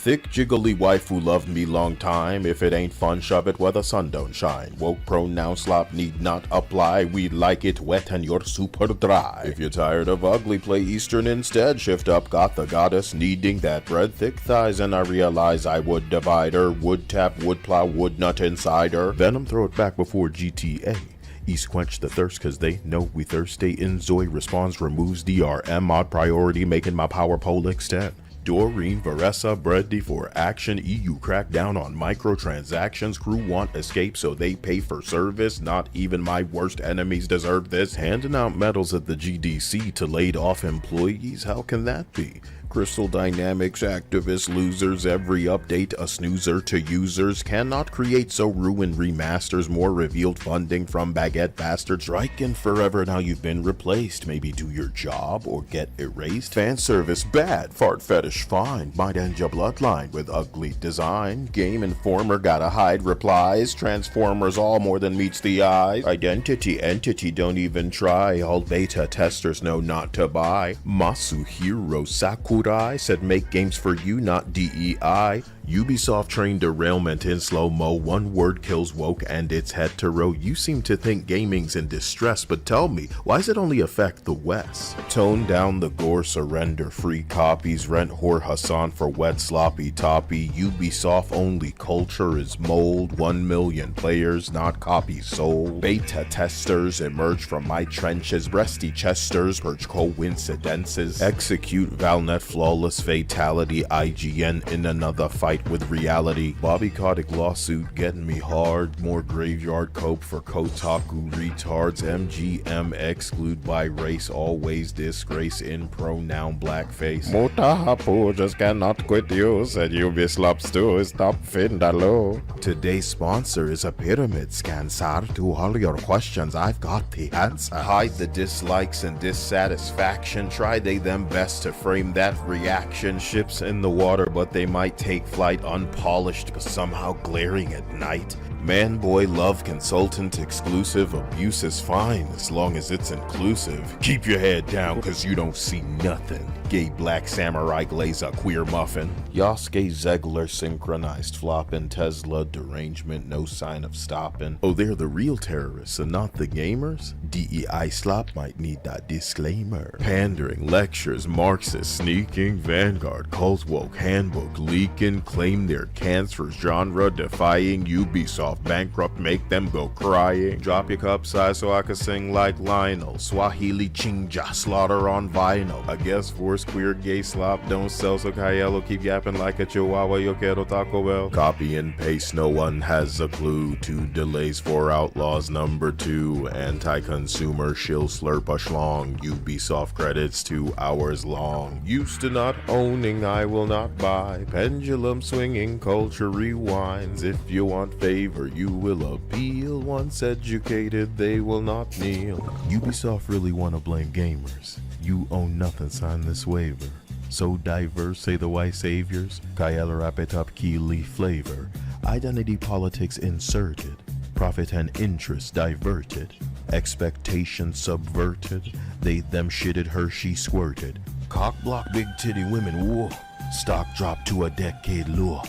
Thick jiggly wife who loved me long time. If it ain't fun, shove it where the sun don't shine. Woke pronoun slop need not apply. We like it wet and you're super dry. If you're tired of ugly, play Eastern instead. Shift up, got the goddess needing that bread, thick thighs, and I realize I would divide her. Wood tap, wood plow, wood nut inside her. Venom throw it back before GTA. East quench the thirst cause they know we thirsty. Enzoy responds, removes DRM mod priority, making my power pole extend. Doreen, Varessa, Brady for action. EU crack down on microtransactions. Crew want escape so they pay for service. Not even my worst enemies deserve this. Handing out medals at the GDC to laid off employees. How can that be? Crystal Dynamics activists, losers, every update a snoozer to users. Cannot create so ruin remasters. More revealed funding from baguette bastards. Striking forever, now you've been replaced. Maybe do your job or get erased. Fan service bad, fart fetish fine. Might end your bloodline with ugly design. Game Informer gotta hide replies. Transformers all more than meets the eye. Identity entity don't even try. All beta testers know not to buy. Masuhiro Sakurai said make games for you, not DEI. Ubisoft train derailment in slow-mo. One word kills woke and it's hetero. You seem to think gaming's in distress, but tell me, why does it only affect the West? Tone down the gore, surrender free copies. Rent whore Hassan for wet sloppy toppy. Ubisoft only culture is mold. 1 million players, not copies sold. Beta testers emerge from my trenches. Breasty chesters purge coincidences. Execute Valnet flawless fatality. IGN in another fight with reality. Bobby Kotick lawsuit getting me hard. More graveyard cope for Kotaku retards. MGM exclude by race. Always disgrace in pronoun blackface. Motahapu just cannot quit you. Said Ubisoft too. Stop Findalo. Today's sponsor is a pyramid scan. Sir, to all your questions I've got the answer. Hide the dislikes and dissatisfaction. Try they them best to frame that reaction. Ships in the water but they might take flight. Unpolished but somehow glaring at night. Man boy love consultant exclusive. Abuse is fine as long as it's inclusive. Keep your head down cause you don't see nothing. Gay black samurai glaze a queer muffin. Yasuke Zegler synchronized flopping. Tesla derangement, no sign of stopping. Oh, they're the real terrorists and not the gamers? DEI slop might need that disclaimer. Pandering, lectures, Marxist sneaking. Vanguard, cult woke, handbook leaking. Claim their cancers, genre defying. Ubisoft bankrupt, make them go crying. Drop your cup size so I can sing like Lionel. Swahili chinja, slaughter on vinyl. I guess force queer gay slop don't sell, so Cayello keep yapping like a chihuahua. Yo quiero Taco Bell. Copy and paste, no one has a clue. 2 delays for Outlaws number 2. Anti-consumer shill slurp a schlong. Ubisoft credits 2 hours long. Used to not owning, I will not buy. Pendulum swinging, culture rewinds. If you want favor, you will appeal. Once educated, they will not kneel. Ubisoft really wanna blame gamers. You own nothing, sign this waiver. So diverse, say the white saviors. Kaela wrap it up, key leaf flavor. Identity politics inserted. Profit and interest diverted. Expectations subverted. They them shitted, her she squirted. Cock block, big titty women, whoa. Stock drop to a decade low.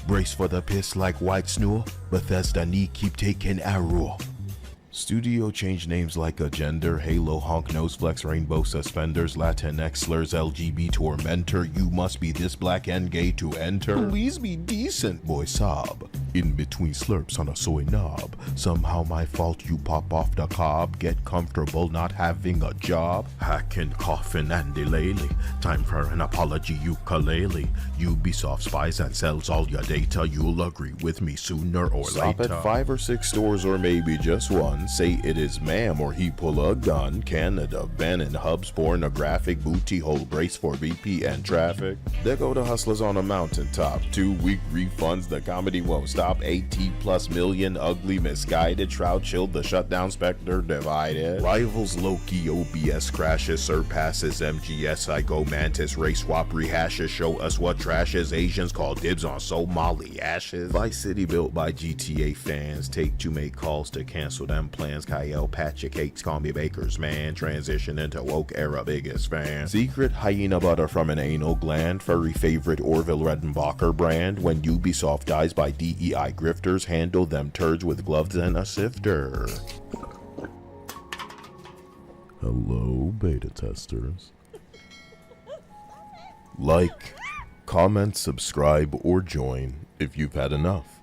Brace for the piss like white snow. Bethesda knee keep taking arrow. Studio change names like Agender, Halo, Honk, Nose Flex, Rainbow Suspenders, Latinx slurs, LGB tormentor. You must be this black and gay to enter. Please be decent, boy sob. In between slurps on a soy knob. Somehow my fault you pop off the cob. Get comfortable not having a job. Hacking, coughing, and delay. Time for an apology, ukulele. Ubisoft spies and sells all your data. You'll agree with me sooner or later. Stop at 5 or 6 stores or maybe just one. Say it is ma'am or he pull a gun. Canada banning hubs, pornographic booty hole brace for VPN traffic. There go the hustlers on a mountaintop. 2-week refunds, the comedy won't stop. stop 80 plus million ugly misguided shroud chilled the shutdown specter divided. Rivals Loki OBS crashes surpasses MGS Psycho Mantis race swap rehashes show us what trash is. Asians call dibs on Somali ashes. Vice City built by GTA fans take to make calls to cancel them plans. Kyle patch your cakes, call me Baker's man. Transition into woke era biggest fan. Secret hyena butter from an anal gland. Furry favorite Orville Redenbacher brand. When Ubisoft dies by DEI grifters, handle them turds with gloves and a sifter. Hello, beta testers. Like, comment, subscribe, or join if you've had enough.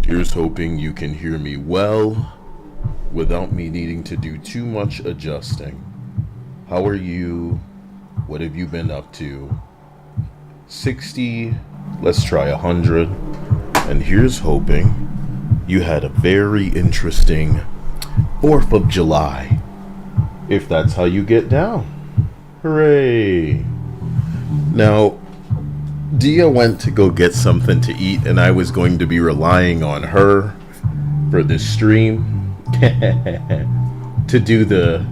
Here's hoping you can hear me well without me needing to do too much adjusting. How are you? What have you been up to? 60, let's try 100. And here's hoping you had a very interesting 4th of July. If that's how you get down. Hooray. Now, Dia went to go get something to eat, and I was going to be relying on her for this stream to do the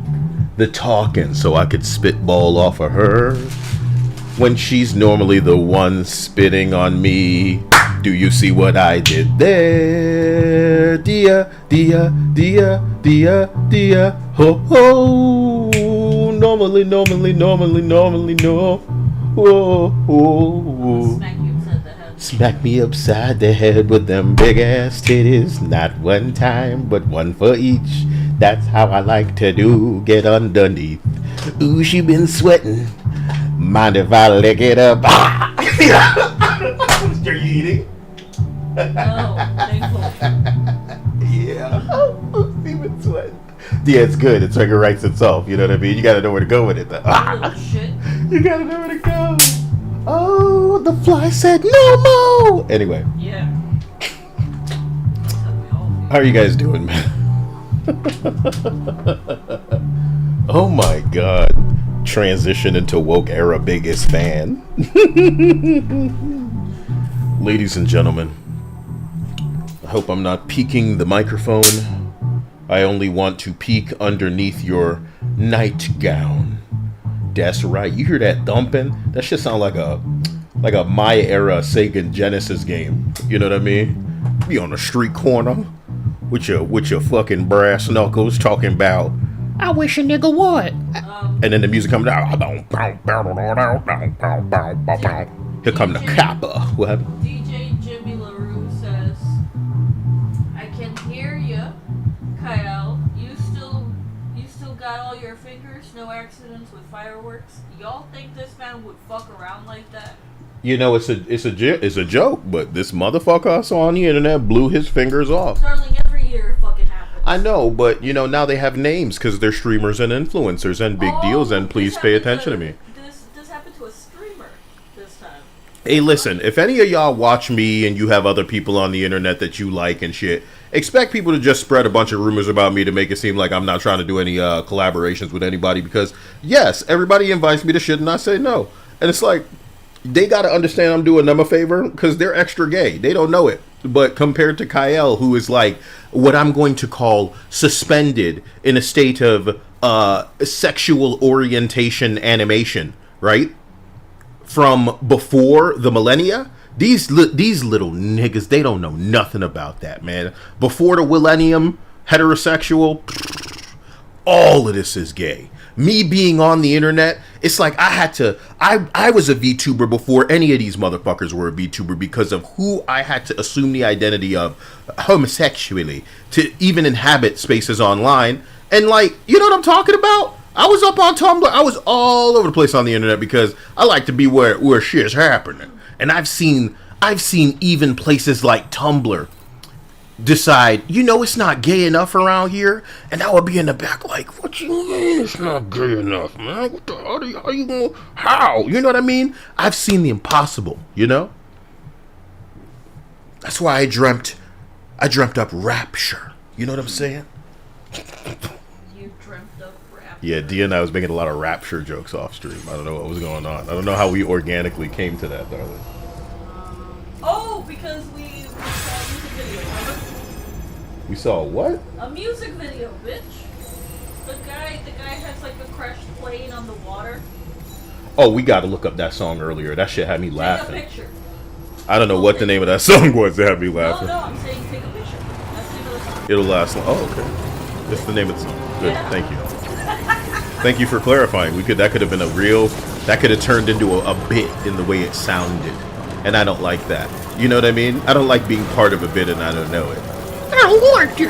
talking so I could spitball off of her when she's normally the one spitting on me. Do you see what I did there? Dia, dia, dia, dia, dia, ho, ho. Normally, no. Whoa, whoa. Smack me upside the head with them big ass titties. Not one time, but one for each. That's how I like to do. Get underneath. Ooh, she been sweating. Mind if I lick it up? Are you eating? No, thankfully. Yeah. Oh, she been sweating. Yeah, it's good. It's like it writes itself. You know what I mean? You gotta know where to go with it, though. Little shit. You gotta know where to go. Oh, the fly said no more. Anyway. Yeah. How are you guys doing, man? Oh my god. Transition into woke era biggest fan. Ladies and gentlemen, I hope I'm not peeking the microphone. I only want to peek underneath your nightgown. That's right. You hear that thumping? That shit sound like a my era Sega Genesis game. You know what I mean? Be on the street corner with your fucking brass knuckles talking about, I wish a nigga would. And then the music comes down. Here come the copper. What happened? DJ Jimmy LaRue says, I can hear you, Kyle. You still got all your fingers, no accidents with fireworks. Y'all think this man would fuck around like that? You know, it's a joke, but this motherfucker I saw on the internet blew his fingers off. Darling, every year it fucking happens. I know, but you know, now they have names because they're streamers and influencers and big deals, and please pay attention to me. This happened to a streamer this time. Hey, listen, if any of y'all watch me and you have other people on the internet that you like and shit, expect people to just spread a bunch of rumors about me to make it seem like I'm not trying to do any collaborations with anybody, because yes, everybody invites me to shit and I say no. And it's like, they got to understand I'm doing them a favor because they're extra gay. They don't know it. But compared to Kyle, who is like what I'm going to call suspended in a state of sexual orientation animation, right? From before the millennia, these little niggas, they don't know nothing about that, man. Before the millennium, heterosexual, all of this is gay. Me being on the internet, it's like I was a VTuber before any of these motherfuckers were a VTuber because of who I had to assume the identity of homosexually to even inhabit spaces online. And like, you know what I'm talking about? I was up on Tumblr. I was all over the place on the internet because I like to be where shit's happening. And I've seen even places like Tumblr decide, you know, it's not gay enough around here, and I would be in the back like, what you mean it's not gay enough, man? What the hell how you gonna, how? You know what I mean? I've seen the impossible, you know? That's why I dreamt up Rapture. You know what I'm saying? You dreamt up Rapture? Yeah, Dia and I was making a lot of rapture jokes off stream. I don't know what was going on. I don't know how we organically came to that, darling. Oh, because we saw a music video, remember? We saw what? A music video, bitch. The guy has like a crashed plane on the water. Oh, we got to look up that song earlier. That shit had me laughing. Take a picture. I don't know what the name of that song was that had me laughing. No, I'm saying take a picture. That's the name of the song. It'll last long. Oh, okay. That's the name of the song. Good. Yeah. Thank you. Thank you for clarifying. That could have been that could have turned into a bit in the way it sounded. And I don't like that. You know what I mean? I don't like being part of a bit and I don't know it. I don't like it.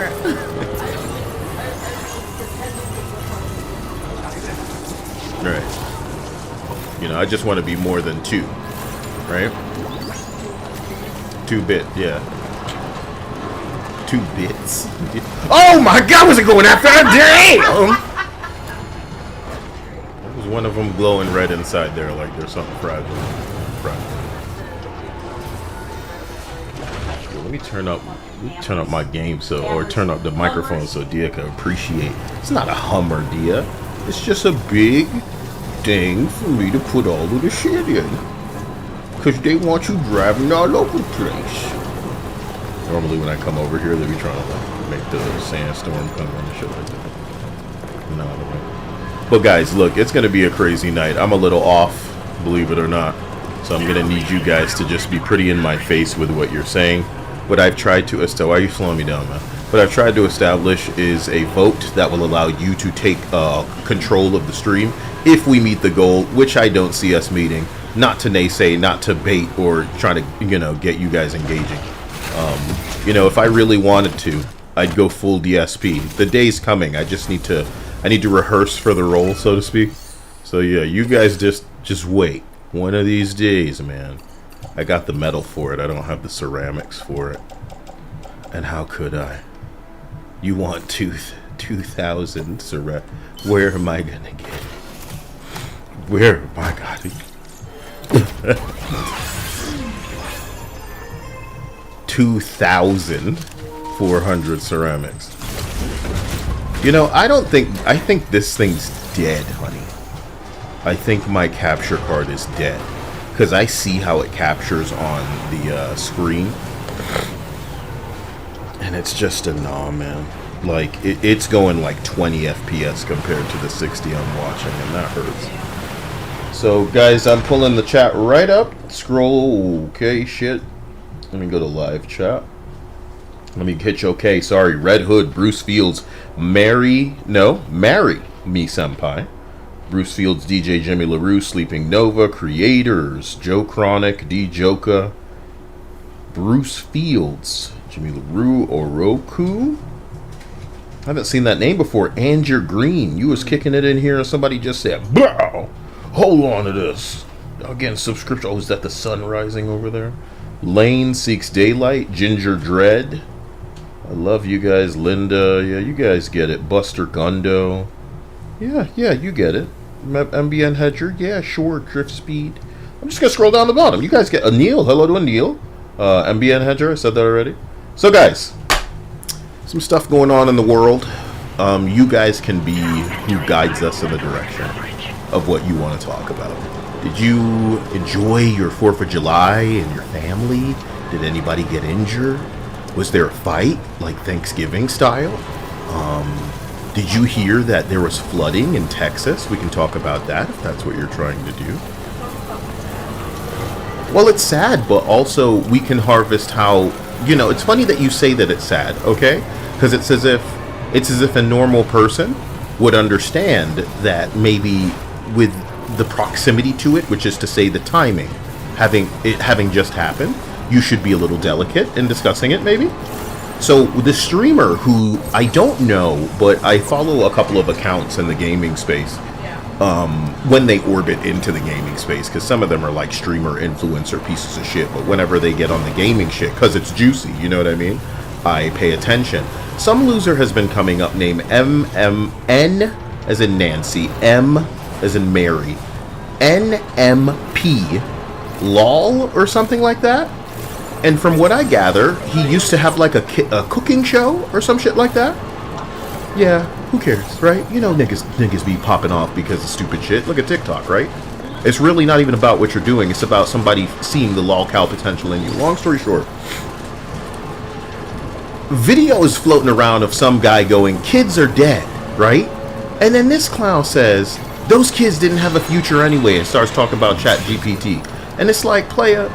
Right. You know, I just want to be more than 2. Right? 2-bit, yeah. 2 bits. Oh my god, was it going after that? Damn! There was one of them glowing red inside there like there's something fragile. Let me turn up my game or turn up the microphone so Dia can appreciate. It's not a Hummer, Dia. It's just a big thing for me to put all of the shit in. Cause they want you driving all over the place. Normally when I come over here, they be trying to like, make the sandstorm come on and shit like that. No, I don't know. But guys, look, it's gonna be a crazy night. I'm a little off, believe it or not. So I'm gonna need you guys to just be pretty in my face with what you're saying. What I've tried to establish, why are you slowing me down, man? What I've tried to establish is a vote that will allow you to take control of the stream if we meet the goal, which I don't see us meeting. Not to naysay, not to bait or try to, you know, get you guys engaging. You know, if I really wanted to, I'd go full DSP. The day's coming. I need to rehearse for the role, so to speak. So yeah, you guys just wait. One of these days, man. I got the metal for it. I don't have the ceramics for it. And how could I? You want 2,000 ceramics? Where am I gonna get it? Where am I got it? 2,400 ceramics. You know, I think this thing's dead, honey. I think my capture card is dead. Because I see how it captures on the screen. And it's just a nah, man. Like, it's going like 20 FPS compared to the 60 I'm watching, and that hurts. So, guys, I'm pulling the chat right up. Scroll, okay, shit. Let me go to live chat. Let me hit you, okay, sorry. Red Hood, Bruce Fields, marry me, senpai. Bruce Fields, DJ Jimmy LaRue, Sleeping Nova, Creators, Joe Chronic, D Joka, Bruce Fields, Jimmy LaRue, Oroku. I haven't seen that name before. Anger Green, you was kicking it in here and somebody just said, "Bow, hold on to this." Again, subscription. Oh, is that the sun rising over there? Lane Seeks Daylight, Ginger Dread. I love you guys. Linda, yeah, you guys get it. Buster Gundo. Yeah, you get it. MBN Hedger, yeah, sure. Drift Speed. I'm just gonna scroll down the bottom. You guys get Anil. Hello to Anil. MBN Hedger, I said that already. So, guys, some stuff going on in the world. You guys can be who guides us in the direction of what you want to talk about. Did you enjoy your 4th of July and your family? Did anybody get injured? Was there a fight, like Thanksgiving style? Did you hear that there was flooding in Texas? We can talk about that if that's what you're trying to do. Well, it's sad, but also we can harvest how, you know, it's funny that you say that it's sad, okay? Because it's as if a normal person would understand that maybe with the proximity to it, which is to say the timing, having just happened, you should be a little delicate in discussing it, maybe? So the streamer who I don't know, but I follow a couple of accounts in the gaming space, when they orbit into the gaming space, because some of them are like streamer influencer pieces of shit, but whenever they get on the gaming shit, because it's juicy, you know what I mean? I pay attention. Some loser has been coming up named MMN as in Nancy, M as in Mary, NMP, LOL or something like that. And from what I gather, he used to have like a cooking show or some shit like that. Yeah, Who cares, right? You know, niggas be popping off because of stupid shit. Look at TikTok, right? It's really not even about what you're doing. It's about somebody seeing the lol-cow potential in you. Long story short, video is floating around of some guy going, kids are dead, right? And then this clown says, those kids didn't have a future anyway, and starts talking about ChatGPT. And it's like, player,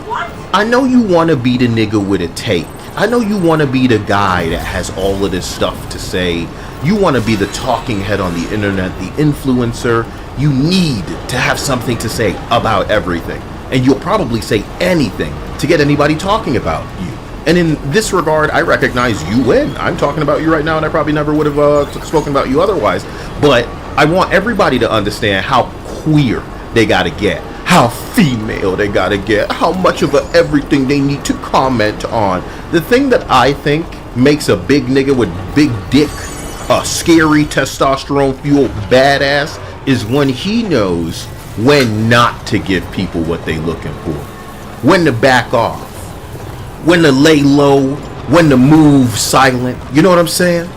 What? I know you want to be the nigga with a take. I know you want to be the guy that has all of this stuff to say. You want to be the talking head on the internet, the influencer. You need to have something to say about everything. And you'll probably say anything to get anybody talking about you. And in this regard, I recognize you win. I'm talking about you right now, and I probably never would have spoken about you otherwise. But I want everybody to understand how queer they got to get, how female they got to get, how much of everything they need to comment on. The thing that I think makes a big nigga with big dick a scary testosterone-fueled badass is when he knows when not to give people what they looking for, when to back off, when to lay low, when to move silent. You know what I'm saying?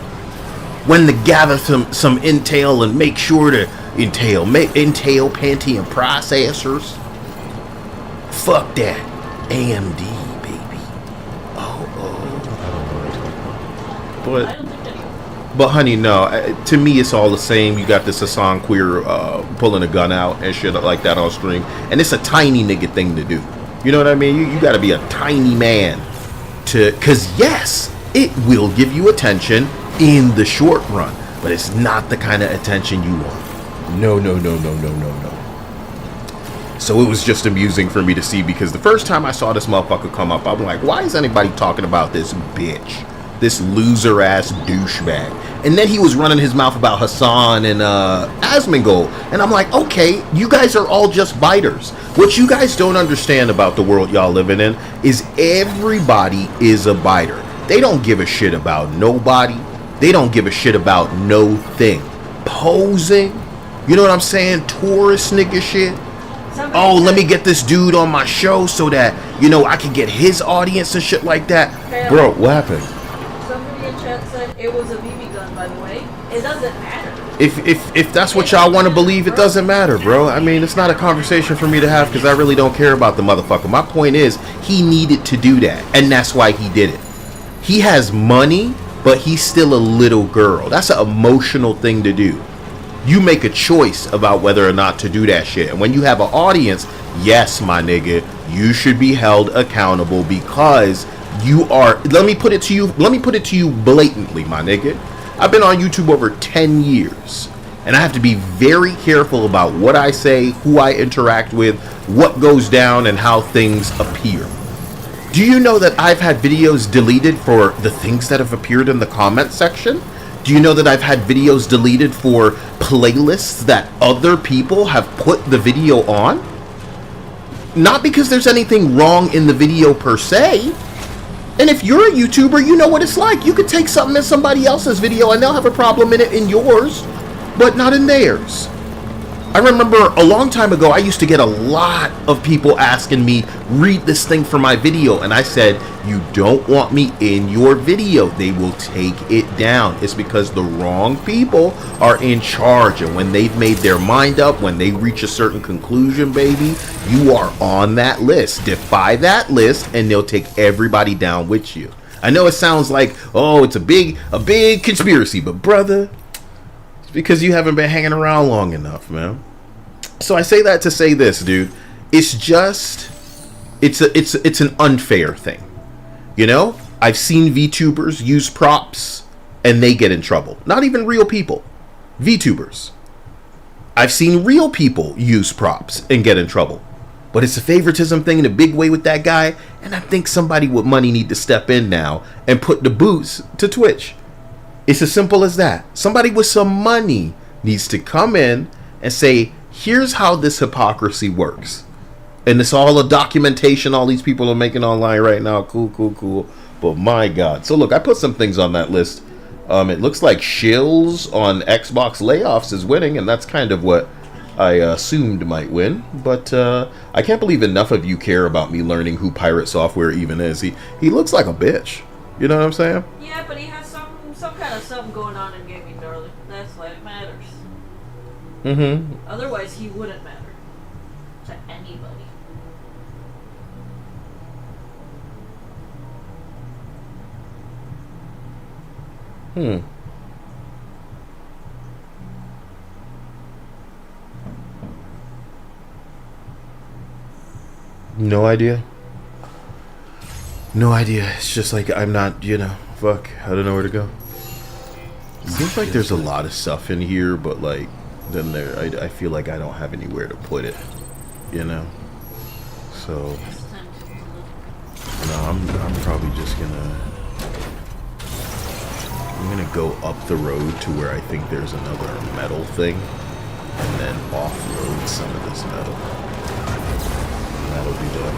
When to gather some intel and make sure to entail panty and processors. Fuck that. AMD, baby. But honey, no. To me, it's all the same. You got this Hassan queer pulling a gun out and shit like that on stream, and it's a tiny nigga thing to do. You know what I mean? You got to be a tiny man because yes, it will give you attention in the short run, but it's not the kind of attention you want. No. So it was just amusing for me to see, because the first time I saw this motherfucker come up, I'm like, why is anybody talking about this bitch? This loser ass douchebag. And then he was running his mouth about Hassan and Asmongold. And I'm like, okay, you guys are all just biters. What you guys don't understand about the world y'all living in is everybody is a biter. They don't give a shit about nobody. They don't give a shit about no thing. Posing, you know what I'm saying? Tourist nigga shit. Oh, let me get this dude on my show so that, you know, I can get his audience and shit like that. Okay, bro, what happened? Somebody in chat said it was a BB gun, by the way. It doesn't matter. If that's what y'all want to believe, it doesn't matter, bro. I mean, it's not a conversation for me to have because I really don't care about the motherfucker. My point is, he needed to do that, and that's why he did it. He has money, but he's still a little girl. That's an emotional thing to do. You make a choice about whether or not to do that shit. And when you have an audience, yes, my nigga, you should be held accountable because you are. Let me put it to you blatantly, my nigga. I've been on YouTube over 10 years, and I have to be very careful about what I say, who I interact with, what goes down, and how things appear. Do you know that I've had videos deleted for the things that have appeared in the comment section? Do you know that I've had videos deleted for playlists that other people have put the video on? Not because there's anything wrong in the video per se. And if you're a YouTuber, you know what it's like. You could take something in somebody else's video and they'll have a problem in it in yours, but not in theirs. I remember a long time ago, I used to get a lot of people asking me, read this thing for my video. And I said, you don't want me in your video. They will take it down. It's because the wrong people are in charge. And when they've made their mind up, when they reach a certain conclusion, baby, you are on that list. Defy that list and they'll take everybody down with you. I know it sounds like, oh, it's a big conspiracy, but brother, because you haven't been hanging around long enough, man. So I say that to say this, dude. It's just, it's an unfair thing. You know, I've seen VTubers use props and they get in trouble. Not even real people, VTubers. I've seen real people use props and get in trouble. But it's a favoritism thing in a big way with that guy. And I think somebody with money need to step in now and put the boots to Twitch. It's as simple as that. Somebody with some money needs to come in and say, here's how this hypocrisy works. And it's all a documentation all these people are making online right now. Cool. But my God. So look, I put some things on that list. It looks like Shills on Xbox Layoffs is winning, and that's kind of what I assumed might win. But I can't believe enough of you care about me learning who Pirate Software even is. He looks like a bitch. You know what I'm saying? Yeah, but he has some kind of something going on in gaming, darling. Mm-hmm. Otherwise, he wouldn't matter to anybody. No idea. No idea. It's just like I'm not, fuck. I don't know where to go. Seems like there's a lot of stuff in here, but like then I feel like I don't have anywhere to put it, So no, I'm probably just I'm gonna go up the road to where I think there's another metal thing, and then off-road some of this metal. And that'll be done.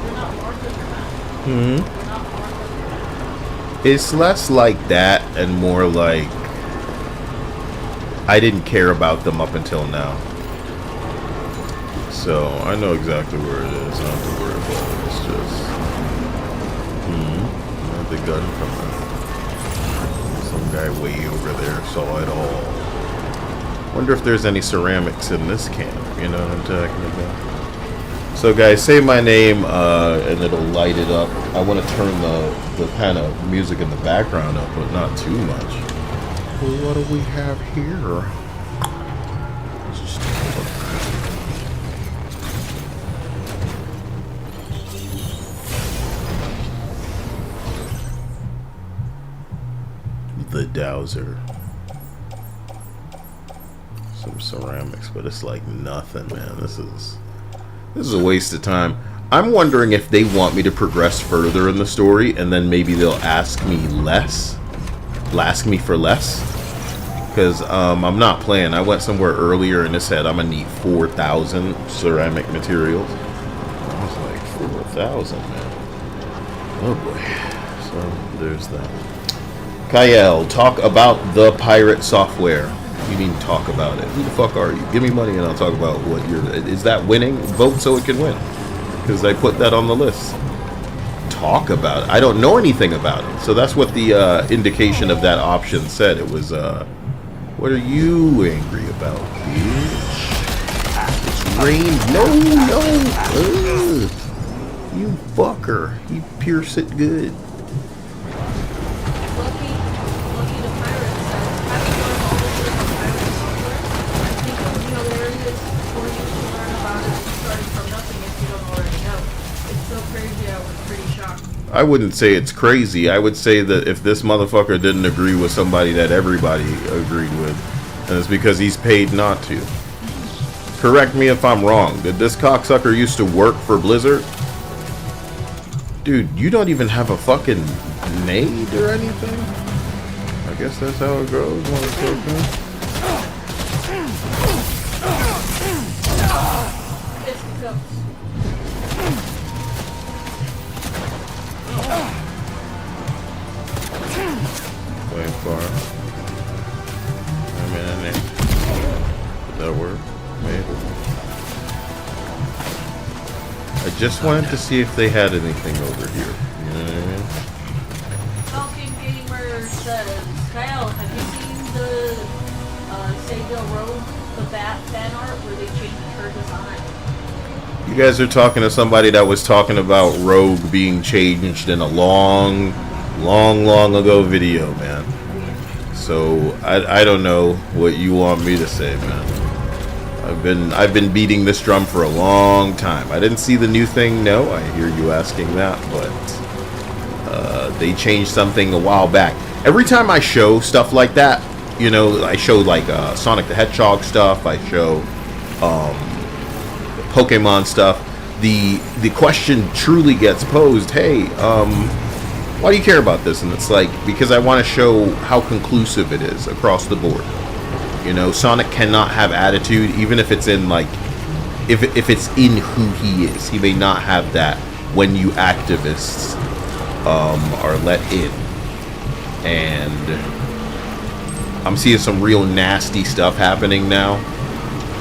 You're not more than your mouth. Hmm. You're not more than your mouth. It's less like that and more like I didn't care about them up until now. So I know exactly where it is. I don't have to worry about it. It's just the gun from some guy way over there saw it all. Wonder if there's any ceramics in this camp. You know what I'm talking about? So guys, say my name and it'll light it up. I want to turn the kind of music in the background up, but not too much. Well, what do we have here? Let's just take a look. The dowser. Some ceramics, but it's like nothing, man. This is a waste of time. I'm wondering if they want me to progress further in the story, and then maybe they'll ask me for less. Because I'm not playing. I went somewhere earlier and it said I'm gonna need 4,000 ceramic materials. I was like, 4,000, man. Oh boy. So there's that. Kyle, talk about the pirate software. You mean talk about it? Who the fuck are you? Give me money and I'll talk about what you're... Is that winning? Vote so it can win. Because I put that on the list. Talk about it. I don't know anything about it. So that's what the indication of that option said. It was, what are you angry about, bitch? It's rain. No. Ugh. You fucker. You pierce it good. I wouldn't say it's crazy. I would say that if this motherfucker didn't agree with somebody that everybody agreed with, and it's because he's paid not to. Correct me if I'm wrong. Did this cocksucker used to work for Blizzard? Dude, you don't even have a fucking nade or anything? I guess that's how it goes when it's open. Way far. I'm in there. Did that work? Maybe. I just wanted to see if they had anything over here. You know what I mean? Falcon Gamer says, Kyle, have you seen the Sagal Road, the Bat fan art where they changed her design? You guys are talking to somebody that was talking about Rogue being changed in a long ago video, man. So I don't know what you want me to say, man. I've been beating this drum for a long time. I didn't see the new thing. No, I hear you asking that, but they changed something a while back. Every time I show stuff like that, you know, I show like Sonic the Hedgehog stuff. I show Pokemon stuff. The question truly gets posed, hey, why do you care about this? And it's like, because I want to show how conclusive it is across the board. You know, Sonic cannot have attitude, even if it's in like, if it's in who he is. He may not have that when you activists are let in. And I'm seeing some real nasty stuff happening now,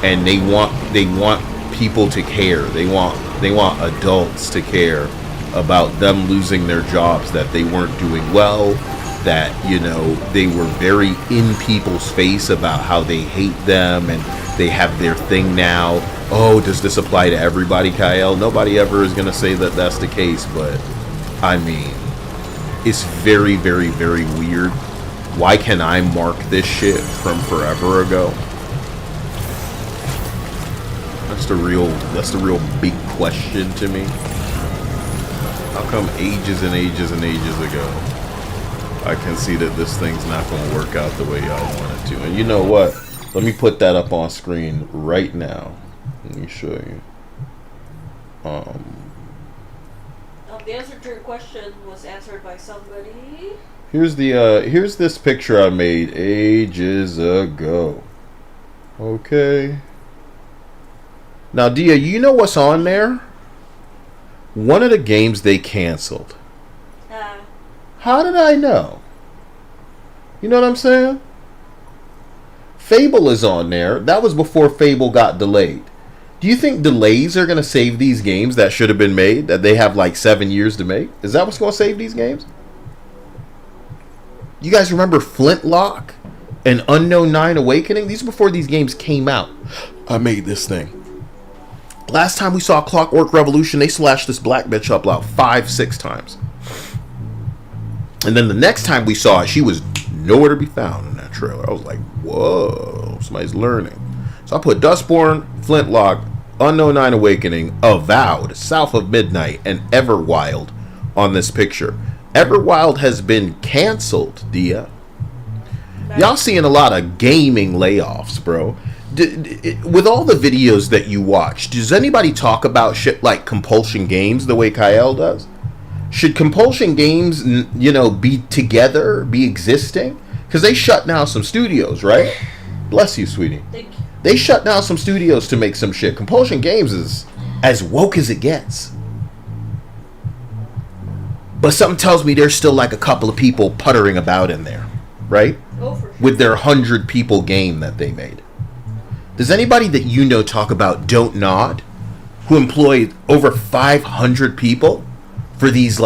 and they want people to care. They want adults to care about them losing their jobs, that they weren't doing well, that, you know, they were very in people's face about how they hate them and they have their thing now. Oh, does this apply to everybody, Kyle? Nobody ever is going to say that that's the case, but I mean, it's very, very, very weird. Why can I mark this shit from forever ago? That's the real big question to me. How come ages and ages and ages ago I can see that this thing's not going to work out the way y'all want it to? And you know what? Let me put that up on screen right now. Let me show you. The answer to your question was answered by somebody. Here's this picture I made ages ago. Okay. Now, Dia, you know what's on there? One of the games they canceled. How did I know? You know what I'm saying? Fable is on there. That was before Fable got delayed. Do you think delays are going to save these games that should have been made, that they have like 7 years to make? Is that what's going to save these games? You guys remember Flintlock and Unknown 9 Awakening? These are before these games came out. I made this thing. Last time we saw Clockwork Revolution, they slashed this black bitch up about 5-6 times. And then the next time we saw it, she was nowhere to be found in that trailer. I was like, whoa, somebody's learning. So I put Dustborn, Flintlock, Unknown 9 Awakening, Avowed, South of Midnight, and Everwild on this picture. Everwild has been canceled, Dia. Y'all seeing a lot of gaming layoffs, bro. With all the videos that you watch, does anybody talk about shit like Compulsion Games the way Kyle does? Should Compulsion Games, you know, be together, be existing? Because they shut down some studios, right? Bless you, sweetie. Thank you. They shut down some studios to make some shit. Compulsion Games is as woke as it gets. But something tells me there's still like a couple of people puttering about in there, right? Oh, for sure. With their 100 people game that they made. Does anybody that you know talk about Don't Nod, who employed over 500 people for these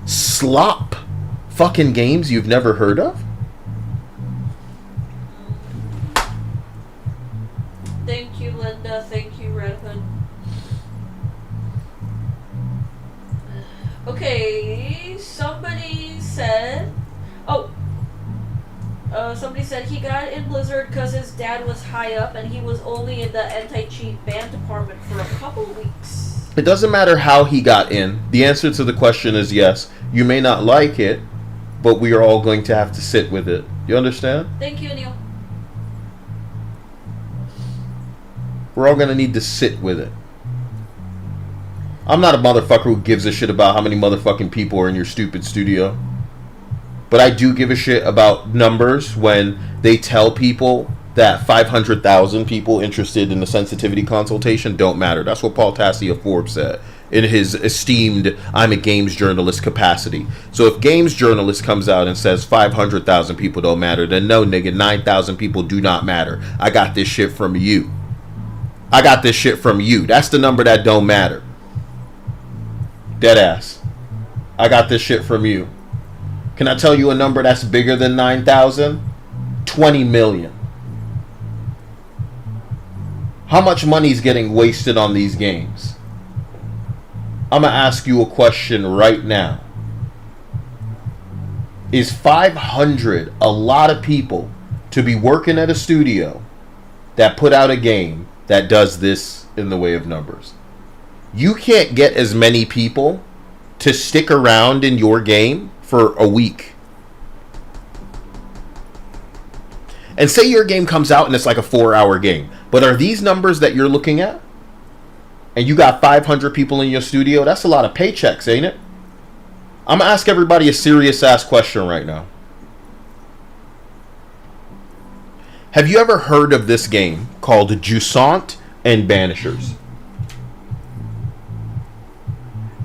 slop fucking games you've never heard of? Thank you, Linda. Thank you, Red Hood. Okay, somebody said... somebody said he got in Blizzard because his dad was high up and he was only in the anti-cheat ban department for a couple weeks. It doesn't matter how he got in. The answer to the question is yes. You may not like it, but we are all going to have to sit with it. You understand? Thank you, Neil. We're all going to need to sit with it. I'm not a motherfucker who gives a shit about how many motherfucking people are in your stupid studio. But I do give a shit about numbers when they tell people that 500,000 people interested in the sensitivity consultation don't matter. That's what Paul Tassi of Forbes said in his esteemed I'm a games journalist capacity. So if games journalist comes out and says 500,000 people don't matter, then no, nigga, 9,000 people do not matter. I got this shit from you. I got this shit from you. That's the number that don't matter. Deadass. I got this shit from you. Can I tell you a number that's bigger than 9,000? 20 million. How much money is getting wasted on these games? I'm going to ask you a question right now. Is 500 a lot of people to be working at a studio that put out a game that does this in the way of numbers? You can't get as many people to stick around in your game for a week. And say your game comes out and it's like a 4-hour game. But are these numbers that you're looking at? And you got 500 people in your studio? That's a lot of paychecks, ain't it? I'm going to ask everybody a serious ass question right now. Have you ever heard of this game called Jusant and Banishers?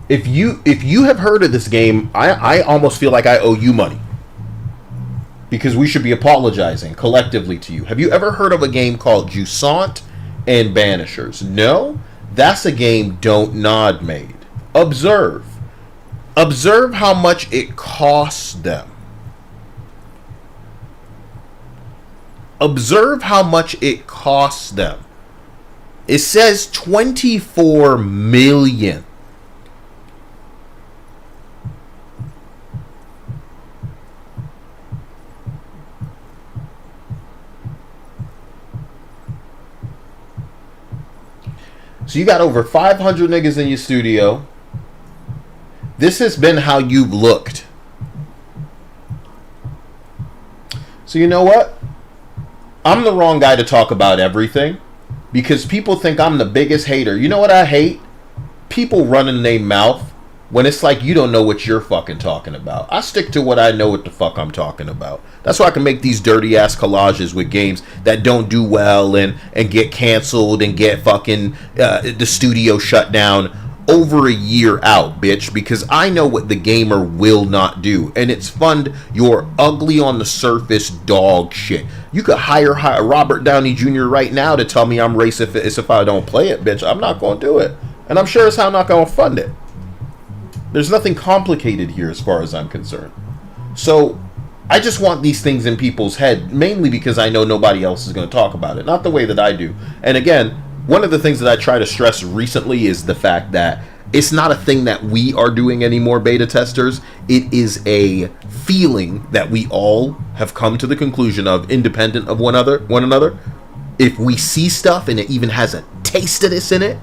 If you have heard of this game, I almost feel like I owe you money. Because we should be apologizing collectively to you. Have you ever heard of a game called Jusant and Banishers? No? That's a game Don't Nod made. Observe. Observe how much it costs them. Observe how much it costs them. It says 24 million. So you got over 500 niggas in your studio. This has been how you've looked. So you know what? I'm the wrong guy to talk about everything because people think I'm the biggest hater. You know what I hate? People running their mouth when it's like you don't know what you're fucking talking about. I stick to what I know what the fuck I'm talking about. That's why I can make these dirty ass collages with games that don't do well and get canceled and get fucking the studio shut down over a year out, bitch, because I know what the gamer will not do, and it's fund your ugly on the surface dog shit. You could hire Robert Downey Jr. right now to tell me I'm racist if I don't play it, bitch. I'm not going to do it, and I'm sure as hell not going to fund it. There's nothing complicated here as far as I'm concerned. So I just want these things in people's head, mainly because I know nobody else is going to talk about it, not the way that I do. And again, one of the things that I try to stress recently is the fact that it's not a thing that we are doing anymore, beta testers. It is a feeling that we all have come to the conclusion of, independent of one another. If we see stuff and it even has a taste of this in it,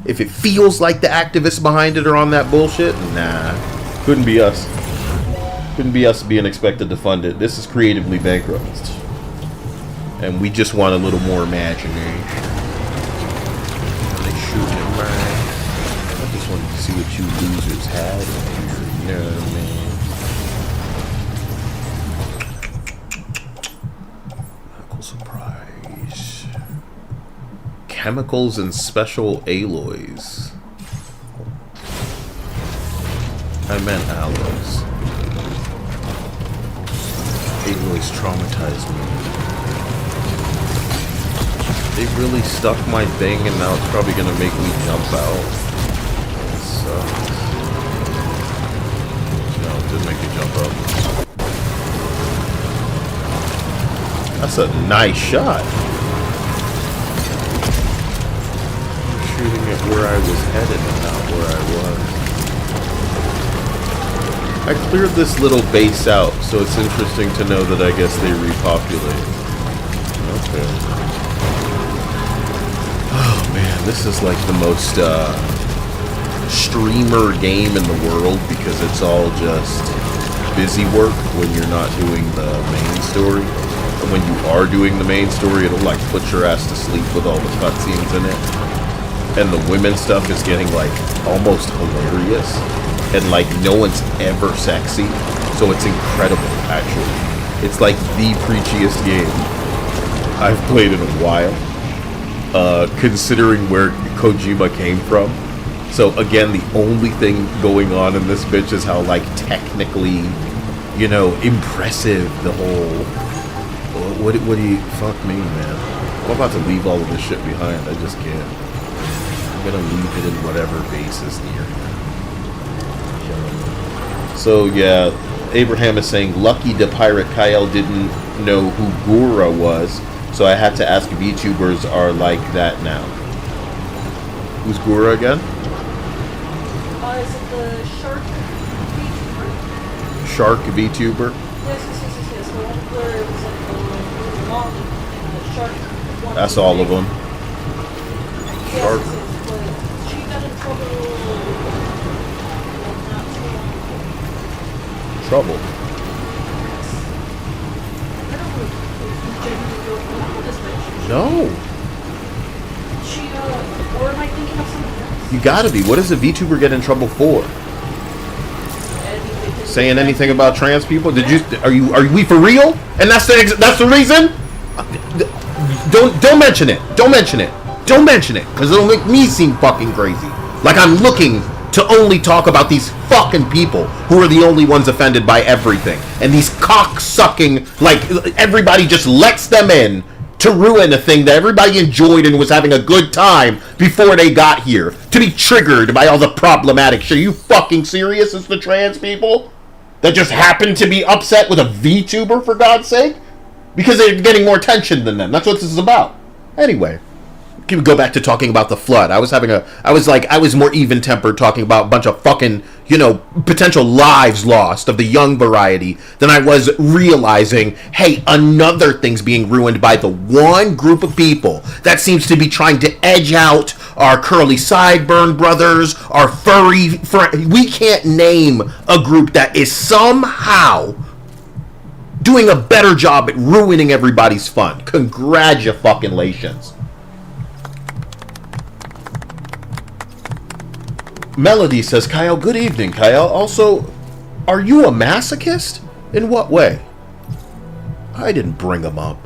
if it feels like the activists behind it are on that bullshit, nah, couldn't be us. Couldn't be us being expected to fund it. This is creatively bankrupt. And we just want a little more imagination. I just wanted to see what you losers had in here. You know what I mean? Medical surprise. Chemicals and special alloys. I meant alloys. Alloys traumatized me. They really stuck my thing and now it's probably gonna make me jump out. That sucks. No, it didn't make me jump up. That's a nice shot. I'm shooting it where I was headed and not where I was. I cleared this little base out, so it's interesting to know that I guess they repopulate. Okay. Oh man, this is like the most streamer game in the world because it's all just busy work when you're not doing the main story. And when you are doing the main story, it'll like put your ass to sleep with all the cutscenes in it. And the women stuff is getting like almost hilarious. And like no one's ever sexy. So it's incredible actually. It's like the preachiest game I've played in a while. Considering where Kojima came from. So again, the only thing going on in this bitch is how like technically, you know, impressive the whole. What do you fuck me, man? I'm about to leave all of this shit behind. I just can't. I'm gonna leave it in whatever base is near here. So yeah, Abraham is saying lucky the pirate Kyle didn't know who Gura was. So I had to ask if VTubers are like that now. Who's Gura again? Is it the shark VTuber? Shark VTuber? Yes. The one where it was like the long shark one. That's all of them. Yes, Shark. but she got in trouble not too long ago. Trouble. No. Or am I thinking of something else? You gotta be. What does a VTuber get in trouble for? Saying anything about trans people? Are we for real? And that's the reason? Don't mention it. Don't mention it. Don't mention it. Because it'll make me seem fucking crazy. Like I'm looking to only talk about these fucking people who are the only ones offended by everything. And these cock-sucking, like, everybody just lets them in to ruin a thing that everybody enjoyed and was having a good time before they got here, to be triggered by all the problematic shit. Are you fucking serious? It's the trans people that just happen to be upset with a VTuber, for God's sake? Because they're getting more attention than them. That's what this is about. Anyway, can we go back to talking about the flood? I was more even-tempered talking about a bunch of fucking, potential lives lost of the young variety than I was realizing, hey, another thing's being ruined by the one group of people that seems to be trying to edge out our curly sideburn brothers, our furry we can't name a group that is somehow doing a better job at ruining everybody's fun. Congratulations. Melody says, Kyle, good evening, Kyle. Also, are you a masochist? In what way? I didn't bring him up.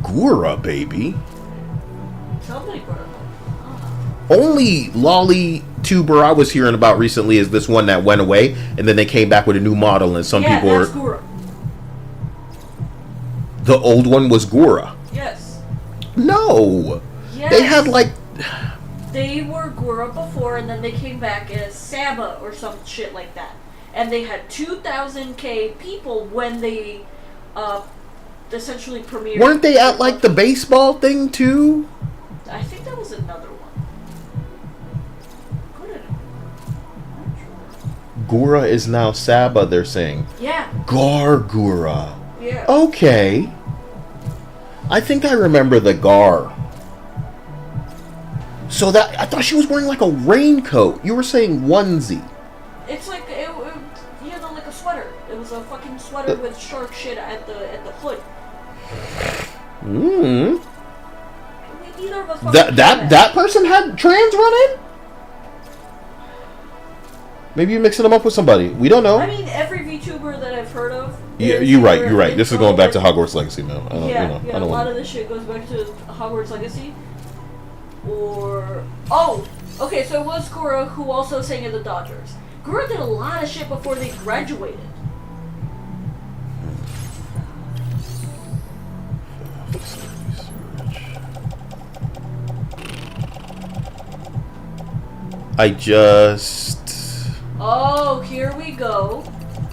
Gura, baby. Somebody brought him up. Only lolly tuber I was hearing about recently is this one that went away, and then they came back with a new model, and some people that's Gura. The old one was Gura. Yes. No. Yes. They had They were Gura before, and then they came back as Saba or some shit like that. And they had 2,000k people when they essentially premiered. Weren't they at the baseball thing too? I think that was another one. Gura is now Saba, they're saying. Yeah. Gura. Yeah. Okay. I think I remember the Gar. So that I thought she was wearing a raincoat. You were saying onesie. It's like like a sweater. It was a fucking sweater with shark shit at the hood. Hmm. Neither of us. That person had trans run in? Maybe you're mixing them up with somebody. We don't know. I mean, every VTuber that I've heard of. Yeah, you're right. You're right. This is going back to Hogwarts Legacy, man. A lot of this shit goes back to Hogwarts Legacy. Okay, so it was Gura who also sang in the Dodgers. Gura did a lot of shit before they graduated. Oh, here we go.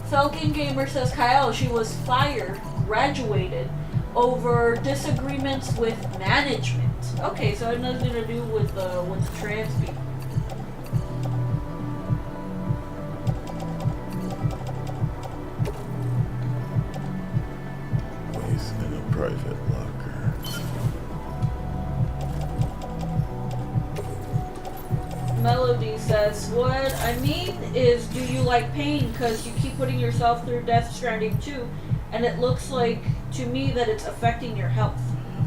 Falcon Gamer says, Kyle, she was fired, graduated, over disagreements with management. Okay, so it has nothing to do with the trans people. He's in a private locker. Melody says, what I mean is, do you like pain? Because you keep putting yourself through Death Stranding 2, and it looks like to me that it's affecting your health.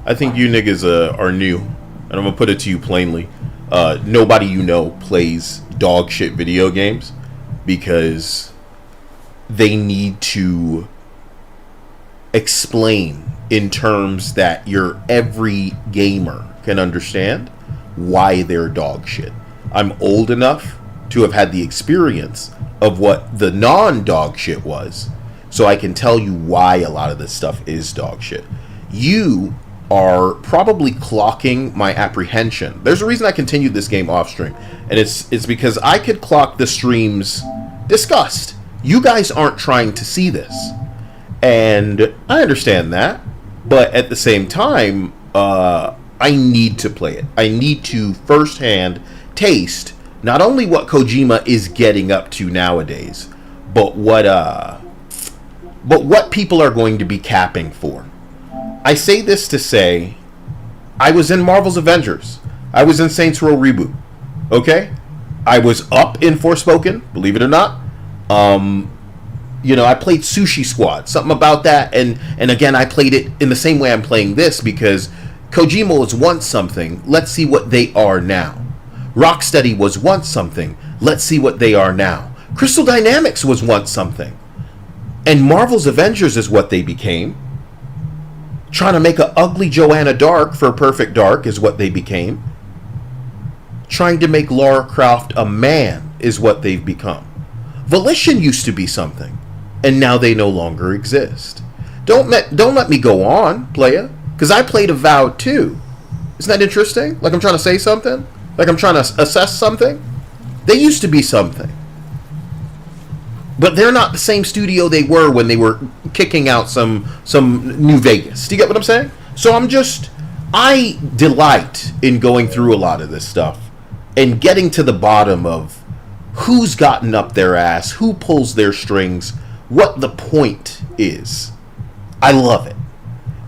I think you niggas are new, and I'm gonna put it to you plainly. Nobody you know plays dog shit video games because they need to explain in terms that your every gamer can understand why they're dog shit. I'm old enough to have had the experience of what the non-dog shit was, so I can tell you why a lot of this stuff is dog shit. You are probably clocking my apprehension. There's a reason I continued this game off stream, and it's because I could clock the stream's disgust. You guys aren't trying to see this, and I understand that, but at the same time, I need to play it. I need to firsthand taste not only what Kojima is getting up to nowadays, but what people are going to be capping for. I say this to say, I was in Marvel's Avengers. I was in Saints Row Reboot. Okay? I was up in Forspoken, believe it or not. I played Sushi Squad. Something about that. And again, I played it in the same way I'm playing this because Kojima was once something. Let's see what they are now. Rocksteady was once something. Let's see what they are now. Crystal Dynamics was once something. And Marvel's Avengers is what they became. Trying to make a ugly Joanna Dark for Perfect Dark is what they became. Trying to make Lara Croft a man is what they've become. Volition used to be something, and now they no longer exist. Don't let me go on, playa, Because I played Avowed too. Isn't that interesting? Like I'm trying to say something? Like I'm trying to assess something? They used to be something. But they're not the same studio they were when they were kicking out some New Vegas. Do you get what I'm saying? So I delight in going through a lot of this stuff and getting to the bottom of who's gotten up their ass, who pulls their strings, what the point is. I love it.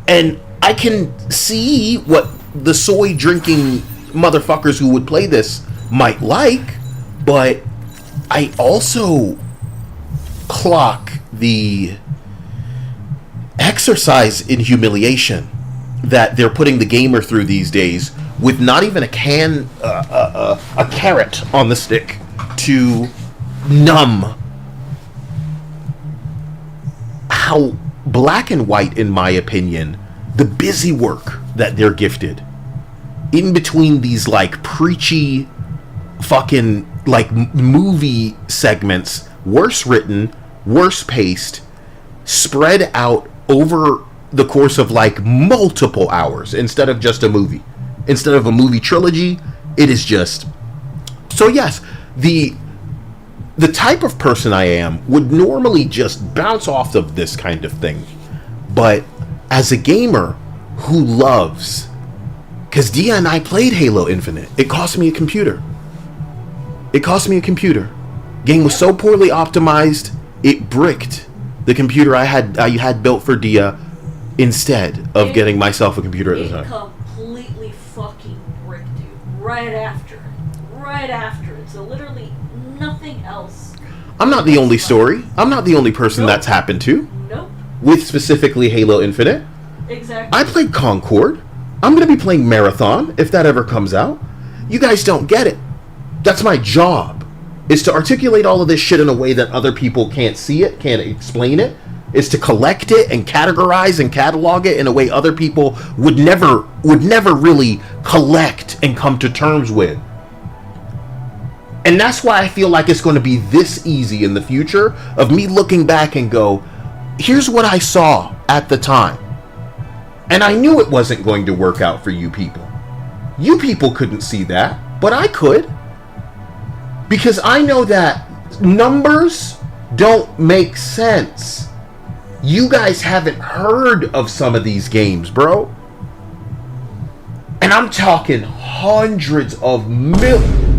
And I can see what the soy drinking motherfuckers who would play this might like, but I also clock the exercise in humiliation that they're putting the gamer through these days with not even a carrot on the stick to numb how black and white, in my opinion, the busy work that they're gifted in between these like preachy fucking like movie segments, worse written, worse paced, spread out over the course of like multiple hours instead of just a movie. Instead of a movie trilogy, it is just... So yes, the type of person I am would normally just bounce off of this kind of thing. But as a gamer who loves... Because Dia and I played Halo Infinite. It cost me a computer. Game was so poorly optimized, it bricked the computer I had built for Dia instead of getting myself a computer at the time. Completely fucking bricked, dude. Right after. So literally nothing else. I'm not the only story. I'm not the only person that's happened to. Nope. With specifically Halo Infinite. Exactly. I played Concord. I'm going to be playing Marathon if that ever comes out. You guys don't get it. That's my job. Is to articulate all of this shit in a way that other people can't see it, can't explain it. Is to collect it and categorize and catalog it in a way other people would never really collect and come to terms with. And that's why I feel like it's going to be this easy in the future of me looking back and go, here's what I saw at the time. And I knew it wasn't going to work out for you people. You people couldn't see that, but I could. Because I know that numbers don't make sense. You guys haven't heard of some of these games, bro. And I'm talking hundreds of millions.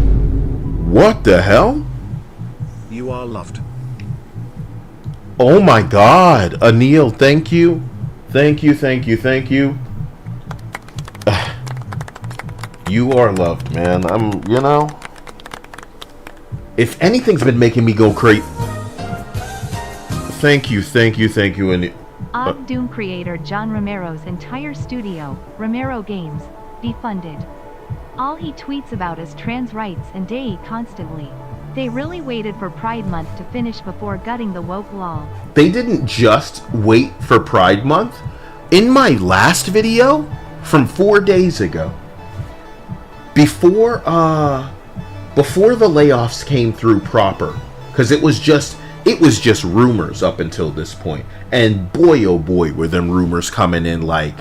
What the hell? You are loved. Oh my God. Anil, thank you. Thank you. You are loved, man. If anything's been making me go crazy. Thank you, Anil. Doom creator John Romero's entire studio, Romero Games, defunded. All he tweets about is trans rights and DE constantly. They really waited for Pride Month to finish before gutting the woke law. They didn't just wait for Pride Month. In my last video from 4 days ago, before the layoffs came through proper, because it was just rumors up until this point, and boy oh boy were them rumors coming in like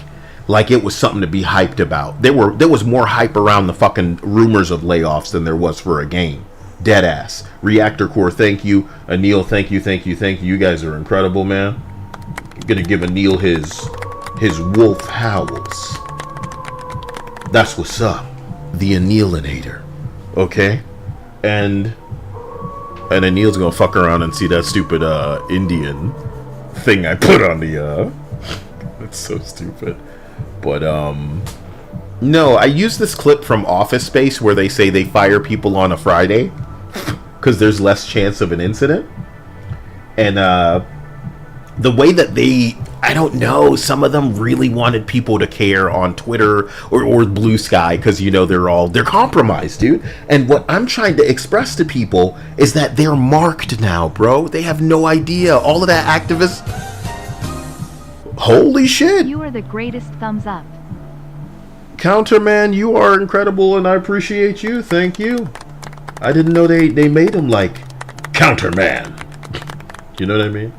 it was something to be hyped about. There was more hype around the fucking rumors of layoffs than there was for a game. Deadass. Reactor Core, thank you. Anil, thank you. You guys are incredible, man. I'm gonna give Anil his wolf howls. That's what's up. The Anilinator. Okay? And Anil's gonna fuck around and see that stupid Indian thing I put on the That's so stupid. But no, I use this clip from Office Space where they say they fire people on a Friday because there's less chance of an incident. And the way that I don't know, some of them really wanted people to care on Twitter or Blue Sky because, they're compromised, dude. And what I'm trying to express to people is that they're marked now, bro. They have no idea. All of that activists. Holy shit. You are the greatest. Thumbs up. Counterman, you are incredible and I appreciate you. Thank you. I didn't know they made him like Counterman. You know what I mean?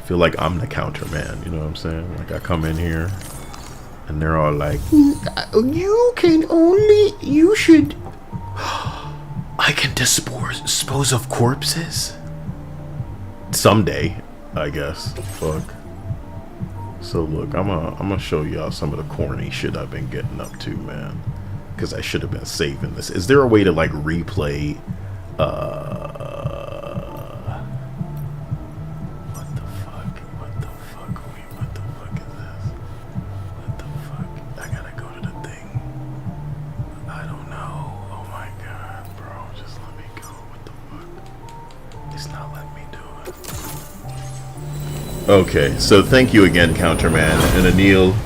feel like I'm the counter man, you know what I'm saying? Like I come in here and they're all like, you should, I can dispose of corpses. Someday, I guess. Fuck. So look, I'm gonna show y'all some of the corny shit I've been getting up to, man. Because I should have been saving this. Is there a way to like replay, what the fuck is this? What the fuck? I gotta go to the thing. I don't know. Oh my god, bro. Just let me go. What the fuck? It's not letting me do it. Okay, so thank you again, Counterman. And Anil,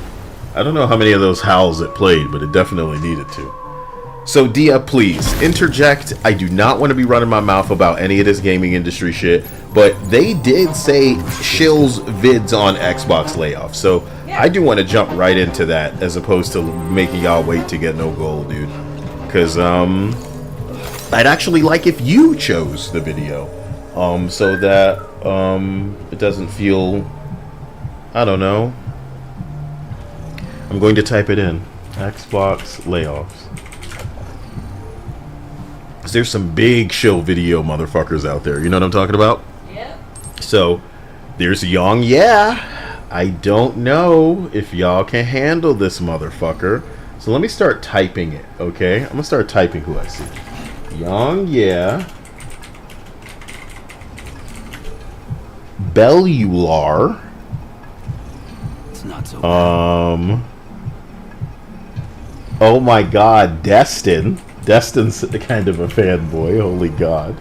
I don't know how many of those howls it played, but it definitely needed to. So Dia, please interject. I do not want to be running my mouth about any of this gaming industry shit, but they did say Shill's vids on Xbox Layoffs, so I do want to jump right into that as opposed to making y'all wait to get no gold, dude. Because I'd actually like if you chose the video, so that it doesn't feel, I don't know. I'm going to type it in. Xbox Layoffs. There's some big shill video motherfuckers out there. You know what I'm talking about? Yep. So, there's Young Yeah. I don't know if y'all can handle this motherfucker. So let me start typing it, okay? I'm gonna start typing who I see. Young Yeah. Bellular. It's not so bad. Oh my god, Destin. Destin's kind of a fanboy, holy god.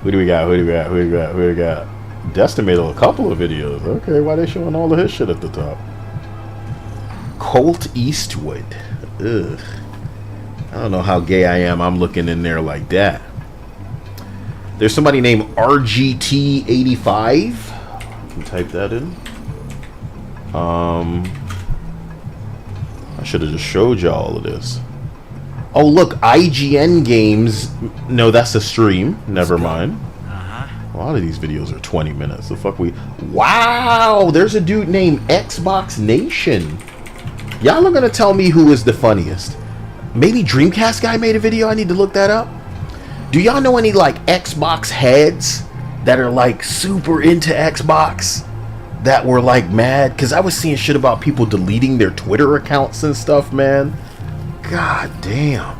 Who do we got? Destin made a couple of videos. Okay, why they showing all of his shit at the top? Colt Eastwood. Ugh. I don't know how gay I am. I'm looking in there like that. There's somebody named RGT85. I can type that in. I should have just showed you all of this. Oh, look, IGN Games. No, that's a stream. Never mind. A lot of these videos are 20 minutes. The fuck we... Wow, there's a dude named Xbox Nation. Y'all are going to tell me who is the funniest. Maybe Dreamcast Guy made a video. I need to look that up. Do y'all know any, like, Xbox heads that are, like, super into Xbox? That were like mad, because I was seeing shit about people deleting their Twitter accounts and stuff, man. God damn.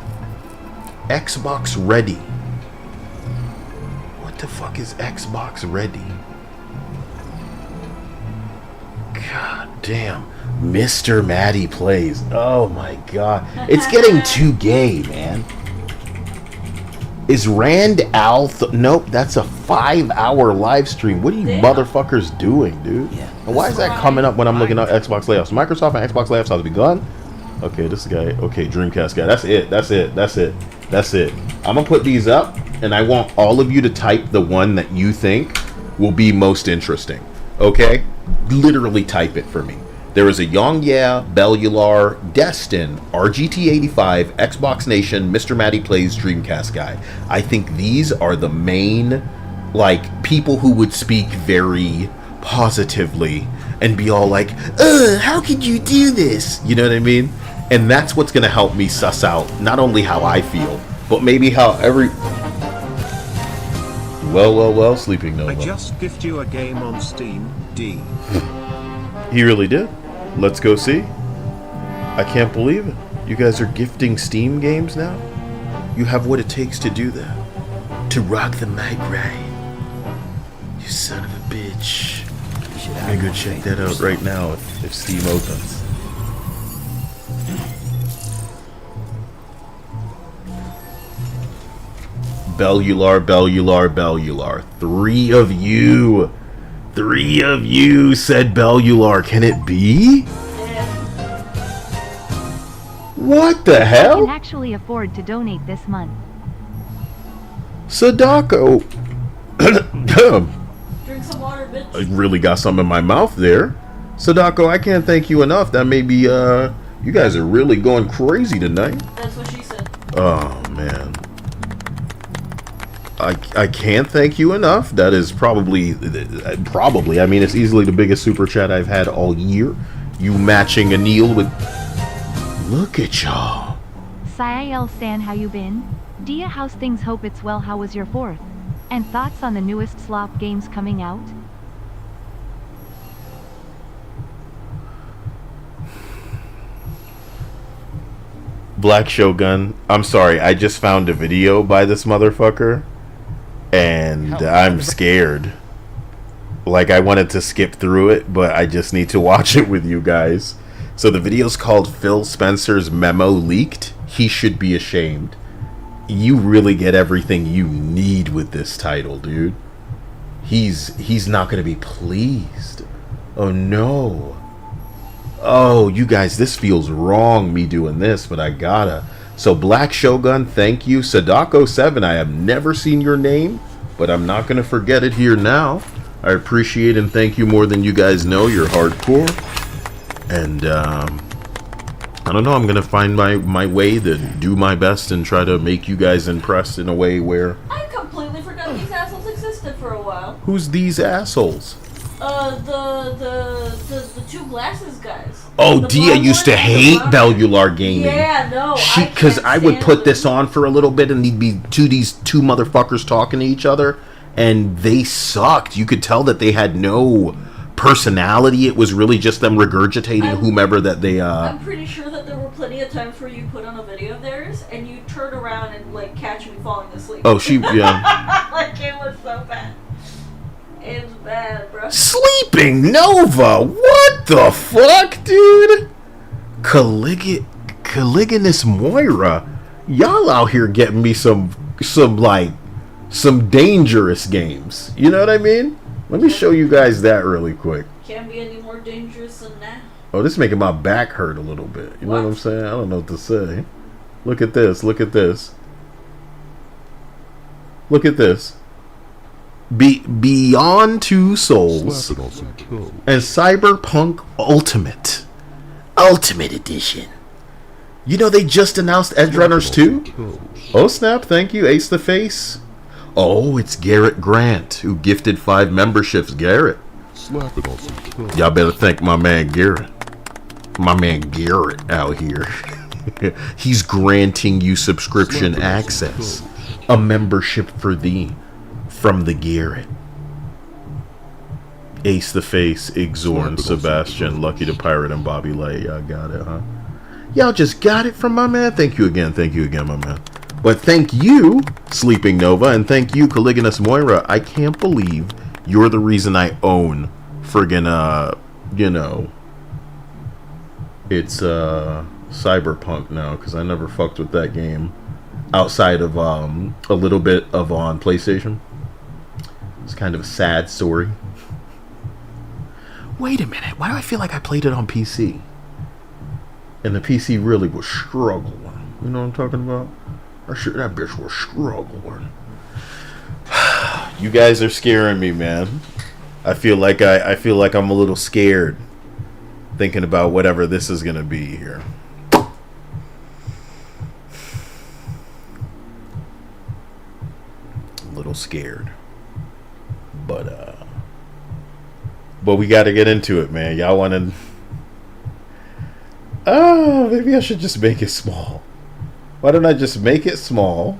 Xbox Ready. What the fuck is Xbox Ready? God damn. Mr. Maddie Plays. Oh my god. It's getting too gay, man. Is Rand Al... Nope, that's a 5-hour live stream. What are you motherfuckers doing, dude? Yeah. And why is that coming up when I'm looking at Xbox Layoffs? Microsoft and Xbox Layoffs have begun? Okay, this guy. Okay, Dreamcast Guy. That's it. I'm going to put these up, and I want all of you to type the one that you think will be most interesting. Okay? Literally type it for me. There is a Young Yeah, Bellular, Destin, RGT85, Xbox Nation, Mr. Maddie Plays, Dreamcast Guy. I think these are the main, like, people who would speak very positively and be all like, how could you do this? You know what I mean? And that's what's going to help me suss out not only how I feel, but maybe how every... Well, Sleeping Nova. I just gifted you a game on Steam, D. He really did. Let's go see. I can't believe it. You guys are gifting Steam games now? You have what it takes to do that. To rock the mic right. You son of a bitch. I'm gonna go check that out right now if Steam opens. Bellular. Three of you said Bellular. Can it be? What the I hell? can actually afford to donate this month. Sadako. Drink some water, bitch. I really got some in my mouth there. Sadako, I can't thank you enough. That may be, you guys are really going crazy tonight. That's what she said. Oh, man. I can't thank you enough. That is probably, I mean, it's easily the biggest super chat I've had all year. You matching Anil with... Look at y'all. Sael San, how you been? Dia, how's things? Hope it's well. How was your 4th? And thoughts on the newest slop games coming out? Black Shogun, I'm sorry, I just found a video by this motherfucker, and I'm scared. Like, I wanted to skip through it, but I just need to watch it with you guys. So the video's called Phil Spencer's Memo Leaked. He should be ashamed. You really get everything you need with this title, dude. He's not gonna be pleased. Oh no. Oh, you guys, this feels wrong, me doing this, but I gotta. So, Black Shogun, thank you. Sadako7, I have never seen your name, but I'm not going to forget it here now. I appreciate and thank you more than you guys know. You're hardcore. And, I don't know, I'm going to find my way to do my best and try to make you guys impressed in a way where... I completely forgot these assholes existed for a while. Who's these assholes? The two glasses guys. Oh, Dia used to hate Bellular Gaming. Yeah, no. Because I would put this on for a little bit and there'd be these two motherfuckers talking to each other, and they sucked. You could tell that they had no personality. It was really just them regurgitating whomever that they... I'm pretty sure that there were plenty of times where you put on a video of theirs and you turn around and, like, catch me falling asleep. Oh, yeah. Like, it was so bad. It was bad, bro. Sleeping Nova! What the fuck, dude? Caligonous Moira? Y'all out here getting me some dangerous games. You know what I mean? Let me show you guys that really quick. Can't be any more dangerous than that. Oh, this is making my back hurt a little bit. You know what I'm saying? I don't know what to say. Look at this. Look at this. Look at this. Beyond Two Souls and Cyberpunk Ultimate Edition. You know they just announced Edge Runners 2? Oh snap, thank you, Ace the Face. Oh, it's Garrett Grant who gifted 5 memberships. Garrett, y'all better thank my man Garrett. My man Garrett out here. He's granting you subscription access. A membership for thee. From the Garrett. Ace the Face, Igzorn, Sebastian, Lucky the Pirate, and Bobby Light. Y'all got it, huh? Y'all just got it from my man. Thank you again, my man. But thank you, Sleeping Nova, and thank you, Caligonous Moira. I can't believe you're the reason I own friggin', you know, it's Cyberpunk now, because I never fucked with that game outside of a little bit of on PlayStation. It's kind of a sad story. Wait a minute, why do I feel like I played it on PC? And the PC really was struggling. You know what I'm talking about? That bitch was struggling. You guys are scaring me, man. I feel like I'm a little scared thinking about whatever this is gonna be here. A little scared. But we got to get into it, man. Y'all want to... Oh, maybe I should just make it small. Why don't I just make it small?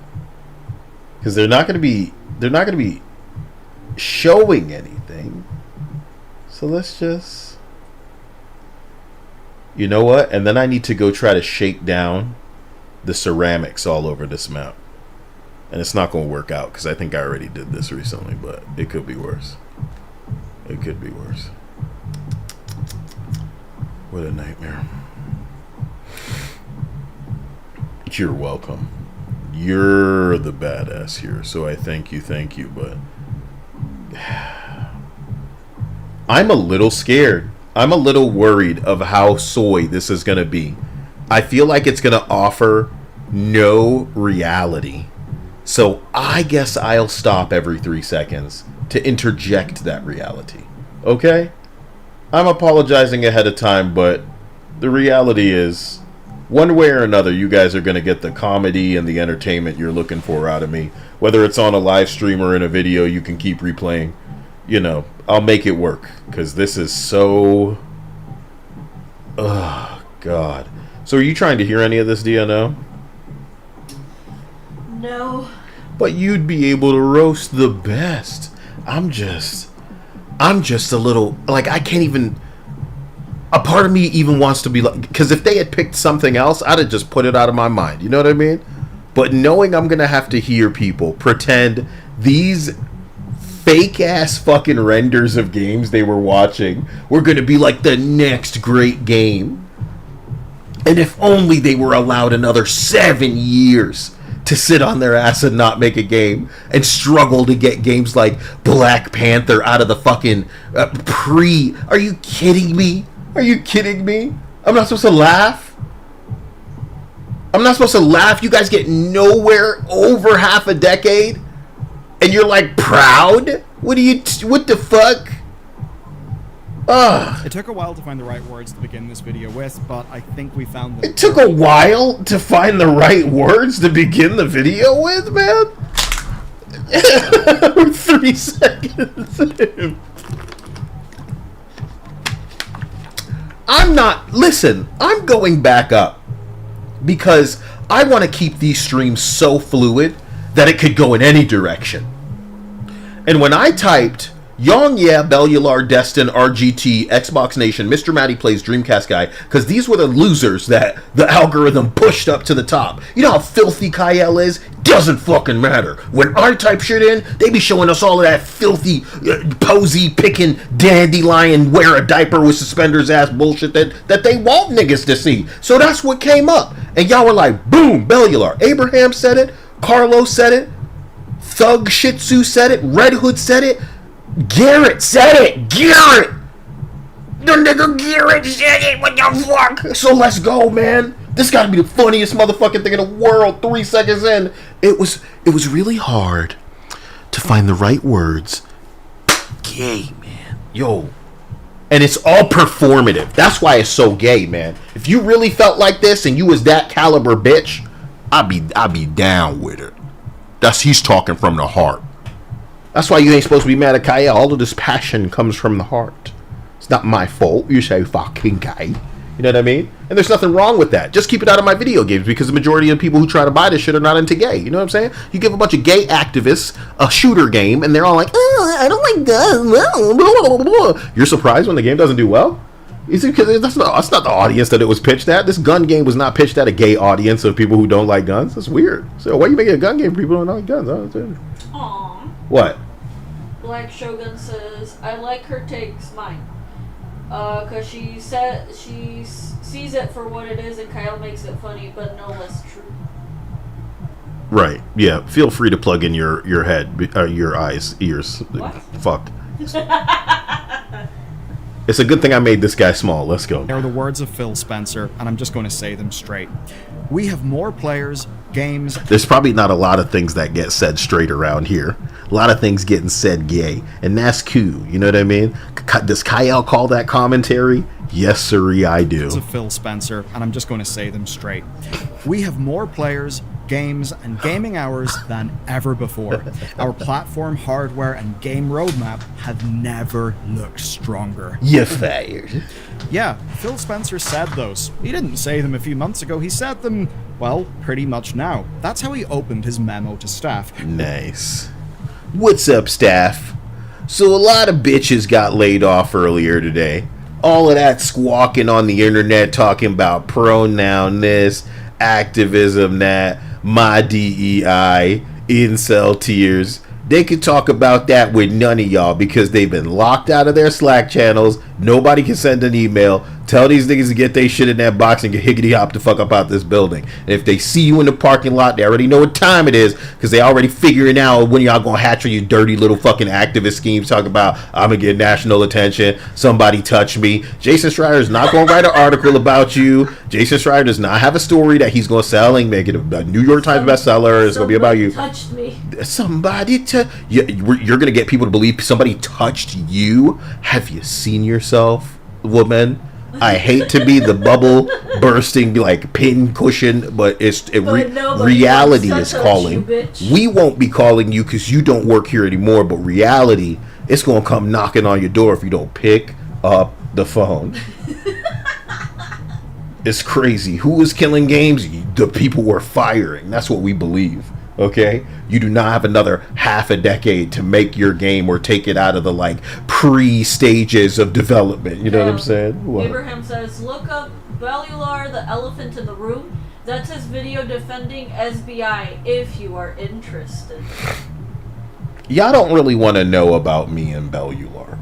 Because they're not going to be showing anything. So let's just... You know what? And then I need to go try to shake down the ceramics all over this map. And it's not going to work out because I think I already did this recently, but it could be worse. It could be worse. What a nightmare. You're welcome. You're the badass here, so I thank you, but... I'm a little scared. I'm a little worried of how soy this is going to be. I feel like it's going to offer no reality. So I guess I'll stop every 3 seconds to interject that reality. Okay? I'm apologizing ahead of time, but the reality is one way or another, you guys are going to get the comedy and the entertainment you're looking for out of me. Whether it's on a live stream or in a video you can keep replaying, you know, I'll make it work. Because this is so... Oh, God. So are you trying to hear any of this, DNO? No. But you'd be able to roast the best. I'm just a little... Like, I can't even... A part of me even wants to be like... Because if they had picked something else, I'd have just put it out of my mind. You know what I mean? But knowing I'm going to have to hear people pretend these fake-ass fucking renders of games they were watching were going to be like the next great game. And if only they were allowed another 7 years to sit on their ass and not make a game and struggle to get games like Black Panther out of the fucking Are you kidding me? Are you kidding me? I'm not supposed to laugh? I'm not supposed to laugh? You guys get nowhere over half a decade? And you're like proud? What the fuck? Ugh. It took a while to find the right words to begin this video with, but I think we found them. It took a while to find the right words to begin the video with, man? 3 seconds. Listen, I'm going back up because I want to keep these streams so fluid that it could go in any direction. And when I typed Young Yeah, Bellular, Destin, RGT, Xbox Nation, Mr. Matty Plays, Dreamcast Guy, because these were the losers that the algorithm pushed up to the top. You know how filthy Kyle is? Doesn't fucking matter. When I type shit in, they be showing us all of that filthy, posy, picking, dandelion, wear a diaper with suspenders ass bullshit that they want niggas to see. So that's what came up. And y'all were like, boom, Bellular. Abraham said it. Carlos said it. Thug Shih Tzu said it. Red Hood said it. Garrett said it! Garrett! The nigga Garrett said it! What the fuck? So let's go, man. This gotta be the funniest motherfucking thing in the world. 3 seconds in. It was really hard to find the right words. Gay, man. Yo. And it's all performative. That's why it's so gay, man. If you really felt like this and you was that caliber bitch, I'd be down with it. He's talking from the heart. That's why you ain't supposed to be mad at Kaya. All of this passion comes from the heart. It's not my fault. You're so fucking gay. You know what I mean? And there's nothing wrong with that. Just keep it out of my video games because the majority of people who try to buy this shit are not into gay. You know what I'm saying? You give a bunch of gay activists a shooter game and they're all like, oh, I don't like guns. You're surprised when the game doesn't do well? Is it because that's not the audience that it was pitched at? This gun game was not pitched at a gay audience of people who don't like guns. That's weird. So why are you making a gun game for people who don't like guns? Aww. What? Black Shogun says, I like her takes, mine. Cause she said she sees it for what it is and Kyle makes it funny, but no less true. Right, yeah. Feel free to plug in your head, your eyes, ears. What? Fuck. It's a good thing I made this guy small. Let's go. They're the words of Phil Spencer, and I'm just going to say them straight. We have more players, games... There's probably not a lot of things that get said straight around here. A lot of things getting said gay. And that's cool. You know what I mean? Does Kyle call that commentary? Yes, sirree, I do. Of Phil Spencer, and I'm just going to say them straight. We have more players, games, and gaming hours than ever before. Our platform, hardware, and game roadmap have never looked stronger. You're fired. Yeah, Phil Spencer said those. He didn't say them a few months ago, he said them, well, pretty much now. That's how he opened his memo to staff. Nice. What's up, staff? So a lot of bitches got laid off earlier today. All of that squawking on the internet talking about pronoun this, activism that, my DEI, incel tears. They could talk about that with none of y'all because they've been locked out of their Slack channels. Nobody can send an email. Tell these niggas to get their shit in that box and get higgity hop the fuck up out this building. And if they see you in the parking lot, they already know what time it is because they already figuring out when y'all gonna hatch your dirty little fucking activist schemes. Talk about I'm gonna get national attention. Somebody touch me. Jason Schreier is not gonna write an article about you. Jason Schreier does not have a story that he's gonna sell and make it a New York Times bestseller. It's gonna be about you. Touched me. Somebody you're gonna get people to believe somebody touched you. Have you seen yourself, woman? I hate to be the bubble bursting like pin cushion, but reality is calling. We won't be calling you because you don't work here anymore, but reality, it's gonna come knocking on your door if you don't pick up the phone. It's crazy. Who was killing games? The people were firing. That's what we believe. Okay, you do not have another half a decade to make your game or take it out of the like pre-stages of development. You know what I'm saying? What? Abraham says, look up Bellular, the elephant in the room. That's his video defending SBI if you are interested. Y'all don't really want to know about me and Bellular.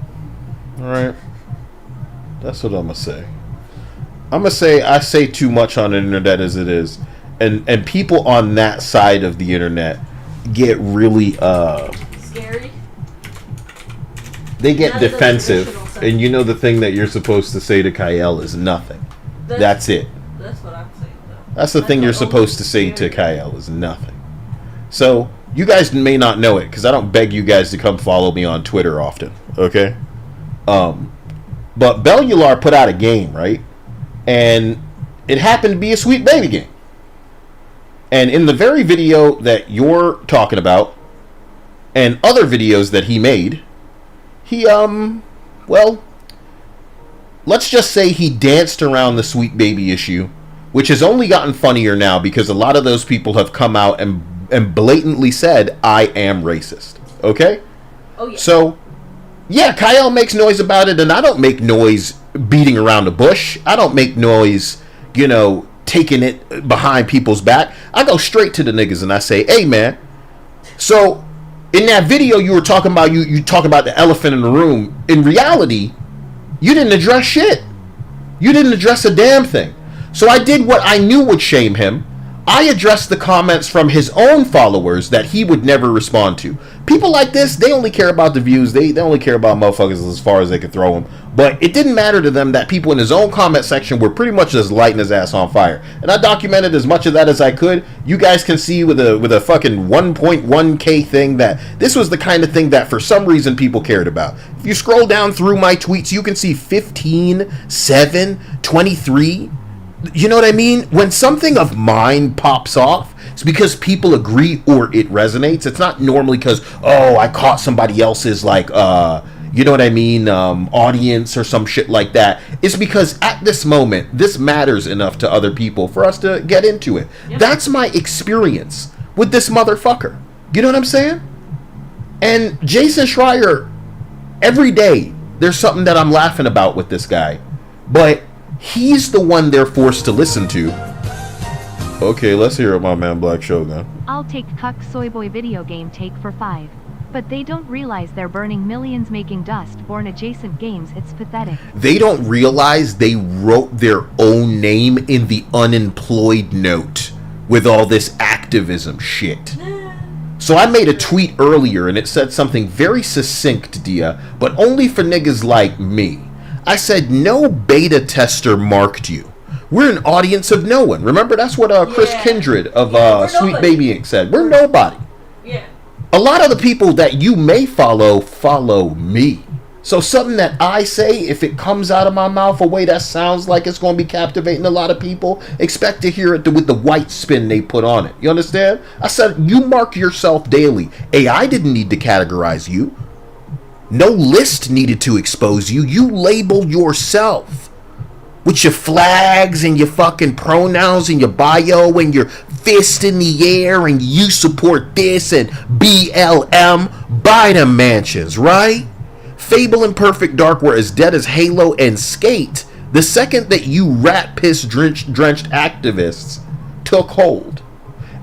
Alright? That's what I'm going to say. I'm going to say I say too much on the internet as it is. And people on that side of the internet get really scary. They get defensive, and you know the thing that you're supposed to say to Kyle is nothing. That's it. That's what I'm saying, though. That's the thing you're supposed to say to Kyle is nothing. So you guys may not know it because I don't beg you guys to come follow me on Twitter often. Okay. But Bellular put out a game, right? And it happened to be a Sweet Baby game. And in the very video that you're talking about, and other videos that he made, he, well, let's just say he danced around the Sweet Baby issue, which has only gotten funnier now because a lot of those people have come out and blatantly said, I am racist. Okay? Oh, yeah. So, yeah, Kyle makes noise about it, and I don't make noise beating around the bush. I don't make noise, you know, taking it behind people's back. I go straight to the niggas and I say, hey man, so in that video you were talking about, you talk about the elephant in the room. In reality, you didn't address shit. You didn't address a damn thing. So I did what I knew would shame him. I addressed the comments from his own followers that he would never respond to. People like this, they only care about the views. They only care about motherfuckers as far as they can throw them. But it didn't matter to them that people in his own comment section were pretty much just lighting his ass on fire. And I documented as much of that as I could. You guys can see with a fucking 1.1K thing that this was the kind of thing that for some reason people cared about. If you scroll down through my tweets, you can see 15, 7, 23. You know what I mean? When something of mine pops off, it's because people agree or it resonates. It's not normally because, oh, I caught somebody else's, like, you know what I mean, audience or some shit like that. It's because at this moment, this matters enough to other people for us to get into it. Yep. That's my experience with this motherfucker. You know what I'm saying? And Jason Schreier, every day, there's something that I'm laughing about with this guy. But he's the one they're forced to listen to. Okay, let's hear it, my man Black Shogun. I'll take Cuck Soyboy video game take for 5. But they don't realize they're burning millions making dust born adjacent games. It's pathetic. They don't realize they wrote their own name in the unemployed note with all this activism shit. So I made a tweet earlier and it said something very succinct, Dia, but only for niggas like me. I said, no beta tester marked you. We're an audience of no one. Remember, that's what Chris Kindred of Sweet Baby Inc. said. We're nobody. Yeah. A lot of the people that you may follow me. So something that I say, if it comes out of my mouth a way that sounds like it's going to be captivating a lot of people, expect to hear it with the white spin they put on it. You understand? I said, you mark yourself daily. AI didn't need to categorize you. No list needed to expose you. You label yourself with your flags and your fucking pronouns and your bio and your fist in the air and you support this and BLM. Buy them mansions, right? Fable and Perfect Dark were as dead as Halo and Skate the second that you rat piss drenched activists took hold.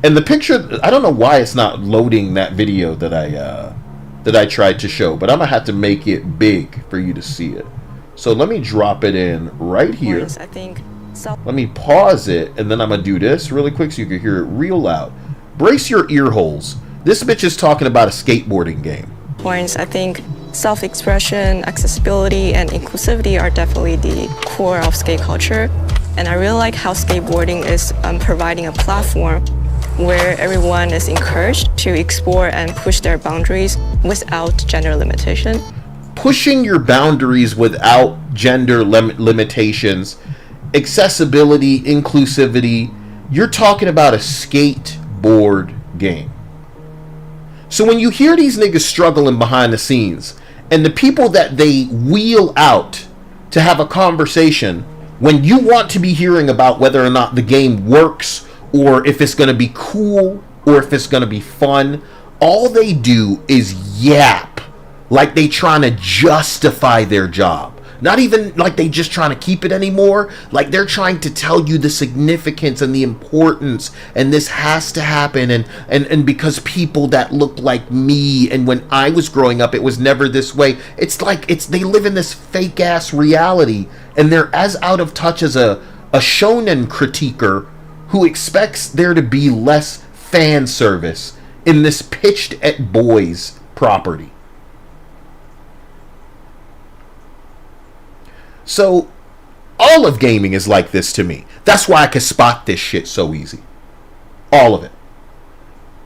And the picture, I don't know why it's not loading that video that I tried to show, but I'm gonna have to make it big for you to see it. So let me drop it in right here. I think so. Let me pause it, and then I'm gonna do this really quick so you can hear it real loud. Brace your ear holes. This bitch is talking about a skateboarding game. Points, I think self-expression, accessibility, and inclusivity are definitely the core of skate culture. And I really like how skateboarding is providing a platform where everyone is encouraged to explore and push their boundaries without gender limitation. Pushing your boundaries without gender limitations, accessibility, inclusivity. You're talking about a skateboard game. So when you hear these niggas struggling behind the scenes, and the people that they wheel out to have a conversation when you want to be hearing about whether or not the game works, or if it's going to be cool, or if it's going to be fun, all they do is yap like they trying to justify their job. Not even like they just trying to keep it anymore. Like they're trying to tell you the significance and the importance, and this has to happen, and because people that look like me, and when I was growing up it was never this way. It's like they live in this fake ass reality, and they're as out of touch as a shonen critiquer who expects there to be less fan service in this pitched at boys property. So, all of gaming is like this to me. That's why I can spot this shit so easy. All of it.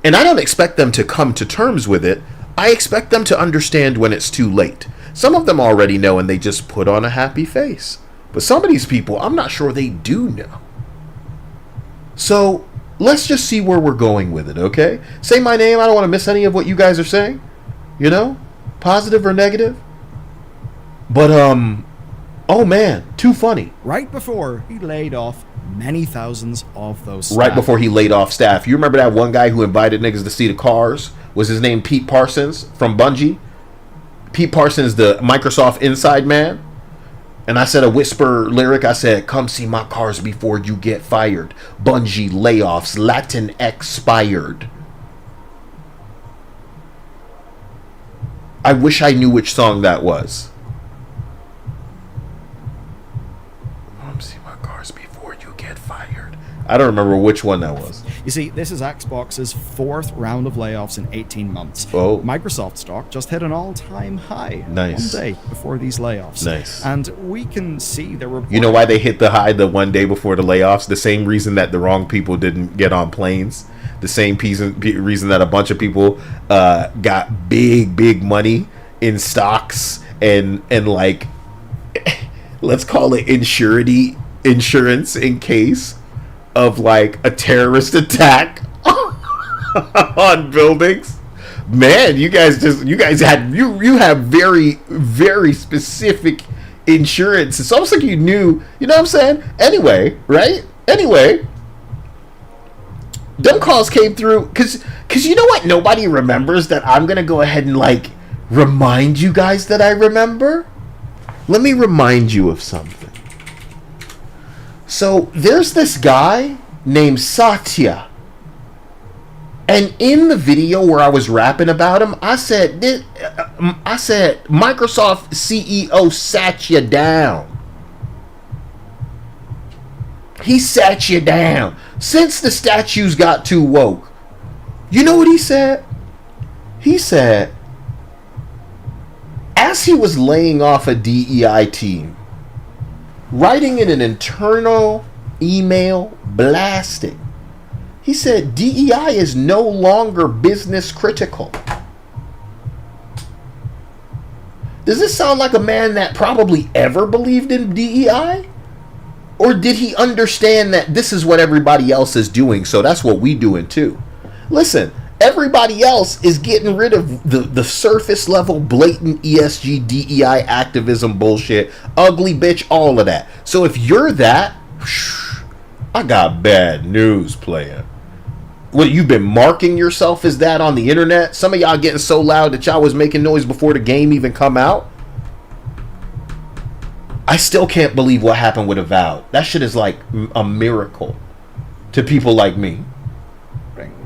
And I don't expect them to come to terms with it. I expect them to understand when it's too late. Some of them already know and they just put on a happy face. But some of these people, I'm not sure they do know. So, let's just see where we're going with it, okay? Say my name. I don't want to miss any of what you guys are saying. You know? Positive or negative. But, oh man, too funny. Right before he laid off many thousands of those staff. Right before he laid off staff. You remember that one guy who invited niggas to see the cars? Was his name Pete Parsons from Bungie? Pete Parsons, the Microsoft inside man. And I said a whisper lyric. I said, come see my cars before you get fired. Bungie layoffs, Latin expired. I wish I knew which song that was. I don't remember which one that was. You see, this is Xbox's 4th round of layoffs in 18 months. Oh. Microsoft stock just hit an all-time high. Nice. One day before these layoffs. Nice. And we can see the report. You know why they hit the high the one day before the layoffs? The same reason that the wrong people didn't get on planes. The same reason that a bunch of people got big money in stocks and like, let's call it insurance in case of like a terrorist attack on buildings. Man, you guys have very specific insurance. It's almost like you knew, you know what I'm saying? Anyway, right? Anyway, them calls came through because you know what nobody remembers that I'm gonna go ahead and like remind you guys that I remember. Let me remind you of something. So there's this guy named Satya, and in the video where I was rapping about him, I said Microsoft CEO sat you down. He sat you down since the statues got too woke. You know what he said? He said, as he was laying off a DEI team, writing in an internal email blasting, he said DEI is no longer business critical. Does this sound like a man that probably ever believed in DEI? Or did he understand that this is what everybody else is doing, so that's what we doing too? Listen, everybody else is getting rid of the surface level blatant ESG DEI activism bullshit, ugly bitch, all of that. So if you're that, I got bad news, player. What, you've been marking yourself as that on the internet? Some of y'all getting so loud that y'all was making noise before the game even come out? I still can't believe what happened with Avowed. That shit is like a miracle to people like me.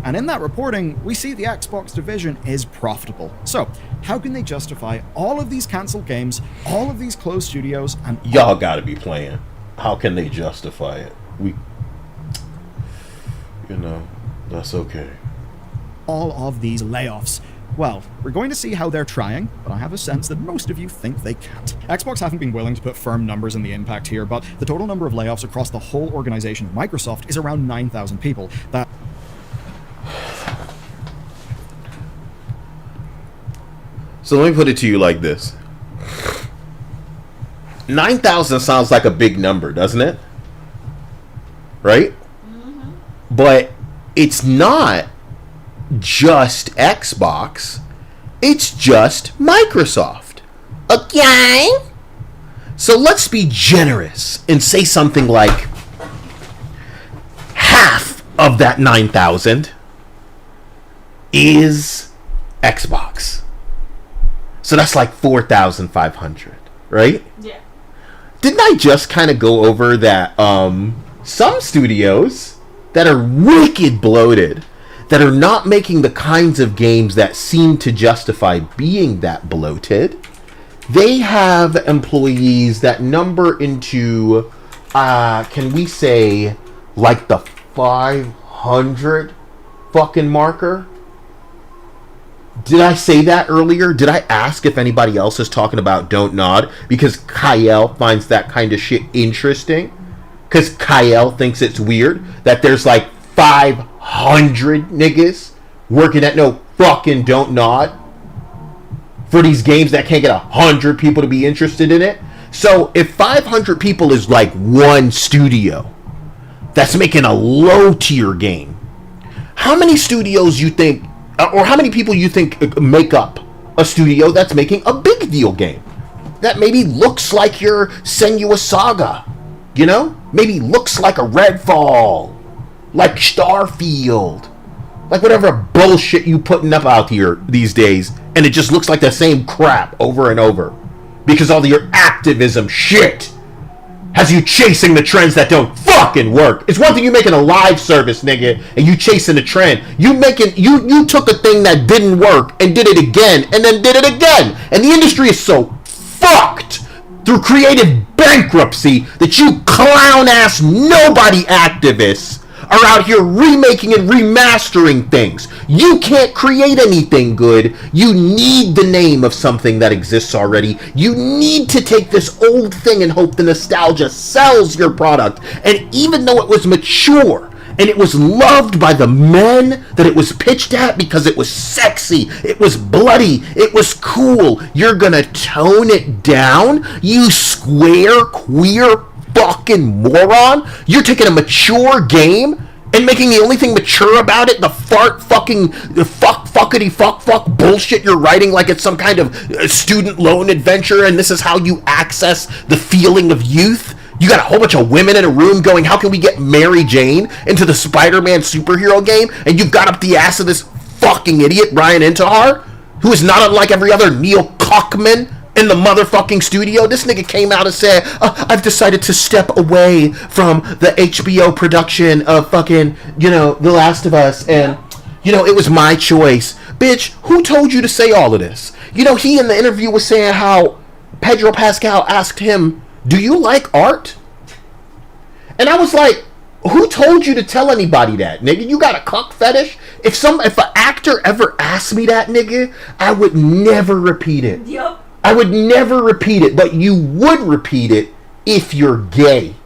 And in that reporting, we see the Xbox division is profitable. So, how can they justify all of these cancelled games, all of these closed studios, and y'all gotta be playing. How can they justify it? That's okay. all of these layoffs? Well, we're going to see how they're trying, but I have a sense that most of you think they can't. Xbox haven't been willing to put firm numbers in the impact here, but the total number of layoffs across the whole organization of Microsoft is around 9,000 people. So let me put it to you like this. 9,000 sounds like a big number, doesn't it? Right? Mm-hmm. But it's not just Xbox. It's just Microsoft. Okay? So let's be generous and say something like half of that 9,000 is Xbox. So that's like 4,500, right? Yeah. Didn't I just kind of go over that some studios that are wicked bloated, that are not making the kinds of games that seem to justify being that bloated, they have employees that number into, can we say, like the 500 fucking marker? Did I say that earlier? Did I ask if anybody else is talking about Don't Nod? Because Kyle finds that kind of shit interesting. Because Kyle thinks it's weird that there's like 500 niggas working at no fucking Don't Nod for these games that can't get 100 people to be interested in it. So if 500 people is like one studio that's making a low tier game, how many studios you think, or how many people you think make up a studio that's making a big deal game that maybe looks like your Senua Saga, you know, maybe looks like a Redfall, like Starfield, like whatever bullshit you putting up out here these days, and it just looks like the same crap over and over because all of your activism shit has you chasing the trends that don't fucking work. It's one thing you making a live service, nigga, and you chasing a trend. You took a thing that didn't work and did it again and then did it again. And the industry is so fucked through creative bankruptcy that you clown ass nobody activists are out here remaking and remastering things. You can't create anything good. You need the name of something that exists already. You need to take this old thing and hope the nostalgia sells your product. And even though it was mature and it was loved by the men that it was pitched at because it was sexy, it was bloody, it was cool, you're gonna tone it down? You square, queer fucking moron. You're taking a mature game and making the only thing mature about it the fuckity fuck bullshit you're writing like it's some kind of student loan adventure and this is how you access the feeling of youth. You got a whole bunch of women in a room going, how can we get Mary Jane into the Spider-Man superhero game? And you've got up the ass of this fucking idiot Ryan Intihar, who is not unlike every other Neil Cockman in the motherfucking studio. This nigga came out and said, I've decided to step away from the HBO production of fucking, you know, The Last of Us, and, you know, it was my choice. Bitch, who told you to say all of this? You know, he in the interview was saying how Pedro Pascal asked him, do you like art? And I was like, who told you to tell anybody that, nigga? You got a cock fetish? If an actor ever asked me that, nigga, I would never repeat it. Yup. I would never repeat it, but you would repeat it if you're gay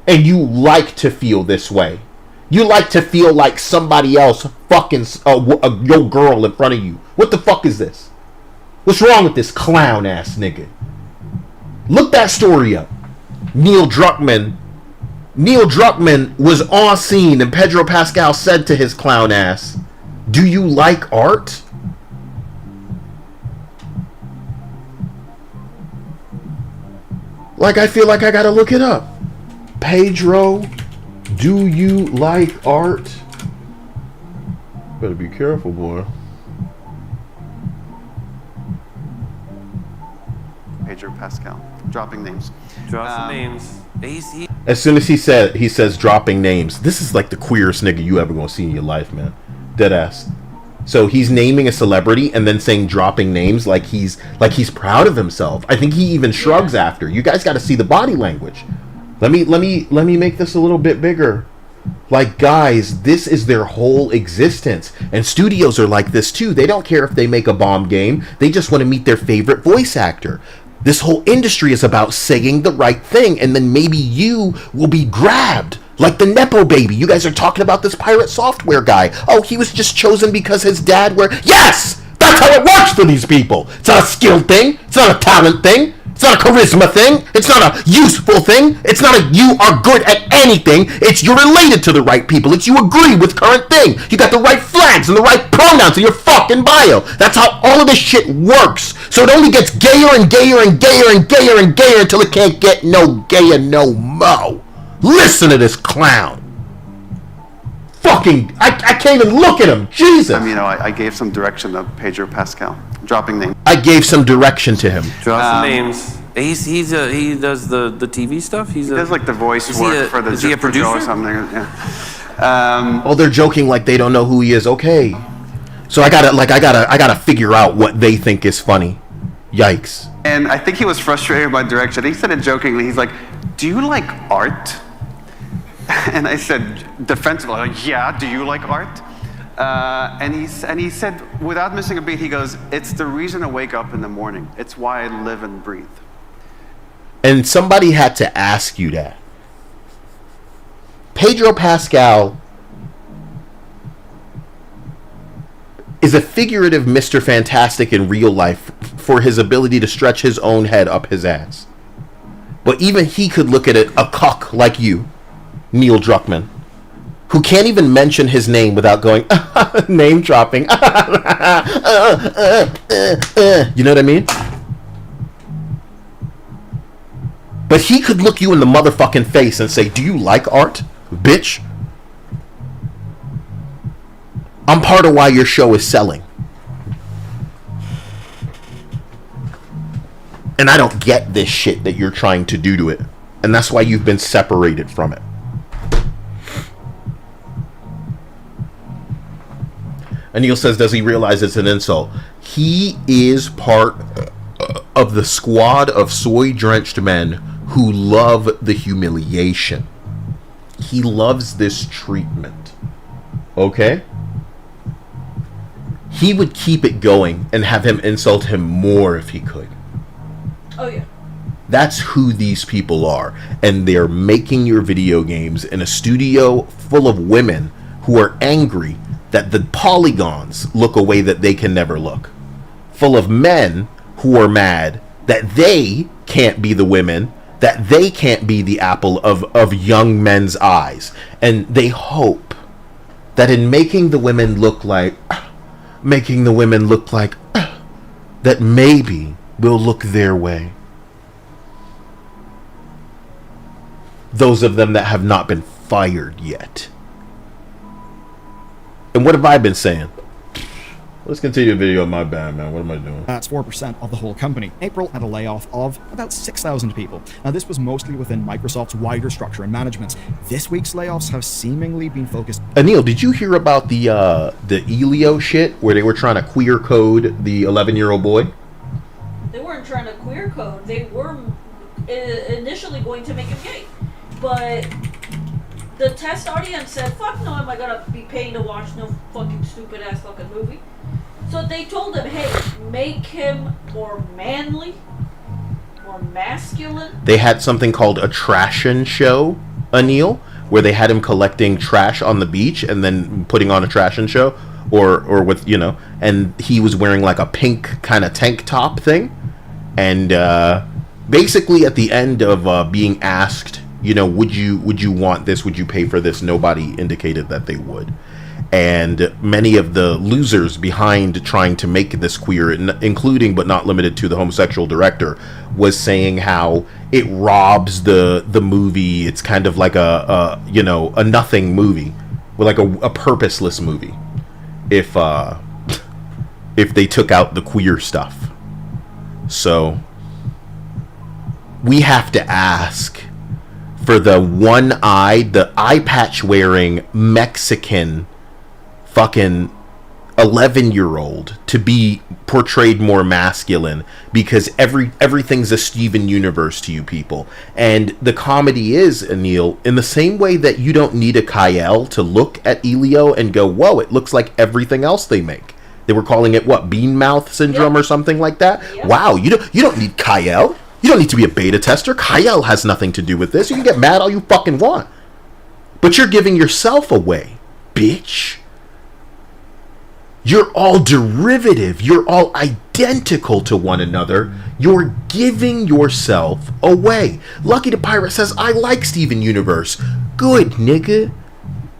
and you like to feel this way. You like to feel like somebody else fucking your girl in front of you. What the fuck is this? What's wrong with this clown ass nigga? Look that story up. Neil Druckmann was on scene and Pedro Pascal said to his clown ass, do you like art? Like, I feel like I gotta look it up. Pedro, do you like art? Better be careful, boy. Pedro Pascal. Dropping names. Draw some names. As soon as he says dropping names, this is like the queerest nigga you ever gonna see in your life, man. Deadass. So he's naming a celebrity and then saying dropping names like he's proud of himself. I think he even shrugs after. You guys got to see the body language. Let me make this a little bit bigger. Like, guys, this is their whole existence. And studios are like this too. They don't care if they make a bomb game. They just want to meet their favorite voice actor. This whole industry is about saying the right thing, and then maybe you will be grabbed. Like the Nepo baby. You guys are talking about this pirate software guy. Oh, he was just chosen because his dad were... Yes! That's how it works for these people. It's not a skill thing. It's not a talent thing. It's It's not a charisma thing. It's not a useful thing. It's not a you are good at anything. It's you're related to the right people. It's you agree with current thing. You got the right flags and the right pronouns in your fucking bio. That's how all of this shit works. So it only gets gayer and gayer and gayer and gayer and gayer until it can't get no gayer no mo. Listen to this clown. Fucking, I can't even look at him. Jesus. I gave some direction to Pedro Pascal. Dropping names. I gave some direction to him. Drop some names. He does the TV stuff. He does like the voice work for the. Is he a producer or something? Yeah. They're joking like they don't know who he is. Okay, so I gotta figure out what they think is funny. Yikes. And I think he was frustrated by direction. He said it jokingly. He's like, "Do you like art?" And I said defensively, like, "Yeah. Do you like art?" And he said, without missing a beat, he goes, "It's the reason I wake up in the morning. It's why I live and breathe." And somebody had to ask you that. Pedro Pascal is a figurative Mr. Fantastic in real life for his ability to stretch his own head up his ass. But even he could look at it, a cuck like you, Neil Druckmann, who can't even mention his name without going, name dropping. You know what I mean? But he could look you in the motherfucking face and say, "Do you like art, bitch? I'm part of why your show is selling. And I don't get this shit that you're trying to do to it. And that's why you've been separated from it." Anil says, does he realize it's an insult? He is part of the squad of soy-drenched men who love the humiliation. He loves this treatment. Okay? He would keep it going and have him insult him more if he could. Oh, yeah. That's who these people are. And they're making your video games in a studio full of women who are angry that the polygons look a way that they can never look. Full of men who are mad that they can't be the women, that they can't be the apple of young men's eyes. And they hope that in making the women look like that maybe we'll look their way. Those of them that have not been fired yet. And what have I been saying? Let's continue the video. My bad, man. What am I doing? That's 4% of the whole company. April had a layoff of about 6,000 people. Now, this was mostly within Microsoft's wider structure and management. This week's layoffs have seemingly been focused... Anil, did you hear about the Elio shit where they were trying to queer code the 11-year-old boy? They weren't trying to queer code. They were initially going to make him gay. But the test audience said, "Fuck no, am I gonna be paying to watch no fucking stupid ass fucking movie?" So they told him, "Hey, make him more manly, more masculine." They had something called a trashin' show, Anil, where they had him collecting trash on the beach and then putting on a trashin' show, or with, you know, and he was wearing like a pink kind of tank top thing, and basically at the end of being asked, you know, would you want this? Would you pay for this? Nobody indicated that they would. And many of the losers behind trying to make this queer, including but not limited to the homosexual director, was saying how it robs the movie. It's kind of like a nothing movie, or like a purposeless movie, if they took out the queer stuff. So we have to ask for the one-eyed, the eye patch wearing Mexican fucking 11-year-old to be portrayed more masculine, because everything's a Steven Universe to you people. And the comedy is, Anil, in the same way that you don't need a Kyle to look at Elio and go, whoa, it looks like everything else they make. They were calling it what, bean mouth syndrome, or something like that. Wow, you don't need Kyle. You don't need to be a beta tester. Kyle has nothing to do with this. You can get mad all you fucking want, but you're giving yourself away, bitch. You're all derivative. You're all identical to one another. You're giving yourself away. Lucky the Pirate says, I like Steven Universe. Good, nigga.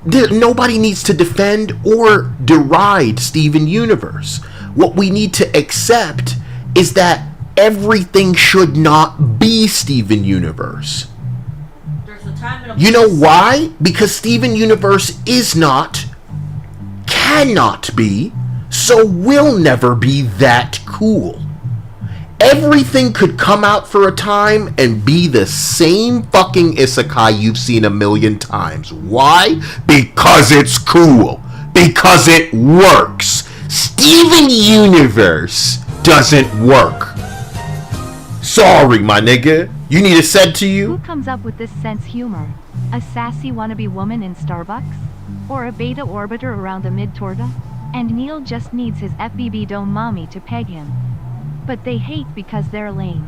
Nobody needs to defend or deride Steven Universe. What we need to accept is that everything should not be Steven Universe. There's a time and a You know why? Because Steven Universe is not, cannot be, so will never be that cool. Everything could come out for a time and be the same fucking isekai you've seen a million times. Why? Because it's cool. Because it works. Steven Universe doesn't work. Sorry, my nigga. You need it said to you? Who comes up with this sense humor? A sassy wannabe woman in Starbucks? Or a beta orbiter around the mid-torta? And Neil just needs his FBB dome mommy to peg him. But they hate because they're lame.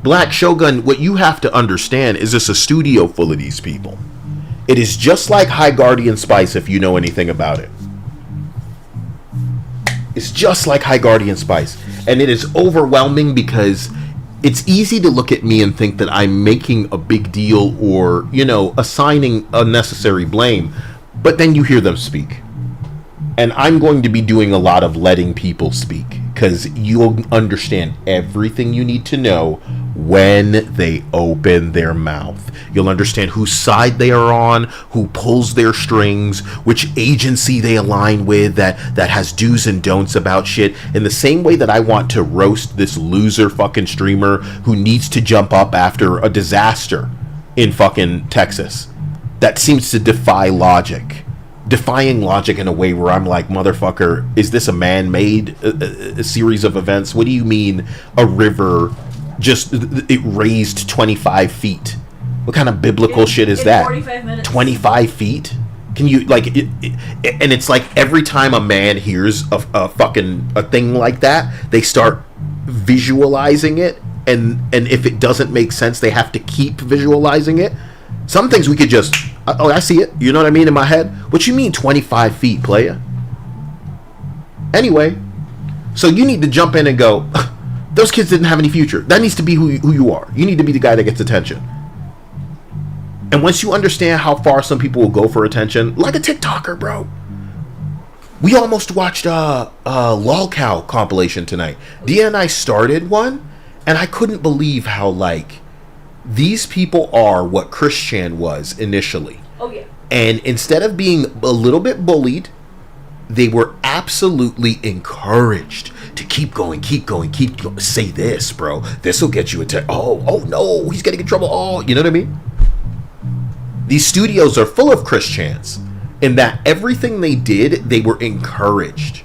Black Shogun, what you have to understand is it's a studio full of these people. It is just like High Guardian Spice, if you know anything about it. It's just like High Guardian Spice. And it is overwhelming because it's easy to look at me and think that I'm making a big deal or, you know, assigning unnecessary blame. But then you hear them speak. And I'm going to be doing a lot of letting people speak, because you'll understand everything you need to know when they open their mouth. You'll understand whose side they are on, who pulls their strings, which agency they align with that has do's and don'ts about shit. In the same way that I want to roast this loser fucking streamer who needs to jump up after a disaster in fucking Texas that seems to defy logic. Defying logic in a way where I'm like, motherfucker, is this a man-made a series of events? What do you mean a river just, it raised 25 feet? What kind of biblical shit is that? 45 minutes. 25 feet? Can you, like, and it's like every time a man hears a thing like that, they start visualizing it, and if it doesn't make sense, they have to keep visualizing it. Some things we could just, oh, I see it. You know what I mean in my head? What you mean 25 feet, playa? Anyway, so you need to jump in and go, those kids didn't have any future. That needs to be who you are. You need to be the guy that gets attention. And once you understand how far some people will go for attention, like a TikToker, bro. We almost watched a LolCow compilation tonight. Dia and I started one, and I couldn't believe how, like, these people are what Chris Chan was initially. Oh, yeah. And instead of being a little bit bullied, they were absolutely encouraged to keep going. Say this, bro. This will get you attention. Oh no, he's getting in trouble. Oh, you know what I mean? These studios are full of Chris Chans in that everything they did, they were encouraged.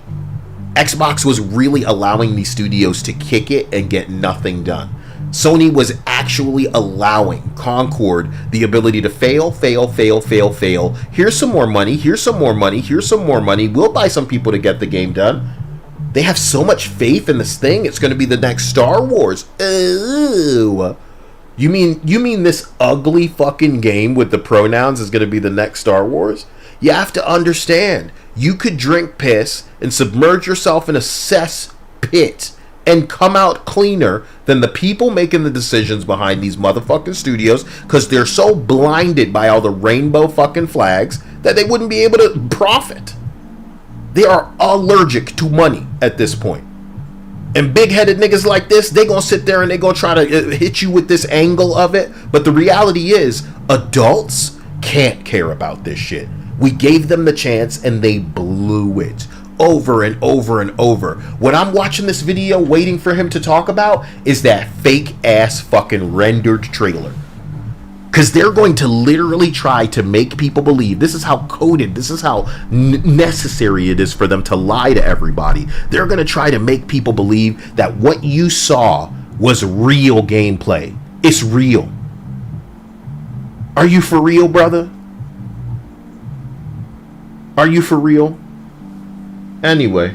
Xbox was really allowing these studios to kick it and get nothing done. Sony was actually allowing Concord the ability to fail. Here's some more money. We'll buy some people to get the game done. They have so much faith in this thing. It's going to be the next Star Wars. Ooh. You mean this ugly fucking game with the pronouns is going to be the next Star Wars? You have to understand. You could drink piss and submerge yourself in a cess pit and come out cleaner than the people making the decisions behind these motherfucking studios, because they're so blinded by all the rainbow fucking flags that they wouldn't be able to profit. They are allergic to money at this point. And big-headed niggas like this, they gonna sit there and they gonna try to hit you with this angle of it. But the reality is, adults can't care about this shit. We gave them the chance and they blew it. Over and over and over. What I'm watching this video waiting for him to talk about is that fake ass fucking rendered trailer. Because they're going to literally try to make people believe, this is how coded, this is how necessary it is for them to lie to everybody. They're going to try to make people believe that what you saw was real gameplay. It's real. Are you for real, brother? Are you for real? Anyway,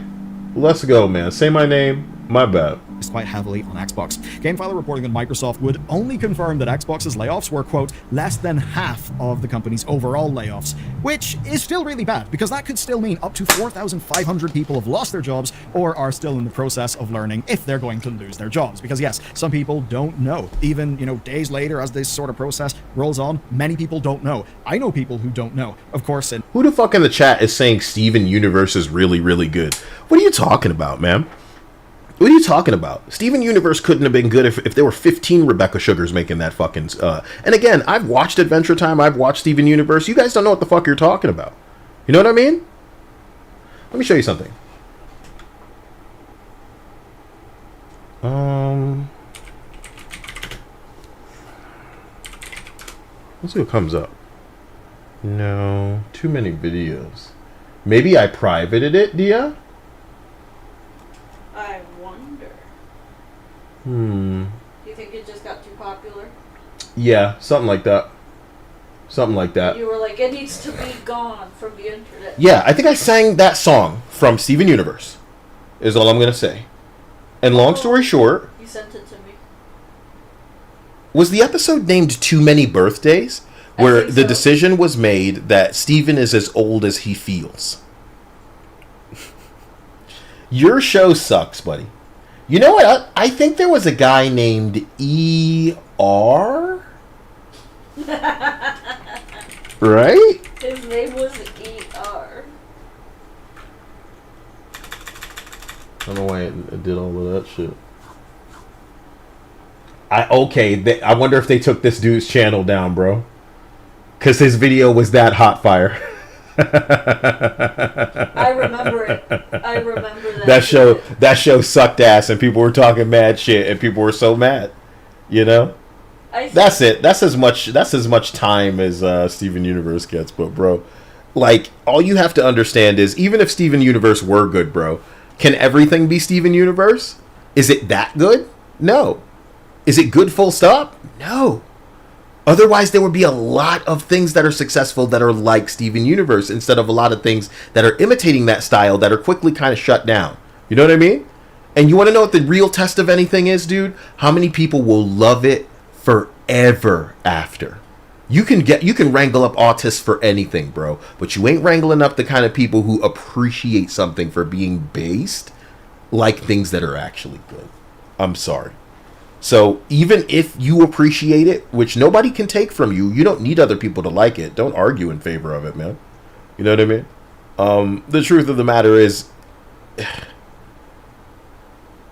let's go, man. Say my name. My bad. focused quite heavily on Xbox. GameFile reporting that Microsoft would only confirm that Xbox's layoffs were, quote, less than half of the company's overall layoffs, which is still really bad, because that could still mean up to 4,500 people have lost their jobs or are still in the process of learning if they're going to lose their jobs. Because yes, some people don't know. Even, days later as this sort of process rolls on, many people don't know. I know people who don't know. Of course, and Who the fuck in the chat is saying Steven Universe is really, really good? What are you talking about, man? What are you talking about? Steven Universe couldn't have been good if there were 15 Rebecca Sugars making that fucking... And again, I've watched Adventure Time, I've watched Steven Universe. You guys don't know what the fuck you're talking about. You know what I mean? Let me show you something. Let's see what comes up. No, too many videos. Maybe I privated it, Dia? I wonder. Do you think it just got too popular? Yeah, something like that. Something like that. You were like, it needs to be gone from the internet. Yeah, I think I sang that song from Steven Universe, is all I'm going to say. And long story short... You sent it to me. Was the episode named Too Many Birthdays? Where the so. decision was made that Steven is as old as he feels. Your show sucks, buddy. You know what? I think there was a guy named E.R.? Right? His name was E.R. I don't know why it did all of that shit. I wonder if they took this dude's channel down, bro. Because his video was that hot fire. I remember it. I remember that. That show sucked ass, and people were talking mad shit, and people were so mad. You know? That's it. That's as much time as Steven Universe gets. But bro, like, all you have to understand is, even if Steven Universe were good, bro, can everything be Steven Universe? Is it that good? No. Is it good full stop? No. Otherwise, there would be a lot of things that are successful that are like Steven Universe, instead of a lot of things that are imitating that style that are quickly kind of shut down. You know what I mean? And you want to know what the real test of anything is, dude? How many people will love it forever after? You can wrangle up autists for anything, bro, but you ain't wrangling up the kind of people who appreciate something for being based like things that are actually good. I'm sorry. So even if you appreciate it, which nobody can take from you, you don't need other people to like it. Don't argue in favor of it, man. You know what I mean? The truth of the matter is,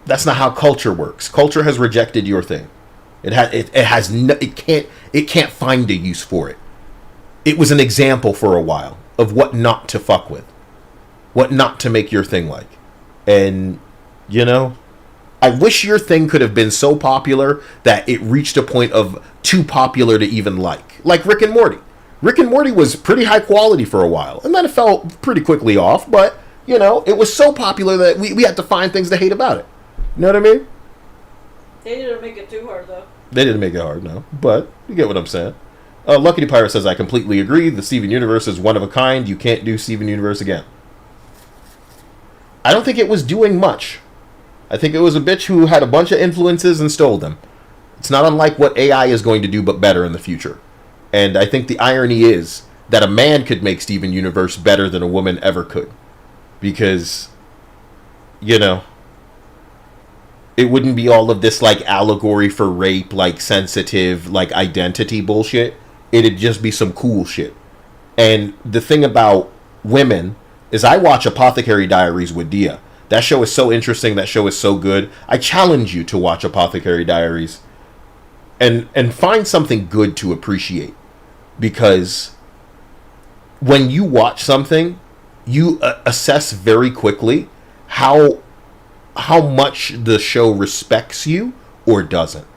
that's not how culture works. Culture has rejected your thing. It can't find a use for it. It was an example for a while of what not to fuck with, what not to make your thing like. And I wish your thing could have been so popular that it reached a point of too popular to even like Rick and Morty. Rick and Morty was pretty high quality for a while, and then it fell pretty quickly off, but, it was so popular that we had to find things to hate about it. You know what I mean? They didn't make it too hard, though. They didn't make it hard, no. But you get what I'm saying. Lucky Pirate says, I completely agree. The Steven Universe is one of a kind. You can't do Steven Universe again. I don't think it was doing much. I think it was a bitch who had a bunch of influences and stole them. It's not unlike what AI is going to do, but better in the future. And I think the irony is that a man could make Steven Universe better than a woman ever could. Because, it wouldn't be all of this, allegory for rape, sensitive, identity bullshit. It'd just be some cool shit. And the thing about women is, I watch Apothecary Diaries with Dia. That show is so interesting. That show is so good. I challenge you to watch Apothecary Diaries and find something good to appreciate. Because when you watch something, you assess very quickly how much the show respects you or doesn't.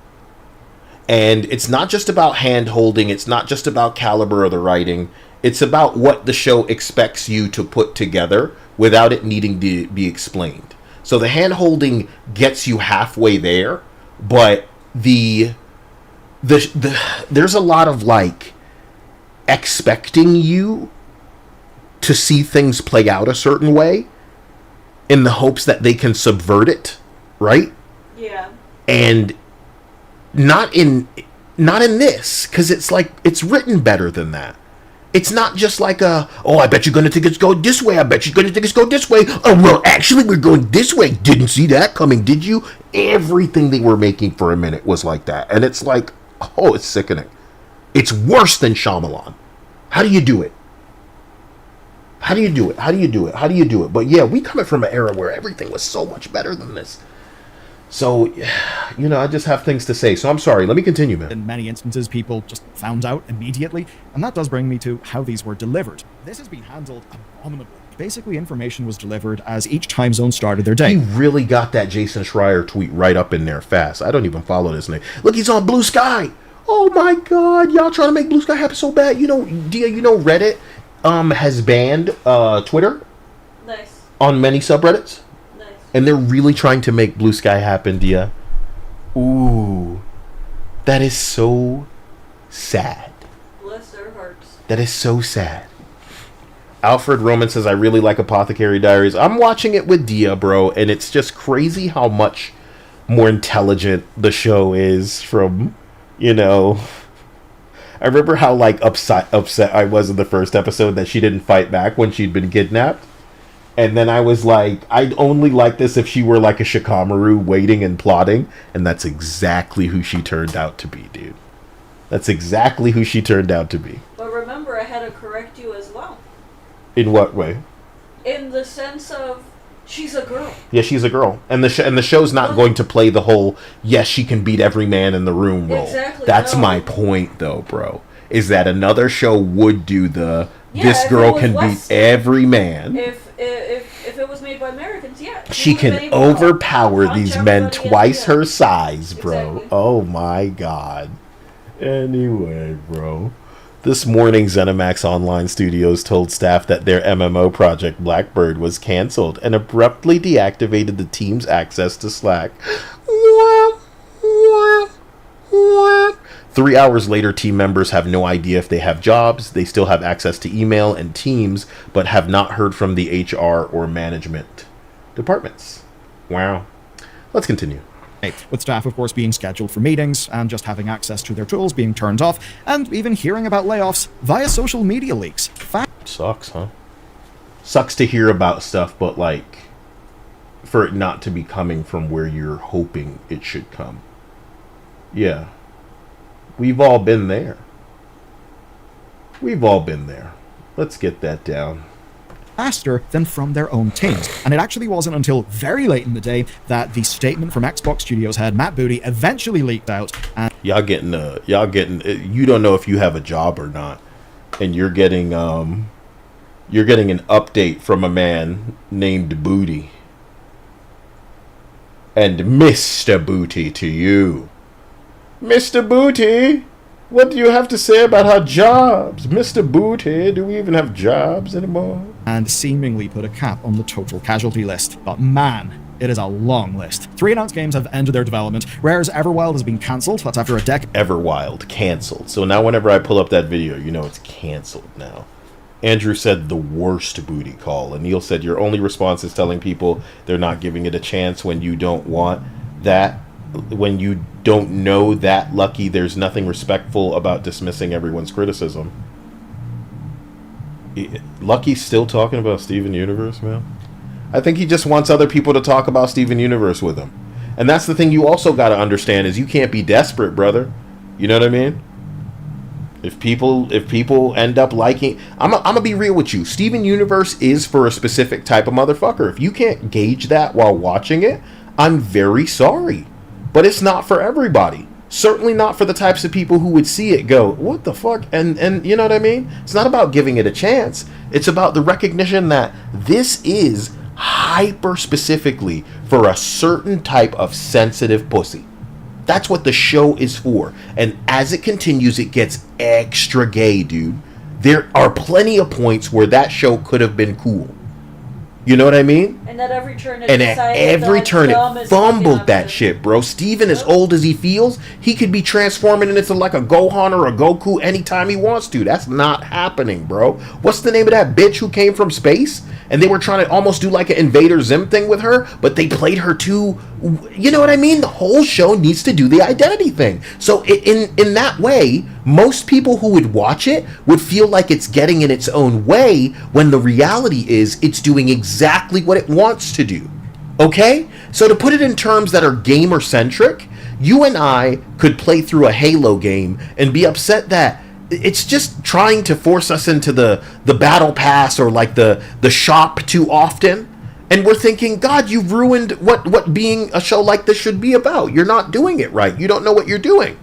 And it's not just about hand-holding. It's not just about caliber of the writing. It's about what the show expects you to put together without it needing to be explained. So the hand-holding gets you halfway there, but there's a lot of expecting you to see things play out a certain way in the hopes that they can subvert it, right? Yeah. And not in this, because it's like, it's written better than that. It's not just like I bet you're gonna think it's go this way, I bet you're gonna think it's go this way, oh well actually we're going this way, didn't see that coming, did you? Everything they were making for a minute was like that, and it's like, oh, it's sickening. It's worse than Shyamalan. How do you do it? How do you do it? How do you do it? How do you do it? But yeah, we coming from an era where everything was so much better than this. So, you know, I just have things to say. So I'm sorry. Let me continue, man. In many instances, people just found out immediately. And that does bring me to how these were delivered. This has been handled abominably. Basically, information was delivered as each time zone started their day. He really got that Jason Schreier tweet right up in there fast. I don't even follow this name. Look, he's on Blue Sky. Oh my God. Y'all trying to make Blue Sky happen so bad. You know, Dia, you know Reddit has banned Twitter. Nice. On many subreddits. And they're really trying to make Blue Sky happen, Dia. Ooh. That is so sad. Bless their hearts. That is so sad. Alfred Roman says, I really like Apothecary Diaries. I'm watching it with Dia, bro, and it's just crazy how much more intelligent the show is from, you know... I remember how, like, upset I was in the first episode that she didn't fight back when she'd been kidnapped. And then I was like, I'd only like this if she were like a Shikamaru waiting and plotting. And that's exactly who she turned out to be, dude. That's exactly who she turned out to be. But remember, I had to correct you as well. In what way? In the sense of, she's a girl. Yeah, she's a girl. And the show's not going to play the whole, yes, she can beat every man in the room role. Exactly. That's no. my point, though, bro. Is that another show would do the, Yeah, this girl can beat every man. If it was made by Americans, yeah. She can overpower these men twice her size, bro. Exactly. Oh my God. Anyway, bro. This morning, ZeniMax Online Studios told staff that their MMO project Blackbird was canceled and abruptly deactivated the team's access to Slack. 3 hours later, team members have no idea if they have jobs. They still have access to email and Teams, but have not heard from the HR or management departments. Wow. Let's continue. With staff, of course, being scheduled for meetings and just having access to their tools being turned off, and even hearing about layoffs via social media leaks. Sucks, huh? Sucks to hear about stuff, but like, for it not to be coming from where you're hoping it should come. Yeah. We've all been there. We've all been there. Let's get that down. Faster than from their own teams. And it actually wasn't until very late in the day that the statement from Xbox Studios head Matt Booty eventually leaked out. And y'all getting you don't know if you have a job or not, and you're getting an update from a man named Booty. And Mr. Booty to you. Mr. Booty, what do you have to say about our jobs? Mr. Booty, do we even have jobs anymore? And seemingly put a cap on the total casualty list. But man, it is a long list. 3 announced games have ended their development. Rare's Everwild has been cancelled. That's after a decade. Everwild, cancelled. So now whenever I pull up that video, you know it's cancelled now. Andrew said the worst booty call. And Neil said your only response is telling people they're not giving it a chance when you don't want that. When you don't know that lucky, there's nothing respectful about dismissing everyone's criticism. Lucky's still talking about Steven Universe, man. I think he just wants other people to talk about Steven Universe with him. And that's the thing you also got to understand is you can't be desperate, brother. You know what I mean? If people end up liking... I'm gonna be real with you. Steven Universe is for a specific type of motherfucker. If you can't gauge that while watching it, I'm very sorry. But it's not for everybody. Certainly not for the types of people who would see it go, what the fuck? And you know what I mean? It's not about giving it a chance. It's about the recognition that this is hyper specifically for a certain type of sensitive pussy. That's what the show is for. And as it continues, it gets extra gay, dude. There are plenty of points where that show could have been cool. You know what I mean? And at every turn it it fumbled that shit, bro. Steven, as old as he feels, he could be transforming into like a Gohan or a Goku anytime he wants to. That's not happening, bro. What's the name of that bitch who came from space? And they were trying to almost do like an Invader Zim thing with her, but they played her too You know what I mean? The whole show needs to do the identity thing. So in that way, most people who would watch it would feel like it's getting in its own way, when the reality is it's doing exactly what it wants to do. Okay? So to put it in terms that are gamer-centric, you and I could play through a Halo game and be upset that it's just trying to force us into the battle pass or like the shop too often. And we're thinking, God, you've ruined what being a show like this should be about. You're not doing it right. You don't know what you're doing.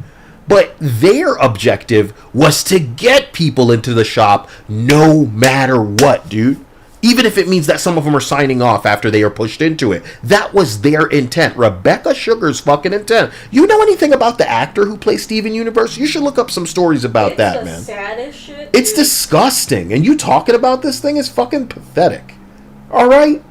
But their objective was to get people into the shop no matter what, dude. Even if it means that some of them are signing off after they are pushed into it. That was their intent. Rebecca Sugar's fucking intent. You know anything about the actor who plays Steven Universe? You should look up some stories about that, man. It's the saddest shit. It's disgusting. And you talking about this thing is fucking pathetic. All right?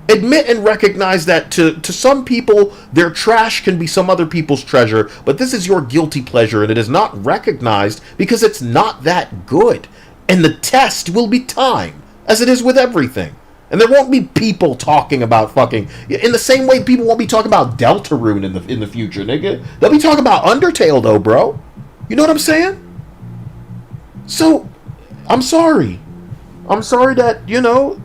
Admit and recognize that to some people, their trash can be some other people's treasure, but this is your guilty pleasure, and it is not recognized because it's not that good. And the test will be time, as it is with everything. And there won't be people talking about fucking... In the same way people won't be talking about Deltarune in the future, nigga. They'll be talking about Undertale, though, bro. You know what I'm saying? So, I'm sorry. I'm sorry that, you know...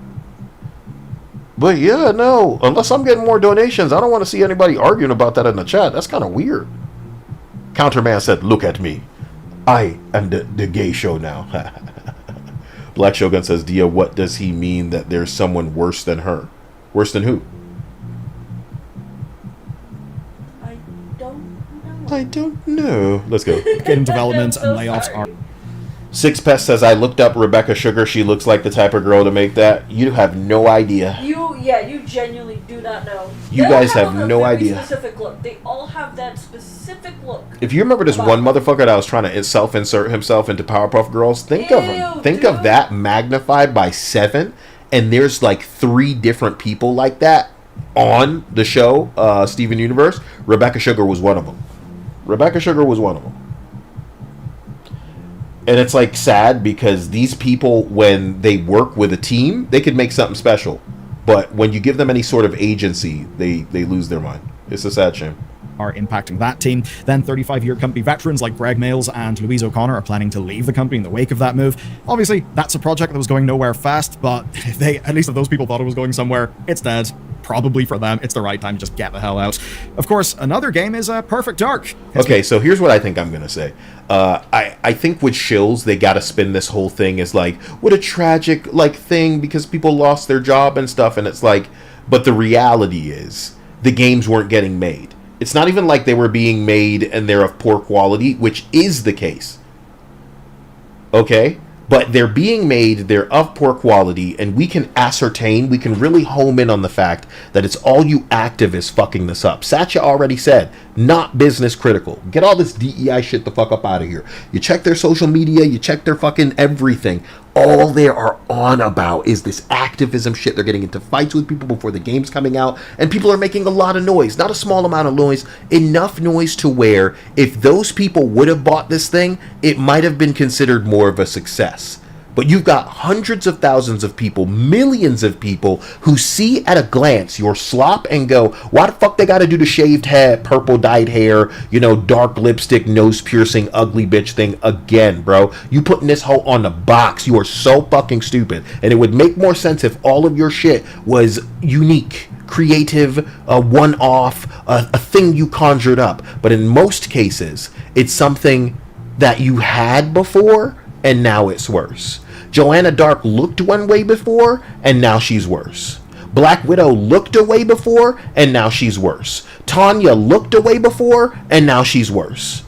But yeah, no, unless I'm getting more donations, I don't want to see anybody arguing about that in the chat. That's kind of weird. Counterman said, look at me. I am the gay show now. Black Shogun says, Dia, what does he mean that there's someone worse than her? Worse than who? I don't know. Let's go. Game development and layoffs are... Six Pest says, I looked up Rebecca Sugar. She looks like the type of girl to make that. You have no idea. You genuinely do not know. You guys have no idea. Specific look. They all have that specific look. If you remember this one motherfucker that was trying to self-insert himself into Powerpuff Girls, think of him. Think of that magnified by 7, and there's like 3 different people like that on the show, Steven Universe. Rebecca Sugar was one of them. Rebecca Sugar was one of them. And it's like sad because these people, when they work with a team, they could make something special. But when you give them any sort of agency, they lose their mind. It's a sad shame. Are impacting that team. Then 35-year company veterans like Greg Mails and Louise O'Connor are planning to leave the company in the wake of that move. Obviously, that's a project that was going nowhere fast, but at least if those people thought it was going somewhere, it's dead. Probably for them, it's the right time to just get the hell out. Of course, another game is Perfect Dark. Okay, so here's what I think I'm going to say. I think with shills, they got to spin this whole thing as like, what a tragic like thing because people lost their job and stuff. And it's like, but the reality is the games weren't getting made. It's not even like they were being made and they're of poor quality, which is the case. Okay? But they're being made, they're of poor quality, and we can ascertain, we can really home in on the fact that it's all you activists fucking this up. Satya already said, not business critical. Get all this DEI shit the fuck up out of here. You check their social media, you check their fucking everything. All they are on about is this activism shit. They're getting into fights with people before the game's coming out, and people are making a lot of noise. Not a small amount of noise, enough noise to where if those people would have bought this thing, it might have been considered more of a success. But you've got hundreds of thousands of people, millions of people who see at a glance your slop and go, why the fuck they gotta do the shaved head, purple dyed hair, you know, dark lipstick, nose piercing, ugly bitch thing again, bro? You putting this hoe on the box. You are so fucking stupid. And it would make more sense if all of your shit was unique, creative, a one-off, a thing you conjured up. But in most cases, it's something that you had before and now it's worse. Joanna Dark looked one way before, and now she's worse. Black Widow looked away before, and now she's worse. Tanya looked away before, and now she's worse.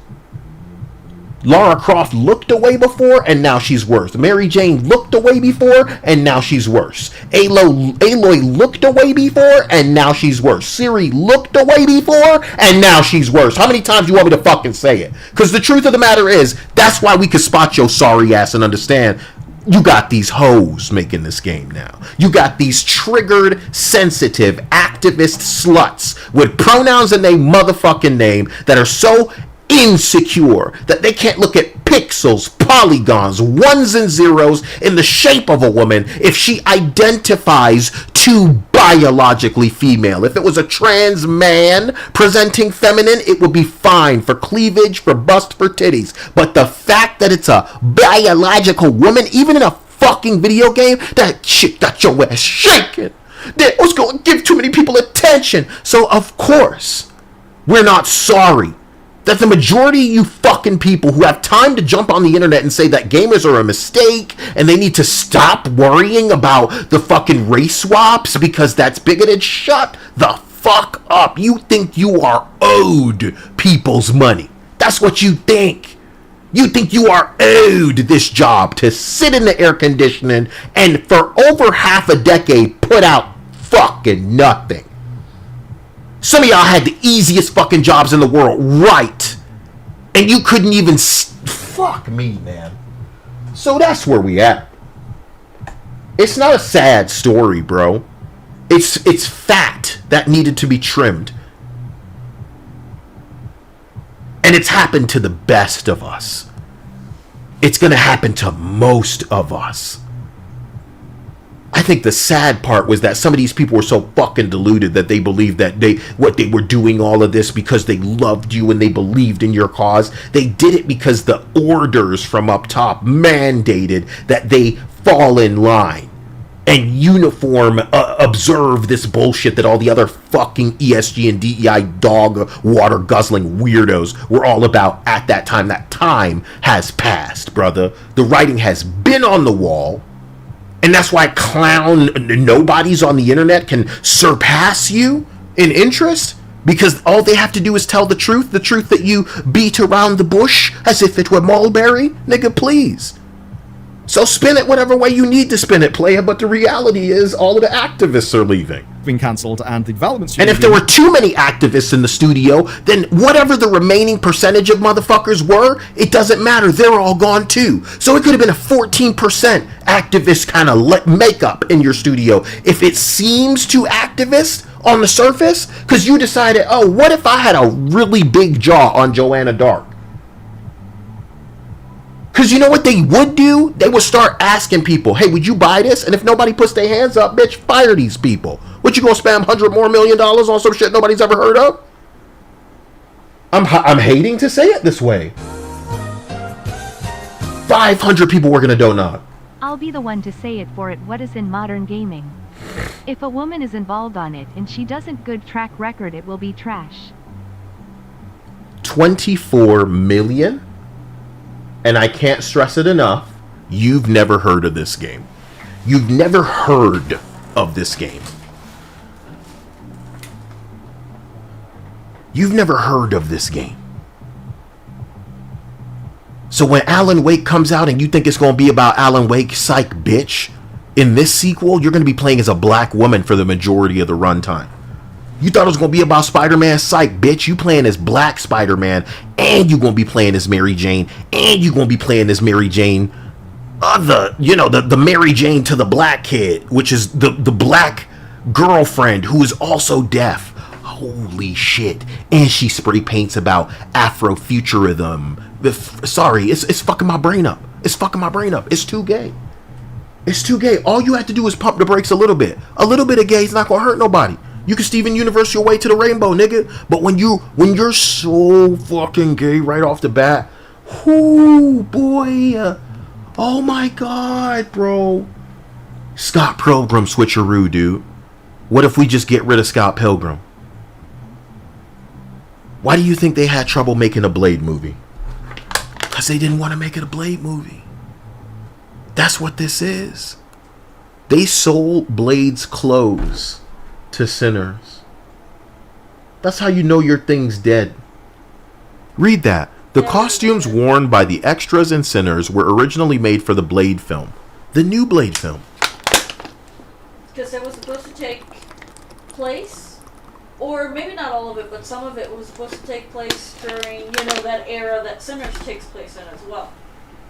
Lara Croft looked away before, and now she's worse. Mary Jane looked away before, and now she's worse. Aloy looked away before, and now she's worse. Siri looked away before, and now she's worse. How many times do you want me to fucking say it? Because the truth of the matter is, that's why we can spot your sorry ass and understand you got these hoes making this game now. You got these triggered, sensitive, activist sluts with pronouns in their motherfucking name that are so insecure that they can't look at pixels, polygons, ones and zeros in the shape of a woman if she identifies to biologically female. If it was a trans man presenting feminine, it would be fine for cleavage, for bust, for titties. But the fact that it's a biological woman, even in a fucking video game, that shit got your ass shaking. That was going to give too many people attention. So of course, we're not sorry that the majority of you fucking people who have time to jump on the internet and say that gamers are a mistake and they need to stop worrying about the fucking race swaps because that's bigoted, shut the fuck up. You think you are owed people's money. That's what you think. You think you are owed this job to sit in the air conditioning and for over half a decade put out fucking nothing. Some of y'all had the easiest fucking jobs in the world, right? And you couldn't even... Fuck me, man. So that's where we at. It's not a sad story, bro. It's fat that needed to be trimmed. And it's happened to the best of us. It's gonna happen to most of us. I think the sad part was that some of these people were so fucking deluded that they believed that they were doing all of this because they loved you and they believed in your cause. They did it because the orders from up top mandated that they fall in line and uniform observe this bullshit that all the other fucking ESG and DEI dog water guzzling weirdos were all about at that time. That time has passed, brother. The writing has been on the wall. And that's why clown nobodies on the internet can surpass you in interest, because all they have to do is tell the truth that you beat around the bush as if it were mulberry. Nigga, please. So spin it whatever way you need to spin it, player, but the reality is all of the activists are leaving. Been cancelled, and the development studio... And if there were too many activists in the studio, then whatever the remaining percentage of motherfuckers were, it doesn't matter. They're all gone too. So it could have been a 14% activist kind of makeup in your studio. If it seems too activist on the surface, because you decided, oh, what if I had a really big jaw on Joanna Dark? Because you know what they would do? They would start asking people, hey, would you buy this? And if nobody puts their hands up, bitch, fire these people. What, you gonna spam $100 million on some shit nobody's ever heard of? I'm hating to say it this way. 500 people were gonna donate. I'll be the one to say it for it. What is in modern gaming? If a woman is involved on it and she doesn't good track record, it will be trash. 24 million? And I can't stress it enough, you've never heard of this game. You've never heard of this game. You've never heard of this game. So when Alan Wake comes out and you think it's going to be about Alan Wake, psych bitch, in this sequel, you're going to be playing as a black woman for the majority of the runtime. You thought it was going to be about Spider-Man, psych bitch. You playing as black Spider-Man, and you're going to be playing as Mary Jane, and you're going to be playing as Mary Jane, the Mary Jane to the black kid, which is the black girlfriend who is also deaf. Holy shit. And she spray paints about Afrofuturism. Sorry, it's fucking my brain up. It's fucking my brain up. It's too gay. It's too gay. All you have to do is pump the brakes a little bit. A little bit of gay is not going to hurt nobody. You can Steven Universe your way to the rainbow, nigga. But when you're so fucking gay right off the bat, whoo, boy. Oh my God, bro. Scott Pilgrim switcheroo, dude. What if we just get rid of Scott Pilgrim? Why do you think they had trouble making a Blade movie? Because they didn't want to make it a Blade movie. That's what this is. They sold Blade's clothes to sinners. That's how you know your thing's dead. Read that. The costumes worn by the extras and sinners were originally made for the Blade film. The new Blade film. Because it was supposed to take place, or maybe not all of it, but some of it was supposed to take place during, that era that Sinners takes place in as well.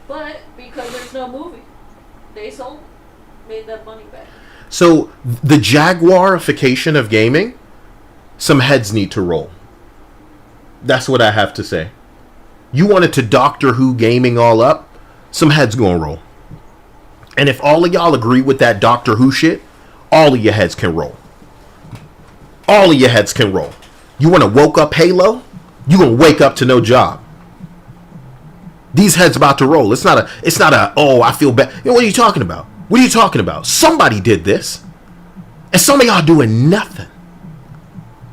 But because there's no movie, they made that money back. So, the Jaguarification of gaming, some heads need to roll. That's what I have to say. You wanted to Doctor Who gaming all up? Some heads gonna roll. And if all of y'all agree with that Doctor Who shit, all of your heads can roll. All of your heads can roll. You want to woke up Halo? You gonna wake up to no job. These heads about to roll. It's not a, oh, I feel bad. You know, what are you talking about? What are you talking about? Somebody did this. And some of y'all doing nothing.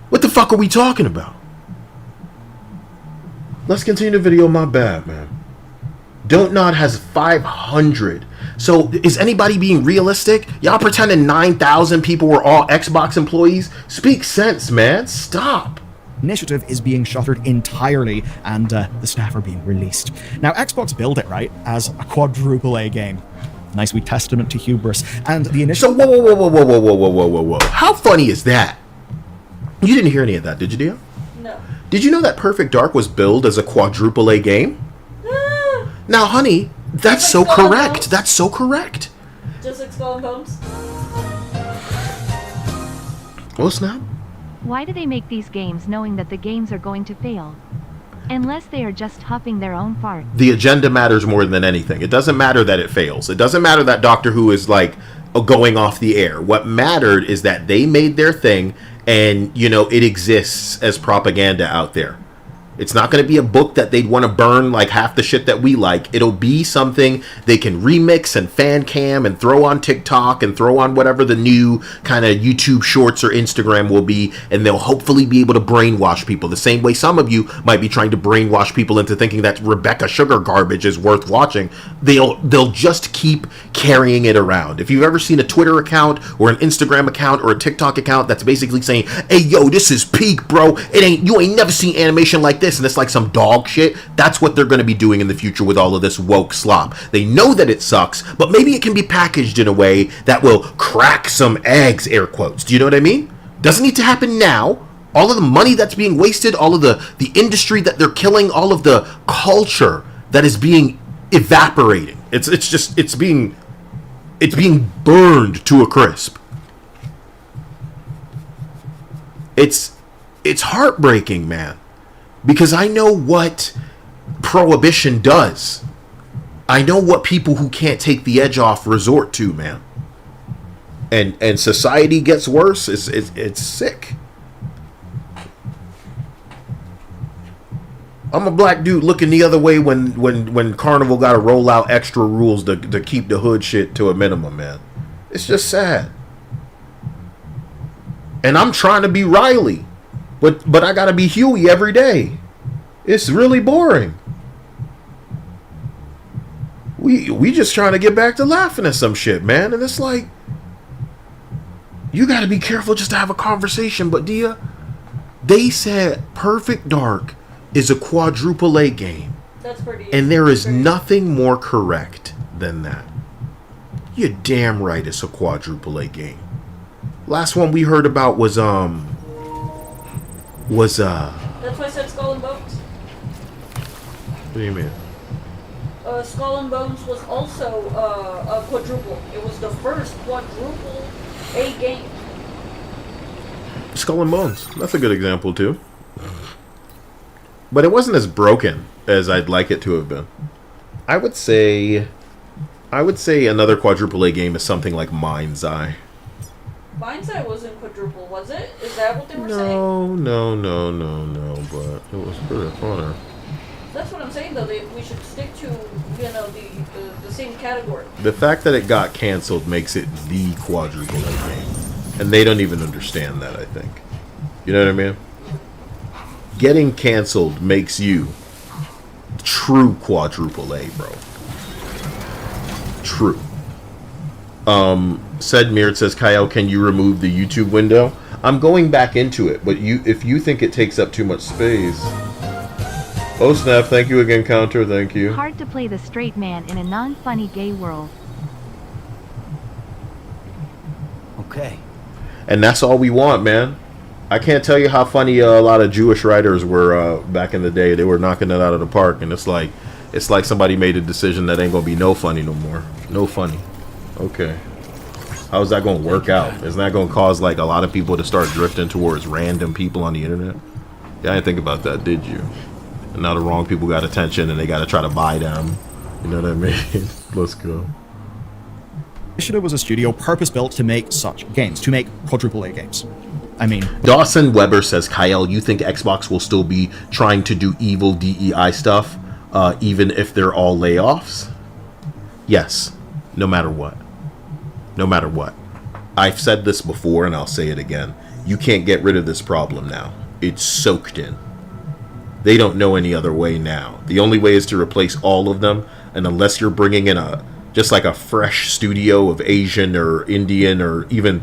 What the fuck are we talking about? Let's continue the video. My bad, man. Don't Nod has 500. So is anybody being realistic? Y'all pretending 9,000 people were all Xbox employees? Speak sense, man. Stop. Initiative is being shuttered entirely, and the staff are being released. Now, Xbox billed it, right, as a quadruple A game. Nice wee testament to hubris. And the initiative... So, whoa. How funny is that? You didn't hear any of that, did you, Dia? No. Did you know that Perfect Dark was billed as a quadruple A game? Now, honey, that's so correct. That's so correct. Just like Skull and Bones? Oh, snap. Why do they make these games knowing that the games are going to fail? Unless they are just huffing their own fart. The agenda matters more than anything. It doesn't matter that it fails. It doesn't matter that Doctor Who is like going off the air. What mattered is that they made their thing and, you know, it exists as propaganda out there. It's not going to be a book that they'd want to burn like half the shit that we like. It'll be something they can remix and fan cam and throw on TikTok and throw on whatever the new kind of YouTube shorts or Instagram will be. And they'll hopefully be able to brainwash people the same way some of you might be trying to brainwash people into thinking that Rebecca Sugar garbage is worth watching. They'll just keep carrying it around. If you've ever seen a Twitter account or an Instagram account or a TikTok account that's basically saying, hey, yo, this is peak, bro. You ain't never seen animation like this, and it's like some dog shit. That's what they're going to be doing in the future with all of this woke slop. They know that it sucks, but maybe it can be packaged in a way that will crack some eggs, air quotes. Do you know what I mean? Doesn't need to happen now. All of the money that's being wasted, all of the industry that they're killing, all of the culture that is being evaporating. It's being burned to a crisp. It's heartbreaking, man. Because I know what prohibition does. I know what people who can't take the edge off resort to, man. And society gets worse. It's sick. I'm a black dude looking the other way when Carnival got to roll out extra rules to keep the hood shit to a minimum, man. It's just sad. And I'm trying to be Riley. But I gotta be Huey every day. It's really boring. We just trying to get back to laughing at some shit, man. And it's like, you gotta be careful just to have a conversation. But Dia, they said Perfect Dark is a quadruple A game. That's pretty. And there is nothing more correct than that. You're damn right it's a quadruple A game. Last one we heard about was That's why I said Skull and Bones. What do you mean? Skull and Bones was also a quadruple. It was the first quadruple A game. Skull and Bones. That's a good example too. But it wasn't as broken as I'd like it to have been. I would say another quadruple A game is something like Mind's Eye. Mind's Eye wasn't quadruple, was it? Is that what they were saying? No, but it was pretty funny. That's what I'm saying, though. We should stick to, the same category. The fact that it got canceled makes it the quadruple A game. And they don't even understand that, I think. You know what I mean? Getting canceled makes you true quadruple A, bro. True. Said Mirror says, Kyle, can you remove the YouTube window? I'm going back into it, but if you think it takes up too much space. Oh snap, thank you again, Counter, thank you. Hard to play the straight man in a non-funny gay world. Okay. And that's all we want, man. I can't tell you how funny a lot of Jewish writers were back in the day. They were knocking it out of the park, and it's like somebody made a decision that ain't gonna be no funny no more. No funny. Okay. How's that gonna work out? Isn't that gonna cause like a lot of people to start drifting towards random people on the internet? Yeah, I didn't think about that, did you? And now the wrong people got attention and they got to try to buy them. You know what I mean? Let's go. Initiative was a studio purpose-built to make such games, to make quadruple A games. I mean... Dawson Weber says, Kyle, you think Xbox will still be trying to do evil DEI stuff, even if they're all layoffs? Yes. No matter what. No matter what. I've said this before and I'll say it again. You can't get rid of this problem now. It's soaked in. They don't know any other way now. The only way is to replace all of them, and unless you're bringing in just like a fresh studio of Asian or Indian or even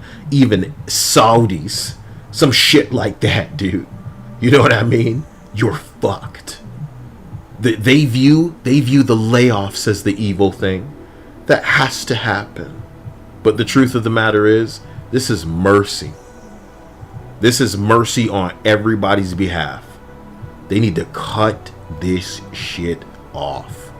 Saudis, some shit like that, dude. You know what I mean? You're fucked. They view the layoffs as the evil thing. That has to happen. But the truth of the matter is, this is mercy. This is mercy on everybody's behalf. They need to cut this shit off.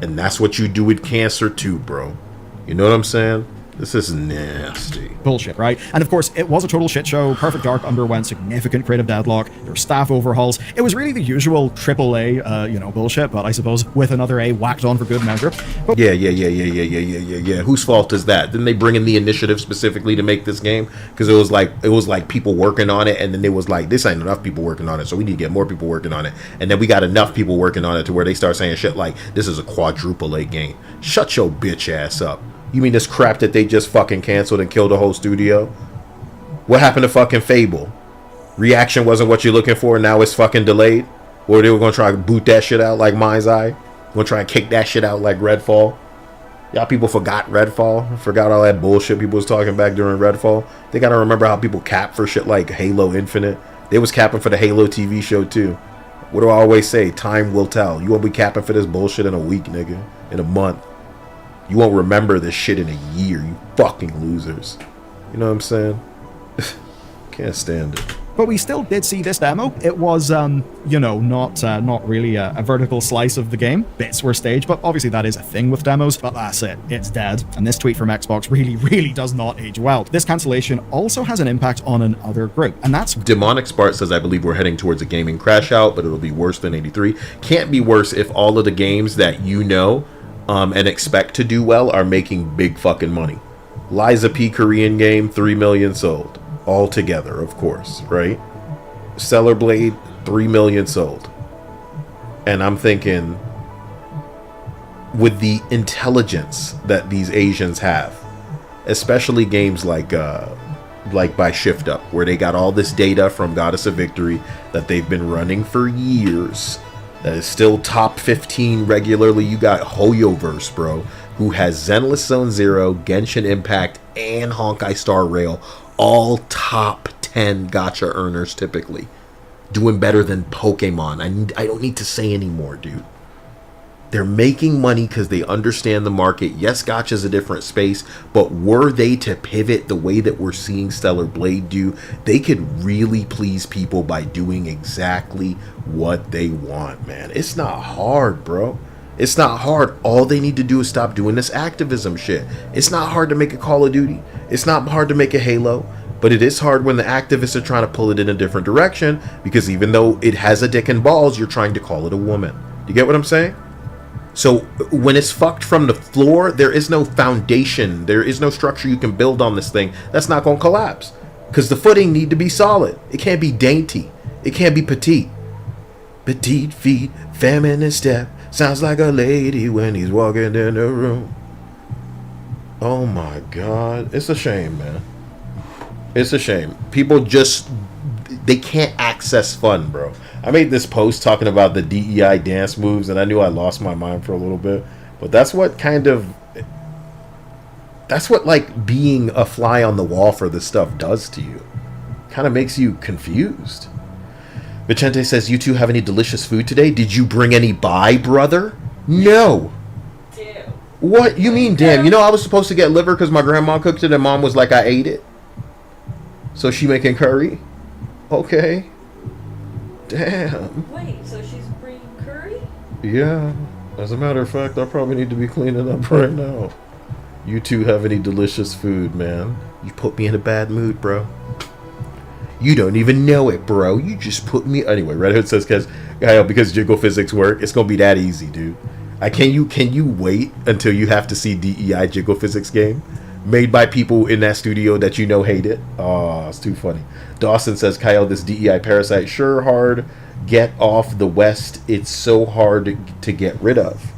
And that's what you do with cancer too, bro. You know what I'm saying? This is nasty. Bullshit, right? And of course, it was a total shit show. Perfect Dark underwent significant creative deadlock. There were staff overhauls. It was really the usual AAA, bullshit, but I suppose with another A whacked on for good measure. But Yeah. Whose fault is that? Didn't they bring in the initiative specifically to make this game? Because it was like people working on it, and then it was like, this ain't enough people working on it, so we need to get more people working on it. And then we got enough people working on it to where they start saying shit like, this is a quadruple A game. Shut your bitch ass up. You mean this crap that they just fucking canceled and killed the whole studio? What happened to fucking Fable? Reaction wasn't what you're looking for, now it's fucking delayed? Or they were gonna try to boot that shit out like Mind's Eye? Gonna try and kick that shit out like Redfall? Y'all people forgot Redfall? Forgot all that bullshit people was talking back during Redfall? They gotta remember how people cap for shit like Halo Infinite. They was capping for the Halo TV show too. What do I always say? Time will tell. You won't be capping for this bullshit in a week, nigga. In a month. You won't remember this shit in a year, you fucking losers. You know what I'm saying? Can't stand it. But we still did see this demo. It was, not really a vertical slice of the game. Bits were staged, but obviously that is a thing with demos. But that's it. It's dead. And this tweet from Xbox really does not age well. This cancellation also has an impact on another group, and that's... Demonic Spark says, I believe we're heading towards a gaming crash out, but it'll be worse than 83. Can't be worse if all of the games that you know and expect to do well are making big fucking money. Liza P. Korean game, 3 million sold. All together, of course, right? Stellar Blade, 3 million sold. And I'm thinking, with the intelligence that these Asians have, especially games like by Shift Up, where they got all this data from Goddess of Victory that they've been running for years, that is still top 15 regularly. You got Hoyoverse, bro, who has Zenless Zone Zero, Genshin Impact, and Honkai Star Rail, all top 10 gacha earners typically. Doing better than Pokemon. I don't need to say anymore, dude. They're making money because they understand the market. Yes, gacha's a different space, but were they to pivot the way that we're seeing Stellar Blade do, they could really please people by doing exactly what they want, man. It's not hard, bro. It's not hard. All they need to do is stop doing this activism shit. It's not hard to make a Call of Duty. It's not hard to make a Halo. But it is hard when the activists are trying to pull it in a different direction, because even though it has a dick and balls, you're trying to call it a woman. You get what I'm saying? So when it's fucked from the floor, there is no foundation. There is no structure you can build on this thing. That's not going to collapse. Because the footing need to be solid. It can't be dainty. It can't be petite. Petite feet, feminine step. Sounds like a lady when he's walking in the room. Oh my God. It's a shame, man. It's a shame. People just... they can't access fun, bro. I made this post talking about the DEI dance moves, and I knew I lost my mind for a little bit. But that's what like being a fly on the wall for this stuff does to you. Kind of makes you confused. Vicente says, you two have any delicious food today? Did you bring any by, brother? No. Damn. What? You mean damn? You know I was supposed to get liver because my grandma cooked it and mom was like, I ate it. So she making curry? Okay. Damn. Wait, so she's bringing curry? Yeah. As a matter of fact, I probably need to be cleaning up right now. You two have any delicious food, man? You put me in a bad mood, bro. You don't even know it, bro. You just put me... Anyway, Red Hood says, because jiggle physics work. It's gonna be that easy, dude. Can you wait until you have to see DEI jiggle physics game made by people in that studio that you know hate it? Oh, it's too funny. Dawson says, Kyle, this DEI parasite sure hard. Get off the West. It's so hard to get rid of.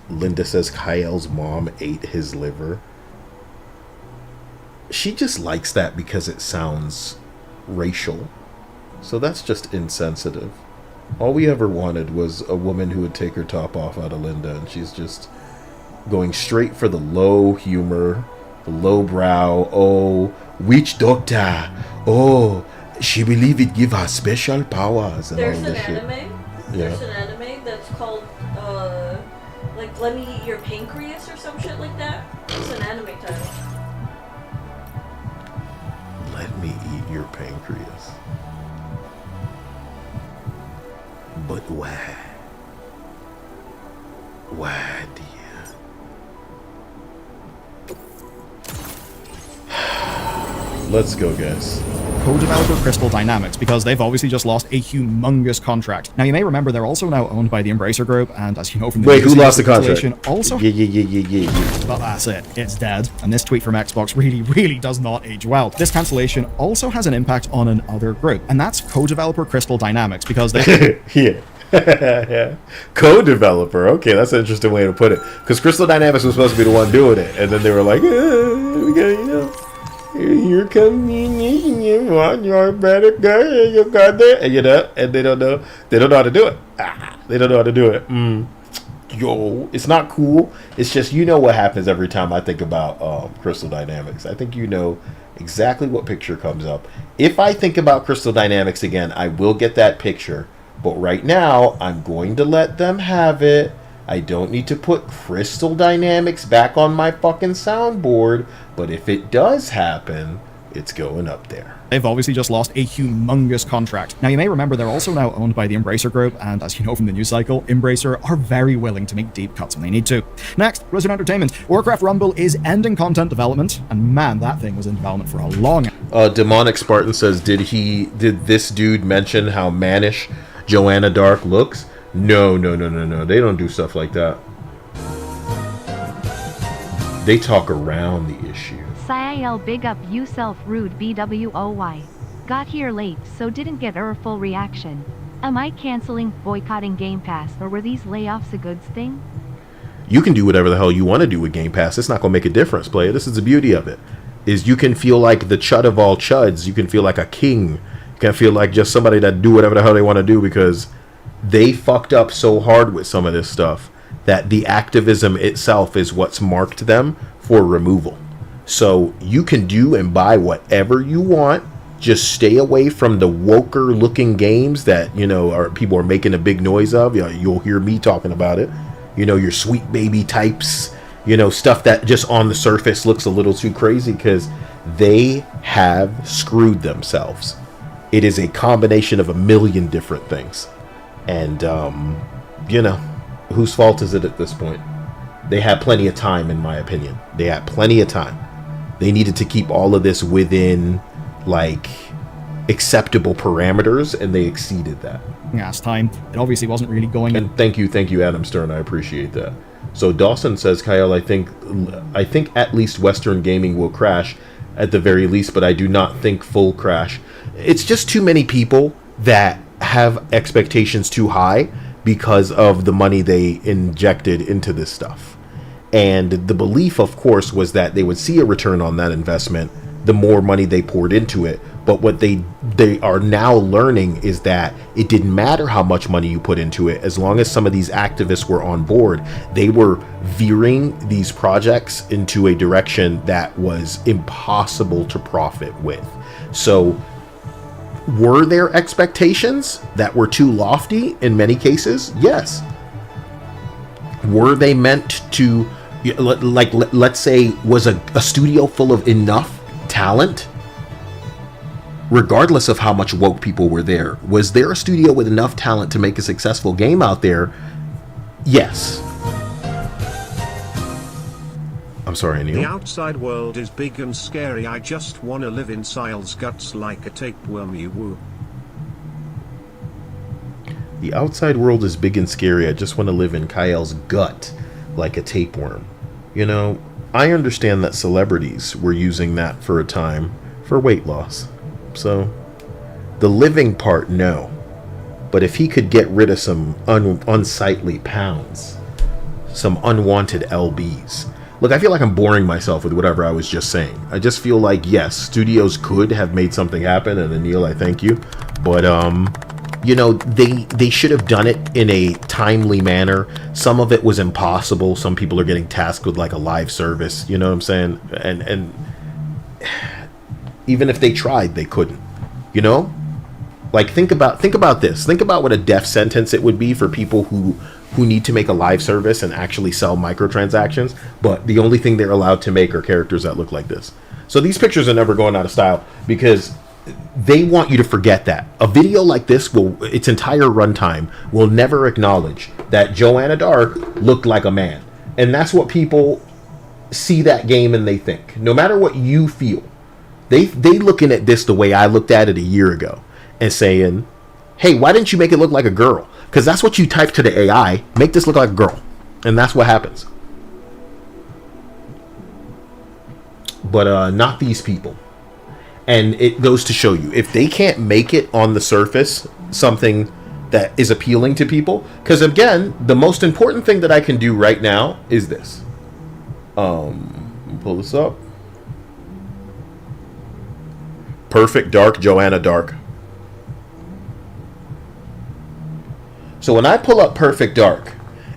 Linda says Kyle's mom ate his liver. She just likes that because it sounds racial. So that's just insensitive. All we ever wanted was a woman who would take her top off out of Linda, and she's just going straight for the low humor, the low brow. Oh, witch doctor. Oh, she believe it give her special powers and There's all an this shit. anime. Yeah. There's an anime that's called like Let Me Eat Your Pancreas or some shit like that. It's an anime title. Let me eat your pancreas. But why? Why, dear? Let's go, guys. Co-developer Crystal Dynamics, because they've obviously just lost a humongous contract. Now, you may remember they're also now owned by the Embracer Group, and as you know from the Wait, who news, lost the contract? cancellation Also, Yeah. but that's it. It's dead. And this tweet from Xbox really does not age well. This cancellation also has an impact on another group, and that's co-developer Crystal Dynamics, because they... Yeah. Co-developer. Okay, that's an interesting way to put it. Because Crystal Dynamics was supposed to be the one doing it, and then they were like, we got, you know, here come you want your better girl, you got that, and you know, and they don't know how to do it. They don't know how to do it. Yo, it's not cool. It's just, you know what happens every time I think about Crystal Dynamics. I think you know exactly what picture comes up. If I think about Crystal Dynamics again, I will get that picture. But right now, I'm going to let them have it. I don't need to put Crystal Dynamics back on my fucking soundboard. But if it does happen, it's going up there. They've obviously just lost a humongous contract. Now, you may remember they're also now owned by the Embracer Group, and as you know from the news cycle, Embracer are very willing to make deep cuts when they need to. Next, Blizzard Entertainment. Warcraft Rumble is ending content development, and man, that thing was in development for a long... Demonic Spartan says, did this dude mention how mannish Joanna Dark looks? No. They don't do stuff like that. They talk around the issue. Sial big up yourself rude BWOY. Got here late so didn't get a full reaction. Am I canceling, boycotting Game Pass, or were these layoffs a good thing? You can do whatever the hell you want to do with Game Pass. It's not going to make a difference, player. This is the beauty of it. Is you can feel like the chud of all chuds. You can feel like a king. You can feel like just somebody that do whatever the hell they want to do because they fucked up so hard with some of this stuff that the activism itself is what's marked them for removal. So you can do and buy whatever you want. Just stay away from the woker looking games that, you know, people are making a big noise of. You'll hear me talking about it. You know, your sweet baby types, you know, stuff that just on the surface looks a little too crazy because they have screwed themselves. It is a combination of a million different things. And, you know, whose fault is it at this point? They had plenty of time, in my opinion. They had plenty of time. They needed to keep all of this within, like, acceptable parameters, and they exceeded that. Last time, it obviously wasn't really going... And thank you, Adam Stern. I appreciate that. So Dawson says, Kyle, I think at least Western gaming will crash at the very least, but I do not think full crash. It's just too many people that have expectations too high because of the money they injected into this stuff. And the belief, of course, was that they would see a return on that investment the more money they poured into it. But what they are now learning is that it didn't matter how much money you put into it. As long as some of these activists were on board, they were veering these projects into a direction that was impossible to profit with. So were there expectations that were too lofty in many cases? Yes. Were they meant to, like, let's say, was a studio full of enough talent? Regardless of how much woke people were there, was there a studio with enough talent to make a successful game out there? Yes. I'm sorry, Neil. The outside world is big and scary. I just wanna live in Sile's guts like a tapeworm. You woo. The outside world is big and scary. I just want to live in Kyle's gut like a tapeworm. You know, I understand that celebrities were using that for a time for weight loss. So, the living part, no. But if he could get rid of some unsightly pounds, some unwanted LBs. Look, I feel like I'm boring myself with whatever I was just saying. I just feel like, yes, studios could have made something happen, and Anil, I thank you. But, you know, they should have done it in a timely manner. Some of it was impossible. Some people are getting tasked with like a live service, you know what I'm saying? And even if they tried, they couldn't. You know? Like, think about this. Think about what a death sentence it would be for people who need to make a live service and actually sell microtransactions, but the only thing they're allowed to make are characters that look like this. So these pictures are never going out of style because they want you to forget that. A video like this its entire runtime will never acknowledge that Joanna Dark looked like a man. And that's what people see that game and they think. No matter what you feel, they looking at this the way I looked at it a year ago and saying, hey, why didn't you make it look like a girl? Because that's what you type to the AI. Make this look like a girl. And that's what happens. But not these people. And it goes to show you, if they can't make it on the surface something that is appealing to people, because again, the most important thing that I can do right now is this. Pull this up. Perfect Dark, Joanna Dark. So when I pull up Perfect Dark,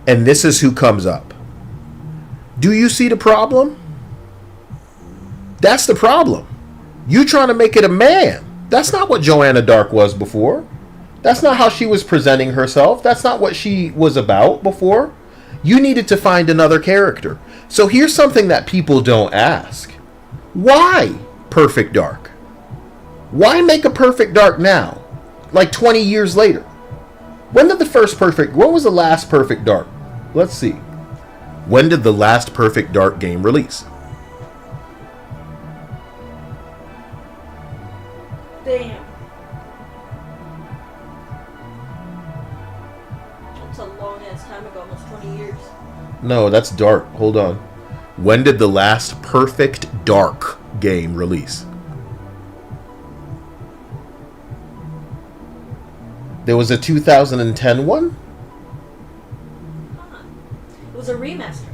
and this is who comes up, do you see the problem? That's the problem. You trying to make it a man. That's not what Joanna Dark was before. That's not how she was presenting herself. That's not what she was about before. You needed to find another character. So here's something that people don't ask. Why Perfect Dark? Why make a Perfect Dark now? Like 20 years later. When was the last Perfect Dark? Let's see. When did the last Perfect Dark game release? Damn. That's a long ass time ago, almost 20 years. No, that's Dark. Hold on. When did the last Perfect Dark game release? There was a 2010 one? It was a remaster.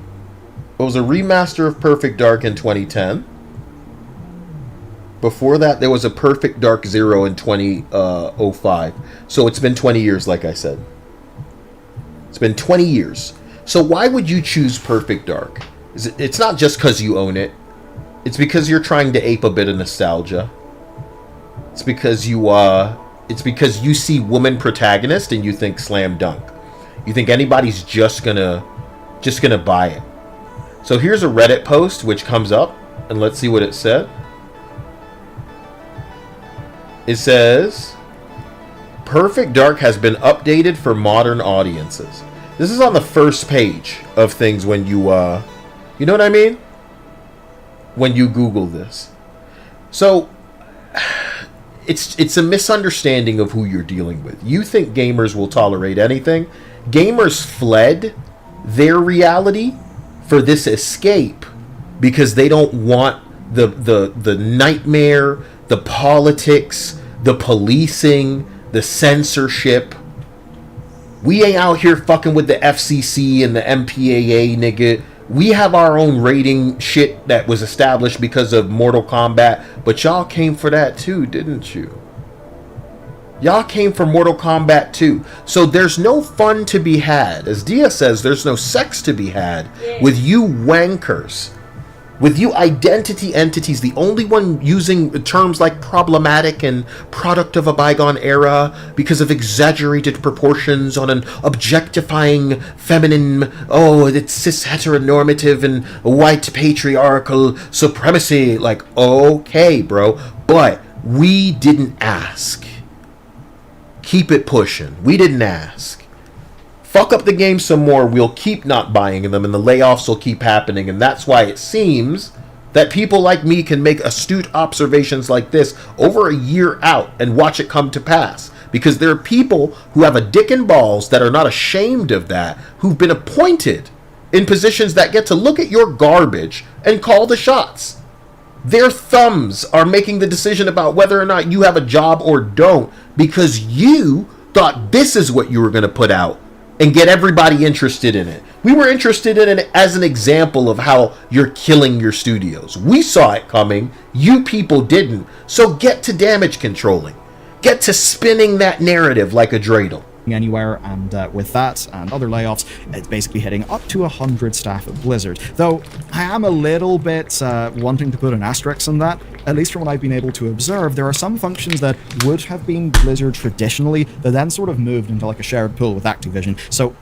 It was a remaster of Perfect Dark in 2010. Before that, there was a Perfect Dark Zero in 2005. So it's been 20 years, like I said. It's been 20 years. So why would you choose Perfect Dark? It's not just because you own it. It's because you're trying to ape a bit of nostalgia. It's because you see woman protagonist and you think slam dunk. You think anybody's just gonna buy it. So here's a Reddit post which comes up, and let's see what it said. It says, Perfect Dark has been updated for modern audiences. This is on the first page of things when you know what I mean? When you Google this. So it's a misunderstanding of who you're dealing with. You think gamers will tolerate anything. Gamers fled their reality for this escape because they don't want the nightmare, the politics, the policing, the censorship. We ain't out here fucking with the FCC and the MPAA, nigga. We have our own rating shit that was established because of Mortal Kombat, but y'all came for that too, didn't you? Y'all came for Mortal Kombat 2. So there's no fun to be had. As Dia says, there's no sex to be had with you wankers. With you identity entities, the only one using terms like problematic and product of a bygone era because of exaggerated proportions on an objectifying feminine, it's cis heteronormative and white patriarchal supremacy. Like, okay, bro, but we didn't ask. Keep it pushing. We didn't ask. Fuck up the game some more, we'll keep not buying them, and the layoffs will keep happening, and that's why it seems that people like me can make astute observations like this over a year out and watch it come to pass. because there are people who have a dick and balls that are not ashamed of that, who've been appointed in positions that get to look at your garbage and call the shots. Their thumbs are making the decision about whether or not you have a job or don't, because you thought this is what you were going to put out and get everybody interested in it. We were interested in it as an example of how you're killing your studios. We saw it coming. You people didn't. So get to damage controlling. Get to spinning that narrative like a dreidel. Anywhere, and with that and other layoffs, it's basically hitting up to 100 staff at Blizzard. Though I am a little bit wanting to put an asterisk on that. At least from what I've been able to observe, there are some functions that would have been Blizzard traditionally that then sort of moved into like a shared pool with Activision. So,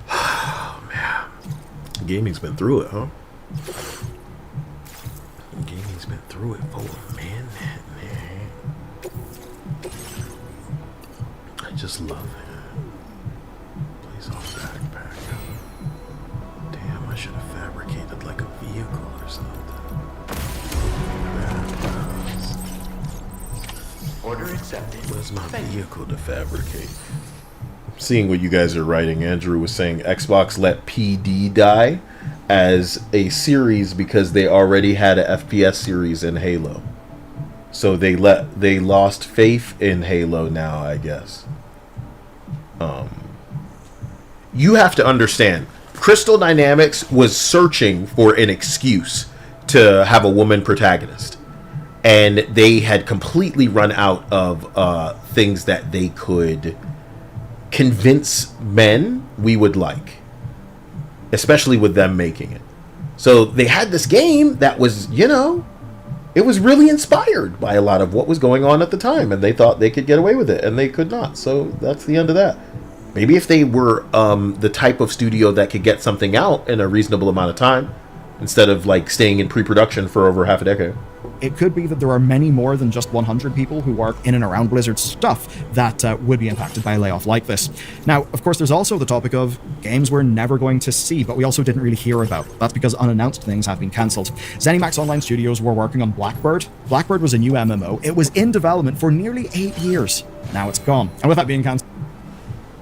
oh man, gaming's been through it, huh? Gaming's been through it for a minute, man. I just love it. Place off backpack. Damn, I should have fabricated like a vehicle or something. Order accepted. Where's my vehicle to fabricate? Seeing what you guys are writing, Andrew was saying Xbox let PD die as a series because they already had a FPS series in Halo. So they lost faith in Halo now, I guess. You have to understand, Crystal Dynamics was searching for an excuse to have a woman protagonist. And they had completely run out of things that they could convince men we would like. Especially with them making it. So they had this game that was, it was really inspired by a lot of what was going on at the time. And they thought they could get away with it, and they could not. So that's the end of that. Maybe if they were the type of studio that could get something out in a reasonable amount of time, instead of like staying in pre-production for over half a decade. It could be that there are many more than just 100 people who work in and around Blizzard's stuff that would be impacted by a layoff like this. Now, of course, there's also the topic of games we're never going to see, but we also didn't really hear about. That's because unannounced things have been cancelled. ZeniMax Online Studios were working on Blackbird. Blackbird was a new MMO. It was in development for nearly 8 years. Now it's gone. And with that being cancelled...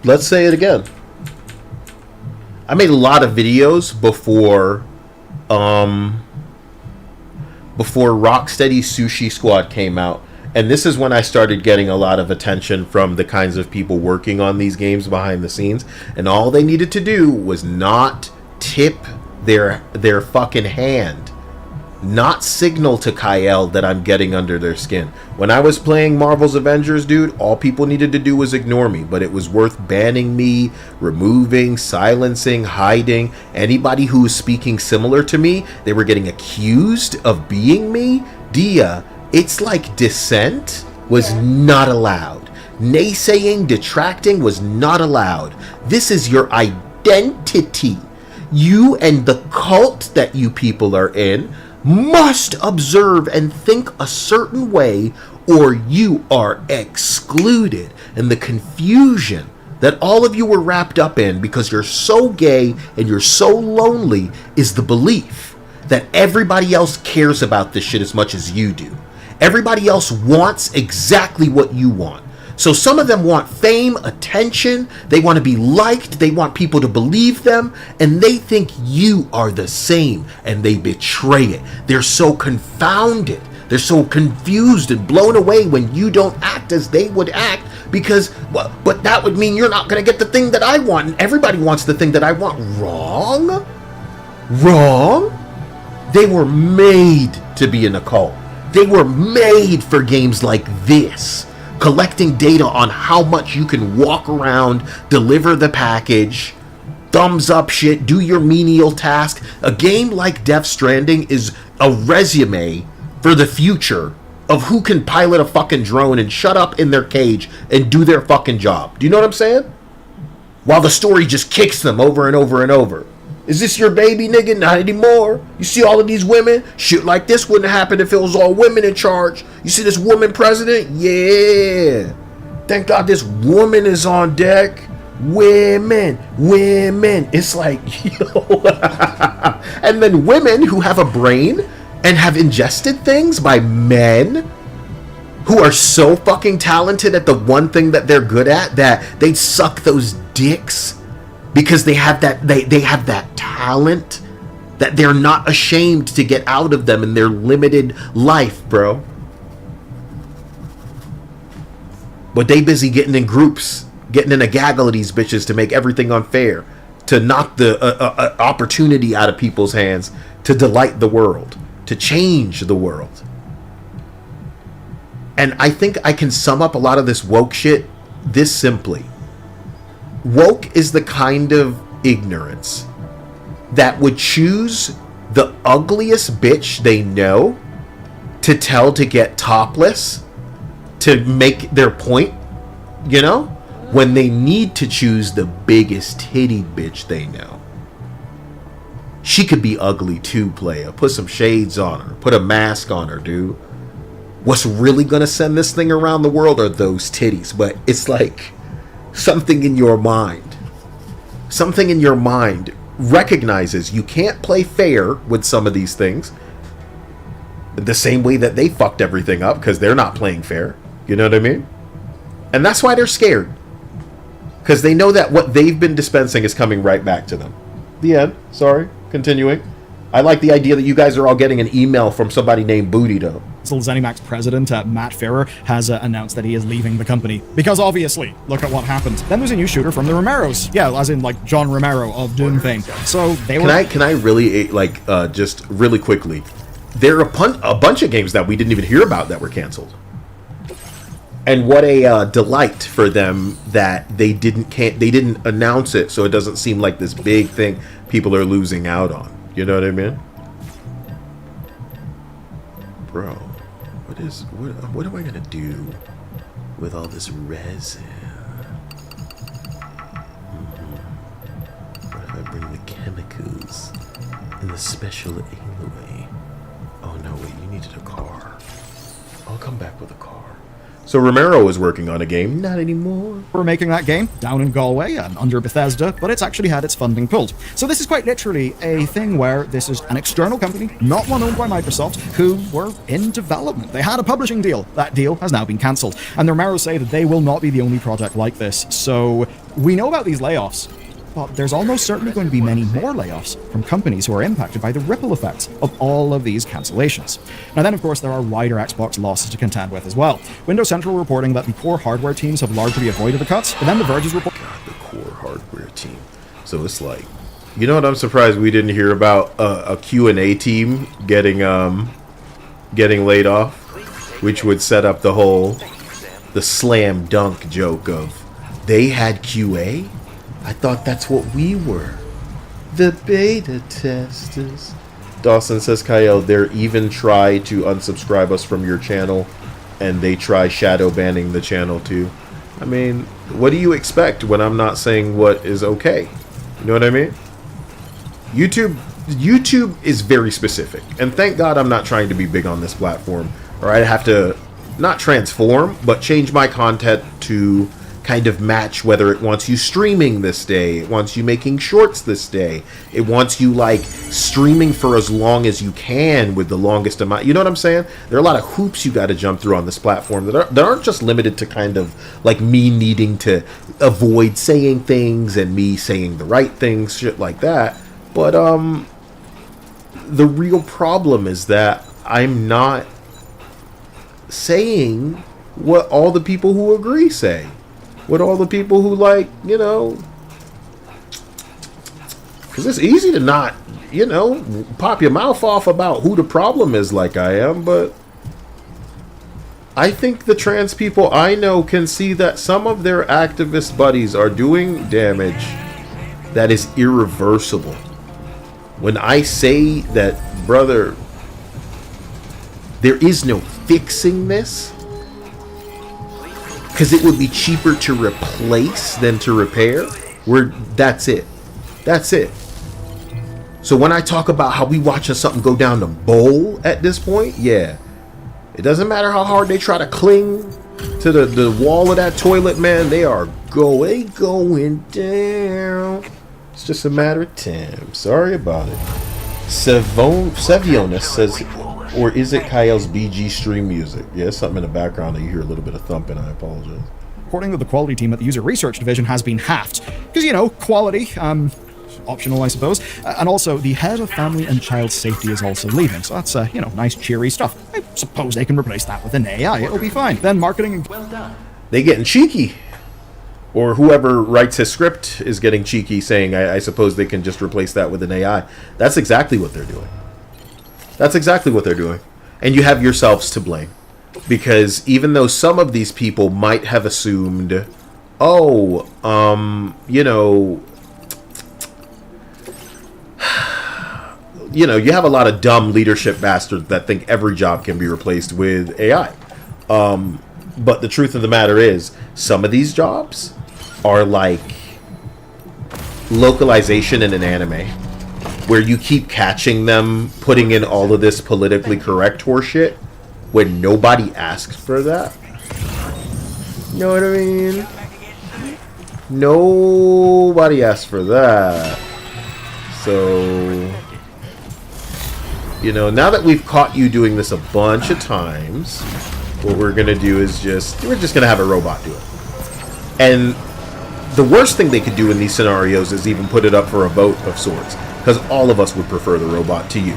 Let's say it again. I made a lot of videos before Rocksteady Sushi Squad came out, and this is when I started getting a lot of attention from the kinds of people working on these games behind the scenes, and all they needed to do was not tip their fucking hand, not signal to Kyle that I'm getting under their skin. When I was playing Marvel's Avengers, dude, all people needed to do was ignore me, but it was worth banning me, removing, silencing, hiding. Anybody who was speaking similar to me, they were getting accused of being me. Dia, it's like dissent was not allowed. Naysaying, detracting was not allowed. This is your identity. You and the cult that you people are in must observe and think a certain way, or you are excluded. And the confusion that all of you were wrapped up in because you're so gay and you're so lonely is the belief that everybody else cares about this shit as much as you do. Everybody else wants exactly what you want. So some of them want fame, attention, they want to be liked, they want people to believe them, and they think you are the same, and they betray it. They're so confounded, they're so confused and blown away when you don't act as they would act, because, well, but that would mean you're not going to get the thing that I want, and everybody wants the thing that I want. Wrong? Wrong? They were made to be in a cult. They were made for games like this. Collecting data on how much you can walk around, deliver the package, thumbs up shit, do your menial task. A game like Death Stranding is a resume for the future of who can pilot a fucking drone and shut up in their cage and do their fucking job. Do you know what I'm saying? While the story just kicks them over and over and over. Is this your baby, nigga? Not anymore. You see all of these women? Shit like this wouldn't happen if it was all women in charge. You see this woman president? Yeah. Thank God this woman is on deck. Women. It's like, yo. And then women who have a brain and have ingested things by men who are so fucking talented at the one thing that they're good at that they suck those dicks because they have that they have that talent that they're not ashamed to get out of them in their limited life, bro. But they busy getting in groups, getting in a gaggle of these bitches to make everything unfair, to knock the opportunity out of people's hands, to delight the world, to change the world. And I think I can sum up a lot of this woke shit this simply. Woke is the kind of ignorance that would choose the ugliest bitch they know to tell to get topless to make their point, you know, when they need to choose the biggest titty bitch they know. She could be ugly too, playa. Put some shades on her. Put a mask on her, dude. What's really gonna send this thing around the world are those titties. But it's like something in your mind. Something in your mind recognizes you can't play fair with some of these things. The same way that they fucked everything up because they're not playing fair. You know what I mean? And that's why they're scared. Because they know that what they've been dispensing is coming right back to them. The end. Sorry. Continuing. I like the idea that you guys are all getting an email from somebody named Booty, though. ZeniMax president Matt Farrer has announced that he is leaving the company. Because obviously, look at what happened. Then there's a new shooter from the Romeros. Yeah, as in like John Romero of Doom fame. So they were... Can I really, like, just really quickly... There are a bunch of games that we didn't even hear about that were canceled. And what a delight for them that they didn't announce it, so it doesn't seem like this big thing people are losing out on. You know what I mean? Bro, what am I gonna do with all this resin? What if I bring the chemicals and the special alloy? Oh no, wait, you needed a car. I'll come back with a car. So Romero is working on a game. Not anymore. We're making that game down in Galway and under Bethesda, but it's actually had its funding pulled. So this is quite literally a thing where this is an external company, not one owned by Microsoft, who were in development. They had a publishing deal. That deal has now been cancelled. And the Romeros say that they will not be the only project like this. So we know about these layoffs. But there's almost certainly going to be many more layoffs from companies who are impacted by the ripple effects of all of these cancellations. Now then, of course, there are wider Xbox losses to contend with as well. Windows Central reporting that the core hardware teams have largely avoided the cuts, but then The Verge is reporting... God, the core hardware team. So it's like... You know what I'm surprised we didn't hear about? A Q&A team getting laid off, which would set up the slam dunk joke of they had QA? I thought that's what we were. The beta testers. Dawson says, Kyle, they're even try to unsubscribe us from your channel, and they try shadow banning the channel too. I mean, what do you expect when I'm not saying what is okay? You know what I mean? YouTube is very specific, and thank God I'm not trying to be big on this platform, or I'd have to not transform, but change my content to kind of match whether it wants you streaming this day, it wants you making shorts this day, it wants you like streaming for as long as you can with the longest amount. You know what I'm saying? There are a lot of hoops you got to jump through on this platform that aren't just limited to kind of like me needing to avoid saying things and me saying the right things, shit like that. But the real problem is that I'm not saying what all the people who agree say. What all the people who, like, you know, because it's easy to not, you know, pop your mouth off about who the problem is like I am, but I think the trans people I know can see that some of their activist buddies are doing damage that is irreversible. When I say that, brother, there is no fixing this, because it would be cheaper to replace than to repair. That's it. That's it. So when I talk about how we watching something go down the bowl at this point, yeah. It doesn't matter how hard they try to cling to the wall of that toilet, man. They are going down. It's just a matter of time. Sorry about it. Sevionis says, Or is it Kyle's BG stream music? Yeah, there's something in the background that you hear a little bit of thumping. I apologize. According to the quality team at the user research division, has been halved. Because, you know, quality, optional, I suppose. And also, the head of family and child safety is also leaving. So that's, you know, nice, cheery stuff. I suppose they can replace that with an AI. It'll be fine. Then marketing... Well done. They getting cheeky. Or whoever writes his script is getting cheeky, saying, I suppose they can just replace that with an AI. That's exactly what they're doing. That's exactly what they're doing. And you have yourselves to blame. Because even though some of these people might have assumed, oh, you know, you have a lot of dumb leadership bastards that think every job can be replaced with AI. But the truth of the matter is, some of these jobs are like localization in an anime, where you keep catching them putting in all of this politically correct horseshit when nobody asks for that. You know what I mean? Nobody asked for that. So, you know, now that we've caught you doing this a bunch of times, what we're gonna do is we're just gonna have a robot do it. And the worst thing they could do in these scenarios is even put it up for a vote of sorts, because all of us would prefer the robot to you.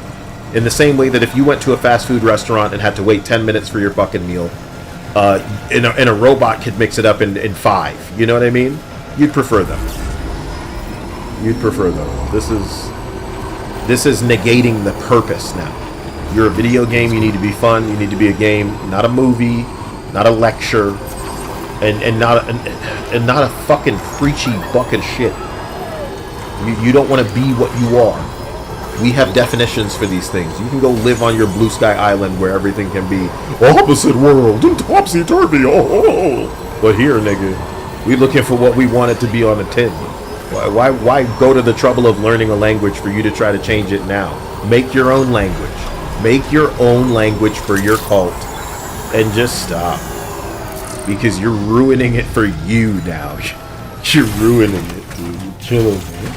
In the same way that if you went to a fast food restaurant and had to wait 10 minutes for your fucking meal, and a robot could mix it up in 5. You know what I mean? You'd prefer them. You'd prefer them. This is negating the purpose now. You're a video game, you need to be fun, you need to be a game, not a movie, not a lecture, and not a fucking preachy bucket of shit. You don't want to be what you are. We have definitions for these things. You can go live on your blue sky island where everything can be opposite world and topsy-turvy. Oh. But here, nigga, we looking for what we want it to be on a tin. Why go to the trouble of learning a language for you to try to change it now? Make your own language. Make your own language for your cult. And just stop. Because you're ruining it for you now. You're ruining it, dude. You're killing me.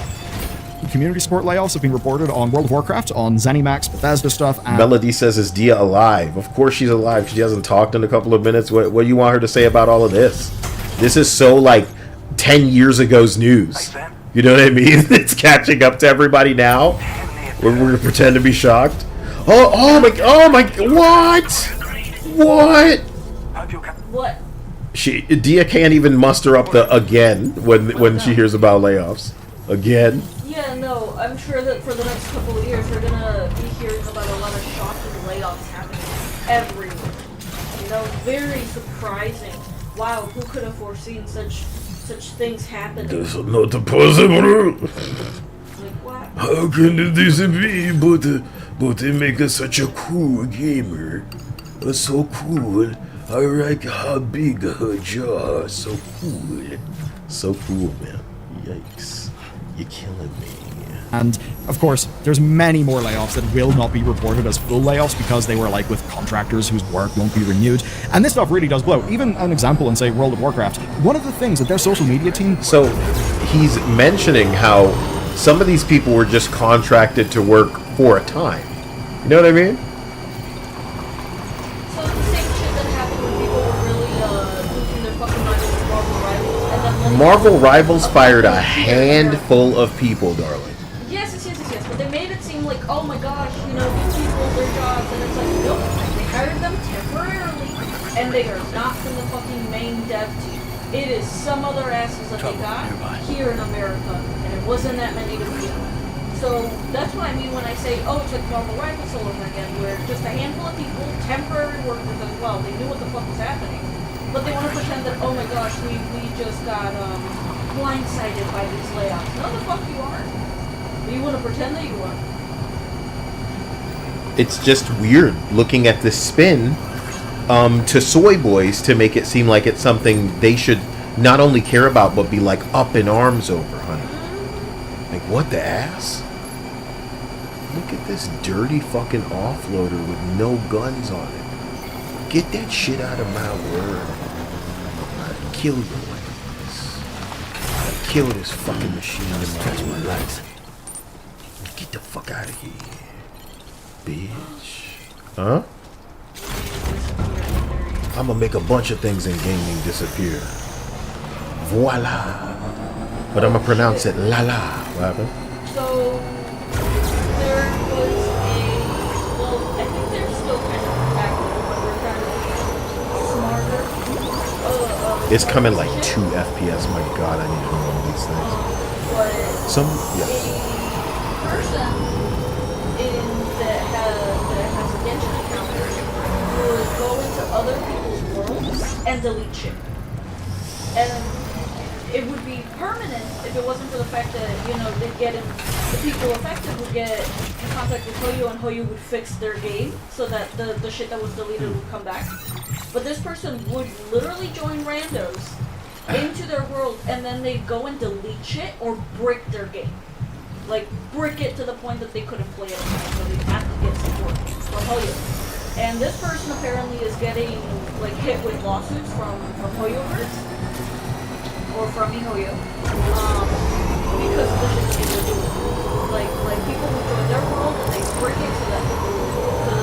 Community support layoffs have been reported on World of Warcraft, on ZeniMax, Bethesda stuff, and... Melody says, is Dia alive? Of course she's alive. She hasn't talked in a couple of minutes. What do you want her to say about all of this? This is so, like, 10 years ago's news. You know what I mean? It's catching up to everybody now. We're going to pretend to be shocked. Oh my, what? What? Dia can't even muster up the again when she hears about layoffs. Again? Yeah, no, I'm sure that for the next couple of years we're gonna be hearing about a lot of shocking layoffs happening everywhere. You know, very surprising. Wow, who could have foreseen such things happening? That's not possible. Like what? How can this be? But they make us such a cool gamer. So cool. I like how big her jaw. So cool. So cool, man. Yikes. You're killing me. And, of course, there's many more layoffs that will not be reported as full layoffs because they were like with contractors whose work won't be renewed. And this stuff really does blow. Even an example in, say, World of Warcraft, one of the things that their social media team... So, he's mentioning how some of these people were just contracted to work for a time. You know what I mean? So the same shit that happened when people were really losing their fucking minds with Marvel Rivals, and then Marvel Rivals fired a handful of people, darling. Yes, but they made it seem like, oh my gosh, you know, these people, their jobs, and it's like, nope, they hired them temporarily, and they are not from the fucking main dev team. It is some other asses that they got here in America, and it wasn't that many to begin with. So that's what I mean when I say, oh, it's like Marvel Rivals all over again, where just a handful of people, temporary workers as well, they knew what the fuck was happening, but they want to pretend that, oh my gosh, we just got blindsided by these layoffs. No, the fuck you aren't. You want to pretend that you are. It's just weird looking at this spin to soy boys to make it seem like it's something they should not only care about but be like up in arms over, honey. Like, what the ass? Look at this dirty fucking offloader with no guns on it. Get that shit out of my word. I'd kill your ass. I'd kill this fucking machine in my life. Get the fuck out of here, bitch. Huh? I'm gonna make a bunch of things in gaming disappear. Voila. But I'm gonna pronounce it la la. What happened? So there was well, I think they're still kind of active, but they're trying to be smarter. It's coming like 2 FPS. My God, I need to know one of these things. But Some, yes. a person that has a Genshin account would go into other people's worlds and delete shit. And it would be permanent if it wasn't for the fact that, the people affected would get in contact with Hoyo, and Hoyo would fix their game so that the shit that was deleted would come back. But this person would literally join randos into their world, and then they'd go and delete shit or brick their game. Like, brick it to the point that they couldn't play it anymore, so they have to get support from Hoyo. And this person apparently is getting, like, hit with lawsuits from Hoyoverse. Or from MiHoYo, because of the shit that people do. Like people who join their world and they break it so that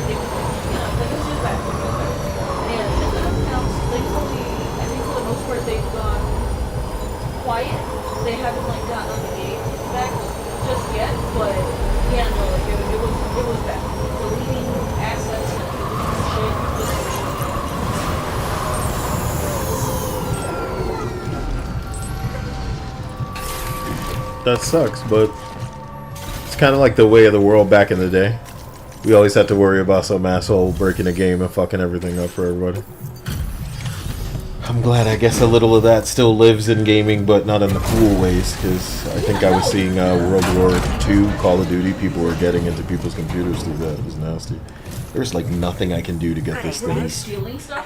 they can, like, it's just bad. And shit that accounts, thankfully, I think for the most part they've gone quiet. They haven't, like, gotten on the game back just yet, but yeah, no, like, it was bad. Deleting assets and shit. That sucks, but it's kind of like the way of the world back in the day. We always had to worry about some asshole breaking a game and fucking everything up for everybody. I'm glad, I guess a little of that still lives in gaming, but not in the cool ways, because I think I was seeing World War II, Call of Duty, people were getting into people's computers through that. It was nasty. There's like nothing I can do to get this thing.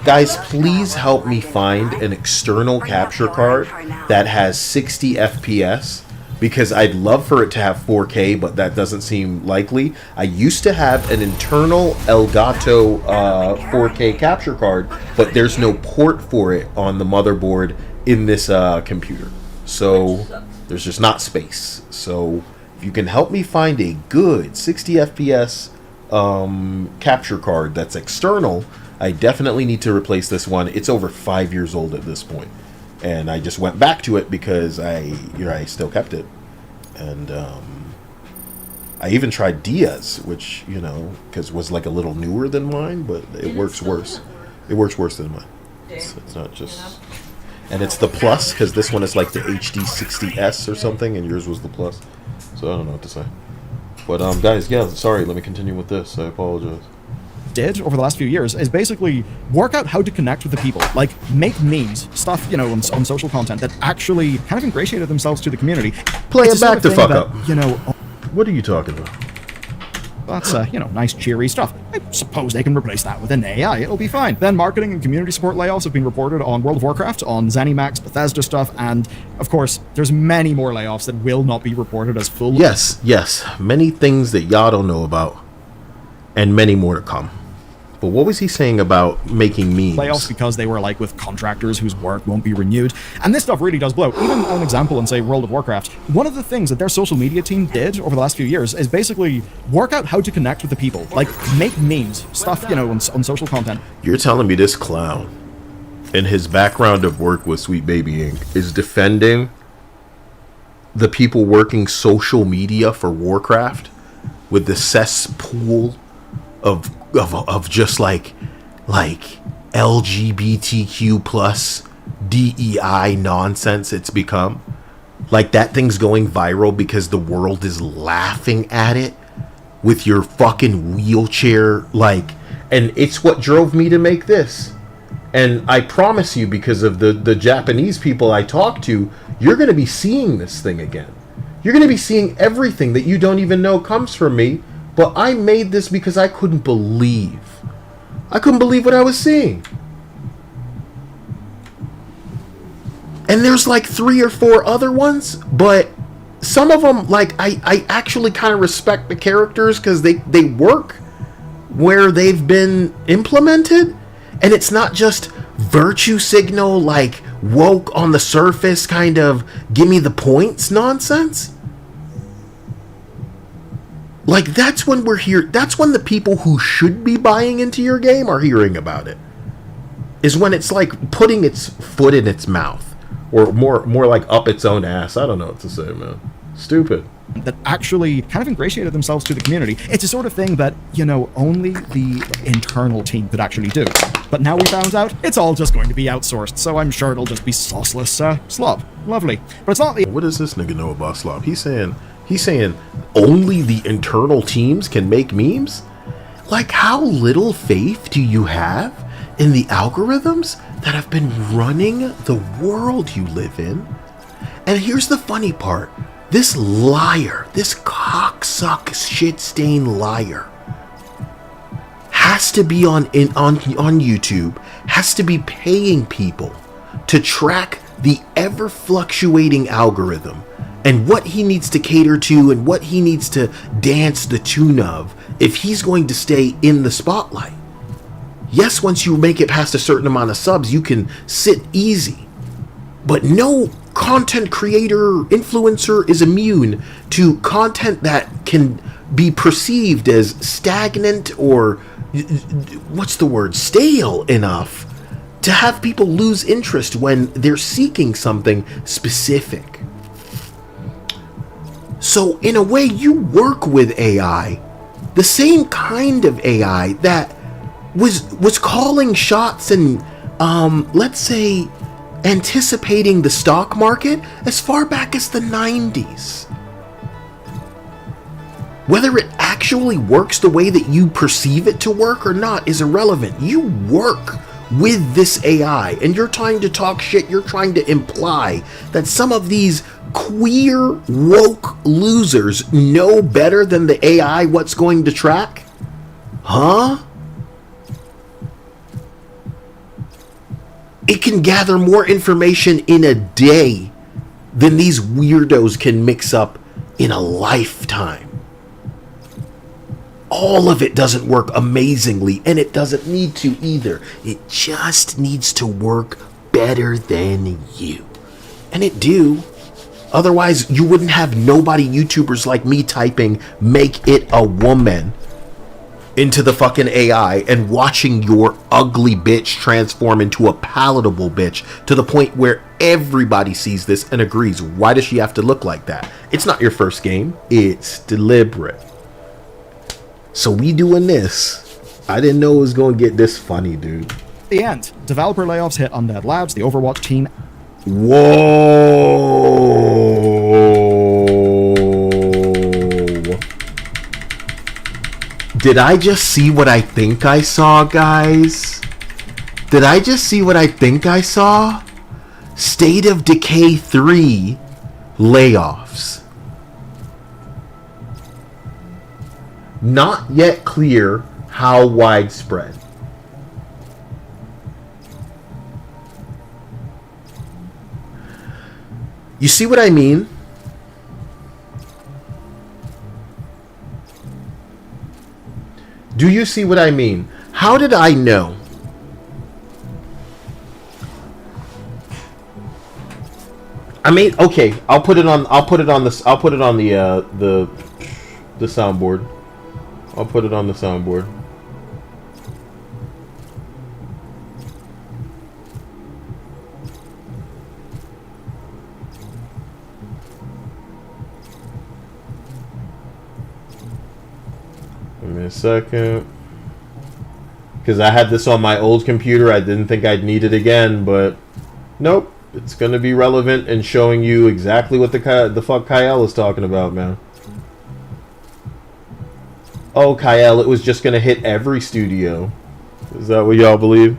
Guys, please help me find an external capture card that has 60 FPS, because I'd love for it to have 4K, but that doesn't seem likely. I used to have an internal Elgato 4K capture card, but there's no port for it on the motherboard in this computer. So there's just not space. So if you can help me find a good 60 FPS capture card that's external, I definitely need to replace this one. It's over 5 years old at this point. And I just went back to it because I still kept it. And I even tried Diaz, which, because was like a little newer than mine, but it works worse. It works worse than mine. It's not just... And it's the Plus, because this one is like the HD 60S or something, and yours was the Plus. So I don't know what to say. But, guys, yeah, sorry, let me continue with this. I apologize. Did over the last few years is basically work out how to connect with the people, like make memes, stuff, on social content that actually kind of ingratiated themselves to the community. Play it back the fuck up. What are you talking about? That's, nice cheery stuff. I suppose they can replace that with an AI. It'll be fine. Then marketing and community support layoffs have been reported on World of Warcraft, on ZeniMax, Bethesda stuff, and, of course, there's many more layoffs that will not be reported as full. Yes. Many things that y'all don't know about, and many more to come. But what was he saying about making memes? Layoffs because they were like with contractors whose work won't be renewed. And this stuff really does blow. Even on an example in, say, World of Warcraft, one of the things that their social media team did over the last few years is basically work out how to connect with the people. Like, make memes, stuff, on social content. You're telling me this clown, in his background of work with Sweet Baby Inc., is defending the people working social media for Warcraft with the cesspool of just like LGBTQ plus DEI nonsense it's become? Like, that thing's going viral because the world is laughing at it with your fucking wheelchair, and it's what drove me to make this. And I promise you, because of the Japanese people I talk to, you're going to be seeing this thing again. You're going to be seeing everything that you don't even know comes from me. But I made this because I couldn't believe what I was seeing. And there's like 3 or 4 other ones, but some of them, I actually kind of respect the characters because they work where they've been implemented. And it's not just virtue signal, like woke on the surface kind of give me the points nonsense. Like, that's when we're here. That's when the people who should be buying into your game are hearing about it. Is when it's like putting its foot in its mouth, or more like up its own ass. I don't know what to say, man. Stupid. That actually kind of ingratiated themselves to the community. It's a sort of thing that, you know, only the internal team could actually do. But now we found out it's all just going to be outsourced, so I'm sure it'll just be sauceless slop. Lovely. But it's not the... What does this nigga know about slop? He's saying only the internal teams can make memes? Like, how little faith do you have in the algorithms that have been running the world you live in? And here's the funny part. This liar, this cocksuck shit-stained liar, has to be on YouTube, has to be paying people to track the ever-fluctuating algorithm and what he needs to cater to and what he needs to dance the tune of if he's going to stay in the spotlight. Yes, once you make it past a certain amount of subs, you can sit easy. But no content creator, influencer is immune to content that can be perceived as stagnant or, what's the word, stale enough to have people lose interest when they're seeking something specific. So in a way, you work with AI, the same kind of AI that was calling shots and, let's say, anticipating the stock market as far back as the 90s. Whether it actually works the way that you perceive it to work or not is irrelevant. You work with this AI and you're trying to talk shit, you're trying to imply that some of these queer woke losers know better than the AI what's going to track? Huh? It can gather more information in a day than these weirdos can mix up in a lifetime. All of it doesn't work amazingly, and it doesn't need to either. It just needs to work better than you. And it do. Otherwise, you wouldn't have nobody YouTubers like me typing, "make it a woman," into the fucking AI and watching your ugly bitch transform into a palatable bitch to the point where everybody sees this and agrees. Why does she have to look like that? It's not your first game. It's deliberate. So we doing this. I didn't know it was going to get this funny, dude. The end. Developer layoffs hit Undead Labs, the Overwatch team. Whoa. Did I just see what I think I saw, guys? Did I just see what I think I saw? State of Decay 3 layoffs. Not yet clear how widespread. You see what I mean? Do you see what I mean? How did I know? I mean, okay, I'll put it on the soundboard. I'll put it on the soundboard. Give me a second. Because I had this on my old computer. I didn't think I'd need it again, but nope. It's going to be relevant and showing you exactly what the fuck Kyle is talking about, man. Oh, Kyle, it was just going to hit every studio. Is that what y'all believe?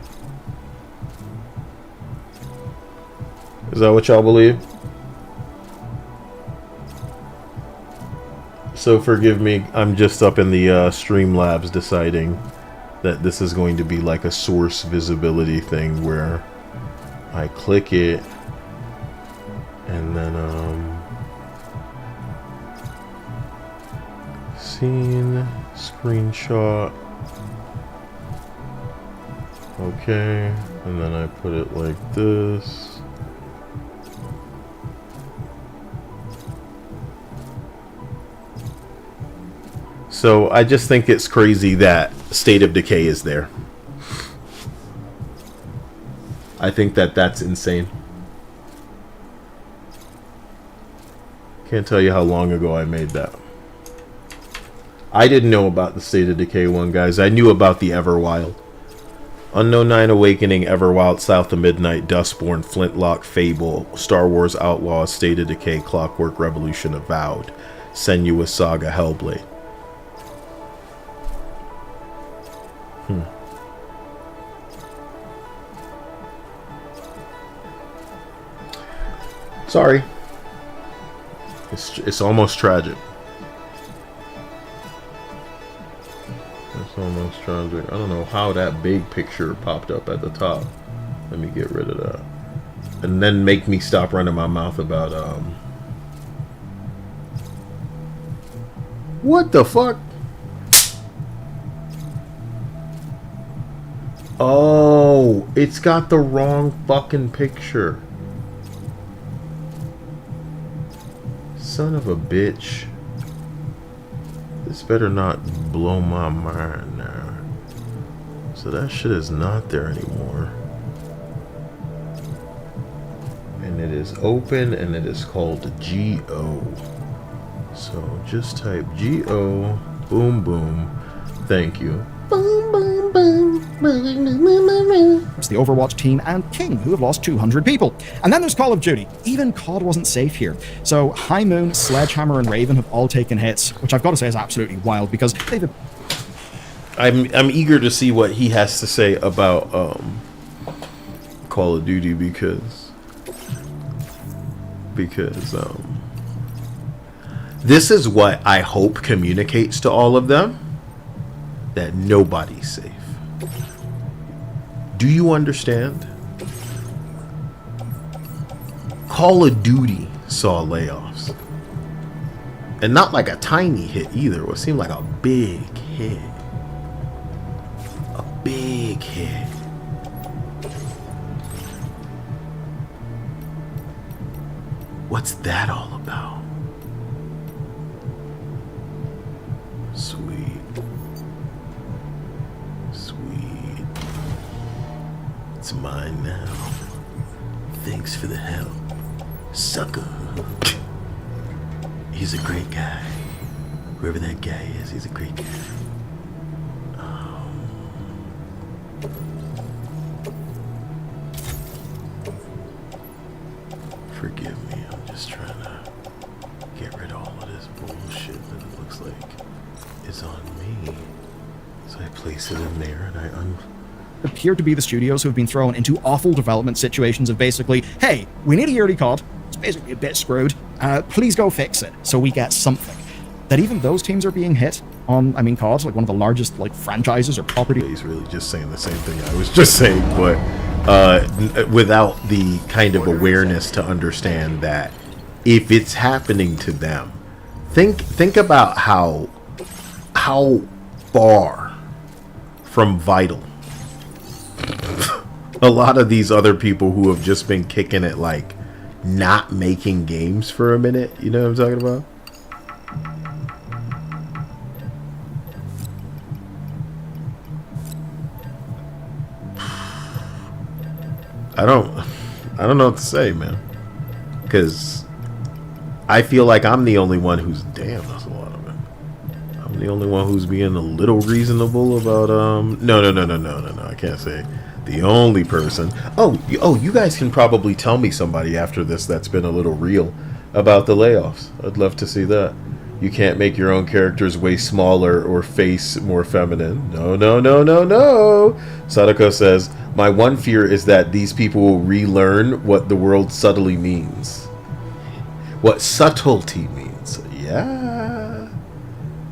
Is that what y'all believe? So forgive me, I'm just up in the Streamlabs deciding that this is going to be like a source visibility thing where I click it and then scene, screenshot, okay, and then I put it like this. So I just think it's crazy that State of Decay is there. I think that that's insane. Can't tell you how long ago I made that. I didn't know about the State of Decay one, guys. I knew about the Everwild. Unknown 9 Awakening, Everwild, South of Midnight, Dustborn, Flintlock, Fable, Star Wars Outlaws, State of Decay, Clockwork Revolution, Avowed, Senua's Saga, Hellblade. Sorry. It's almost tragic. It's almost tragic. I don't know how that big picture popped up at the top. Let me get rid of that. And then make me stop running my mouth about what the fuck? Oh, it's got the wrong fucking picture. Son of a bitch. This better not blow my mind now. So that shit is not there anymore. And it is open and it is called GO. So just type GO, boom boom. Thank you. Boom boom boom. It's the Overwatch team and King, who have lost 200 people. And then there's Call of Duty. Even COD wasn't safe here. So High Moon, Sledgehammer, and Raven have all taken hits, which I've got to say is absolutely wild because they've... I'm eager to see what he has to say about Call of Duty because this is what I hope communicates to all of them, that nobody's safe. Do you understand? Call of Duty saw layoffs. And not like a tiny hit either. It seemed like a big hit. A big hit. What's that all about? Sweet. It's mine now. Thanks for the help, sucker. He's a great guy. Whoever that guy is, he's a great guy. Forgive me, I'm just trying to get rid of all of this bullshit that it looks like is on me. So I place it in there and I appear to be the studios who have been thrown into awful development situations of basically, hey, we need a yearly COD. It's basically a bit screwed. Please go fix it so we get something. That even those teams are being hit on, I mean, COD, like one of the largest like franchises or properties. He's really just saying the same thing I was just saying, but without the kind of awareness to understand that if it's happening to them, think about how far from vital a lot of these other people who have just been kicking it, like not making games for a minute. You know what I'm talking about? I don't know what to say, man, because I feel like I'm the only one who's that's a lot of it. I'm the only one who's being a little reasonable about no, I can't say the only person. Oh, you guys can probably tell me somebody after this that's been a little real about the layoffs. I'd love to see that. You can't make your own characters way smaller or face more feminine. No. Sadako says, my one fear is that these people will relearn what the word subtly means. What subtlety means. Yeah.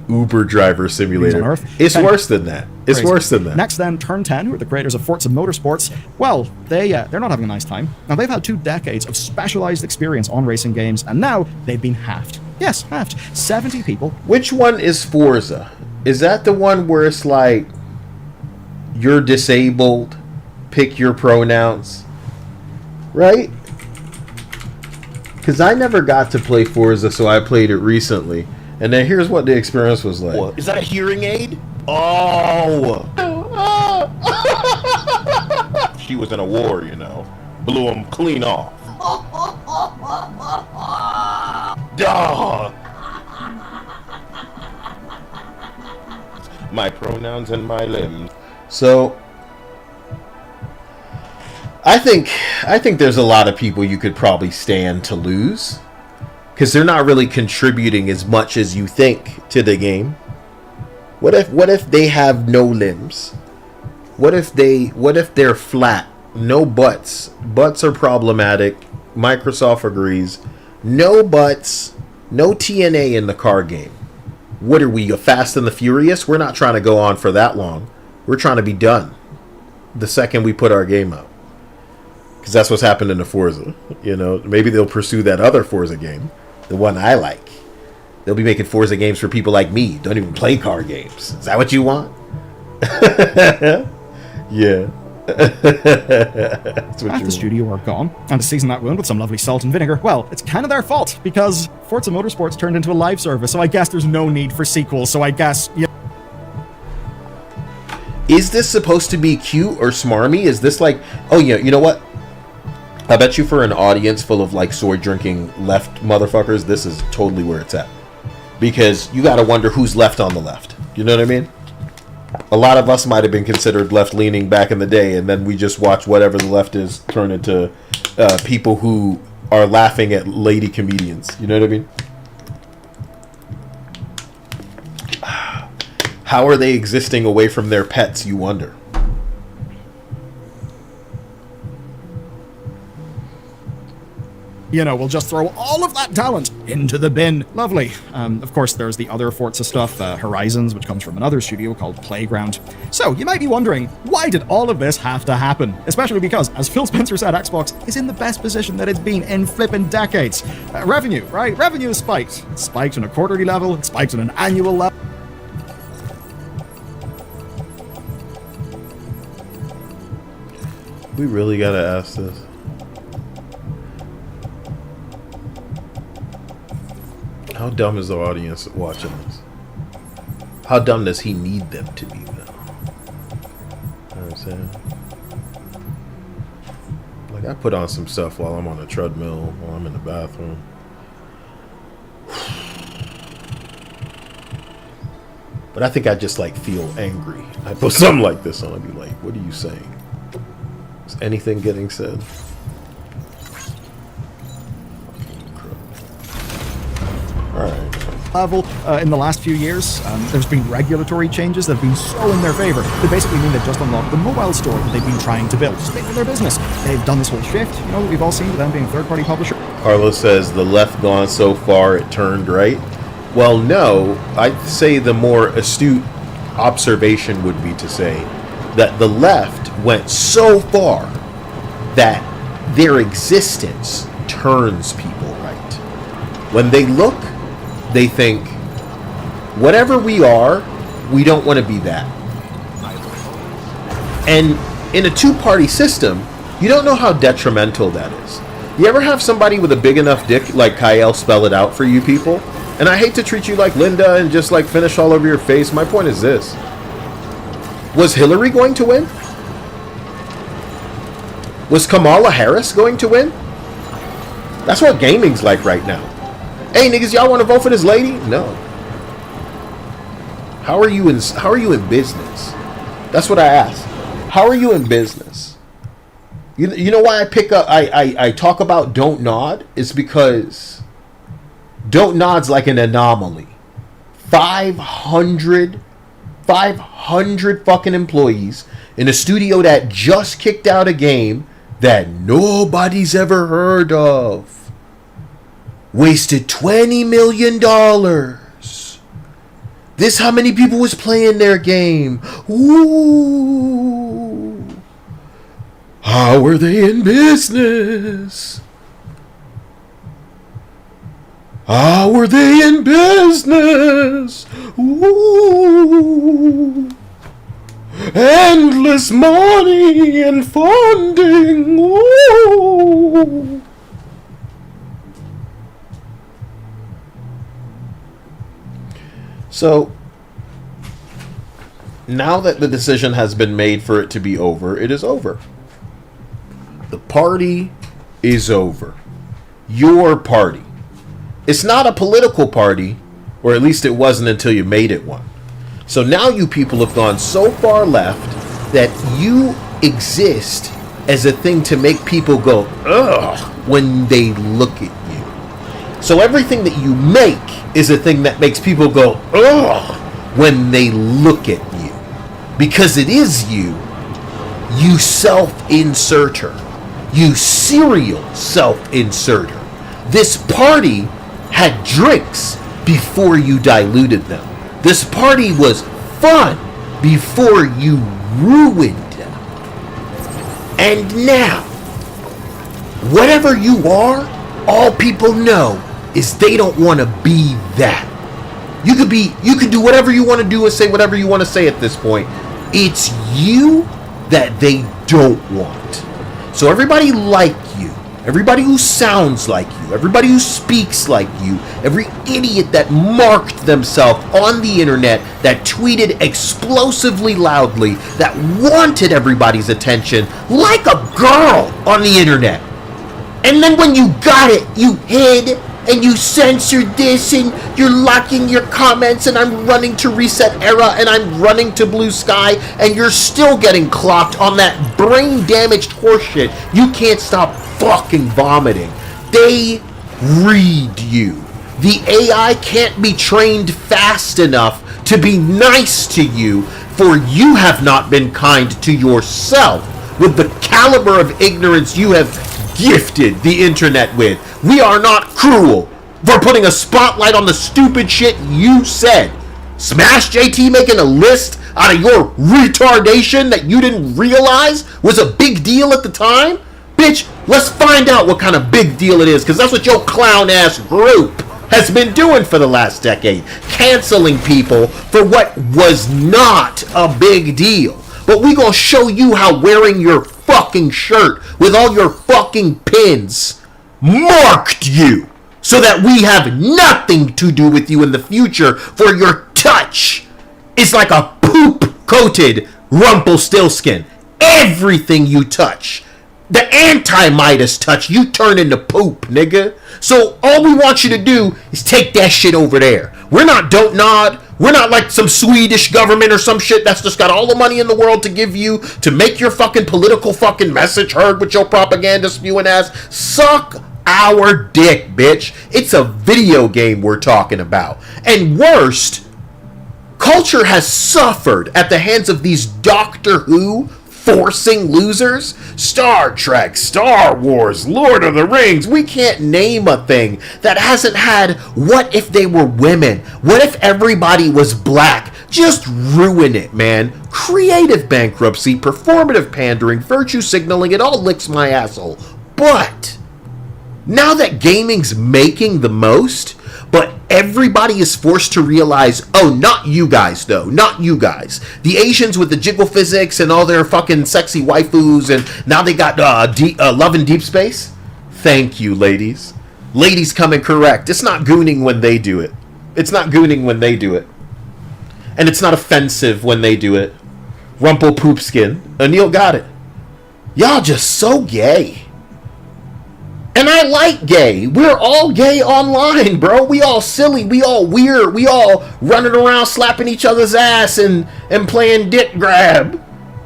Uber driver simulator. It's worse than that. It's worse than that. Next then, Turn 10, who are the creators of Forza Motorsports. Well, they're not having a nice time. Now, they've had 2 decades of specialized experience on racing games, and now they've been halved. Yes, halved. 70 people. Which one is Forza? Is that the one where it's like, you're disabled, pick your pronouns, right? Because I never got to play Forza, so I played it recently. And then here's what the experience was like. What? Is that a hearing aid? Oh! She was in a war, you know. Blew him clean off. Duh! My pronouns and my limbs. So I think there's a lot of people you could probably stand to lose because they're not really contributing as much as you think to the game. What if they have no limbs? What if they're flat? No butts. Butts are problematic. Microsoft agrees. No butts. No TNA in the car game. What are we, a Fast and the Furious? We're not trying to go on for that long. We're trying to be done the second we put our game out. Because that's what's happened in the Forza. You know, maybe they'll pursue that other Forza game, the one I like. They'll be making Forza games for people like me. Don't even play car games. Is that what you want? Yeah. That's what At the studio are gone, and to season that wound with some lovely salt and vinegar, well, it's kind of their fault, because Forza Motorsports turned into a live service, so I guess there's no need for sequels, so I guess, yeah. Is this supposed to be cute or smarmy? Is this like, oh yeah, you know what? I bet you for an audience full of like soy drinking left motherfuckers, this is totally where it's at. Because you gotta wonder who's left on the left. You know what I mean? A lot of us might have been considered left-leaning back in the day, and then we just watch whatever the left is turn into people who are laughing at lady comedians. You know what I mean? How are they existing away from their pets, you wonder? You know, we'll just throw all of that talent into the bin. Lovely. Of course, there's the other Forza stuff, Horizons, which comes from another studio called Playground. So, you might be wondering, why did all of this have to happen? Especially because, as Phil Spencer said, Xbox is in the best position that it's been in flipping decades. Revenue, right? Revenue is spiked. It's spiked on a quarterly level, it's spiked on an annual level. We really gotta ask this. How dumb is the audience watching this? How dumb does he need them to be, though? You know what I'm saying? Like, I put on some stuff while I'm on a treadmill, while I'm in the bathroom. But I think I just, like, feel angry. I put something like this on and be like, what are you saying? Is anything getting said? Level in the last few years, there's been regulatory changes that have been so in their favor. They basically mean they've just unlocked the mobile store that they've been trying to build, just for their business. They've done this whole shift, you know, that we've all seen with them being a third-party publisher. Carlos says the left gone so far it turned right. Well, no, I'd say the more astute observation would be to say that the left went so far that their existence turns people right. When they look, they think, whatever we are, we don't want to be that. And in a two-party system, you don't know how detrimental that is. You ever have somebody with a big enough dick like Kyle spell it out for you people? And I hate to treat you like Linda and just like finish all over your face. My point is this. Was Hillary going to win? Was Kamala Harris going to win? That's what gaming's like right now. Hey niggas, y'all want to vote for this lady? No. How are you in business? That's what I ask. How are you in business? You know why I talk about Don't Nod? It's because Don't Nod's like an anomaly. 500 fucking employees in a studio that just kicked out a game that nobody's ever heard of. Wasted $20 million. This how many people was playing their game. Ooh. How are they in business? How are they in business? Ooh. Endless money and funding. Ooh. So, now that the decision has been made for it to be over, it is over. The party is over. Your party. It's not a political party, or at least it wasn't until you made it one. So now you people have gone so far left that you exist as a thing to make people go, ugh, when they look at you. So everything that you make is a thing that makes people go, ugh, when they look at you. Because it is you, you self-inserter. You serial self-inserter. This party had drinks before you diluted them. This party was fun before you ruined them. And now, whatever you are, all people know is they don't want to be that. You could do whatever you want to do and say whatever you want to say at this point. It's you that they don't want. So everybody like you, everybody who sounds like you, everybody who speaks like you, every idiot that marked themselves on the internet, that tweeted explosively loudly, that wanted everybody's attention like a girl on the internet. And then when you got it, you hid and you censored this and you're locking your comments and I'm running to Reset Era and I'm running to Blue Sky and you're still getting clocked on that brain damaged horseshit. You can't stop fucking vomiting. They read you. The AI can't be trained fast enough to be nice to you, for you have not been kind to yourself with the caliber of ignorance you have gifted the internet with. We are not cruel for putting a spotlight on the stupid shit you said. Smash JT making a list out of your retardation that you didn't realize was a big deal at the time? Bitch, let's find out what kind of big deal it is, because that's what your clown ass group has been doing for the last decade. Canceling people for what was not a big deal. But we gonna show you how wearing your fucking shirt with all your fucking pins marked you, so that we have nothing to do with you in the future, for your touch is like a poop-coated Rumpelstiltskin. Everything you touch, the anti-Midas touch, you turn into poop, nigga. So all we want you to do is take that shit over there. We're not Don't Nod. We're not like some Swedish government or some shit that's just got all the money in the world to give you to make your fucking political fucking message heard with your propaganda spewing ass. Suck our dick, bitch. It's a video game we're talking about. And worst, culture has suffered at the hands of these Doctor Who forcing losers. Star Trek, Star Wars, Lord of the Rings. We can't name a thing that hasn't had what if they were women? What if everybody was black? Just ruin it, man. Creative bankruptcy, performative pandering, virtue signaling, it all licks my asshole. But now that gaming's making the most, but everybody is forced to realize, oh, not you guys, though. Not you guys. The Asians with the jiggle physics and all their fucking sexy waifus, and now they got Love in Deep Space. Thank you, ladies. Ladies coming correct. It's not gooning when they do it. It's not gooning when they do it. And it's not offensive when they do it. Rumple Poopskin. Anil got it. Y'all just so gay. And I like gay. We're all gay online, bro. We all silly. We all weird. We all running around slapping each other's ass and playing dick grab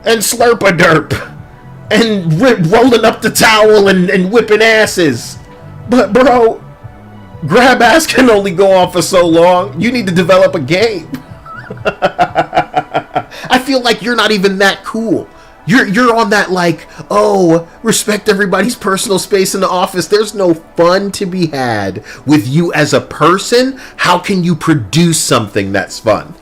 and slurp-a-derp and rolling up the towel and whipping asses. But, bro, grab ass can only go on for so long. You need to develop a game. I feel like you're not even that cool. You're on that like, oh, respect everybody's personal space in the office. There's no fun to be had with you as a person. How can you produce something that's fun?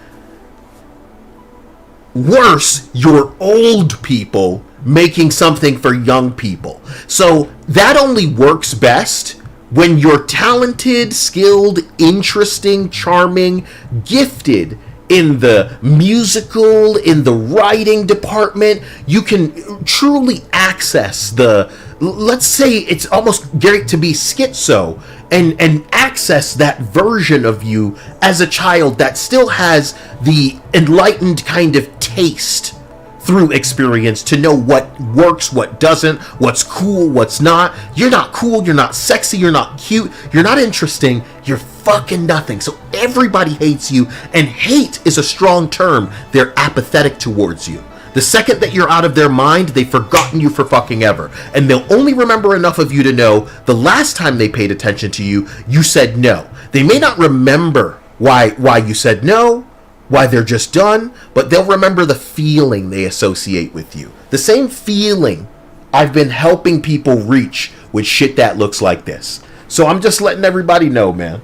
Worse, you're old people making something for young people. So that only works best when you're talented, skilled, interesting, charming, gifted, in the musical, in the writing department. You can truly access the, let's say it's almost great to be schizo, and access that version of you as a child that still has the enlightened kind of taste through experience to know what works, what doesn't, what's cool, what's not. You're not cool, you're not sexy, you're not cute, you're not interesting, you're fucking nothing. So everybody hates you, and hate is a strong term. They're apathetic towards you. The second that you're out of their mind, they've forgotten you for fucking ever. And they'll only remember enough of you to know the last time they paid attention to you, you said no. They may not remember why you said no, why they're just done, but they'll remember the feeling they associate with you. The same feeling I've been helping people reach with shit that looks like this. So I'm just letting everybody know, man.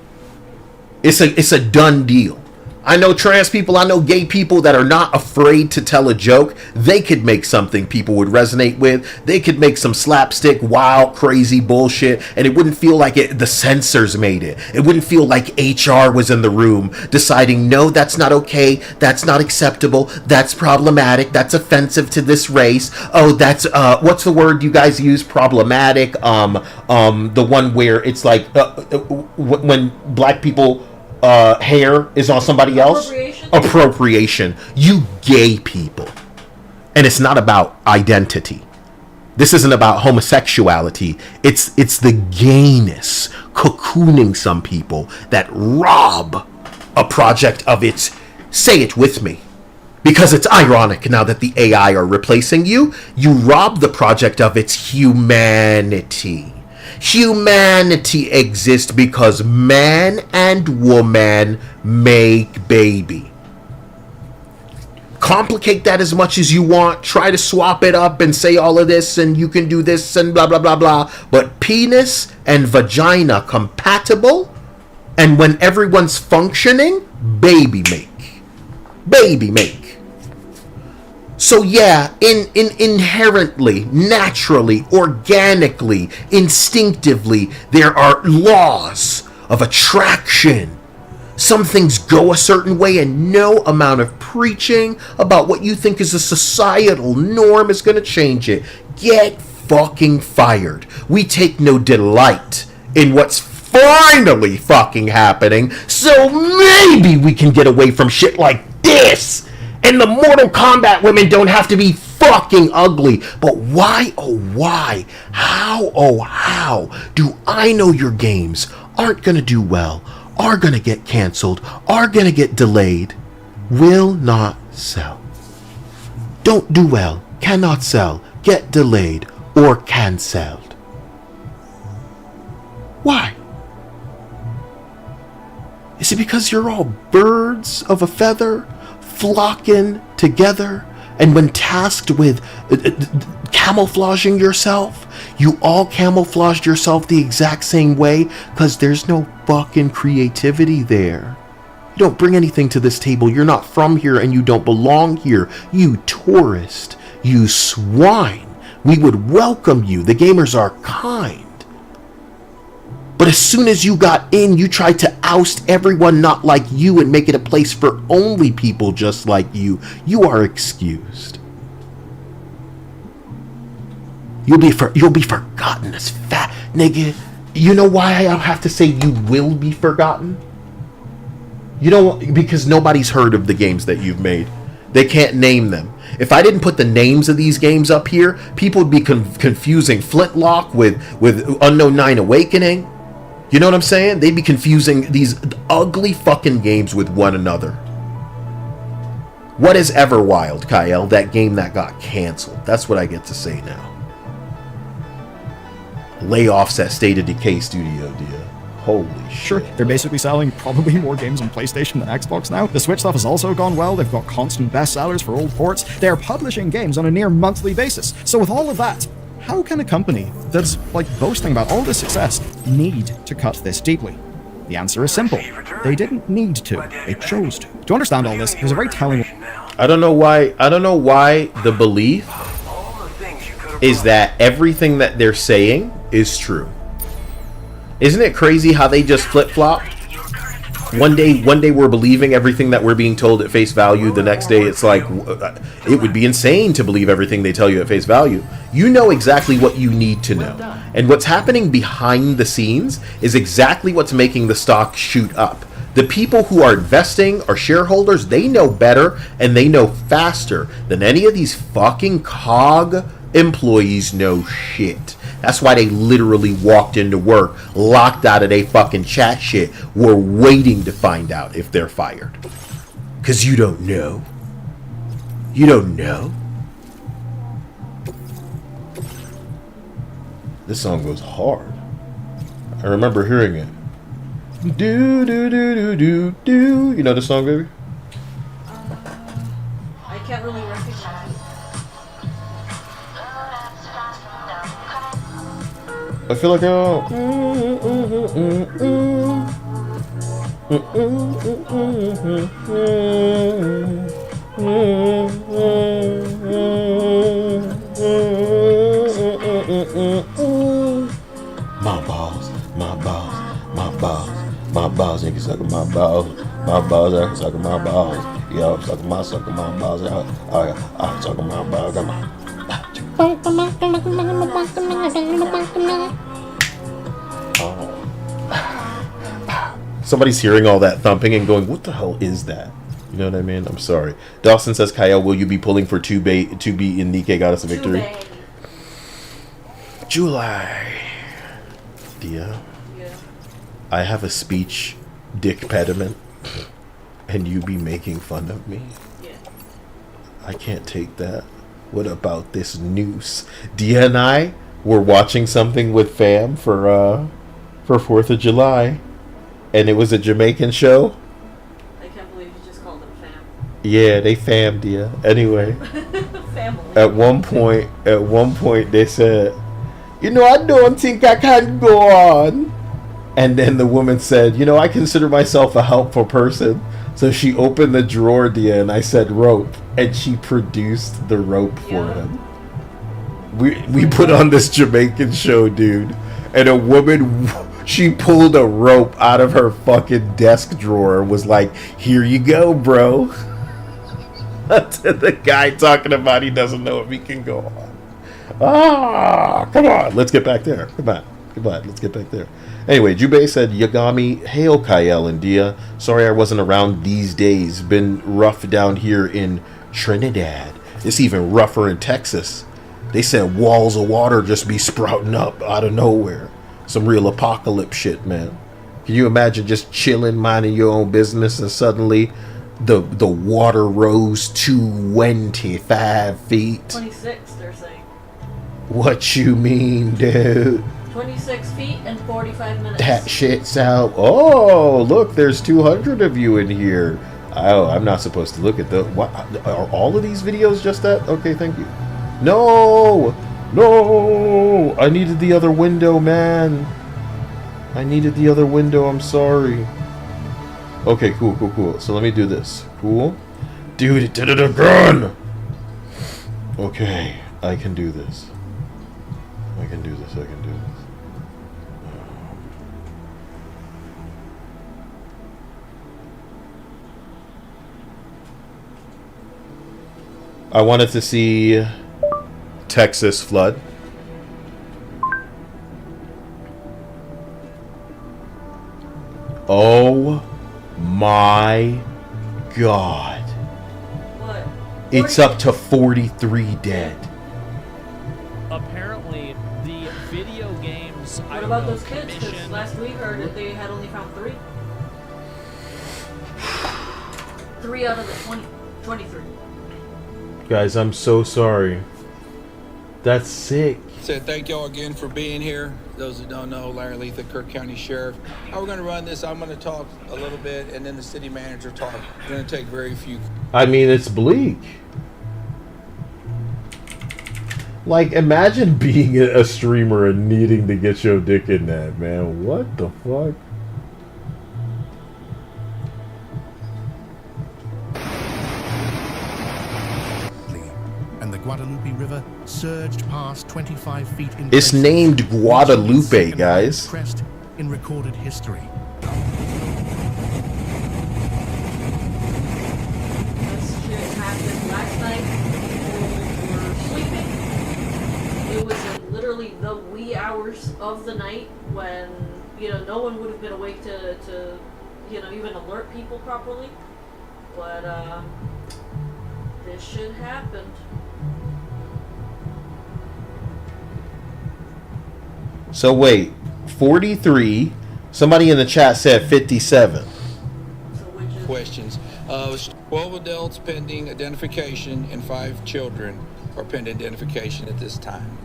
It's a done deal. I know trans people, I know gay people that are not afraid to tell a joke. They could make something people would resonate with. They could make some slapstick, wild, crazy bullshit, and it wouldn't feel like the censors made it. It wouldn't feel like HR was in the room deciding, no, that's not okay, that's not acceptable, that's problematic, that's offensive to this race. Oh, that's, what's the word you guys use? Problematic. The one where it's like, when black people... hair is on somebody else. Appropriation. You gay people. And it's not about identity. This isn't about homosexuality. It's the gayness cocooning some people that rob a project of its, say it with me, because it's ironic now that the AI are replacing you. You rob the project of its humanity. Humanity exists because man and woman make baby. Complicate that as much as you want. Try to swap it up and say all of this and you can do this and blah, blah, blah, blah. But penis and vagina compatible, and when everyone's functioning, baby make. Baby make. So yeah, inherently, naturally, organically, instinctively, there are laws of attraction. Some things go a certain way, and no amount of preaching about what you think is a societal norm is going to change it. Get fucking fired. We take no delight in what's finally fucking happening, so maybe we can get away from shit like this. And the Mortal Kombat women don't have to be fucking ugly. But why, oh why, how, oh how do I know your games aren't going to do well, are going to get canceled, are going to get delayed, will not sell? Don't do well, cannot sell, get delayed, or cancelled. Why? Is it because you're all birds of a feather? Flocking together, and when tasked with camouflaging yourself, you all camouflaged yourself the exact same way because there's no fucking creativity there. You don't bring anything to this table. You're not from here and you don't belong here. You tourist, you swine. We would welcome you. The gamers are kind. But as soon as you got in, you tried to oust everyone not like you and make it a place for only people just like you. You are excused. You'll be forgotten as fat nigga. You know why I have to say you will be forgotten? You know, because nobody's heard of the games that you've made. They can't name them. If I didn't put the names of these games up here, people would be confusing Flintlock with Unknown 9 Awakening. You know what I'm saying? They'd be confusing these ugly fucking games with one another. What is Everwild, Kyle? That game that got canceled. That's what I get to say now. Layoffs at State of Decay Studio, dear. Holy Sure, shit. they're basically selling probably more games on PlayStation than Xbox now. The Switch stuff has also gone well. They've got constant bestsellers for old ports. They're publishing games on a near monthly basis. So with all of that, how can a company that's boasting about all this success need to cut this deeply? The answer is simple. They didn't need to. They chose to. To understand all this, there's a very telling... I don't know why the belief is that everything that they're saying is true. Isn't it crazy how they just flip-flop? One day we're believing everything that we're being told at face value. The next day it's like, it would be insane to believe everything they tell you at face value. You know exactly what you need to know. And what's happening behind the scenes is exactly what's making the stock shoot up. The people who are investing are shareholders. They know better and they know faster than any of these fucking COG employees know shit. That's why they literally walked into work, locked out of their fucking chat shit. We're waiting to find out if they're fired. Because you don't know. You don't know. This song goes hard. I remember hearing it. Do do do do do do. You know the song, baby? I can't really recognize it. I feel like my balls, my balls, my balls, my balls, nigga sucking my balls, my balls, I sucking my balls, yo, sucking my balls, I sucking my balls, come on. Somebody's hearing all that thumping and going, what the hell is that? You know what I mean? I'm sorry. Dawson says, Kyle, will you be pulling for 2B in Nikkei Goddess of Victory? July. Dia? Yeah. I have a speech dick pediment and you be making fun of me? Yeah. I can't take that. What about this noose? Dia and I were watching something with fam for 4th of July. And it was a Jamaican show. I can't believe you just called them fam. Yeah, they fammed you. Anyway. Family. At one point they said, you know, I don't think I can go on. And then the woman said, you know, I consider myself a helpful person. So she opened the drawer, Dia, and I said rope. And she produced the rope for him. We put on this Jamaican show, dude. And a woman, she pulled a rope out of her fucking desk drawer. Was like, here you go, bro. To the guy talking about he doesn't know if he can go on. Ah, come on. Let's get back there. Come on. Let's get back there. Anyway, Jubei said, Yagami, hail Kyle and Dia. Sorry I wasn't around these days. Been rough down here in Trinidad. It's even rougher in Texas. They said walls of water just be sprouting up out of nowhere. Some real apocalypse shit, man. Can you imagine just chilling, minding your own business, and suddenly the water rose 25 feet? 26, they're saying. What you mean, dude? 26 feet and 45 minutes. That shit's out. Oh, look, there's 200 of you in here. Oh, I'm not supposed to look at the... What? Are all of these videos just that? Okay, thank you. No! No! I needed the other window, man. I needed the other window. I'm sorry. Okay, cool. So let me do this. Cool. Dude, it did it again! Okay, I can do this. I can do this. I wanted to see Texas flood. Oh my God. What? It's up to 43 dead. Apparently, the video games. What about those kids? Because last we heard that they had only found 3. 3 out of the 23. Guys, I'm so sorry. That's sick. So thank y'all again for being here. Those who don't know, Larry Letha, Kirk County Sheriff. How we're going to run this, I'm going to talk a little bit, and then the city manager talk. We're going to take very few. I mean, it's bleak. Like, imagine being a streamer and needing to get your dick in that, man. What the fuck? Guadalupe River surged past 25 feet in It's places, named Guadalupe, guys. crest in recorded history. literally the wee hours of the night when, you know, no one would have been awake to you know, even alert people properly. But, this shit happened. So wait, 43. Somebody in the chat said 57. Questions. 12 adults pending identification and 5 children are pending identification at this time.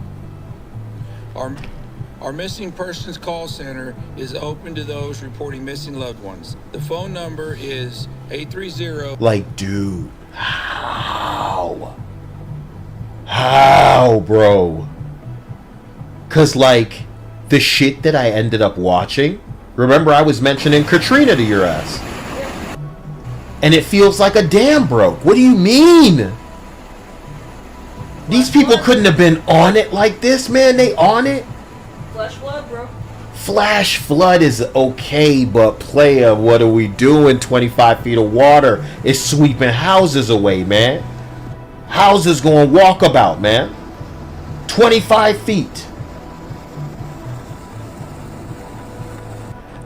Our missing persons call center is open to those reporting missing loved ones. The phone number is 830. Like, dude, how? How, bro? Cause like the shit that I ended up watching. Remember, I was mentioning Katrina to your ass. And it feels like a dam broke. What do you mean? These people couldn't have been on it like this, man. They on it. Flash flood, bro. Flash flood is okay, but playa, what are we doing? 25 feet of water is sweeping houses away, man. Houses going walkabout, man. 25 feet.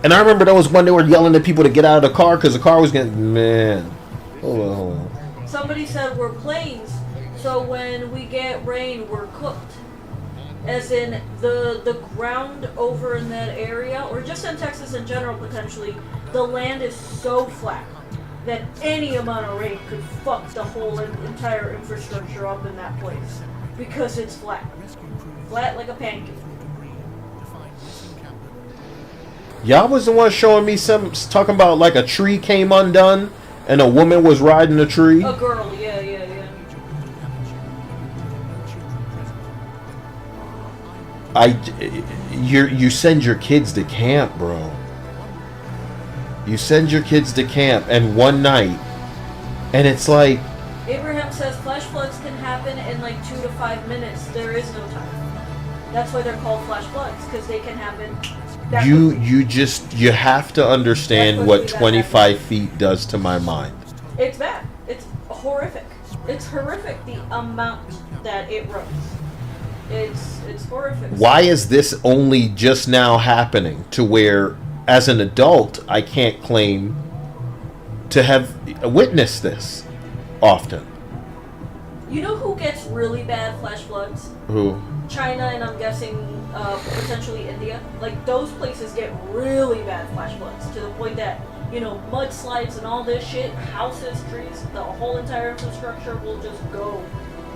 And I remember there was one they were yelling at people to get out of the car because the car was getting... Man. Hold on. Somebody said we're planes, so when we get rain, we're cooked. As in, the ground over in that area, or just in Texas in general, potentially, the land is so flat that any amount of rain could fuck the whole entire infrastructure up in that place. Because it's flat. Flat like a pancake. Y'all was the one showing me some... Talking about like a tree came undone and a woman was riding a tree. A girl, yeah. You send your kids to camp, bro. You send your kids to camp, and one night, and it's like... Abraham says flash floods can happen in like 2 to 5 minutes. There is no time. That's why they're called flash floods, because they can happen... You have to understand what 25 feet does to my mind. It's bad. It's horrific. It's horrific, the amount that it rose. It's horrific. Why is this only just now happening to where, as an adult, I can't claim to have witnessed this often? You know who gets really bad flash floods? Who? China, and I'm guessing potentially India. Like, those places get really bad flash floods to the point that, you know, mudslides and all this shit, houses, trees, the whole entire infrastructure will just go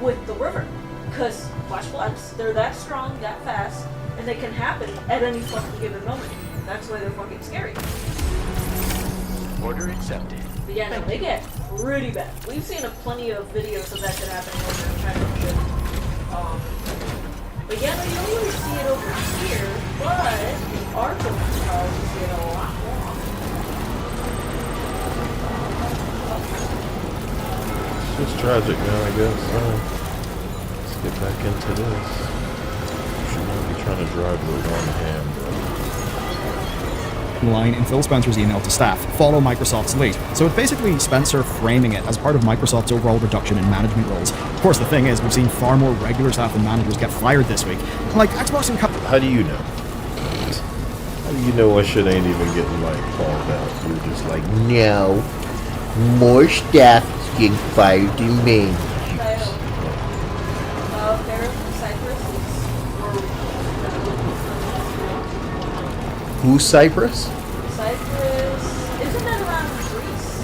with the river. Because flash floods, they're that strong, that fast, and they can happen at any fucking given moment. That's why they're fucking scary. Order accepted. But yeah, no, they get pretty bad. We've seen plenty of videos of that shit happening over in China and shit. But yeah, no, you don't really see it over here, but our coastal towers you see it a lot more. It's just tragic, man, I guess. Let's get back into this. Should not be trying to drive Lord on the ham, bro. Line in Phil Spencer's email to staff, follow Microsoft's lead. So it's basically Spencer framing it as part of Microsoft's overall reduction in management roles. Of course, the thing is, we've seen far more regular staff and managers get fired this week. Like Xbox and How do you know? How do you know what shit ain't even getting like called out? You're just like, no, more staff is getting fired in Maine. Who's Cyprus? Cyprus, isn't that around Greece?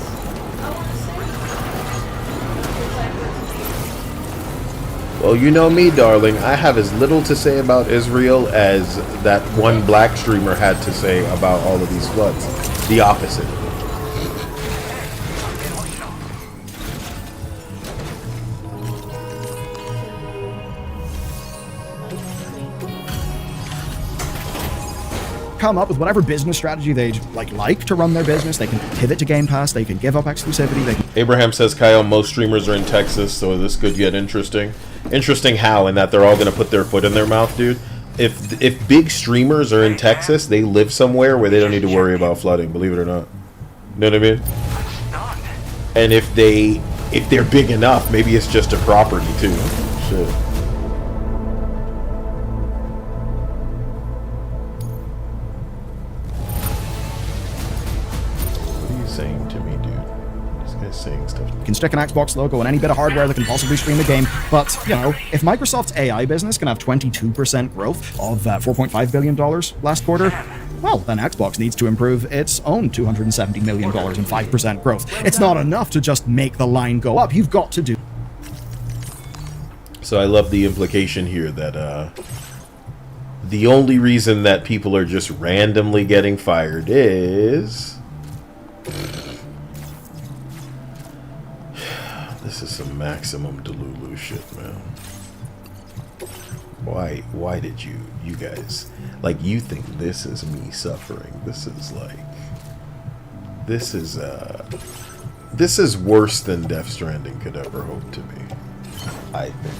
I want to say. Well, you know me, darling. I have as little to say about Israel as that one black streamer had to say about all of these floods. The opposite. come up with whatever business strategy they'd like to run their business. They can pivot to Game Pass. They can give up exclusivity. They can... Abraham says, Kyle, most streamers are in Texas, so this could get interesting. Interesting how? In that they're all going to put their foot in their mouth, dude. If big streamers are in Texas, they live somewhere where they don't need to worry about flooding, believe it or not. You know what I mean? And if they're big enough, maybe it's just a property too. Shit. saying stuff. You can stick an Xbox logo on any bit of hardware that can possibly stream a game, but, you know, if Microsoft's AI business can have 22% growth of $4.5 billion last quarter, well, then Xbox needs to improve its own $270 million and 5% growth. It's not enough to just make the line go up. You've got to do... So I love the implication here that the only reason that people are just randomly getting fired is... This is some maximum Delulu shit, man. Why did you guys, like, you think this is me suffering? This is worse than Death Stranding could ever hope to be, I think.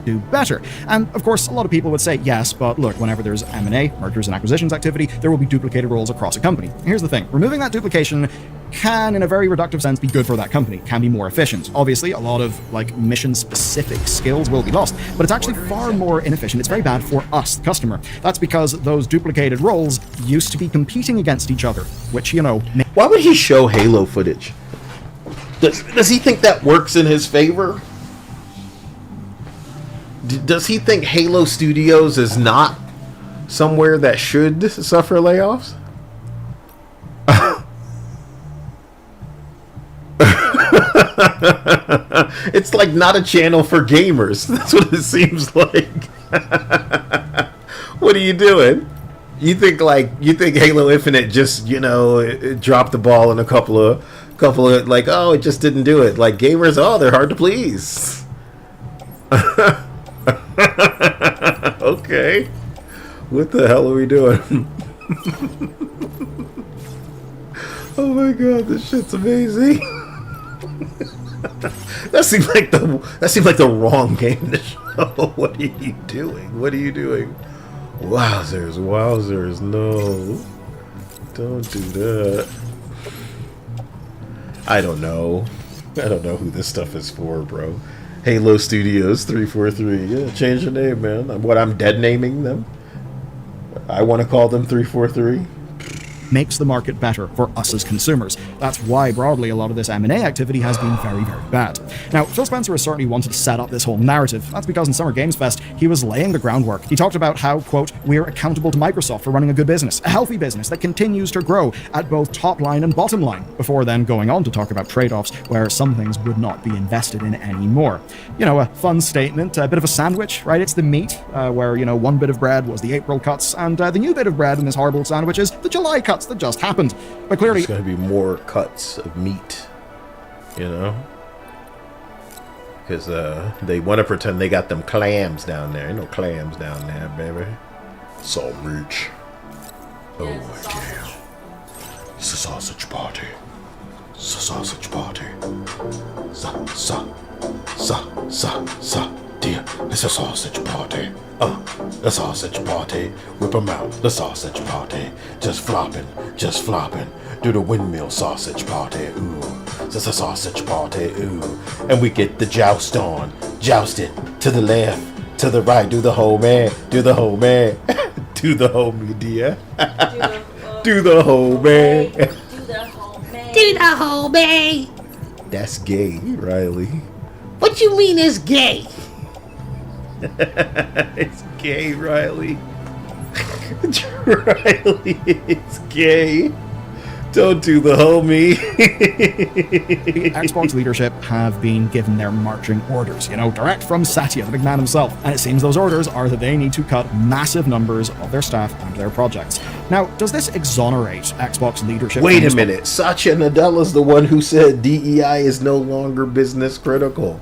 Do better. And of course, a lot of people would say, yes, but look, whenever there's M&A, mergers and acquisitions activity, there will be duplicated roles across a company. Here's the thing, removing that duplication can, in a very reductive sense, be good for that company, can be more efficient. Obviously, a lot of, like, mission-specific skills will be lost, but it's actually far more inefficient. It's very bad for us, the customer. That's because those duplicated roles used to be competing against each other, which, you know... Why would he show Halo footage? Does he think that works in his favor? Does he think Halo Studios is not somewhere that should suffer layoffs? It's like not a channel for gamers. That's what it seems like. What are you doing? You think Halo Infinite just, you know, it dropped the ball in a couple of like, oh, it just didn't do it. Like gamers, oh, they're hard to please. Okay. What the hell are we doing? Oh my god, this shit's amazing. That seemed like the wrong game to show. What are you doing? What are you doing? Wowzers, no. Don't do that. I don't know who this stuff is for, bro. Halo Studios 343. Yeah, change the name, man. What, I'm dead naming them? I want to call them 343. Makes the market better for us as consumers. That's why, broadly, a lot of this M&A activity has been very, very bad. Now, Phil Spencer has certainly wanted to set up this whole narrative. That's because in Summer Games Fest, he was laying the groundwork. He talked about how, quote, we're accountable to Microsoft for running a good business, a healthy business that continues to grow at both top line and bottom line, before then going on to talk about trade-offs where some things would not be invested in anymore. You know, a fun statement, a bit of a sandwich, right? It's the meat, where, you know, one bit of bread was the April cuts, and the new bit of bread in this horrible sandwich is the July cuts that just happened. But clearly there's going to be more cuts of meat, you know, because they want to pretend they got them clams down there. Ain't no clams down there, baby. So rich. Oh yeah, it's a sausage party. It's a sausage party. Dear, it's a sausage party. The sausage party. Whip 'em out, the sausage party. Just flopping. Do the windmill sausage party. Ooh, it's a sausage party. Ooh, and we get the joust on. Joust it to the left, to the right. Do the whole man. Do the whole man. Do the whole me, dear. Do the whole man. Do the whole man. That's gay, Riley. What you mean is gay? It's gay, Riley. Riley, it's gay. Don't do the homie. Xbox leadership have been given their marching orders, you know, direct from Satya, the big man himself. And it seems those orders are that they need to cut massive numbers of their staff and their projects. Now, does this exonerate Xbox leadership? Wait a minute. Satya Nadella's the one who said DEI is no longer business critical.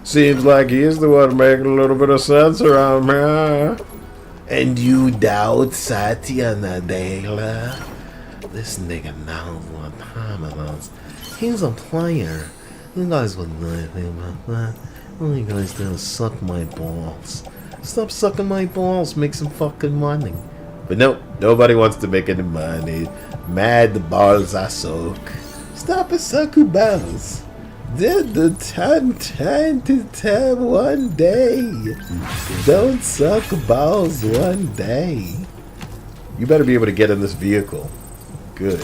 Seems like he's the one making a little bit of sense around here. And you doubt Satya Nadella? This nigga knows what time it is. He's a player. You guys wouldn't know anything about that. All you guys do is suck my balls. Stop sucking my balls, make some fucking money. But nope, nobody wants to make any money. Mad the balls I suck. Stop it, sucking balls. Did the 10 to 10 one day. Don't suck balls one day. You better be able to get in this vehicle. Good.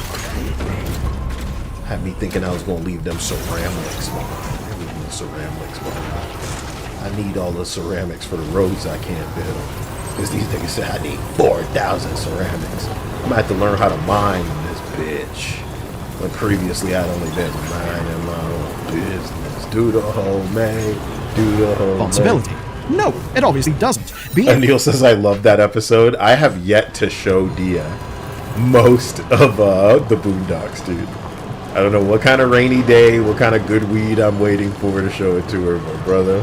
Had me thinking I was gonna leave them ceramics behind. I'm leaving the ceramics behind. I need all the ceramics for the roads I can't build. Because these niggas said I need 4,000 ceramics. I'm gonna have to learn how to mine this bitch. But previously I'd only been minding my own business. Do the whole man. Do the whole Responsibility. No, it obviously doesn't. Neil says, I love that episode. I have yet to show Dia most of the Boondocks, dude. I don't know what kind of rainy day, what kind of good weed I'm waiting for to show it to her, but brother.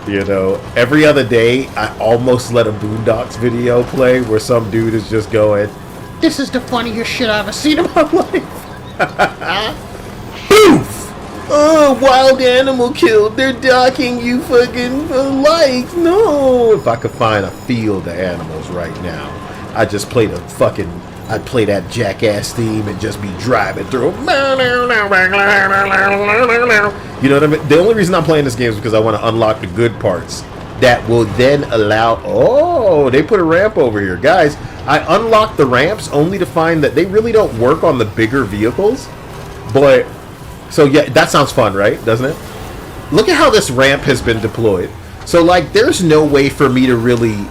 You know, every other day, I almost let a Boondocks video play where some dude is just going, This is the funniest shit I've ever seen in my life. Poof! Oh, wild animal killed. They're docking you fucking likes. No. If I could find a field of animals right now, I'd just play the fucking, I'd play that jackass theme and just be driving through. You know what I mean? The only reason I'm playing this game is because I want to unlock the good parts that will then allow, oh, they put a ramp over here. Guys, I unlocked the ramps only to find that they really don't work on the bigger vehicles. But, so yeah, that sounds fun, right? Doesn't it? Look at how this ramp has been deployed. So, like, there's no way for me to really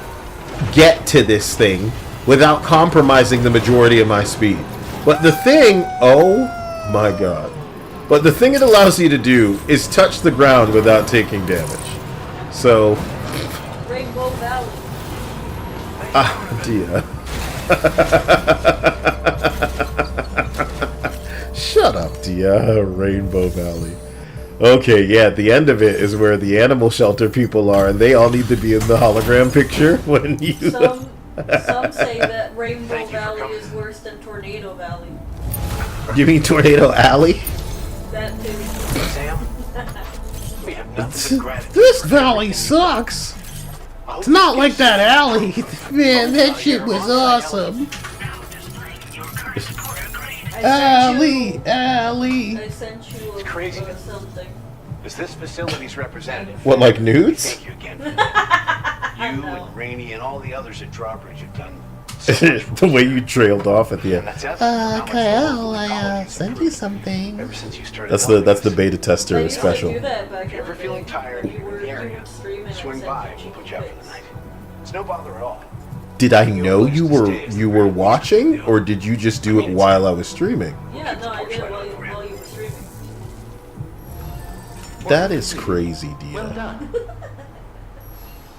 get to this thing without compromising the majority of my speed. But the thing, oh my god. But the thing it allows you to do is touch the ground without taking damage. So, Rainbow Valley. Dia. Shut up, Dia. Rainbow Valley. Okay, yeah, at the end of it is where the animal shelter people are, and they all need to be in the hologram picture when you... Some say that Rainbow Valley is worse than Tornado Valley. You mean Tornado Alley? That too. Sam, we have nothing but gratitude. This valley sucks. It's not like that alley. Man, that shit was awesome. Alley. I sent you It's crazy. something. Is this facility's representative? What, like nudes? Thank you again. You and Rainey and all the others at Drawbridge have done so much for The way you trailed off at the end. Kyle, I sent you something. Ever since you started That's the beta tester I used special. to do that back If you're ever feeling tired you in were the area, streaming swing by. We'll put you up for the night. It's no bother at all. Did I know you were watching, or did you just do it while I was streaming? Yeah, no, I did it while you were streaming. That is crazy, Dia. Well done.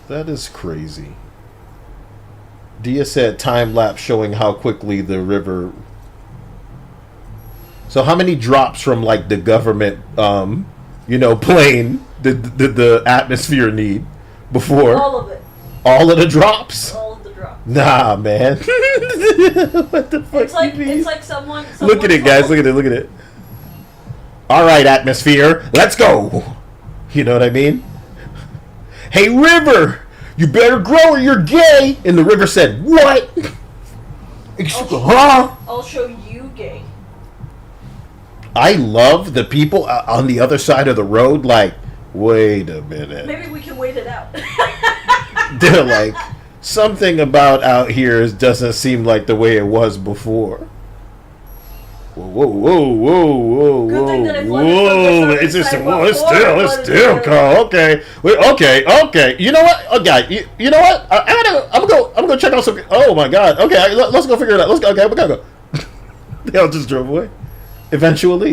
That is crazy. Dia said time lapse showing how quickly the river. So how many drops from like the government, plane did the atmosphere need before? All of it. All of the drops? All of the drops. Nah, man. What the fuck? It's like someone Look at it, guys. Look at it. All right, atmosphere. Let's go. You know what I mean? Hey, river, you better grow or you're gay. And the river said, what? Huh? I'll show you gay. I love the people on the other side of the road. Like, wait a minute. Maybe we can wait it out. They're like, something about out here doesn't seem like the way it was before. Whoa. It's still, Carl. Okay. Wait, okay. You know what? Okay. You know what? I'm gonna go check out some. Oh my god. Okay, let's go figure it out. Let's go. Okay, we gotta go. They all just drove away. Eventually.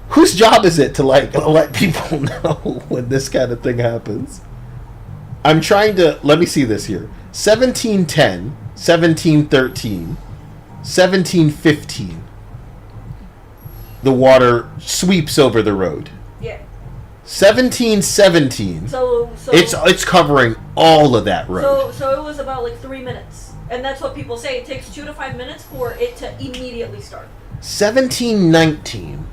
Whose job is it to like let people know when this kind of thing happens? I'm trying to, let me see this here. 1710, 1713, 1715. The water sweeps over the road. Yeah. 1717. So it's covering all of that road. So it was about like 3 minutes. And that's what people say. It takes 2 to 5 minutes for it to immediately start. 1719.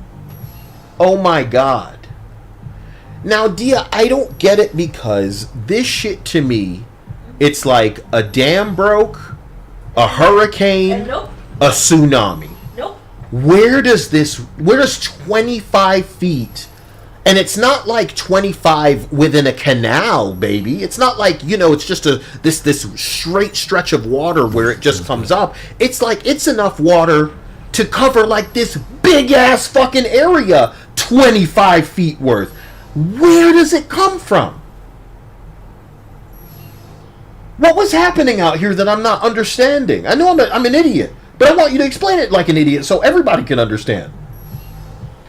Oh my god. Now, Dia, I don't get it because this shit to me, it's like a dam broke, a hurricane, a tsunami. Nope. Where does 25 feet, and it's not like 25 within a canal, baby. It's not like, it's just this straight stretch of water where it just comes up. It's like it's enough water to cover like this big ass fucking area, 25 feet worth. Where does it come from? What was happening out here that I'm not understanding? I know I'm an idiot, but I want you to explain it like an idiot so everybody can understand.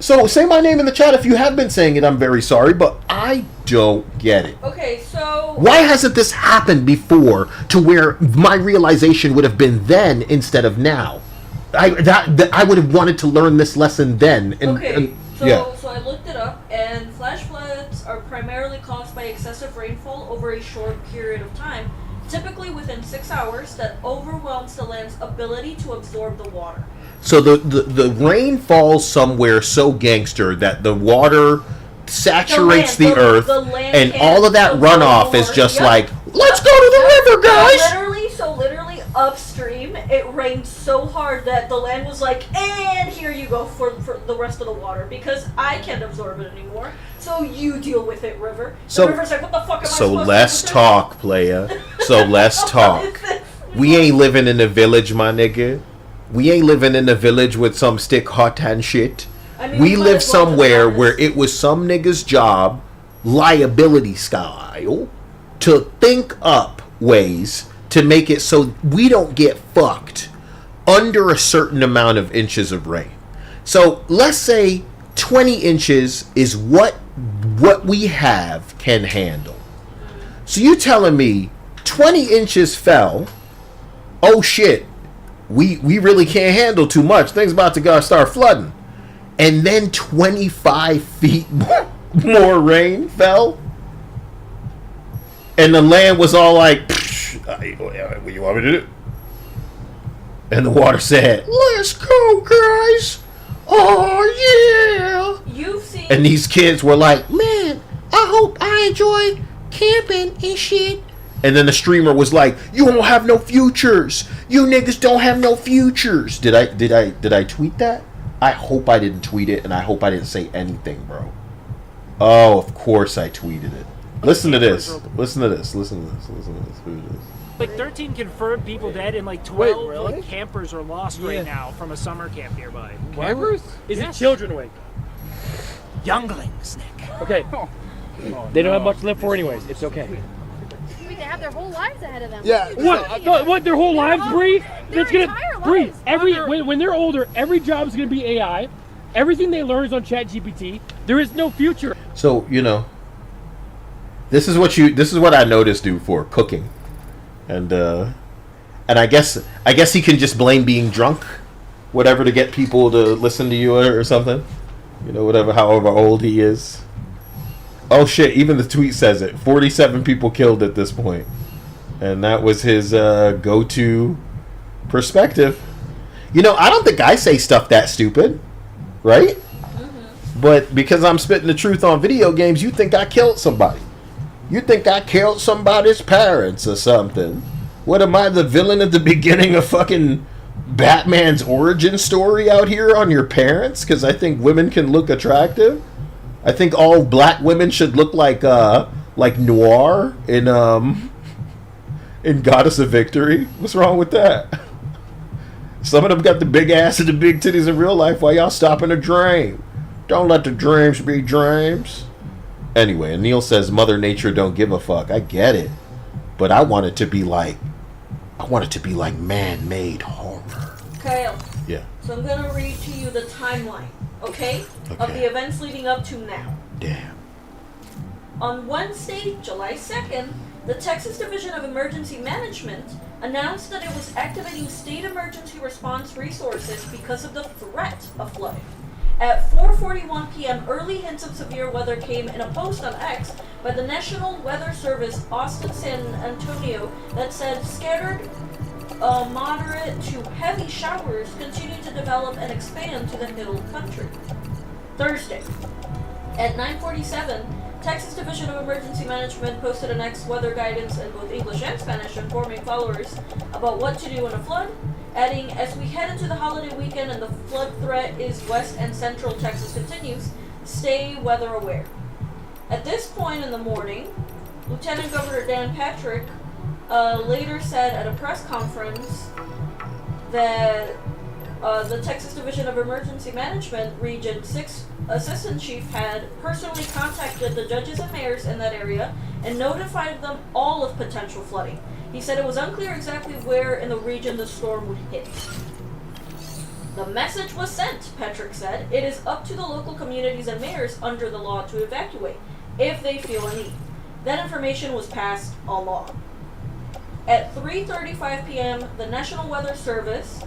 So say my name in the chat if you have been saying it. I'm very sorry, but I don't get it. Okay, so Why hasn't this happened before to where my realization would have been then instead of now? I would have wanted to learn this lesson then. So I looked it up, and flash floods are primarily caused by excessive rainfall over a short period of time, typically within 6 hours, that overwhelms the land's ability to absorb the water. So the rain falls somewhere so gangster that the water saturates the earth, and all of that runoff is just like, let's go to the river, guys! Literally upstream, it rained so hard that the land was like, and here you go for the rest of the water, because I can't absorb it anymore, so you deal with it, river. The river's like, what the fuck am I supposed to do? So let's talk, playa. So let's talk. We ain't living in a village, my nigga. We ain't living in a village with some stick hut and shit. I mean, we live somewhere where it was some nigga's job, liability style, to think up ways to make it so we don't get fucked under a certain amount of inches of rain. So let's say 20 inches is what we have can handle. So you telling me 20 inches fell, oh shit, we really can't handle too much, things about to start flooding, and then 25 feet more rain fell, and the land was all like, what you want me to do? And the water said, let's go, guys. Oh yeah. You've seen. And these kids were like, man, I hope I enjoy camping and shit. And then the streamer was like, you don't have no futures. You niggas don't have no futures. Did I tweet that? I hope I didn't tweet it, and I hope I didn't say anything, bro. Oh, of course I tweeted it. Listen to this. Listen to this. Listen to this. Listen to this. Who is this? Like 13 confirmed people dead, and like 12 like, campers are lost right now from a summer camp nearby. Campers? Is it children wake? Younglings, Nick. Okay. They don't have much to live for anyways. It's okay. They have their whole lives ahead of them. Yeah. What? Their whole lives, Bree? That's gonna Bree. When they're older, every job is gonna be AI. Everything they learn is on ChatGPT. There is no future. So this is what I noticed you for cooking, and I guess he can just blame being drunk, whatever, to get people to listen to you or something, whatever, however old he is. Oh shit, even the tweet says it. 47 people killed at this point. And that was his go-to perspective. I don't think I say stuff that stupid, right? Mm-hmm. But because I'm spitting the truth on video games, you think I killed somebody. You think I killed somebody's parents or something. What, am I the villain at the beginning of fucking Batman's origin story out here on your parents? Because I think women can look attractive? I think all black women should look like Noir in Goddess of Victory. What's wrong with that? Some of them got the big ass and the big titties in real life. Why y'all stopping a dream? Don't let the dreams be dreams. Anyway, Neil says Mother Nature don't give a fuck. I get it, but I want it to be like man-made horror. Kyle. Yeah. So I'm gonna read to you the timeline. Okay? Of the events leading up to now. Damn. On Wednesday, July 2nd, the Texas Division of Emergency Management announced that it was activating state emergency response resources because of the threat of flooding. At 4:41 p.m., early hints of severe weather came in a post on X by the National Weather Service Austin San Antonio that said scattered moderate to heavy showers continue to develop and expand to the hill country. Thursday, at 9:47, Texas Division of Emergency Management posted an X weather guidance in both English and Spanish, informing followers about what to do in a flood, adding, as we head into the holiday weekend and the flood threat is west and central Texas continues, stay weather aware. At this point in the morning, Lieutenant Governor Dan Patrick later said at a press conference that the Texas Division of Emergency Management Region 6 Assistant Chief had personally contacted the judges and mayors in that area and notified them all of potential flooding. He said it was unclear exactly where in the region the storm would hit. The message was sent, Petrick said. It is up to the local communities and mayors under the law to evacuate, if they feel a need. That information was passed along. At 3:35 p.m., the National Weather Service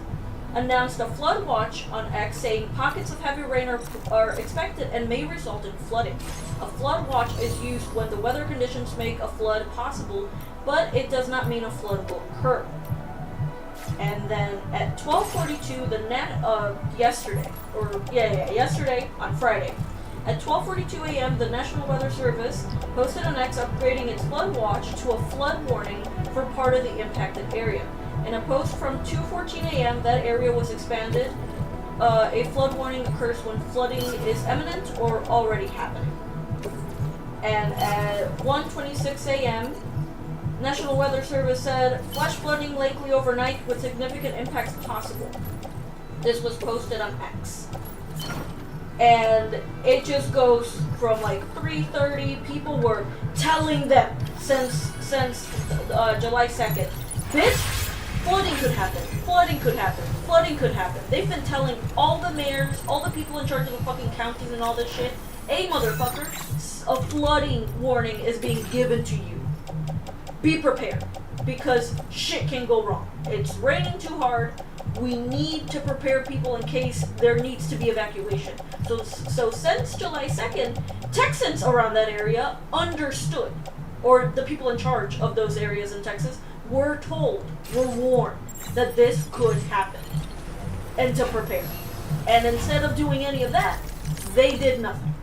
announced a flood watch on X, saying pockets of heavy rain are expected and may result in flooding. A flood watch is used when the weather conditions make a flood possible, but it does not mean a flood will occur. And then at 12:42, yesterday on Friday, at 12:42 a.m., the National Weather Service posted an X upgrading its flood watch to a flood warning for part of the impacted area. In a post from 2:14 a.m., that area was expanded. A flood warning occurs when flooding is imminent or already happening. And at 1:26 a.m., National Weather Service said, flash flooding likely overnight with significant impacts possible. This was posted on X. And it just goes from like 3:30, people were telling them since July 2nd, bitch, flooding could happen, flooding could happen, flooding could happen. They've been telling all the mayors, all the people in charge of the fucking counties and all this shit, hey motherfucker, a flooding warning is being given to you. Be prepared, because shit can go wrong. It's raining too hard. We need to prepare people in case there needs to be evacuation. So since July 2nd, Texans around that area understood, or the people in charge of those areas in Texas were warned that this could happen, and to prepare. And instead of doing any of that, they did nothing.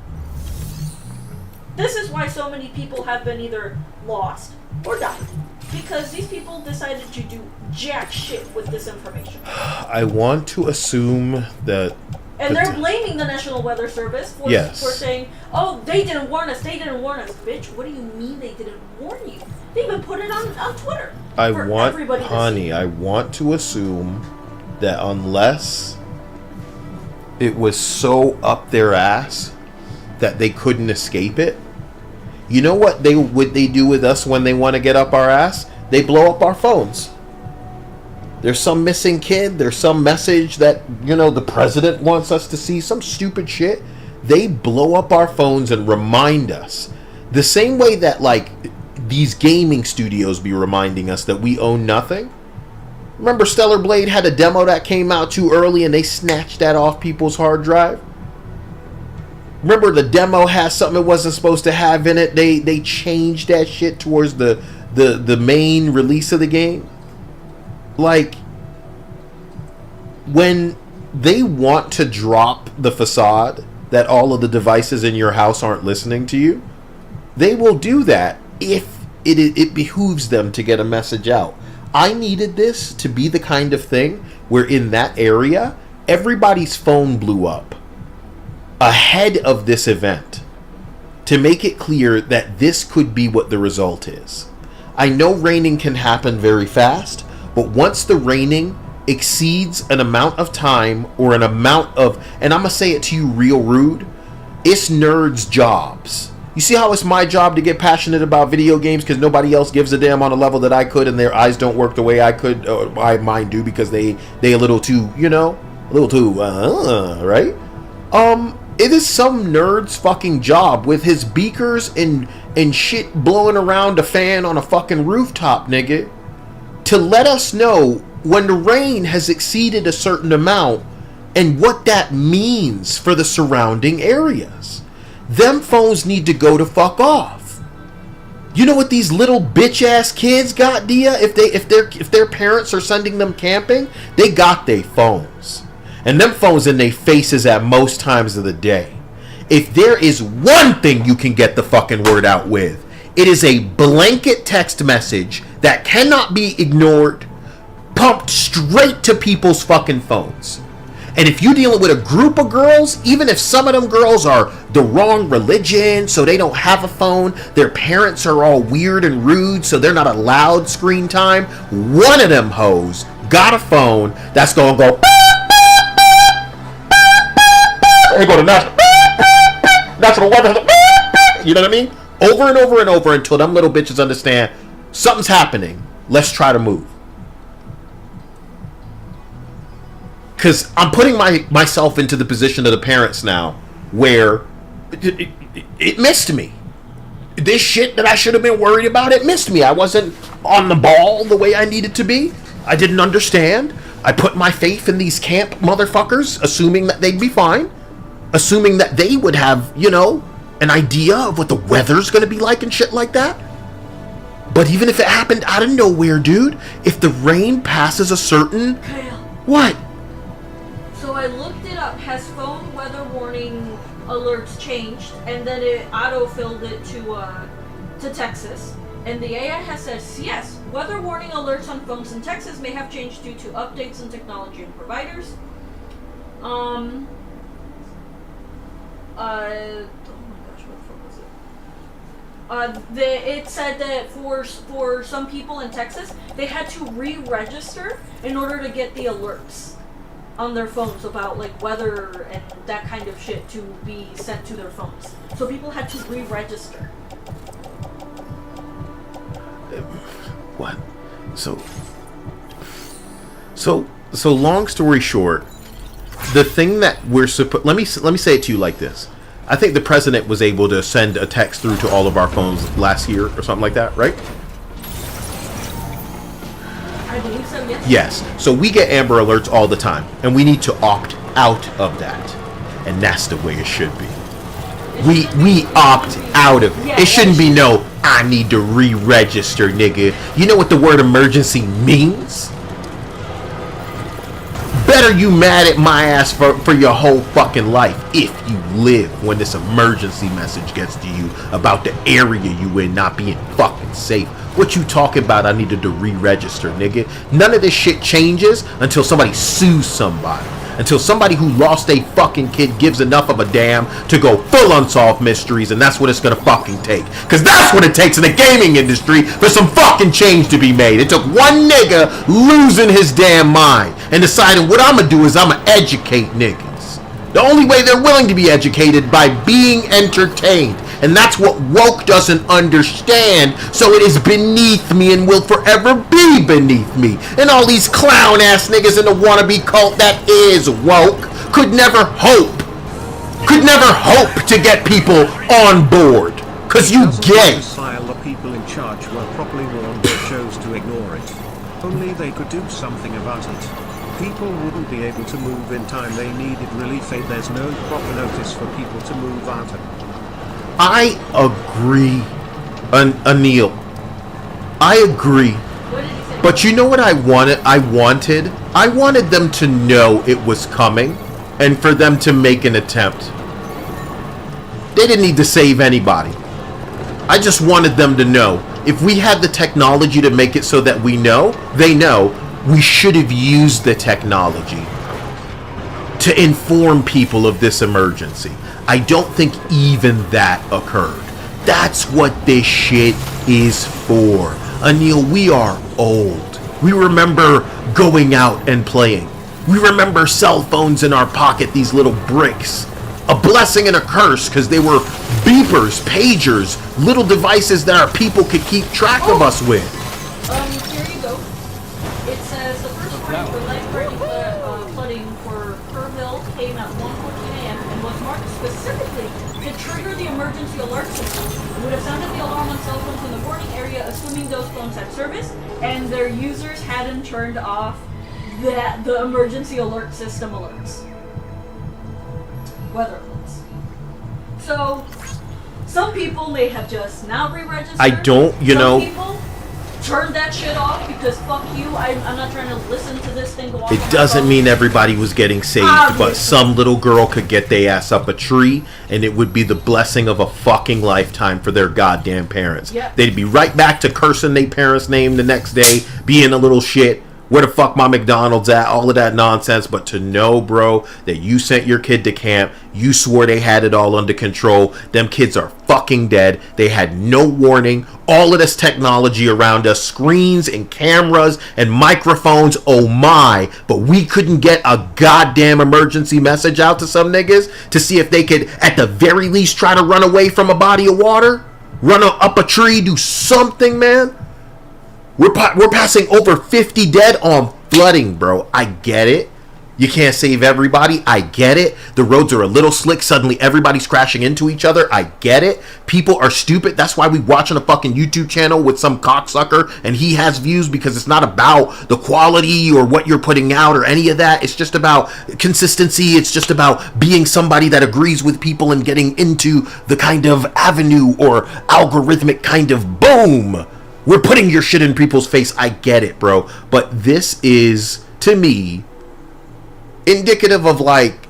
This is why so many people have been either lost or died, because these people decided to do jack shit with this information. I want to assume that... And they're blaming the National Weather Service for saying, oh, they didn't warn us, Bitch, what do you mean they didn't warn you? They even put it on Twitter. I want to assume that unless it was so up their ass that they couldn't escape it, you know what they do with us when they want to get up our ass? They blow up our phones. There's some missing kid, there's some message that, the president wants us to see, some stupid shit. They blow up our phones and remind us. The same way that, these gaming studios be reminding us that we own nothing. Remember Stellar Blade had a demo that came out too early and they snatched that off people's hard drive? Remember the demo has something it wasn't supposed to have in it? They changed that shit towards the main release of the game. When they want to drop the facade that all of the devices in your house aren't listening to you, they will do that if it behooves them to get a message out. I needed this to be the kind of thing where in that area, everybody's phone blew up ahead of this event to make it clear that this could be what the result is. I know raining can happen very fast, but once the raining exceeds an amount of time or an amount of, and I'm going to say it to you real rude, it's nerds' jobs. You see how it's my job to get passionate about video games because nobody else gives a damn on a level that I could, and their eyes don't work the way I could, or mine do, because they a little too, right? It is some nerd's fucking job with his beakers and shit blowing around a fan on a fucking rooftop, nigga, to let us know when the rain has exceeded a certain amount and what that means for the surrounding areas. Them phones need to go to fuck off. You know what these little bitch ass kids got, Dia? If their parents are sending them camping, they got their phones. And them phones in their faces at most times of the day. If there is one thing you can get the fucking word out with, it is a blanket text message that cannot be ignored, pumped straight to people's fucking phones. And if you're dealing with a group of girls, even if some of them girls are the wrong religion, so they don't have a phone, their parents are all weird and rude, so they're not allowed screen time, one of them hoes got a phone that's gonna go beep, beep, They go to national weather. You know what I mean? Over and over and over until them little bitches understand something's happening. Let's try to move. Because I'm putting myself into the position of the parents now where it missed me. This shit that I should have been worried about, it missed me. I wasn't on the ball the way I needed to be. I didn't understand. I put my faith in these camp motherfuckers, assuming that they'd be fine. Assuming that they would have, you know, an idea of what the weather's going to be like and shit like that. But even if it happened out of nowhere, dude, if the rain passes a certain... Kyle. What? So I looked it up. Has phone weather warning alerts changed? And then it auto-filled it to Texas. And the AI has said, yes, weather warning alerts on phones in Texas may have changed due to updates in technology and providers. Oh my gosh, what the fuck was it? It said that for some people in Texas, they had to re-register in order to get the alerts on their phones about like weather and that kind of shit to be sent to their phones. So people had to re-register. What? So long story short, the thing that we're supposed... Let me say it to you like this. I think the president was able to send a text through to all of our phones last year or something like that, right? I believe so, yes. Yes. So we get Amber Alerts all the time, and we need to opt out of that. And that's the way it should be. We opt out of it. It shouldn't be no, I need to re-register, nigga. You know what the word emergency means? Better you mad at my ass for your whole fucking life if you live when this emergency message gets to you about the area you in not being fucking safe. What you talking about? I needed to re-register, nigga. None of this shit changes until somebody sues somebody. Until somebody who lost a fucking kid gives enough of a damn to go full Unsolved Mysteries, and that's what it's gonna fucking take. Cause that's what it takes in the gaming industry for some fucking change to be made. It took one nigga losing his damn mind and deciding what I'm gonna do is I'm gonna educate niggas. The only way they're willing to be educated by being entertained. And that's what woke doesn't understand. So it is beneath me and will forever be beneath me. And all these clown ass niggas in the wannabe cult that is woke could never hope to get people on board. Cause you gay. The people in charge were properly warned but chose to ignore it. Only they could do something about it. People wouldn't be able to move in time they needed relief. There's no proper notice for people to move out of. I agree, Anil. I agree. But you know what I wanted? I wanted them to know it was coming and for them to make an attempt. They didn't need to save anybody. I just wanted them to know. If we had the technology to make it so that they know, we should have used the technology to inform people of this emergency. I don't think even that occurred. That's what this shit is for. Anil, we are old. We remember going out and playing. We remember cell phones in our pocket, these little bricks. A blessing and a curse because they were beepers, pagers, little devices that our people could keep track of us with. Here you go. It says the first warning for life-threatening flooding for Kerrville came at 1:14 a.m. and was marked specifically to trigger the emergency alert system. It would have sounded the alarm on cell phones in the warning area, assuming those phones had service and their users hadn't turned off the emergency alert system alerts. Weather alerts. So, some people may have just now re-registered. I don't, Some people turned that shit off because fuck you, I'm not trying to listen to this thing go off. It doesn't mean everybody was getting saved, but some little girl could get their ass up a tree, and it would be the blessing of a fucking lifetime for their goddamn parents. Yep. They'd be right back to cursing their parents' name the next day, being a little shit. Where the fuck my McDonald's at? All of that nonsense. But to know, bro, that you sent your kid to camp, you swore they had it all under control. Them kids are fucking dead. They had no warning. All of this technology around us, screens and cameras and microphones, oh my. But we couldn't get a goddamn emergency message out to some niggas to see if they could, at the very least, try to run away from a body of water, run up a tree, do something, man. We're passing over 50 dead on flooding, bro. I get it. You can't save everybody. I get it. The roads are a little slick. Suddenly everybody's crashing into each other. I get it. People are stupid. That's why we watching a fucking YouTube channel with some cocksucker and he has views, because it's not about the quality or what you're putting out or any of that. It's just about consistency. It's just about being somebody that agrees with people and getting into the kind of avenue or algorithmic kind of boom. We're putting your shit in people's face. I get it, bro. But this is, to me, indicative of, like,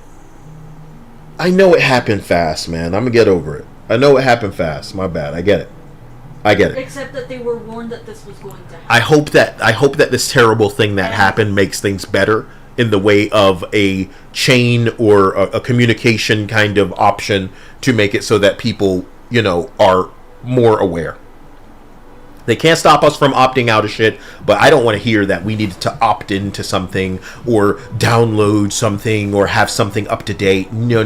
I know it happened fast, man. I'm gonna get over it. I know it happened fast. My bad. I get it. Except that they were warned that this was going to happen. I hope that this terrible thing that happened makes things better in the way of a chain or a communication kind of option to make it so that people, you know, are more aware. They can't stop us from opting out of shit, but I don't want to hear that we needed to opt into something or download something or have something up to date. No.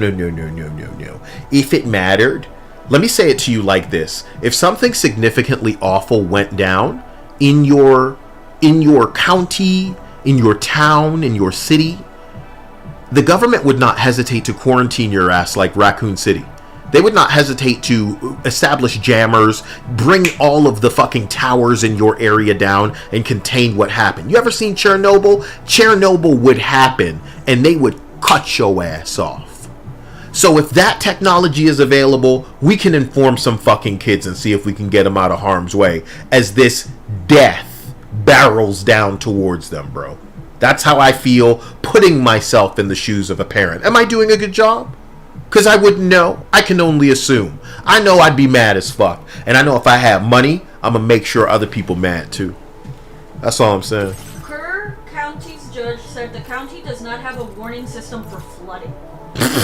If it mattered, let me say it to you like this. If something significantly awful went down in your county, in your town, in your city, the government would not hesitate to quarantine your ass like Raccoon City. They would not hesitate to establish jammers, bring all of the fucking towers in your area down, and contain what happened. You ever seen Chernobyl? Chernobyl would happen, and they would cut your ass off. So if that technology is available, we can inform some fucking kids and see if we can get them out of harm's way as this death barrels down towards them, bro. That's how I feel, putting myself in the shoes of a parent. Am I doing a good job? Because I wouldn't know. I can only assume. I know I'd be mad as fuck. And I know if I have money, I'm going to make sure other people mad too. That's all I'm saying. Kerr County's judge said the county does not have a warning system for flooding.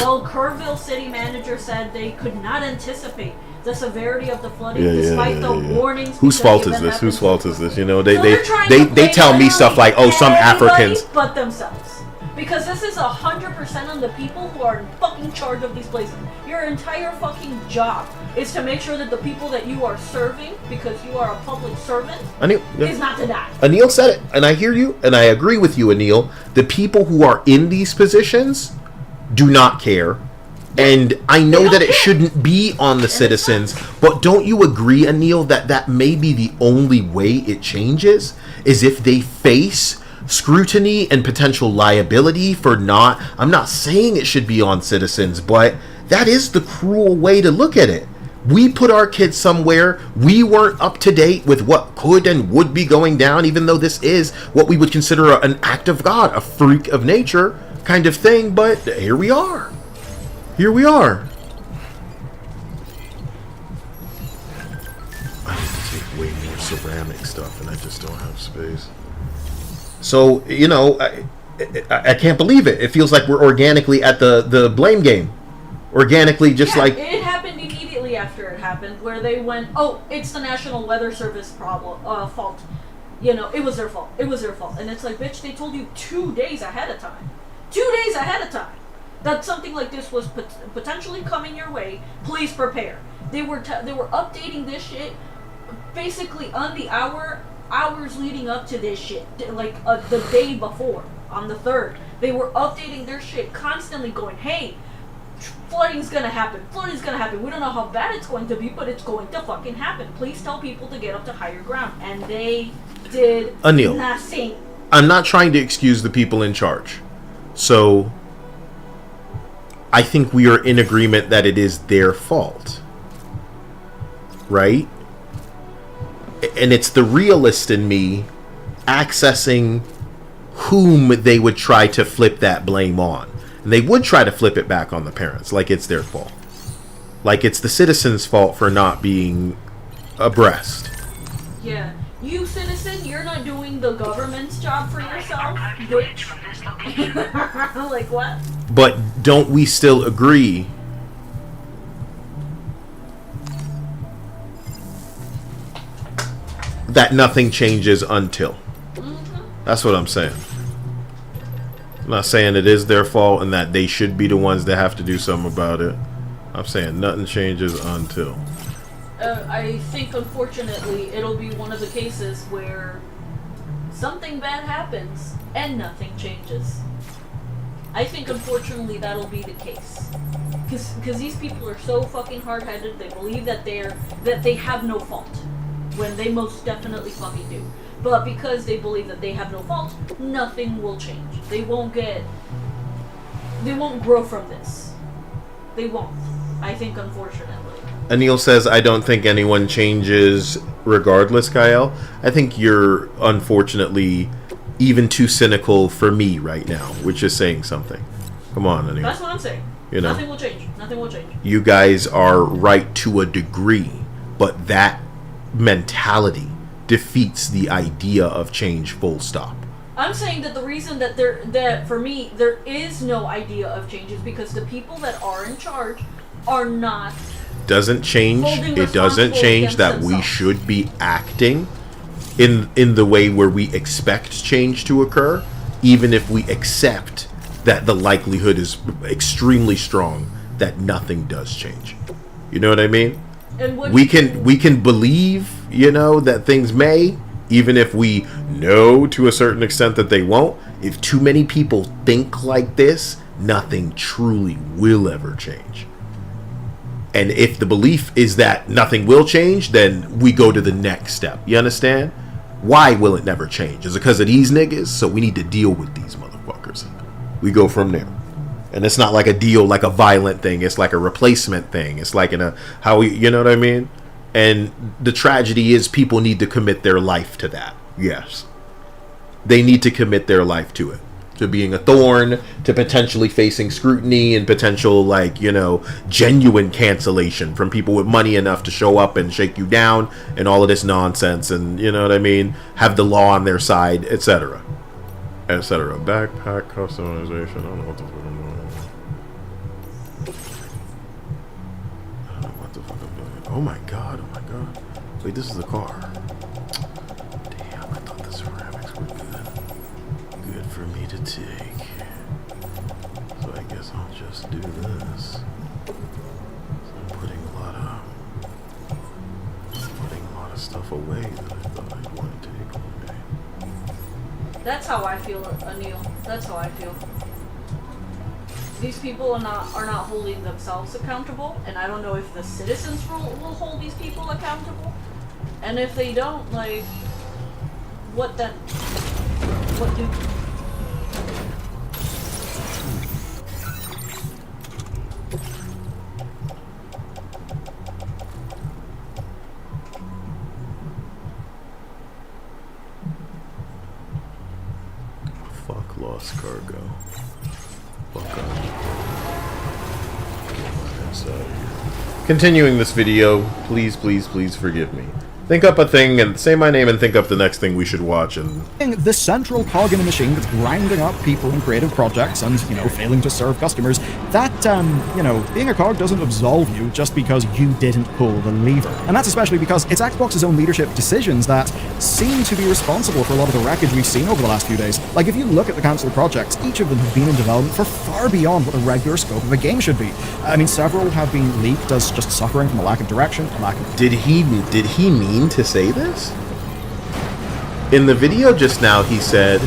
While Kerrville city manager said they could not anticipate the severity of the flooding despite the warnings. Whose fault is this? Whose fault is this? You know, they tell me stuff like, oh, some Africans. But themselves. Because this is 100% on the people who are in fucking charge of these places. Your entire fucking job is to make sure that the people that you are serving, because you are a public servant, is not to die. Anil said it, and I hear you, and I agree with you, Anil. The people who are in these positions do not care. And I know that it shouldn't be on the citizens, but don't you agree, Anil, that may be the only way it changes, is if they face scrutiny and potential liability for not, I'm not saying it should be on citizens, but that is the cruel way to look at it. We put our kids somewhere, we weren't up to date with what could and would be going down, even though this is what we would consider an act of God, a freak of nature kind of thing, but here we are. Here we are. I need to take way more ceramic stuff and I just don't have space. So, you know, I can't believe it. It feels like we're organically at the blame game. Organically, just like... It happened immediately after it happened, where they went, oh, it's the National Weather Service fault. You know, it was their fault. It was their fault. And it's like, bitch, they told you 2 days ahead of time. 2 days ahead of time. That something like this was potentially coming your way. Please prepare. They were updating this shit basically on the hours leading up to this shit, like the day before, on the 3rd. They were updating their shit constantly, going, hey, flooding's gonna happen, we don't know how bad it's going to be, but it's going to fucking happen. Please tell people to get up to higher ground. And they did nothing. I'm not trying to excuse the people in charge, so I think we are in agreement that it is their fault, right? And it's the realist in me accessing whom they would try to flip that blame on. And they would try to flip it back on the parents, like it's their fault. Like it's the citizens' fault for not being abreast. Yeah. You, citizen, you're not doing the government's job for yourself, bitch. Like what? But don't we still agree that nothing changes until. That's what I'm saying. I'm not saying it is their fault and that they should be the ones that have to do something about it. I'm saying nothing changes until. I think, unfortunately, it'll be one of the cases where something bad happens and nothing changes. I think, unfortunately, that'll be the case. Because these people are so fucking hard-headed, they believe that they have no fault, when they most definitely fucking do. But because they believe that they have no fault, nothing will change. They won't grow from this. They won't. I think, unfortunately. Anil says, I don't think anyone changes regardless, Kyle. I think you're, unfortunately, even too cynical for me right now, which is saying something. Come on, Anil. That's what I'm saying. You know, nothing will change. Nothing will change. You guys are right to a degree, but that mentality defeats the idea of change, full stop. I'm saying that the reason that for me there is no idea of change is because the people that are in charge are not. Doesn't change. It doesn't change that we should be acting in the way where we expect change to occur, even if we accept that the likelihood is extremely strong that nothing does change. You know what I mean? And we can believe, you know, that things may, even if we know to a certain extent that they won't. If too many people think like this, nothing truly will ever change. And if the belief is that nothing will change, then we go to the next step. You understand? Why will it never change? Is it because of these niggas? So we need to deal with these motherfuckers. We go from there. And it's not like a deal, like a violent thing. It's like a replacement thing. It's like you know what I mean? And the tragedy is people need to commit their life to that. Yes. They need to commit their life to it. To being a thorn, to potentially facing scrutiny and potential, like, you know, genuine cancellation from people with money enough to show up and shake you down and all of this nonsense and, you know what I mean, have the law on their side, etc. Etc. Backpack customization. I don't know what the fuck I'm doing. I don't know what the fuck I'm doing. Oh my god, oh my god. Wait, this is the car. Damn, I thought the ceramics were good. Good for me to take. So I guess I'll just do this. So I'm putting a lot of stuff away that I thought I'd want to take away. That's how I feel, Anil. That's how I feel. These people are not holding themselves accountable, and I don't know if the citizens will hold these people accountable. And if they don't, like, what then? What do? Fuck lost cargo. Fuck up. Continuing this video, please forgive me. Think up a thing and say my name and think up the next thing we should watch and... The central cog in a machine that's grinding up people in creative projects and, you know, failing to serve customers, that, you know, being a cog doesn't absolve you just because you didn't pull the lever. And that's especially because it's Xbox's own leadership decisions that seem to be responsible for a lot of the wreckage we've seen over the last few days. Like, if you look at the cancelled projects, each of them have been in development for far beyond what the regular scope of a game should be. I mean, several have been leaked as just suffering from a lack of direction, a lack of... Did he mean to say this? In the video just now, he said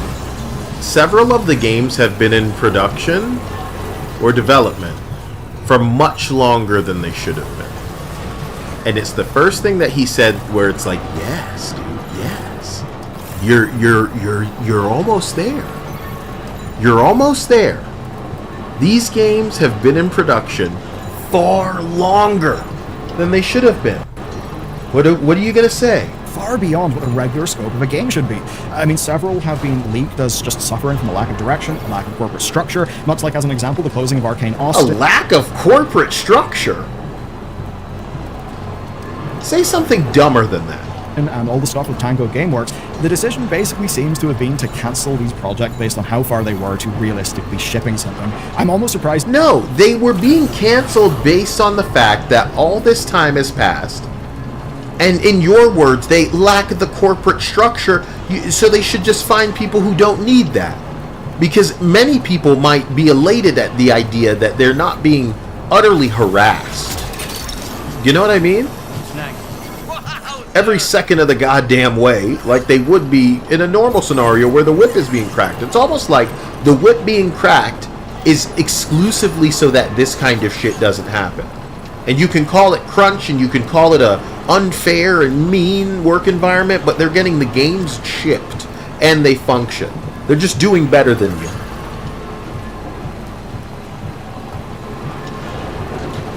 several of the games have been in production or development for much longer than they should have been. And it's the first thing that he said where it's like, yes, dude, yes. You're almost there. You're almost there. These games have been in production far longer than they should have been. What are you gonna say? Far beyond what the regular scope of a game should be. I mean, several have been leaked as just suffering from a lack of direction, a lack of corporate structure, much like, as an example, the closing of Arcane Austin. A lack of corporate structure? Say something dumber than that. And all the stuff with Tango Gameworks, the decision basically seems to have been to cancel these projects based on how far they were to realistically shipping something. I'm almost surprised... No, they were being canceled based on the fact that all this time has passed And in your words, they lack the corporate structure, so they should just find people who don't need that. Because many people might be elated at the idea that they're not being utterly harassed. You know what I mean? Every second of the goddamn way, like they would be in a normal scenario where the whip is being cracked. It's almost like the whip being cracked is exclusively so that this kind of shit doesn't happen. And you can call it crunch and you can call it a unfair and mean work environment, but they're getting the games shipped and they function. They're just doing better than you.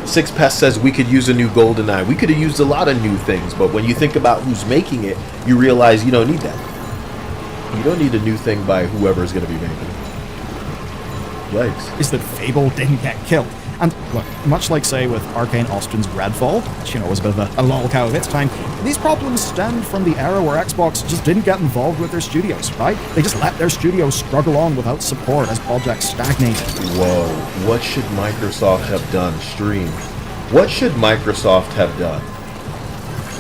Six Pest says we could use a new GoldenEye. We could have used a lot of new things, but when you think about who's making it, you realize you don't need that. You don't need a new thing by whoever's going to be making it. Yikes. Is that Fable didn't get killed. And look, much like, say, with Arcane Austin's Redfall, which, was a bit of a lol cow of its time, these problems stemmed from the era where Xbox just didn't get involved with their studios, right? They just let their studios struggle on without support as projects stagnated. Whoa, what should Microsoft have done? Stream. What should Microsoft have done?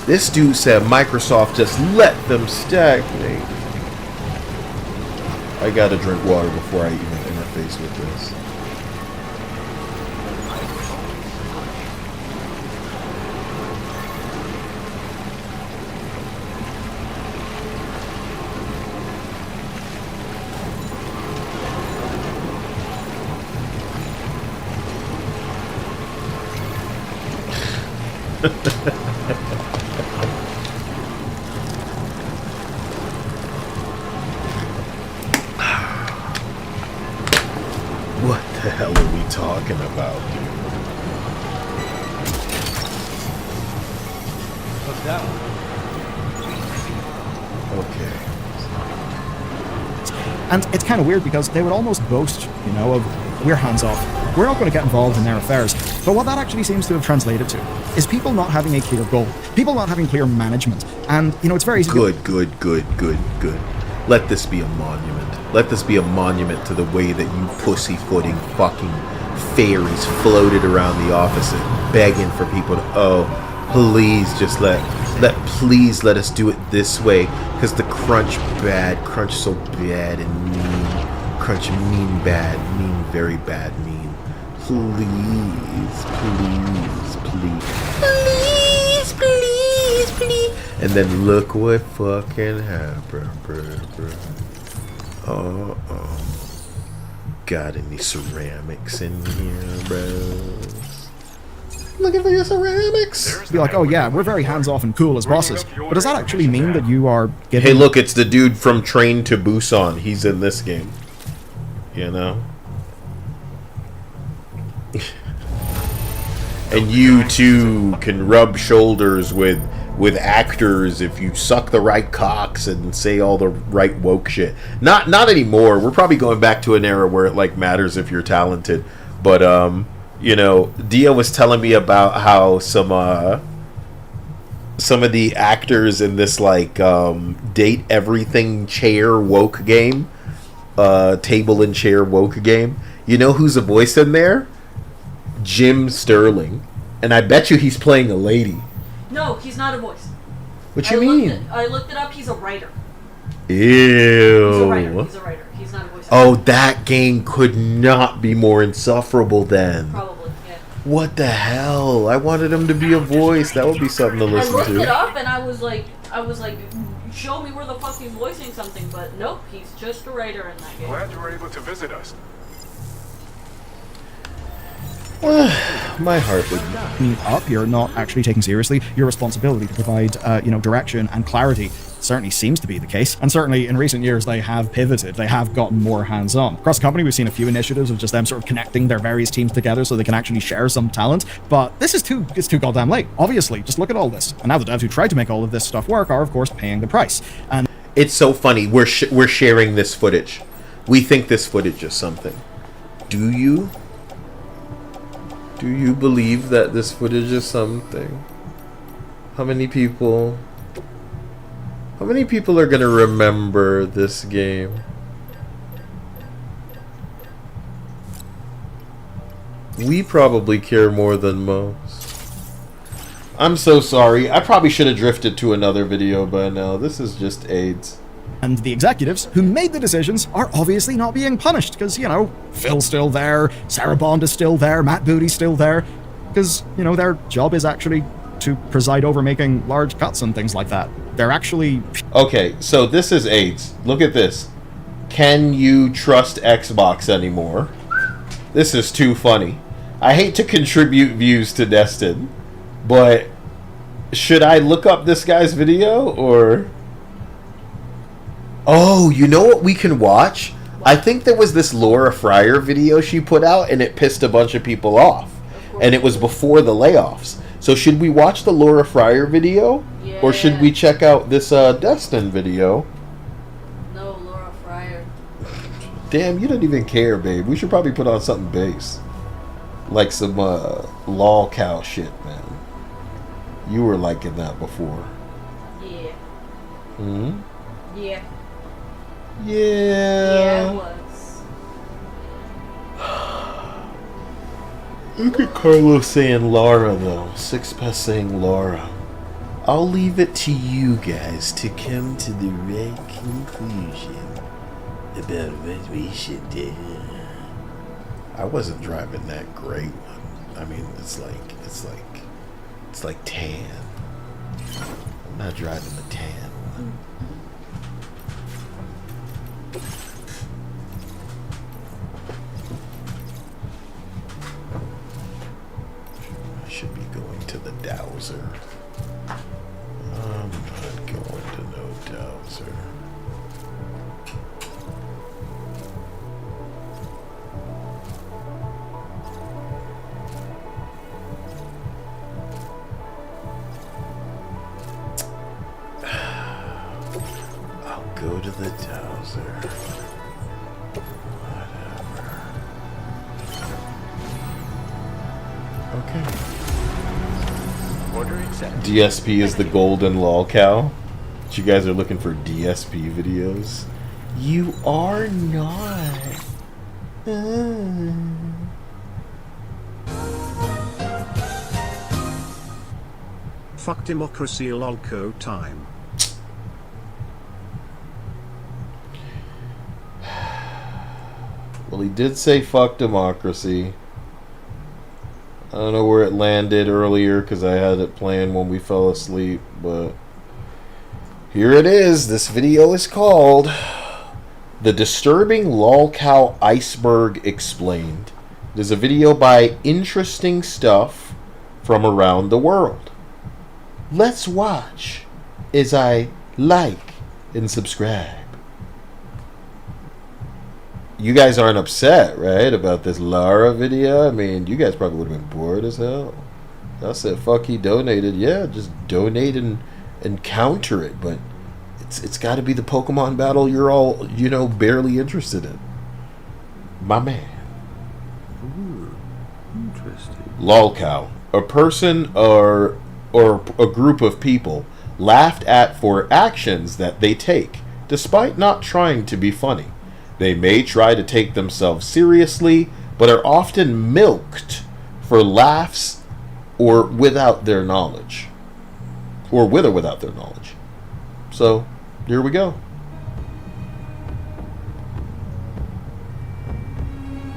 This dude said Microsoft just let them stagnate. I gotta drink water before I even interface with this. What the hell are we talking about, dude? What's that one? Okay. And it's kind of weird because they would almost boast, of we're hands off. We're not going to get involved in their affairs. But what that actually seems to have translated to is people not having a clear goal. People not having clear management. And, it's very easy Good. Let this be a monument. Let this be a monument to the way that you pussyfooting fucking fairies floated around the office and begging for people to, please just please let us do it this way, because the crunch so bad and mean. Crunch mean bad, mean very bad, mean. Please. And then look what fucking happened, bro. Got any ceramics in here, bro? Looking for your ceramics? Be like, oh yeah, we're very hands-off and cool as bosses. But does that actually mean that you are giving... Hey, look, it's the dude from Train to Busan. He's in this game. And you too can rub shoulders with actors if you suck the right cocks and say all the right woke shit. Not anymore. We're probably going back to an era where it matters if you're talented. But Dia was telling me about how some of the actors in this date everything chair woke game, table and chair woke game. You know who's a voice in there? Jim Sterling, and I bet you he's playing a lady. No, he's not a voice. What you mean? I looked it up. He's a writer. Ew. He's a writer. He's not a voice actor. Oh, that game could not be more insufferable then. Probably, yeah. What the hell? I wanted him to be a voice. That would be something to listen to. I looked it up, and I was like, show me where the fuck he's voicing something, but nope, he's just a writer in that game. Glad you were able to visit us. My heart would up. You're not actually taking seriously your responsibility to provide, direction and clarity. Certainly seems to be the case, and certainly in recent years they have pivoted. They have gotten more hands-on. Across the company, we've seen a few initiatives of just them sort of connecting their various teams together so they can actually share some talent. But this is too goddamn late. Obviously, just look at all this. And now the devs who tried to make all of this stuff work are, of course, paying the price. And it's so funny. We're sharing this footage. We think this footage is something. Do you? Do you believe that this footage is something? How many people are gonna remember this game? We probably care more than most. I'm so sorry. I probably should have drifted to another video by now. This is just AIDS. And the executives who made the decisions are obviously not being punished because, you know, Phil's still there, Sarah Bond is still there, Matt Booty's still there, because, you know, their job is actually to preside over making large cuts and things like that. They're actually... Okay, so this is AIDS. Look at this. Can you trust Xbox anymore? This is too funny. I hate to contribute views to Destin, but should I look up this guy's video, or... Oh, you know what we can watch? I think there was this Laura Fryer video she put out, and it pissed a bunch of people off. And it was before the layoffs. So should we watch the Laura Fryer video? Yeah. Or should we check out this Destin video? No, Laura Fryer. Damn, you don't even care, babe. We should probably put on something base. Like some lol cow shit, man. You were liking that before. Yeah. Hmm? Yeah. Yeah. Yeah, I was. Look at Carlos saying Laura, though. Sixpass saying Laura. I'll leave it to you guys to come to the right conclusion about what we should do. I wasn't driving that great. I mean, it's like tan. I'm not driving the tan one. I should be going to the Dowser. I'm not going to no Dowser. I'll go to the Dowser. Okay. Order accepted. DSP is the golden lol cow. But you guys are looking for DSP videos? You are not. Fuck democracy lolco time. Well, he did say fuck democracy. I don't know where it landed earlier because I had it playing when we fell asleep, but here it is. This video is called The Disturbing Lolcow Iceberg Explained. It is a video by Interesting Stuff from Around the World. Let's watch as I like and subscribe. You guys aren't upset, right, about this Lara video? I mean, you guys probably would have been bored as hell. I said, fuck, he donated. Yeah, just donate and counter it. But it's got to be the Pokemon battle you're all, you know, barely interested in. My man. Ooh, interesting. Lolcow. A person or a group of people laughed at for actions that they take, despite not trying to be funny. They may try to take themselves seriously, but are often milked for laughs or without their knowledge. Or with or without their knowledge. So, here we go.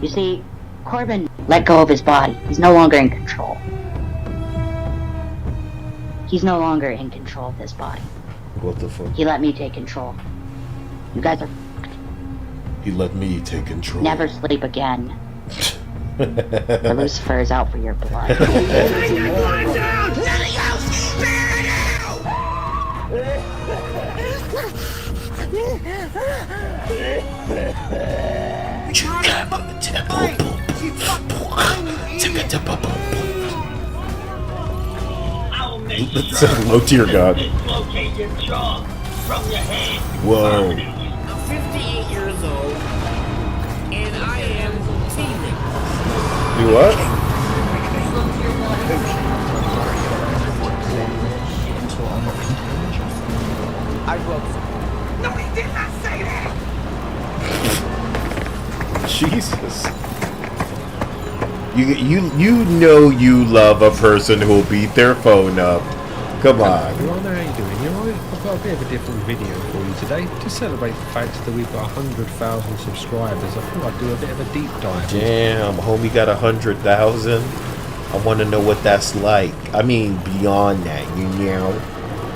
You see, Corbin let go of his body. He's no longer in control. He's no longer in control of this body. What the fuck? He let me take control. You guys are... He let me take control. Never sleep again. The Lucifer is out for your blood. That's a low tier god. Whoa. I'm 58 years old, and I am teething. Do what? I wrote. No, he did not say that. Jesus. You know you love a person who'll beat their phone up. Come on. Hello, how you doing? You alright? I've got a bit of a different video for you today. To celebrate the fact that we've got 100,000 subscribers, I thought I'd do a bit of a deep dive. Damn, homie got 100,000. I want to know what that's like. I mean, beyond that, you know.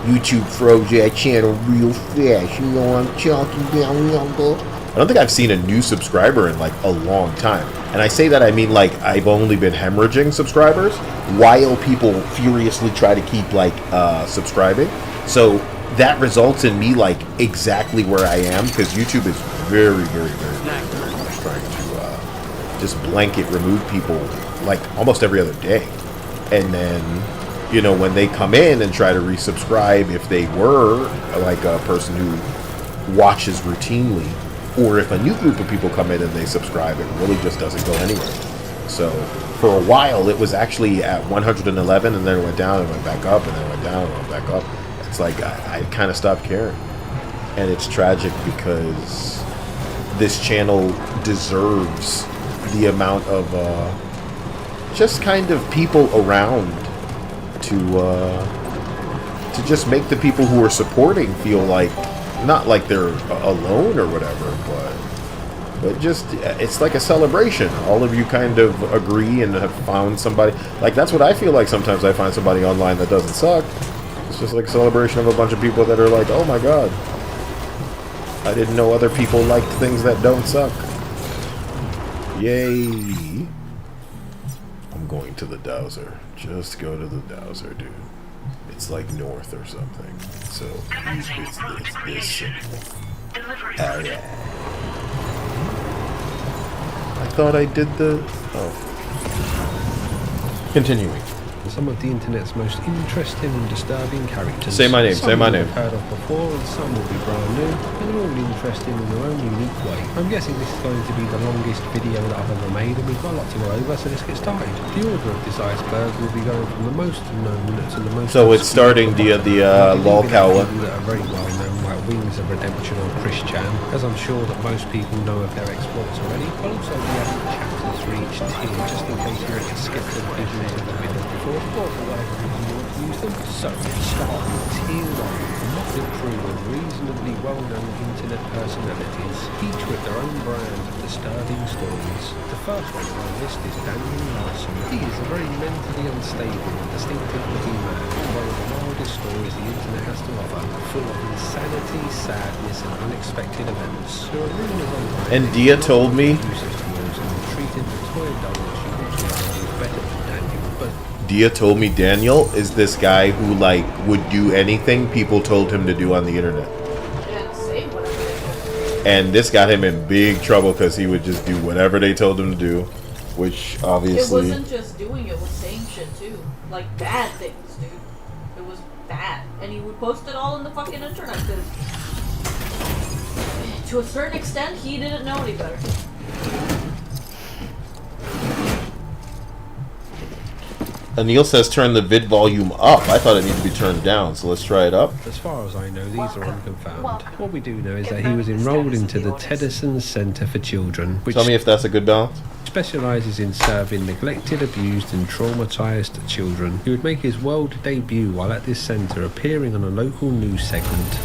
YouTube froze that channel real fast. You know what I'm talking about, number? I don't think I've seen a new subscriber in like a long time. And I say that I mean like I've only been hemorrhaging subscribers while people furiously try to keep like subscribing. So that results in me like exactly where I am, because YouTube is very much trying to just blanket remove people like almost every other day. And then, you know, when they come in and try to resubscribe, if they were like a person who watches routinely, or if a new group of people come in and they subscribe, it really just doesn't go anywhere. So for a while, it was actually at 111, and then it went down and went back up, and then it went down and went back up. It's like I kind of stopped caring. And it's tragic because this channel deserves the amount of just kind of people around to just make the people who are supporting feel like, not like they're alone or whatever, but just, it's like a celebration. All of you kind of agree and have found somebody. Like, that's what I feel like sometimes. I find somebody online that doesn't suck. It's just like a celebration of a bunch of people that are like, oh my god, I didn't know other people liked things that don't suck. Yay. I'm going to the dowser. Just go to the dowser, dude. It's like north or something. So it's this simple. Oh yeah. I thought I did the... Oh. Continuing. Some of the internet's most interesting and disturbing characters. Say my name, say my name. Some you've heard of before, and some will be brand new, and they're all interesting in their own unique way. I'm guessing this is going to be the longest video that I've ever made, and we've got a lot to go over, so let's get started. The order of this iceberg will be going from the most known to the most... So it's starting the lolcow. That are very well known, like Wings of Redemption or Chris Chan, as I'm sure that most people know of their exploits already. I'll also be adding chapters for each tier, just in case you want to skip the visuals of the video before. Or for whatever reason you want to use them. So let's start with tier 1. Motley crew of reasonably well-known internet personalities, each with their own brand of disturbing stories. The first one on our list is Daniel Larson. He is a very mentally unstable and distinctive looking man, with one of the wildest stories the internet has to offer, full of insanity, sadness and unexpected events. There are rumors online. And Dia told me. Treated the toy doll that she also argues better than Daniel, but Dia told me Daniel is this guy who like would do anything people told him to do on the internet. And say whatever. And this got him in big trouble because he would just do whatever they told him to do, which obviously... It wasn't just doing it, it was saying shit too. Like bad things, dude. It was bad. And he would post it all on the fucking internet because to a certain extent, he didn't know any better. Anil says turn the vid volume up. I thought it needed to be turned down, so let's try it up. As far as I know, these are unconfirmed. What we do know is that he was enrolled into the Tedderson Center for Children, which tell me if that's a good balance. Specializes in serving neglected, abused and traumatized children. He would make his world debut while at this center, appearing on a local news segment.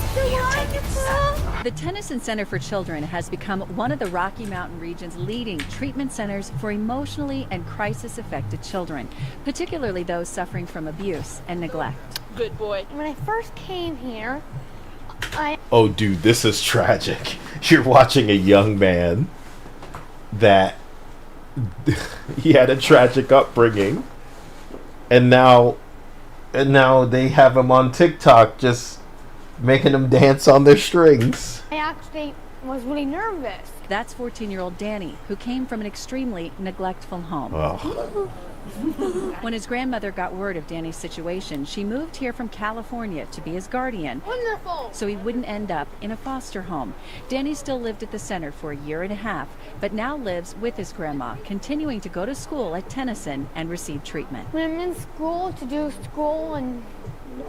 The Tennyson Center for Children has become one of the Rocky Mountain region's leading treatment centers for emotionally and crisis-affected children, particularly those suffering from abuse and neglect. Good boy. When I first came here, Oh, dude, this is tragic. You're watching a young man that he had a tragic upbringing, and now they have him on TikTok just making them dance on their strings. I actually was really nervous. That's 14-year-old Danny, who came from an extremely neglectful home. Oh. When his grandmother got word of Danny's situation, she moved here from California to be his guardian. Wonderful! So he wouldn't end up in a foster home. Danny still lived at the center for a year and a half, but now lives with his grandma, continuing to go to school at Tennyson and receive treatment. When I'm in school, to do school and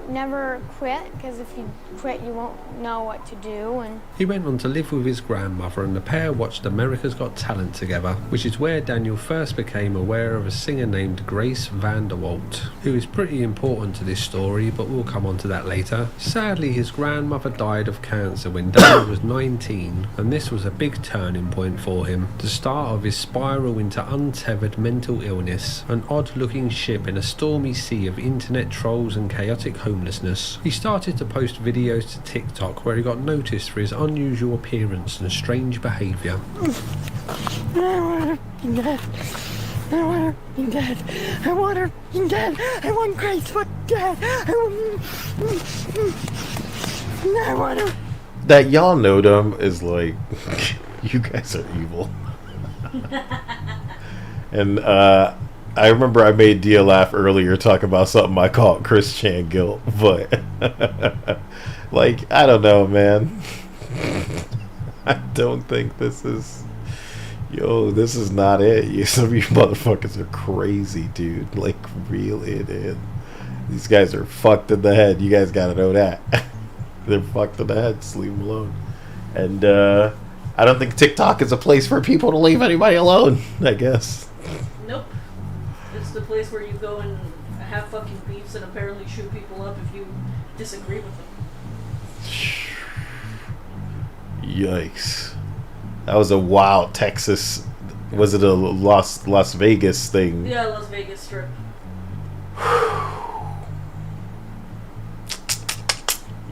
never quit, because if you quit, you won't know what to do. And he went on to live with his grandmother, and the pair watched America's Got Talent together, which is where Daniel first became aware of a singer named Grace Vanderwalt, who is pretty important to this story, but we'll come on to that later. Sadly, his grandmother died of cancer when Daniel was 19, and this was a big turning point for him, the start of his spiral into untethered mental illness, an odd-looking ship in a stormy sea of internet trolls and chaotic homelessness. He started to post videos to TikTok where he got noticed for his unusual appearance and strange behaviour. I want her dead. I want her dead. I want her dead. I want Grace dead. I want her. That y'all know them is like, you guys are evil. And I remember I made Dia laugh earlier talking about something I called Chris Chan guilt, but like, I don't know, man. I don't think this is, this is not it. Some of you motherfuckers are crazy, dude. Like, reel it in. These guys are fucked in the head. You guys gotta know that. They're fucked in the head. Just leave them alone. And I don't think TikTok is a place for people to leave anybody alone, I guess. Nope. It's the place where you go and have fucking beefs and apparently shoot people up if you disagree with them. Yikes. That was a wild Texas. Was it a Las Vegas thing? Yeah, Las Vegas Strip.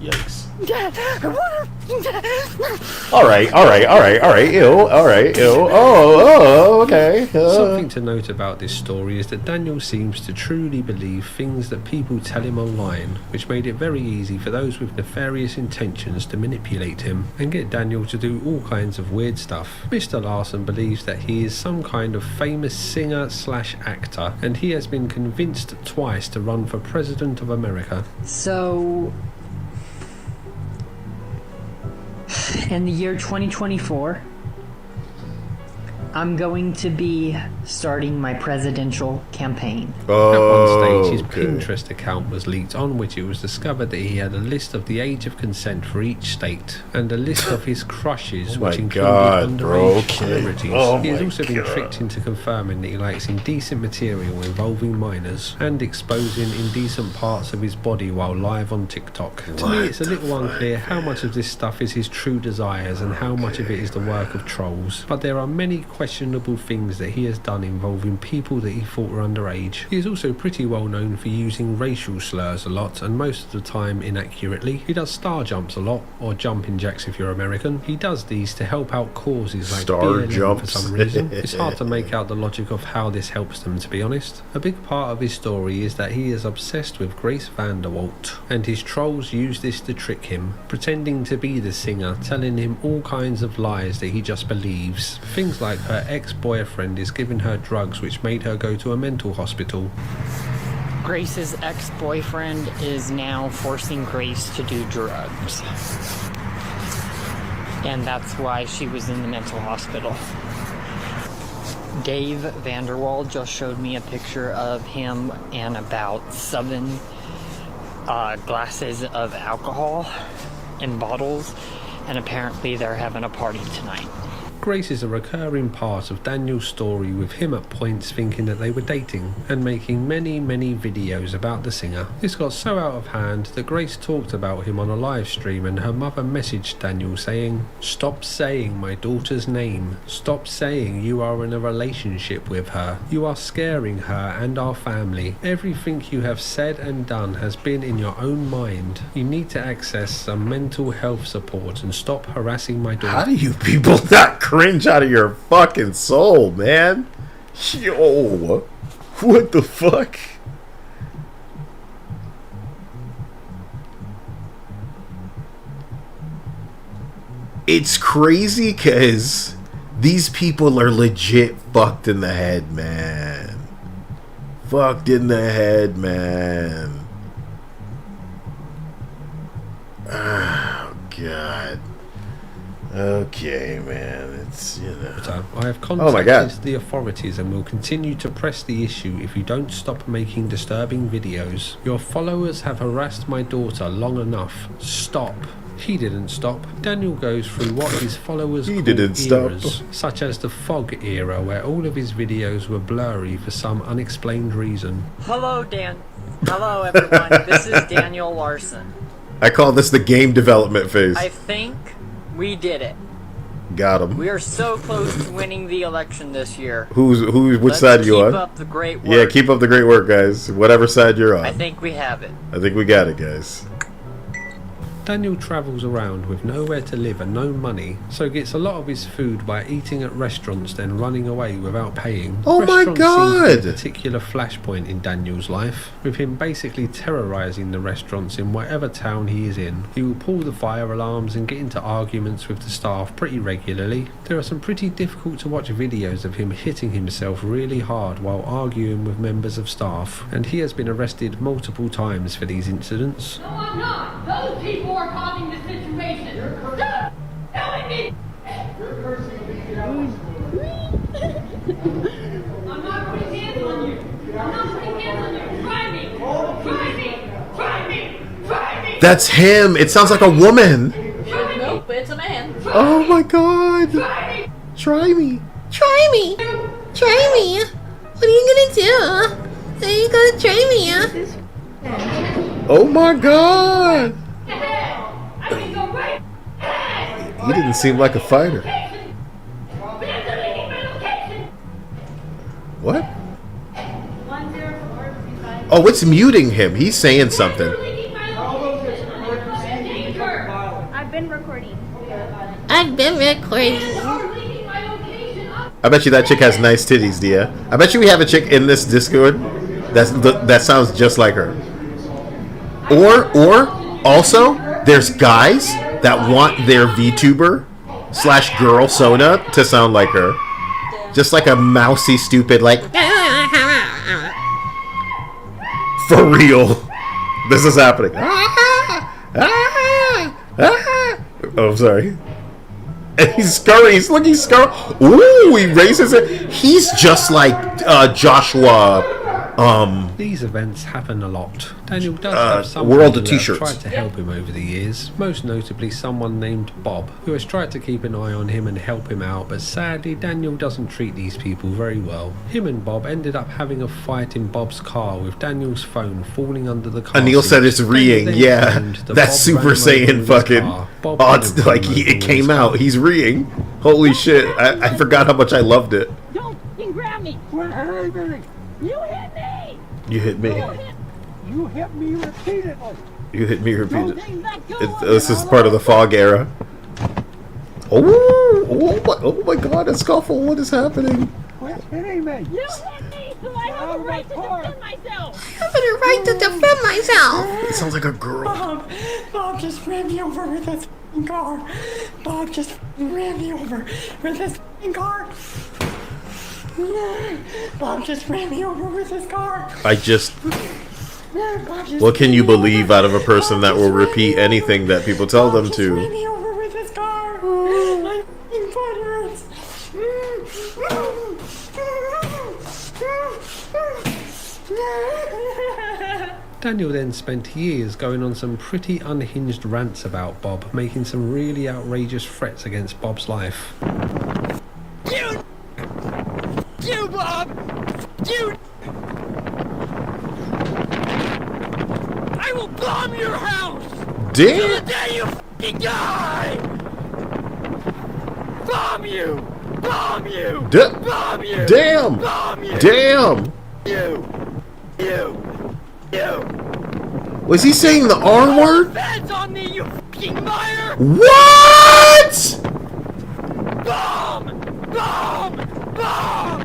Yikes. Dad, I want her. Alright. Ew. Alright, ew. Oh, okay. Something to note about this story is that Daniel seems to truly believe things that people tell him online, which made it very easy for those with nefarious intentions to manipulate him and get Daniel to do all kinds of weird stuff. Mr. Larson believes that he is some kind of famous singer/actor, and he has been convinced twice to run for President of America. So, in the year 2024, I'm going to be starting my presidential campaign. At one stage, his Pinterest account was leaked, on which it was discovered that he had a list of the age of consent for each state and a list of his crushes, which included underage celebrities. He has also been tricked into confirming that he likes indecent material involving minors and exposing indecent parts of his body while live on TikTok. To me, it's a little unclear how much of this stuff is his true desires and how much of it is the work of trolls, but there are many questionable things that he has done involving people that he thought were underage. He is also pretty well known for using racial slurs a lot, and most of the time inaccurately. He does star jumps a lot, or jumping jacks if you're American. He does these to help out causes like star BLM jumps for some reason. It's hard to make out the logic of how this helps them, to be honest. A big part of his story is that he is obsessed with Grace Vanderwalt, and his trolls use this to trick him, pretending to be the singer, telling him all kinds of lies that he just believes. Things like her ex-boyfriend is giving her drugs which made her go to a mental hospital. Grace's ex-boyfriend is now forcing Grace to do drugs. And that's why she was in the mental hospital. Dave Vanderwald just showed me a picture of him and about 7 glasses of alcohol in bottles, and apparently they're having a party tonight. Grace is a recurring part of Daniel's story, with him at points thinking that they were dating and making many videos about the singer. This got so out of hand that Grace talked about him on a live stream, and her mother messaged Daniel saying, "Stop saying my daughter's name. Stop saying you are in a relationship with her. You are scaring her and our family. Everything you have said and done has been in your own mind. You need to access some mental health support and stop harassing my daughter." How do you people not cringe out of your fucking soul, man? Yo, what the fuck? It's crazy because these people are legit fucked in the head, man. Fucked in the head, man. Oh, God. Okay, man. It's, you know. So, I have Oh my God. contacted the authorities and will continue to press the issue if you don't stop making disturbing videos. Your followers have harassed my daughter long enough. Stop. He didn't stop. Daniel goes through what his followers call eras, such as the fog era, where all of his videos were blurry for some unexplained reason. Hello, Dan. Hello, everyone. This is Daniel Larson. I call this the game development phase. I think we did it. Got him. We are so close to winning the election this year. Which side are you on? Keep up the great work. Yeah, keep up the great work, guys. Whatever side you're on. I think we have it. I think we got it, guys. Daniel travels around with nowhere to live and no money, so gets a lot of his food by eating at restaurants then running away without paying. Oh my Restaurants God! seem to be a particular flashpoint in Daniel's life, with him basically terrorising the restaurants in whatever town he is in. He will pull the fire alarms and get into arguments with the staff pretty regularly. There are some pretty difficult to watch videos of him hitting himself really hard while arguing with members of staff, and he has been arrested multiple times for these incidents. No, I'm not. Those people are causing the situation. Stop telling me. You're cursing me. I'm not putting hands on you. I'm not putting hands on you. Try me. Try me. Try me. Try me. That's him. It sounds like a woman. Nope, it's a man. Oh my God. Try me. Try me. Try me. What are you gonna do? Are you gonna try me? Oh my God. He didn't seem like a fighter. What? Oh, it's muting him. He's saying something. I've been recording. I've been recording. I bet you that chick has nice titties, Dia. I bet you we have a chick in this Discord that sounds just like her. Or also, there's guys that want their VTuber / girl Sona to sound like her. Just like a mousy, stupid, like... For real. This is happening. Oh, I'm sorry. And he's scurrying. He's looking scurry. Ooh, he raises it. He's just like Joshua... These events happen a lot. Daniel does have some World of people who have T-shirts. tried to help him over the years, most notably someone named Bob, who has tried to keep an eye on him and help him out, but sadly Daniel doesn't treat these people very well. Him and Bob ended up having a fight in Bob's car with Daniel's phone falling under the car. Anil said it's reeing. Yeah, that's Bob Super ran Saiyan fucking. Oh, it's like it came out. He's reeing. Holy shit! I forgot how much I loved it. Don't fucking grab me. You hit me. You hit me. You hit me repeatedly. You hit me repeatedly. This is part of the fog era. Oh my God! A scuffle. What is happening? Quit hitting me. You hit me, so I have a right to defend myself. I have a right to defend myself. It sounds like a girl. Bob just ran me over with his car. Bob just ran me over with his car. Bob just ran me over with his car. What can you believe out of a person that will repeat anything that people tell them to? Ran me over with his car. My butt hurts. Daniel then spent years going on some pretty unhinged rants about Bob, making some really outrageous threats against Bob's life. You, Bob! You! I will bomb your house! Damn! Till the day you fucking die! Bomb you! Bomb you! Bomb you! Damn! Bomb you! Damn! You! Was he saying the R word? Feds on me, you fucking liar! What? Bomb! Bomb! Bomb!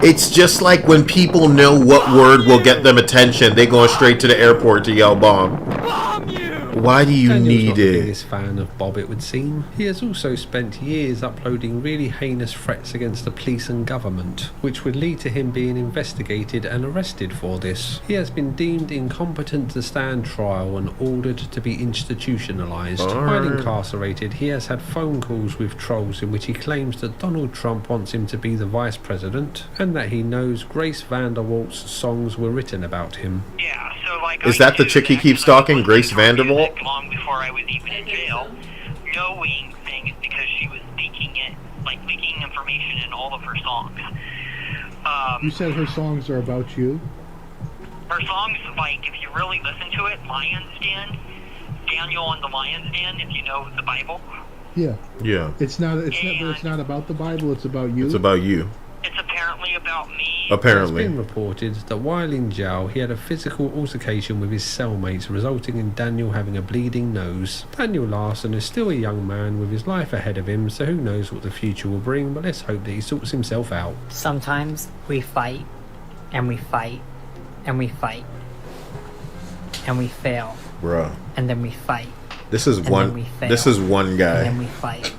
It's just like when people know what word will get them attention, they go straight to the airport to yell bomb. Bomb you! Why do you Daniel's need not the it? biggest fan of Bob, it would seem. He has also spent years uploading really heinous threats against the police and government, which would lead to him being investigated and arrested for this. He has been deemed incompetent to stand trial and ordered to be institutionalized. While incarcerated, he has had phone calls with trolls in which he claims that Donald Trump wants him to be the vice president and that he knows Grace Vanderwalt's songs were written about him. Yeah, so like Is that the chick he keeps stalking, Grace Vanderwalt? long before I was even in jail, knowing things because she was leaking information in all of her songs. You said her songs are about you? Her songs, like, if you really listen to it, Lion's Den, Daniel and the Lion's Den, if you know the Bible. Yeah. Yeah. It's not about the Bible, it's about you. It's about you. It's apparently about me. Apparently. It's been reported that while in jail, he had a physical altercation with his cellmates, resulting in Daniel having a bleeding nose. Daniel Larson is still a young man with his life ahead of him, so who knows what the future will bring, but let's hope that he sorts himself out. Sometimes we fight, and we fight, and we fight, and we fail. Bruh. And then we fight. This is one guy. And then we fight.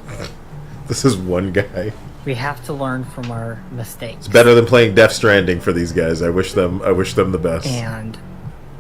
This is one guy. We have to learn from our mistakes. It's better than playing Death Stranding for these guys. I wish them the best. And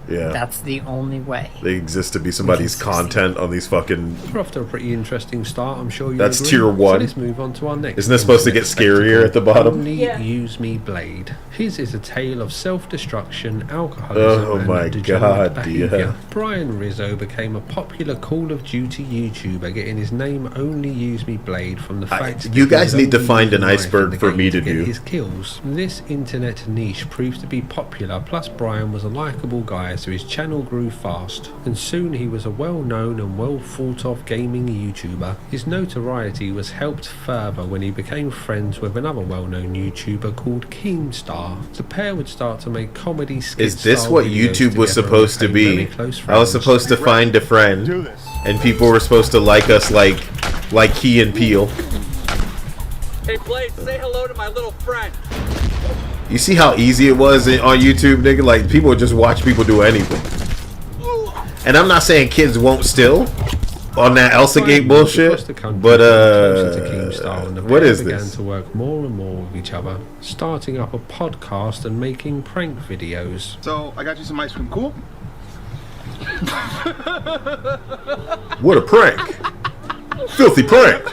yeah, that's the only way. They exist to be somebody's content on these fucking. We're off to a pretty interesting start, I'm sure you That's agree. tier 1. So let's move on to our next. Isn't this supposed to get scarier at the bottom? Only Use Me Blade. His is a tale of self-destruction, alcoholism, Oh my and degenerate God, behaviour. yeah. Brian Rizzo became a popular Call of Duty YouTuber, getting his name Only Use Me Blade from the fact that You guys he would need to only find use an a knife iceberg in the for game me to get do. his kills. This internet niche proved to be popular, plus Brian was a likeable guy, so his channel grew fast, and soon he was a well-known and well-thought-of gaming YouTuber. His notoriety was helped further when he became friends with another well-known YouTuber called Keemstar. The pair would start to make comedy skits. Is this what YouTube was supposed to be? I was supposed to find a friend, and people were supposed to like us like Key and Peele. Hey Blade, say hello to my little friend. You see how easy it was on YouTube, nigga? Like, people would just watch people do anything. And I'm not saying kids won't still on that Elsa Gate bullshit, but what is began this? to work more and more with each other, starting up a podcast and making prank videos. So I got you some ice cream, cool? What a prank! Filthy prank!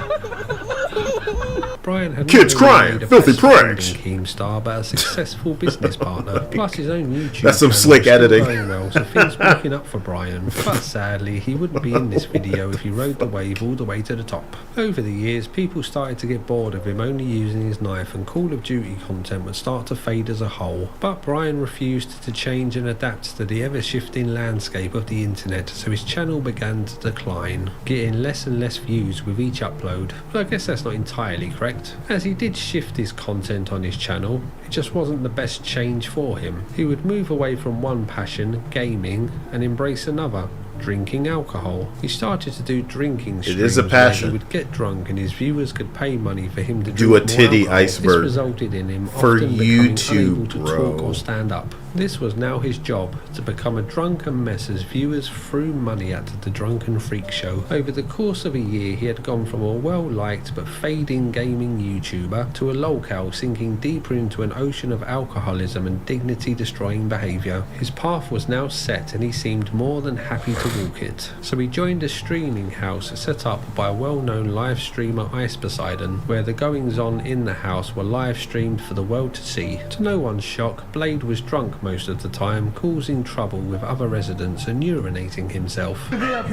Brian had Kids not only crying, made a filthy best friend pranks. in Keemstar, but a successful business partner. Plus his own YouTube That's some channel slick was still editing. going well, so things were looking up for Brian. But sadly, he wouldn't be in this video if he rode the wave all the way to the top. Over the years, people started to get bored of him only using his knife, and Call of Duty content would start to fade as a whole. But Brian refused to change and adapt to the ever-shifting landscape of the internet, so his channel began to decline, getting less and less views with each upload. But I guess that's not entirely correct, as he did shift his content on his channel. It just wasn't the best change for him. He would move away from one passion, gaming, and embrace another, drinking alcohol. He started to do drinking streams. It is a passion. Where he would get drunk and his viewers could pay money for him to Do drink a more titty alcohol. iceberg This resulted in him for often becoming YouTube, unable to bro. talk or stand up. This was now his job, to become a drunken mess as viewers threw money at the Drunken Freak Show. Over the course of a year, he had gone from a well-liked but fading gaming YouTuber to a lolcow sinking deeper into an ocean of alcoholism and dignity-destroying behaviour. His path was now set and he seemed more than happy to walk it. So he joined a streaming house set up by a well-known live streamer Ice Poseidon, where the goings-on in the house were live streamed for the world to see. To no one's shock, Blade was drunk most of the time, causing trouble with other residents and urinating himself. Stop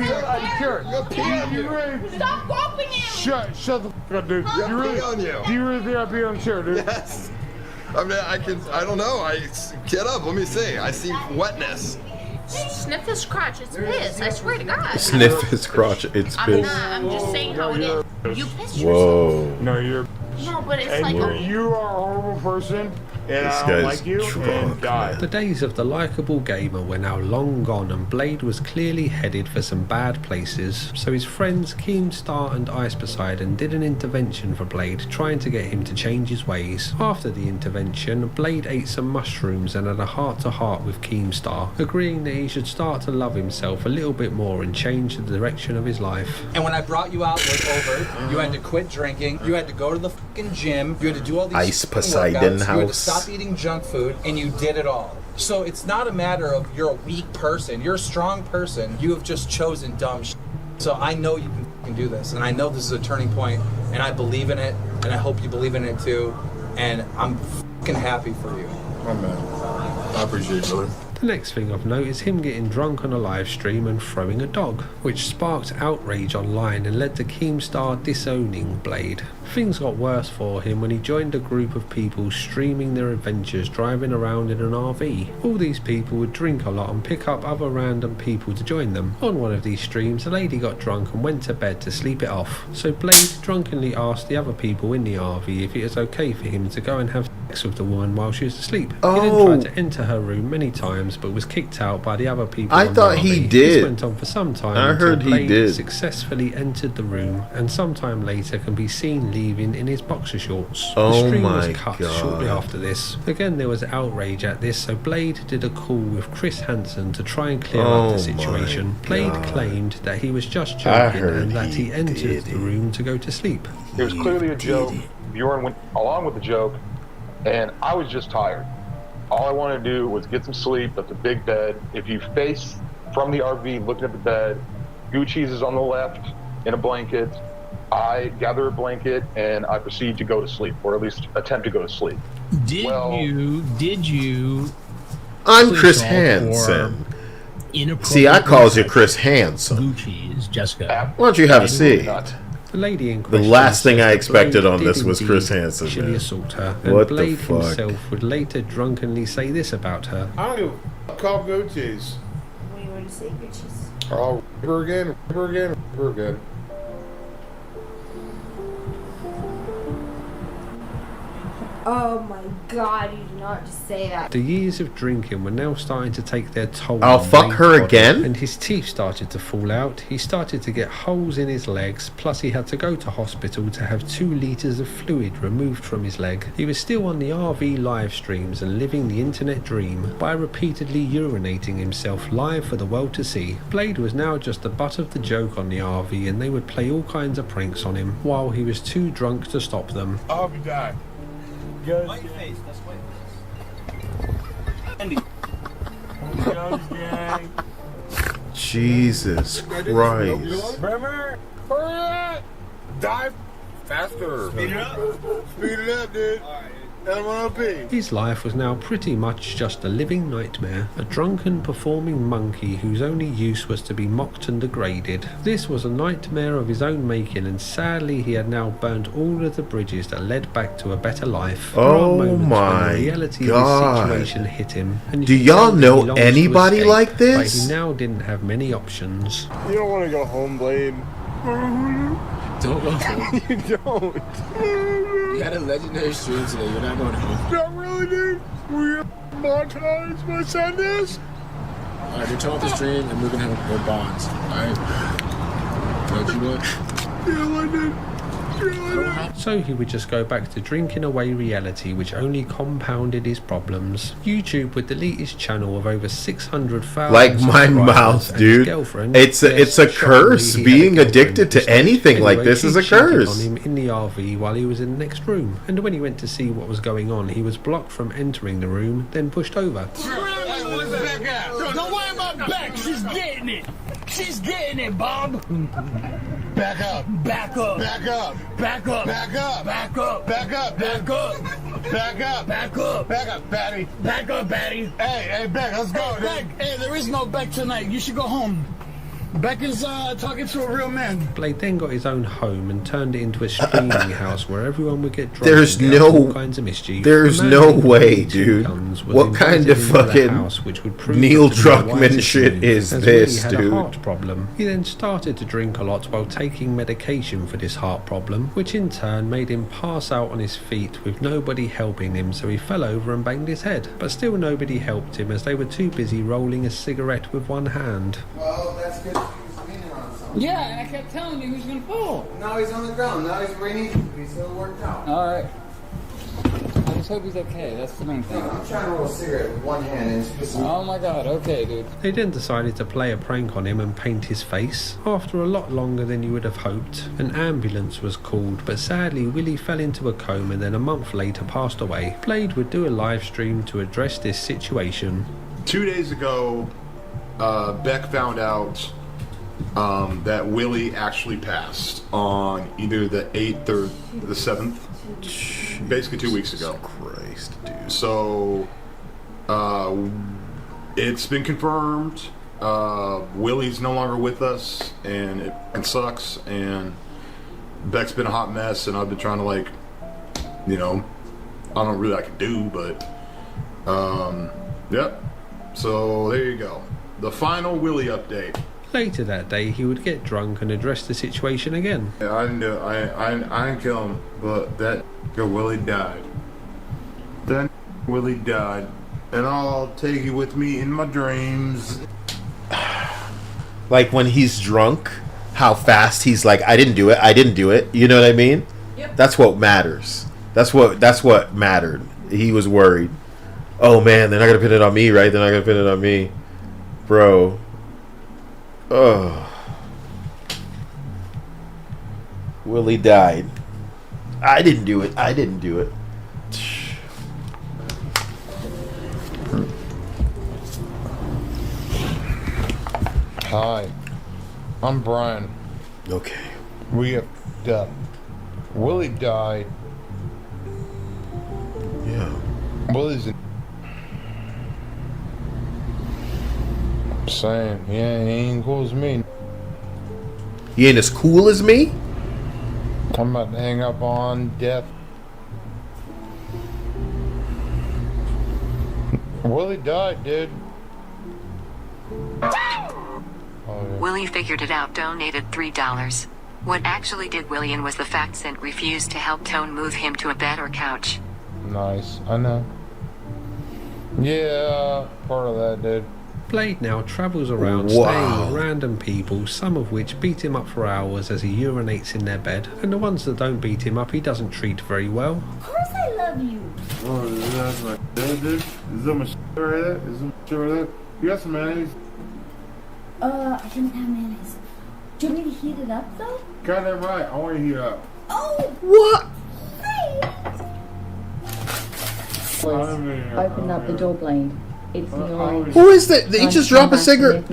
gulping him! Shut the f up, dude. Huh? You really, do you really think I'd be on the chair, dude? Yes. I mean, I don't know. Get up. Let me see. I see wetness. Sniff his crotch, it's piss, I swear to God. Sniff his crotch, it's piss. I'm just saying how it is. You pissed yourself. Whoa. No, you're. No, but it's And like you are a horrible person, and This I don't guy's like you, drunk, and die. The days of the likeable gamer were now long gone, and Blade was clearly headed for some bad places. So his friends Keemstar and Ice Poseidon did an intervention for Blade, trying to get him to change his ways. After the intervention, Blade ate some mushrooms and had a heart-to-heart with Keemstar, agreeing that he should start to love himself a little bit more and change the direction of his life. And when I brought you out was over, you had to quit drinking, you had to go to the fucking gym, you had to do all these Ice fucking Poseidon workouts, you had to house. stop eating junk food, and you did it all. So it's not a matter of you're a weak person, you're a strong person, you have just chosen dumb shit. So I know you can fucking do this, and I know this is a turning point, and I believe in it, and I hope you believe in it too, and I'm fucking happy for you. Oh man, I appreciate you, brother. The next thing of note is him getting drunk on a live stream and throwing a dog, which sparked outrage online and led to Keemstar disowning Blade. Things got worse for him when he joined a group of people streaming their adventures driving around in an RV. All these people would drink a lot and pick up other random people to join them. On one of these streams, a lady got drunk and went to bed to sleep it off. So Blade drunkenly asked the other people in the RV if it was okay for him to go and have sex with the woman while she was asleep. He then tried to enter her room many times but was kicked out by the other people. I thought he did. This went on for some time. I until heard he Blade did. successfully entered the room and sometime later can be seen leaving in his boxer shorts. Oh the stream was my cut God. shortly after this. Again, there was outrage at this, so Blade did a call with Chris Hansen to try and clear up the situation. Blade claimed that he was just joking and that he entered the room to go to sleep. It was clearly a joke. Bjorn went along with the joke, and I was just tired. All I wanted to do was get some sleep at the big bed. If you face from the RV looking at the bed, Gucci's is on the left in a blanket. I gather a blanket and I proceed to go to sleep, or at least attempt to go to sleep. Did you I'm push Chris off Hansen. or See, I calls you Chris Hansen. Gucci's, Jessica? Why don't you have a seat? The lady in The question last thing said I that expected Blade on this did was indeed Chris Hansen, sexually man. assault her, and What the Blade fuck? himself would later drunkenly say this about her. I don't give a fuck. Call Gucci's. What do you want to say, Gucci's? Oh, her again, her again, her again. Oh my god, you did not just say that. The years of drinking were now starting to take their toll. I'll on fuck Blade's her body, again? and his teeth started to fall out. He started to get holes in his legs, plus he had to go to hospital to have 2 litres of fluid removed from his leg. He was still on the RV live streams and living the internet dream by repeatedly urinating himself live for the world to see. Blade was now just the butt of the joke on the RV, and they would play all kinds of pranks on him while he was too drunk to stop them. I'll be back. White face, that's white face. Andy. Jesus Christ. Bremer, hurry up! Dive faster. Speed it up. Speed it up, dude. L1OP. His life was now pretty much just a living nightmare, a drunken performing monkey whose only use was to be mocked and degraded. This was a nightmare of his own making, and sadly he had now burnt all of the bridges that led back to a better life. There are Oh moments my when the reality God. of the situation hit him, and you Do could y'all tell that he know longed to anybody escape, like but this? he now didn't have many options. You don't want to go home, Blade. Don't go home. You don't. You had a legendary stream today. You're not going home. Not really, dude. We're montage my sadness. Alright, then turn off the stream and we're gonna have more bonds. Alright? What you want? Yeah, I did. So he would just go back to drinking away reality, which only compounded his problems. YouTube would delete his channel of over 600,000 Like my subscribers, mouth, and dude. his girlfriend, It's a yes, curse. shockingly, he Being had a girlfriend addicted to who stayed. anything like Anyway, this is a she cheated curse. on him in the RV while he was in the next room, and when he went to see what was going on, he was blocked from entering the room, then pushed over. Don't worry about back. She's getting it. She's getting it, Bob. Back up. Back up. Back up. Back up. Back up. Back up. Back up. Back up. Back up. Back up. Back up, Batty. Back up, Batty. Hey, back. Let's go, Hey, dude. Beck. Hey, there is no Beck tonight. You should go home. Becca's talking to a real man. Blade then got his own home and turned it into a streaming house where everyone would get drunk. There's and get up all no, kinds of mischief. there's no way, dude. What kind of fucking Neil Druckmann shit is this, Willie had dude? a heart problem. He then started to drink a lot while taking medication for this heart problem, which in turn made him pass out on his feet with nobody helping him, so he fell over and banged his head. But still nobody helped him as they were too busy rolling a cigarette with one hand. Well, that's good. Yeah, I kept telling you he was gonna fall. Now he's on the ground. Now he's raining. He's still worked out. Alright. I just hope he's okay. That's the main thing. I'm trying to roll a cigarette with one hand and it's just... Oh my god, okay, dude. They then decided to play a prank on him and paint his face. After a lot longer than you would have hoped, an ambulance was called, but sadly Willie fell into a coma and then a month later passed away. Blade would do a live stream to address this situation. 2 days ago, Beck found out that Willie actually passed on either the 8th or the 7th. Basically 2 weeks ago. Christ, dude. So, it's been confirmed. Willie's no longer with us, and it sucks. And Beck's been a hot mess, and I've been trying to, like, you know, I don't know really I can do, but, yep. So there you go. The final Willie update. Later that day, he would get drunk and address the situation again. Yeah, I didn't kill him, but that Willie died. Then Willie died, and I'll take you with me in my dreams. Like when he's drunk, how fast he's like, I didn't do it. You know what I mean? Yep. That's what matters. That's what mattered. He was worried. Oh man, they're not gonna pin it on me, right? They're not gonna pin it on me, bro. Oh, Willie died. I didn't do it. Hi, I'm Brian. Okay. We have up. Willie died. Yeah. Willie's in. Saying, yeah, he ain't cool as me. He ain't as cool as me? I'm about to hang up on death. Willie died, dude. Willie figured it out, donated $3. What actually did William was the fact Cent refused to help Tone move him to a bed or couch. Nice, I know. Yeah, part of that, dude. Blade now travels around staying with random people, some of which beat him up for hours as he urinates in their bed, and the ones that don't beat him up he doesn't treat very well. Of course I love you. Oh, that's my dad, dude. Is that my shit right there? Is that my shit right there? You got some mayonnaise? I don't have mayonnaise. Do you want me to heat it up though? Goddamn right, I want to heat it up. Oh! What? Open up the door, Blade. It's the only... Who is that? Did he just drop a cigarette?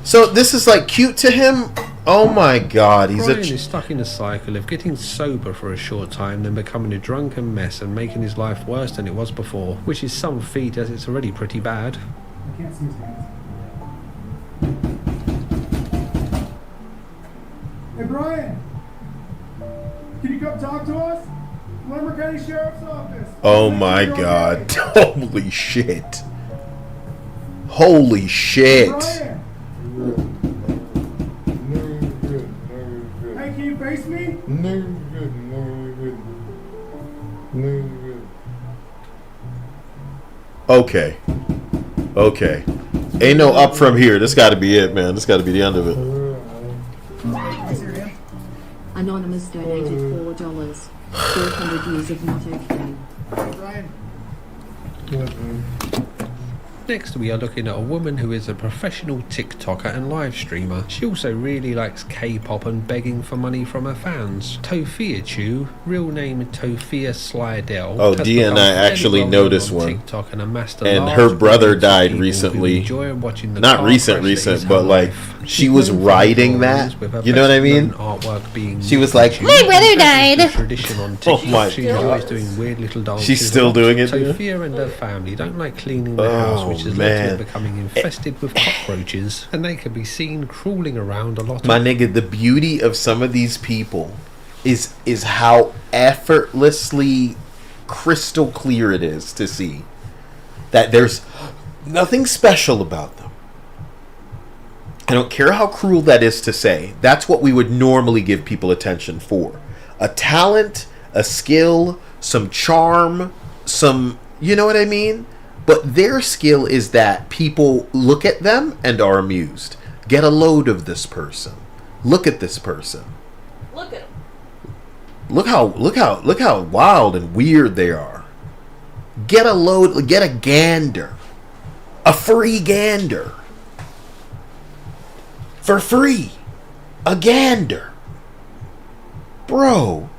So this is like cute to him? Oh my god, he's Brian is stuck in a cycle of getting sober for a short time, then becoming a drunken mess and making his life worse than it was before, which is some feat as it's already pretty bad. I can't see his hands. Hey Brian! Can you come talk to us? Lumber County Sheriff's Office. Oh my god. Holy shit. Holy shit. Brian! Hey, can you face me? No good, no good. No good. Okay. Okay. Ain't no up from here. This gotta be it, man. This gotta be the end of it. Anonymous donated $4. 400 years of not okay. Brian. Next we are looking at a woman who is a professional TikToker and live streamer. She also really likes K-pop and begging for money from her fans. Tofia Chu, real name Tofia Slidell. Oh, Dee and I actually know this one. TikTok and amassed a And large her brother audience of died people who recently. enjoy watching the Not car recent, crash that is her but like life. she was riding that. You know what I mean? She was like, My brother died. Tradition on oh TikTok. my She's god. always doing weird little dances. She's still doing it. Sophia and her family don't like cleaning the house, which has led to man. it becoming infested with cockroaches, and they can be seen crawling around a lot. My nigga, the beauty of some of these people is how effortlessly crystal clear it is to see that there's nothing special about them. I don't care how cruel that is to say. That's what we would normally give people attention for. A talent, a skill, some charm, some, you know what I mean? But their skill is that people look at them and are amused. Get a load of this person. Look at this person. Look at them. Look how wild and weird they are. Get a load, get a gander. A free gander. For free. A gander. Bro.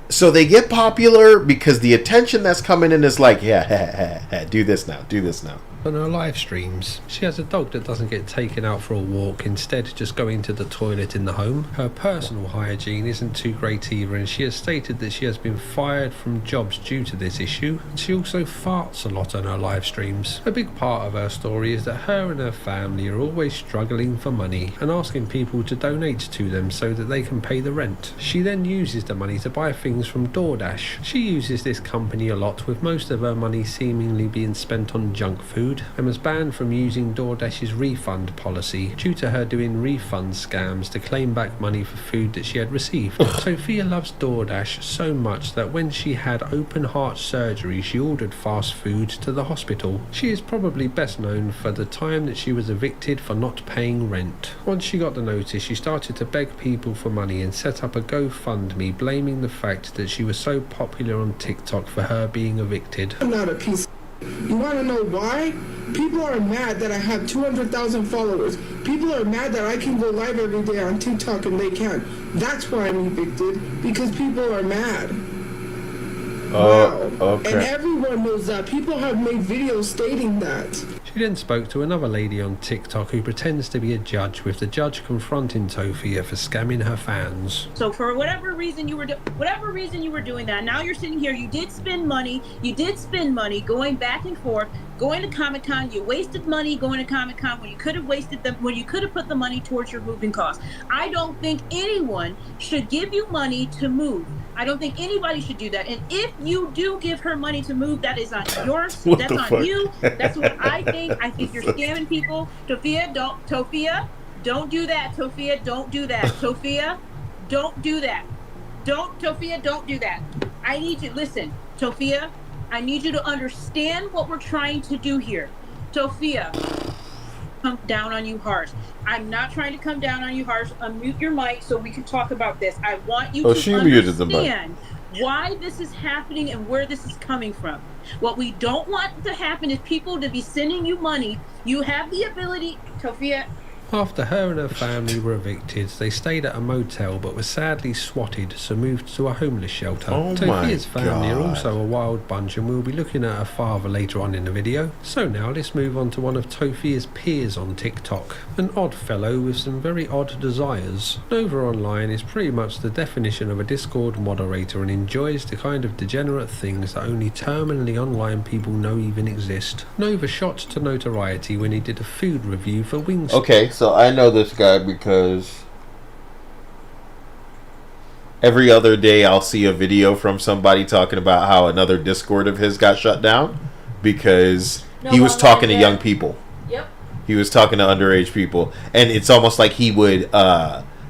So they get popular because the attention that's coming in is like, yeah, do this now, do this now. On her live streams, she has a dog that doesn't get taken out for a walk, instead just going to the toilet in the home. Her personal hygiene isn't too great either, and she has stated that she has been fired from jobs due to this issue. She also farts a lot on her live streams. A big part of her story is that her and her family are always struggling for money and asking people to donate to them so that they can pay the rent. She then uses the money to buy things from DoorDash. She uses this company a lot, with most of her money seemingly being spent on junk food, and was banned from using DoorDash's refund policy due to her doing refund scams to claim back money for food that she had received. Sophia loves DoorDash so much that when she had open heart surgery, she ordered fast food to the hospital. She is probably best known for the time that she was evicted for not paying rent. Once she got the notice, she started to beg people for money and set up a GoFundMe, blaming the fact that she was so popular on TikTok for her being evicted. I'm not a piece. You want to know why? People are mad that I have 200,000 followers. People are mad that I can go live every day on TikTok and they can't. That's why I'm evicted, because people are mad. Wow. Okay. And everyone knows that. People have made videos stating that. She then spoke to another lady on TikTok who pretends to be a judge, with the judge confronting Sophia for scamming her fans. So for whatever reason you were doing that, now you're sitting here, you did spend money going back and forth, going to Comic-Con, you wasted money going to Comic-Con when you could have put the money towards your moving costs. I don't think anyone should give you money to move. I don't think anybody should do that. And if you do give her money to move, that is on yours. That's on you. That's what I think. I think you're scamming people. Sophia, don't do that. Sophia, don't do that. Sophia, don't do that. Sophia, don't do that. I need you, listen, Sophia, I need you to understand what we're trying to do here. Sophia, come down on you harsh. I'm not trying to come down on you harsh. Unmute your mic so we can talk about this. I want you to understand why this is happening and where this is coming from. What we don't want to happen is people to be sending you money. You have the ability, Sophia. After her and her family were evicted, they stayed at a motel but were sadly swatted, so moved to a homeless shelter. Sophia's family are also a wild bunch, and we'll be looking at her father later on in the video. So now let's move on to one of Sophia's peers on TikTok, an odd fellow with some very odd desires. Nova Online is pretty much the definition of a Discord moderator and enjoys the kind of degenerate things that only terminally online people know even exist. Nova shot to notoriety when he did a food review for Wingstop. Okay, so I know this guy because every other day I'll see a video from somebody talking about how another Discord of his got shut down because he was talking to young people. Yep. He was talking to underage people, and it's almost like he would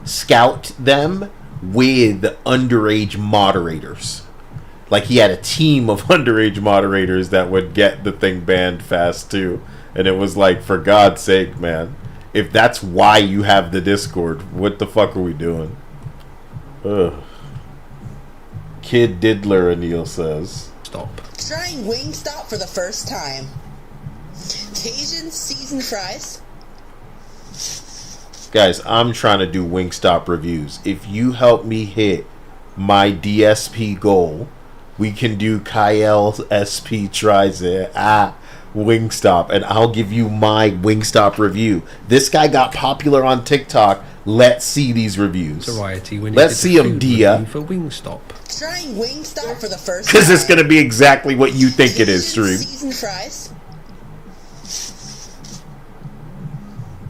scout them with underage moderators. Like he had a team of underage moderators that would get the thing banned fast too. And it was like, for God's sake, man. If that's why you have the Discord, what the fuck are we doing? Ugh. Kid Diddler, Anil says. Stop. Trying Wingstop for the first time. Cajun seasoned fries. Guys, I'm trying to do Wingstop reviews. If you help me hit my DSP goal, we can do Kyle SP tries it. Wingstop, and I'll give you my Wingstop review. This guy got popular on TikTok Let's see these reviews. Variety when Let's see them, Dia. For Wingstop. Trying Wingstop for the first Because time. it's going to be exactly what you think it is, Stream. Seasoned fries.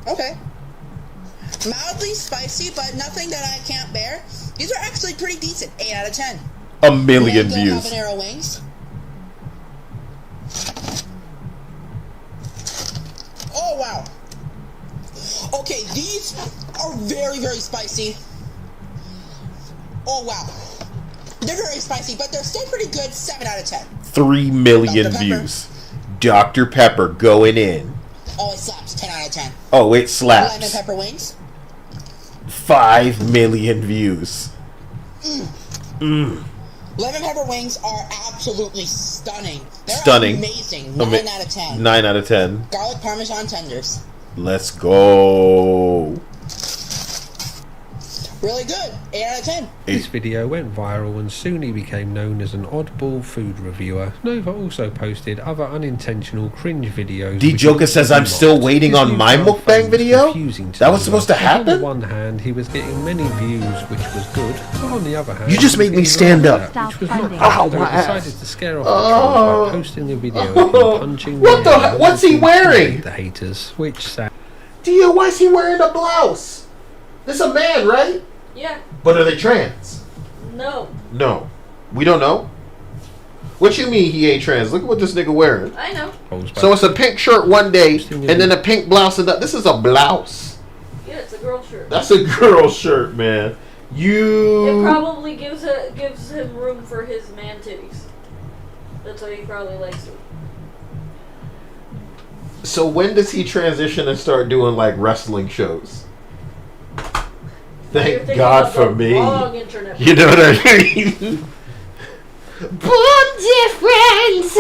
Okay. Mildly spicy, but nothing that I can't bear. These are actually pretty decent. 8 out of 10. A million Mango views. habanero wings. Oh, wow. Okay, these are very, very spicy. Oh, wow. They're very spicy, but they're still pretty good. 7 out of 10. 3 million views. Dr. Pepper going in. Oh, it slaps. 10 out of 10. Oh, it slaps. Lemon pepper wings. 5 million views. Lemon pepper wings are absolutely stunning. They're Stunning. amazing. 9 out of 10. 9 out of 10. Garlic parmesan tenders. Let's go. Really good. 8 out of 10. This video went viral and soon he became known as an oddball food reviewer. Nova also posted other unintentional cringe videos. D Joker says I'm still waiting on my mukbang video? That was supposed to happen? On the one hand, he was getting many views, which was good, but on the other hand... You just made me stand up. Which was not good. Ow, So my he decided ass. to scare off the trolls by posting a video of him punching What the air the? What's he and wearing? the haters, which sad. Dia, why is he wearing a blouse? This is a man, right? Yeah. But are they trans? No. No. We don't know? What you mean he ain't trans? Look at what this nigga wearing. I know. So it's a pink shirt one day, and then a pink blouse another. This is a blouse. Yeah, it's a girl shirt. That's a girl shirt, man. It probably gives him room for his man titties. That's why he probably likes it. So when does he transition and start doing like wrestling shows? You're Thank thinking God about for the me. wrong internet. You know what I mean? Born different.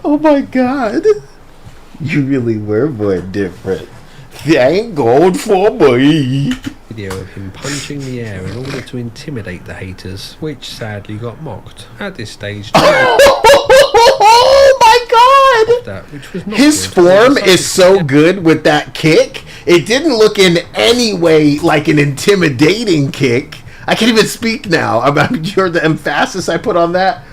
Oh my God. You really were born different. Thank God for me. Video of him punching the air in order to intimidate the haters, which sadly got mocked. At this stage, oh my God! That, which was not His good. form is so good with that kick. It didn't look in any way like an intimidating kick. I can't even speak now. You heard the emphasis I put on that?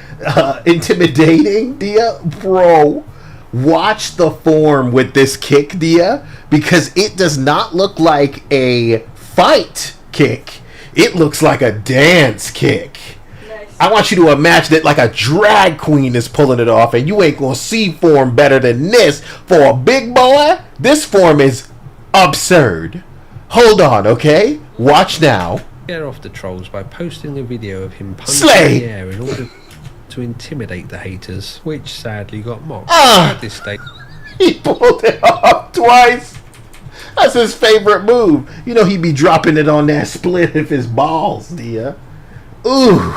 Intimidating, Dia? Bro, watch the form with this kick, Dia, because it does not look like a fight kick. It looks like a dance kick. I want you to imagine it like a drag queen is pulling it off, and you ain't gonna see form better than this. For a big boy, this form is absurd. Hold on, okay? Watch now. Scare off the trolls by posting a video of him punching Slay. the air in order to intimidate the haters, which sadly got mocked. Ah. At this stage, He pulled it off twice. That's his favorite move. You know he be dropping it on that split of his balls, Dia. Ooh.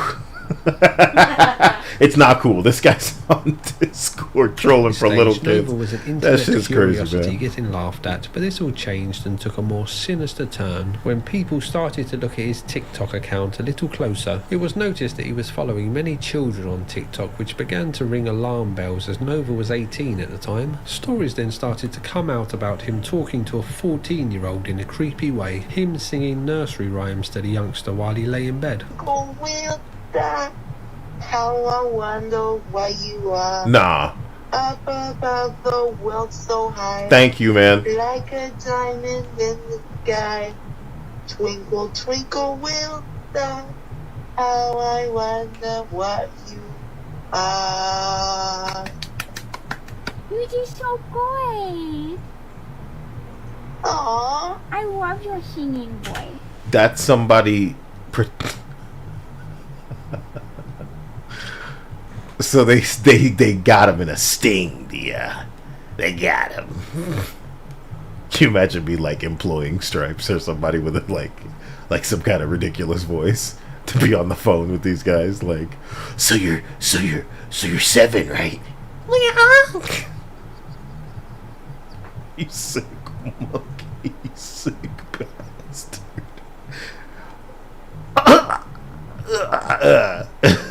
It's not cool. This guy's on Discord trolling for little kids. Nova was an That's internet just crazy, curiosity man. getting laughed at, but this all changed and took a more sinister turn when people started to look at his TikTok account a little closer. It was noticed that he was following many children on TikTok, which began to ring alarm bells as Nova was 18 at the time. Stories then started to come out about him talking to a 14-year-old in a creepy way, him singing nursery rhymes to the youngster while he lay in bed. How I wonder why you are Nah. up above the world so high. Thank you, man. Like a diamond in the sky. Twinkle, twinkle, will star. How I wonder what you are. You did so good. Aww. I love your singing voice. That's somebody. So they got him in a sting, Dia. They got him. Can you imagine me like employing Stripes or somebody with a, like some kind of ridiculous voice to be on the phone with these guys? Like, so you're 7, right? Yeah. You sick monkey, you sick bastard.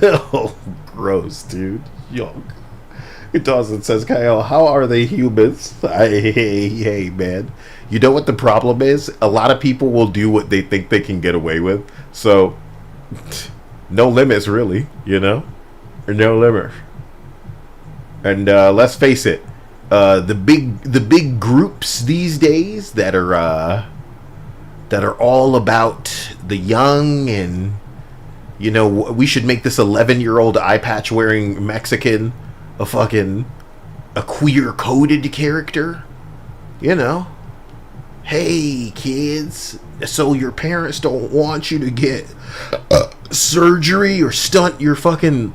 Oh, gross, dude. Yuck. Dawson says, Kyle, how are they humans? Hey, man. You know what the problem is? A lot of people will do what they think they can get away with. So, no limits, really. You know, or no limits. And let's face it, the big groups these days that are all about the young and, you know, we should make this 11-year-old eye patch wearing Mexican a queer coded character. You know, hey kids, so your parents don't want you to get surgery or stunt your fucking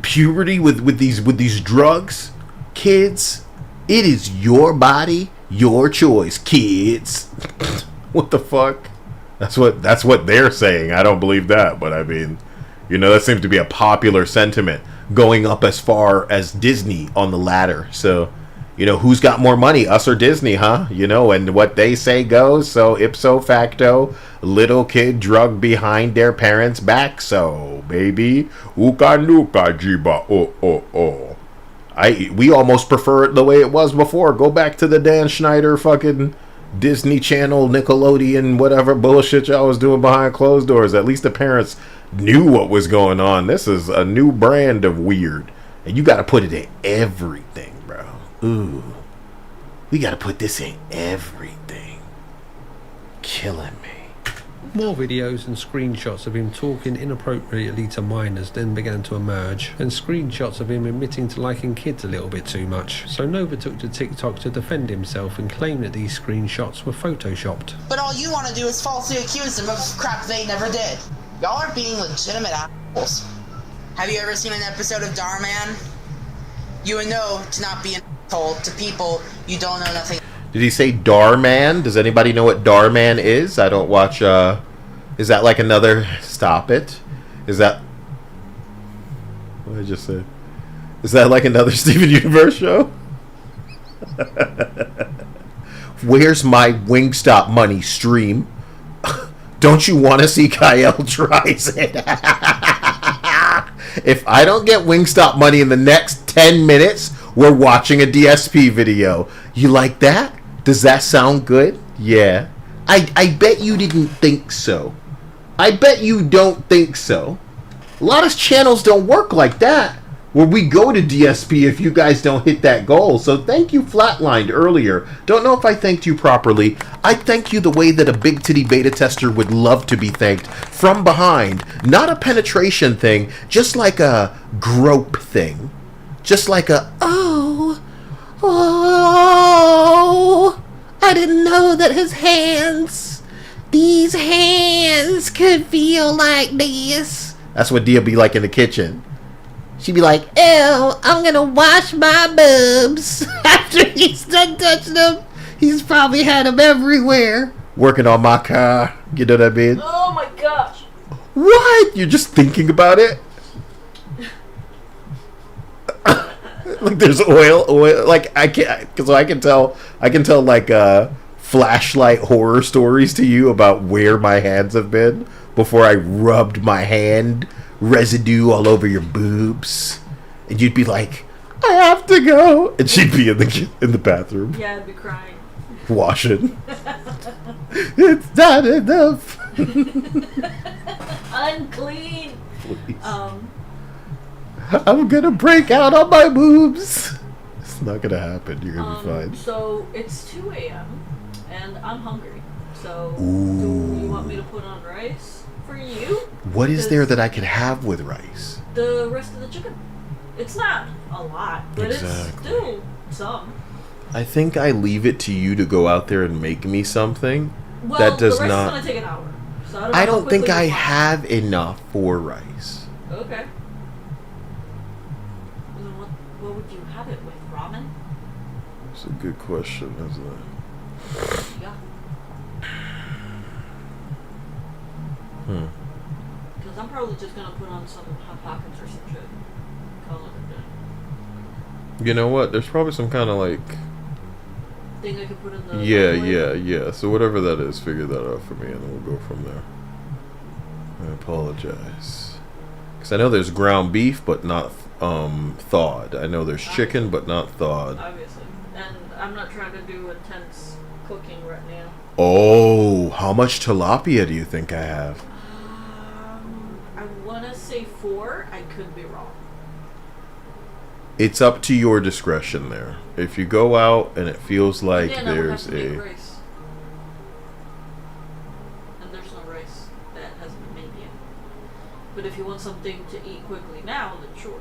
puberty with these drugs, kids. It is your body, your choice, kids. What the fuck? That's what they're saying. I don't believe that, but I mean, you know, that seems to be a popular sentiment, going up as far as Disney on the ladder. So, you know, who's got more money, us or Disney, huh? You know, and what they say goes. So ipso facto, little kid drug behind their parents' back. So, baby, uka nuka jiba oh. We almost prefer it the way it was before. Go back to the Dan Schneider fucking Disney Channel, Nickelodeon, whatever bullshit y'all was doing behind closed doors. At least the parents knew what was going on. This is a new brand of weird, and you got to put it in everything, bro. Ooh, we got to put this in everything. Killing me. More videos and screenshots of him talking inappropriately to minors then began to emerge, and screenshots of him admitting to liking kids a little bit too much. So Nova took to TikTok to defend himself and claim that these screenshots were photoshopped. But all you want to do is falsely accuse them of crap they never did. Y'all are being legitimate assholes. Have you ever seen an episode of Darman? You would know to not be an asshole to people you don't know nothing. Did he say Darman? Does anybody know what Darman is? I don't watch, is that like another... Stop it. Is that... What did I just say? Is that like another Steven Universe show? Where's my Wingstop money stream? Don't you want to see Kyle tries it? If I don't get Wingstop money in the next 10 minutes, we're watching a DSP video. You like that? Does that sound good? Yeah. I bet you didn't think so. I bet you don't think so. A lot of channels don't work like that, where we go to DSP if you guys don't hit that goal. So thank you, Flatlined, earlier. Don't know if I thanked you properly. I thank you the way that a big titty beta tester would love to be thanked, from behind. Not a penetration thing, just like a grope thing. Just like a, oh, I didn't know that these hands could feel like this. That's what Dia be like in the kitchen. She'd be like, ew, I'm gonna wash my boobs. After he's done touching them, he's probably had them everywhere. Working on my car, you know what I mean? Oh my gosh. What? You're just thinking about it? Like there's oil, like I can't, because I can tell like flashlight horror stories to you about where my hands have been before I rubbed my hand residue all over your boobs, and you'd be like, I have to go, and she'd be in the bathroom. Yeah, I'd be crying. Washing. It's not enough. Unclean. Please. I'm gonna break out on my boobs. It's not gonna happen. You're gonna be fine. So it's 2 a.m. and I'm hungry. So Ooh. do you want me to put on rice for you? What is there that I can have with rice? The rest of the chicken. It's not a lot, but it's still some. I think I leave it to you to go out there and make me something. Well, that does the rest not. is gonna take an hour. So I don't think I have enough for rice. Okay. What would you have it with? Ramen? It's a good question, isn't it? Yeah. Because I'm probably just gonna put on some Hot Pockets or some shit. Call it a day. You know what? There's probably some kind of like... Thing I could put in the... Yeah. So whatever that is, figure that out for me and then we'll go from there. I apologize. Because I know there's ground beef, but not thawed. I know there's chicken, but not thawed. Obviously. And I'm not trying to do intense cooking right now. Oh, how much tilapia do you think I have? I want to say 4. I could be wrong. It's up to your discretion there. If you go out and it feels like Yeah, no, there's we have to make a... rice. And there's no rice that hasn't been made yet. But if you want something to eat quickly now, then sure.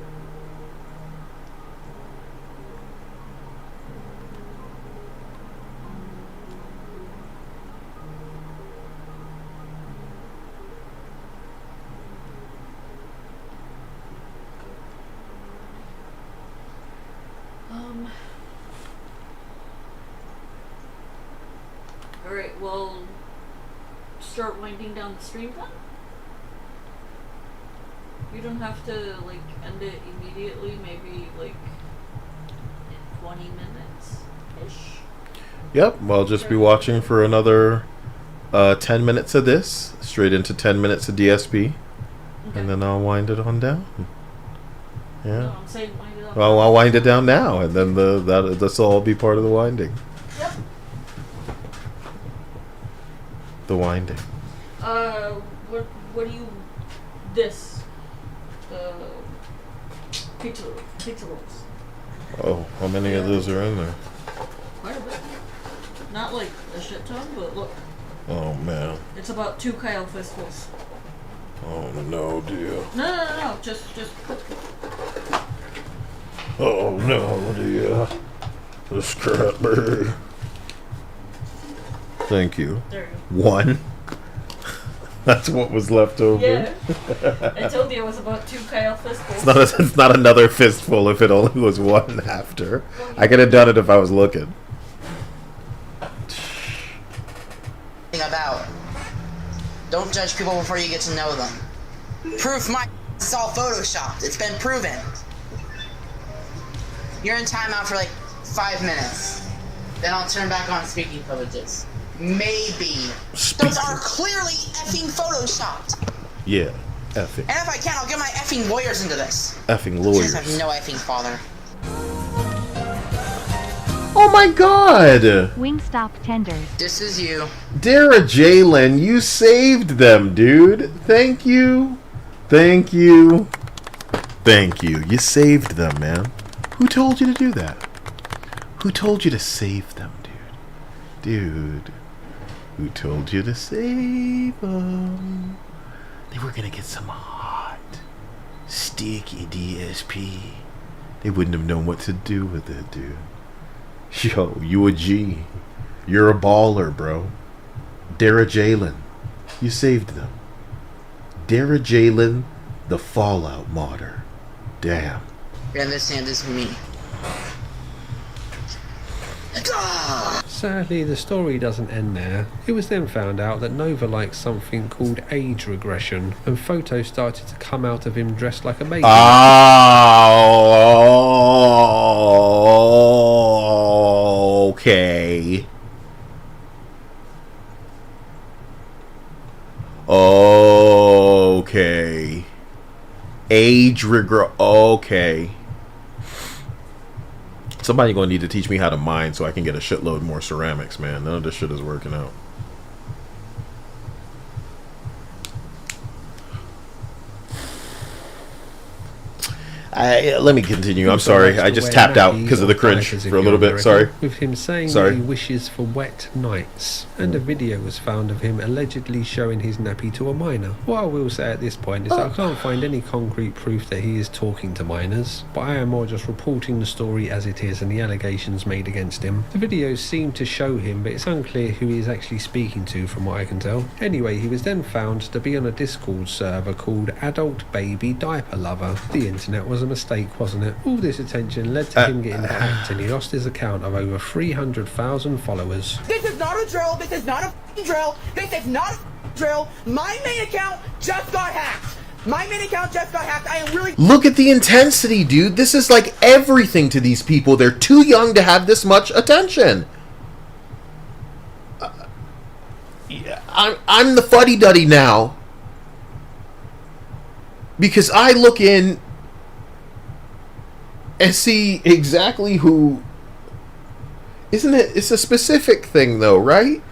Alright, well, start winding down the stream then? You don't have to, like, end it immediately, maybe, like, in 20 minutes-ish? Yep, I'll just be watching for another 10 minutes of this, straight into 10 minutes of DSP, and then I'll wind it on down. Yeah. No, I'm saying wind it up. Well, I'll wind it down now, and then this will all be part of the winding. Yep. The winding. What do you... This. Pizza rolls. Oh, how many of those are in there? Quite a bit. Not like a shit ton, but look. Oh, man. It's about 2 Kyle fistfuls. Oh, no, dear. No. Just. Oh, no, dear. The scrapper. Thank you. There you go. 1. That's what was left over. Yeah. I told you it was about 2 Kyle fistfuls. It's not another fistful if it only was 1 after. I could have done it if I was looking. About. Don't judge people before you get to know them. Proof it's all photoshopped. It's been proven. You're in timeout for like 5 minutes. Then I'll turn back on speaking privileges. Maybe. Those are clearly effing photoshopped. Yeah, effing. And if I can, I'll get my effing lawyers into this. Effing You lawyers. just have no effing father. Oh my god! Wingstop tenders. This is you. Dara Jalen, you saved them, dude. Thank you. Thank you. Thank you. You saved them, man. Who told you to do that? Who told you to save them, dude? Dude. Who told you to save them? They were gonna get some hot, sticky DSP. They wouldn't have known what to do with it, dude. Yo, you a G. You're a baller, bro. Dara Jalen. You saved them. Dara Jalen, the Fallout modder. Damn. You understand this with me. Sadly, the story doesn't end there. It was then found out that Nova likes something called age regression, and photos started to come out of him dressed like a baby. Oh, okay. Okay. Age regret. Okay. Somebody gonna need to teach me how to mine so I can get a shitload more ceramics, man. None of this shit is working out. Let me continue. I'm sorry. I just tapped out because of the cringe for a little bit. Sorry. With him saying that he wishes for wet nights, and a video was found of him allegedly showing his nappy to a minor. What I will say at this point is that I can't find any concrete proof that he is talking to minors, but I am more just reporting the story as it is and the allegations made against him. The videos seem to show him, but it's unclear who he is actually speaking to from what I can tell. Anyway, he was then found to be on a Discord server called Adult Baby Diaper Lover. The internet was a mistake, wasn't it? All this attention led to him getting hacked, and he lost his account of over 300,000 followers. This is not a drill. This is not a drill. This is not a drill. My main account just got hacked. My main account just got hacked. I am really... Look at the intensity, dude. This is like everything to these people. They're too young to have this much attention. I'm the fuddy-duddy now. Because I look in and see exactly who Isn't it? It's a specific thing, though, right?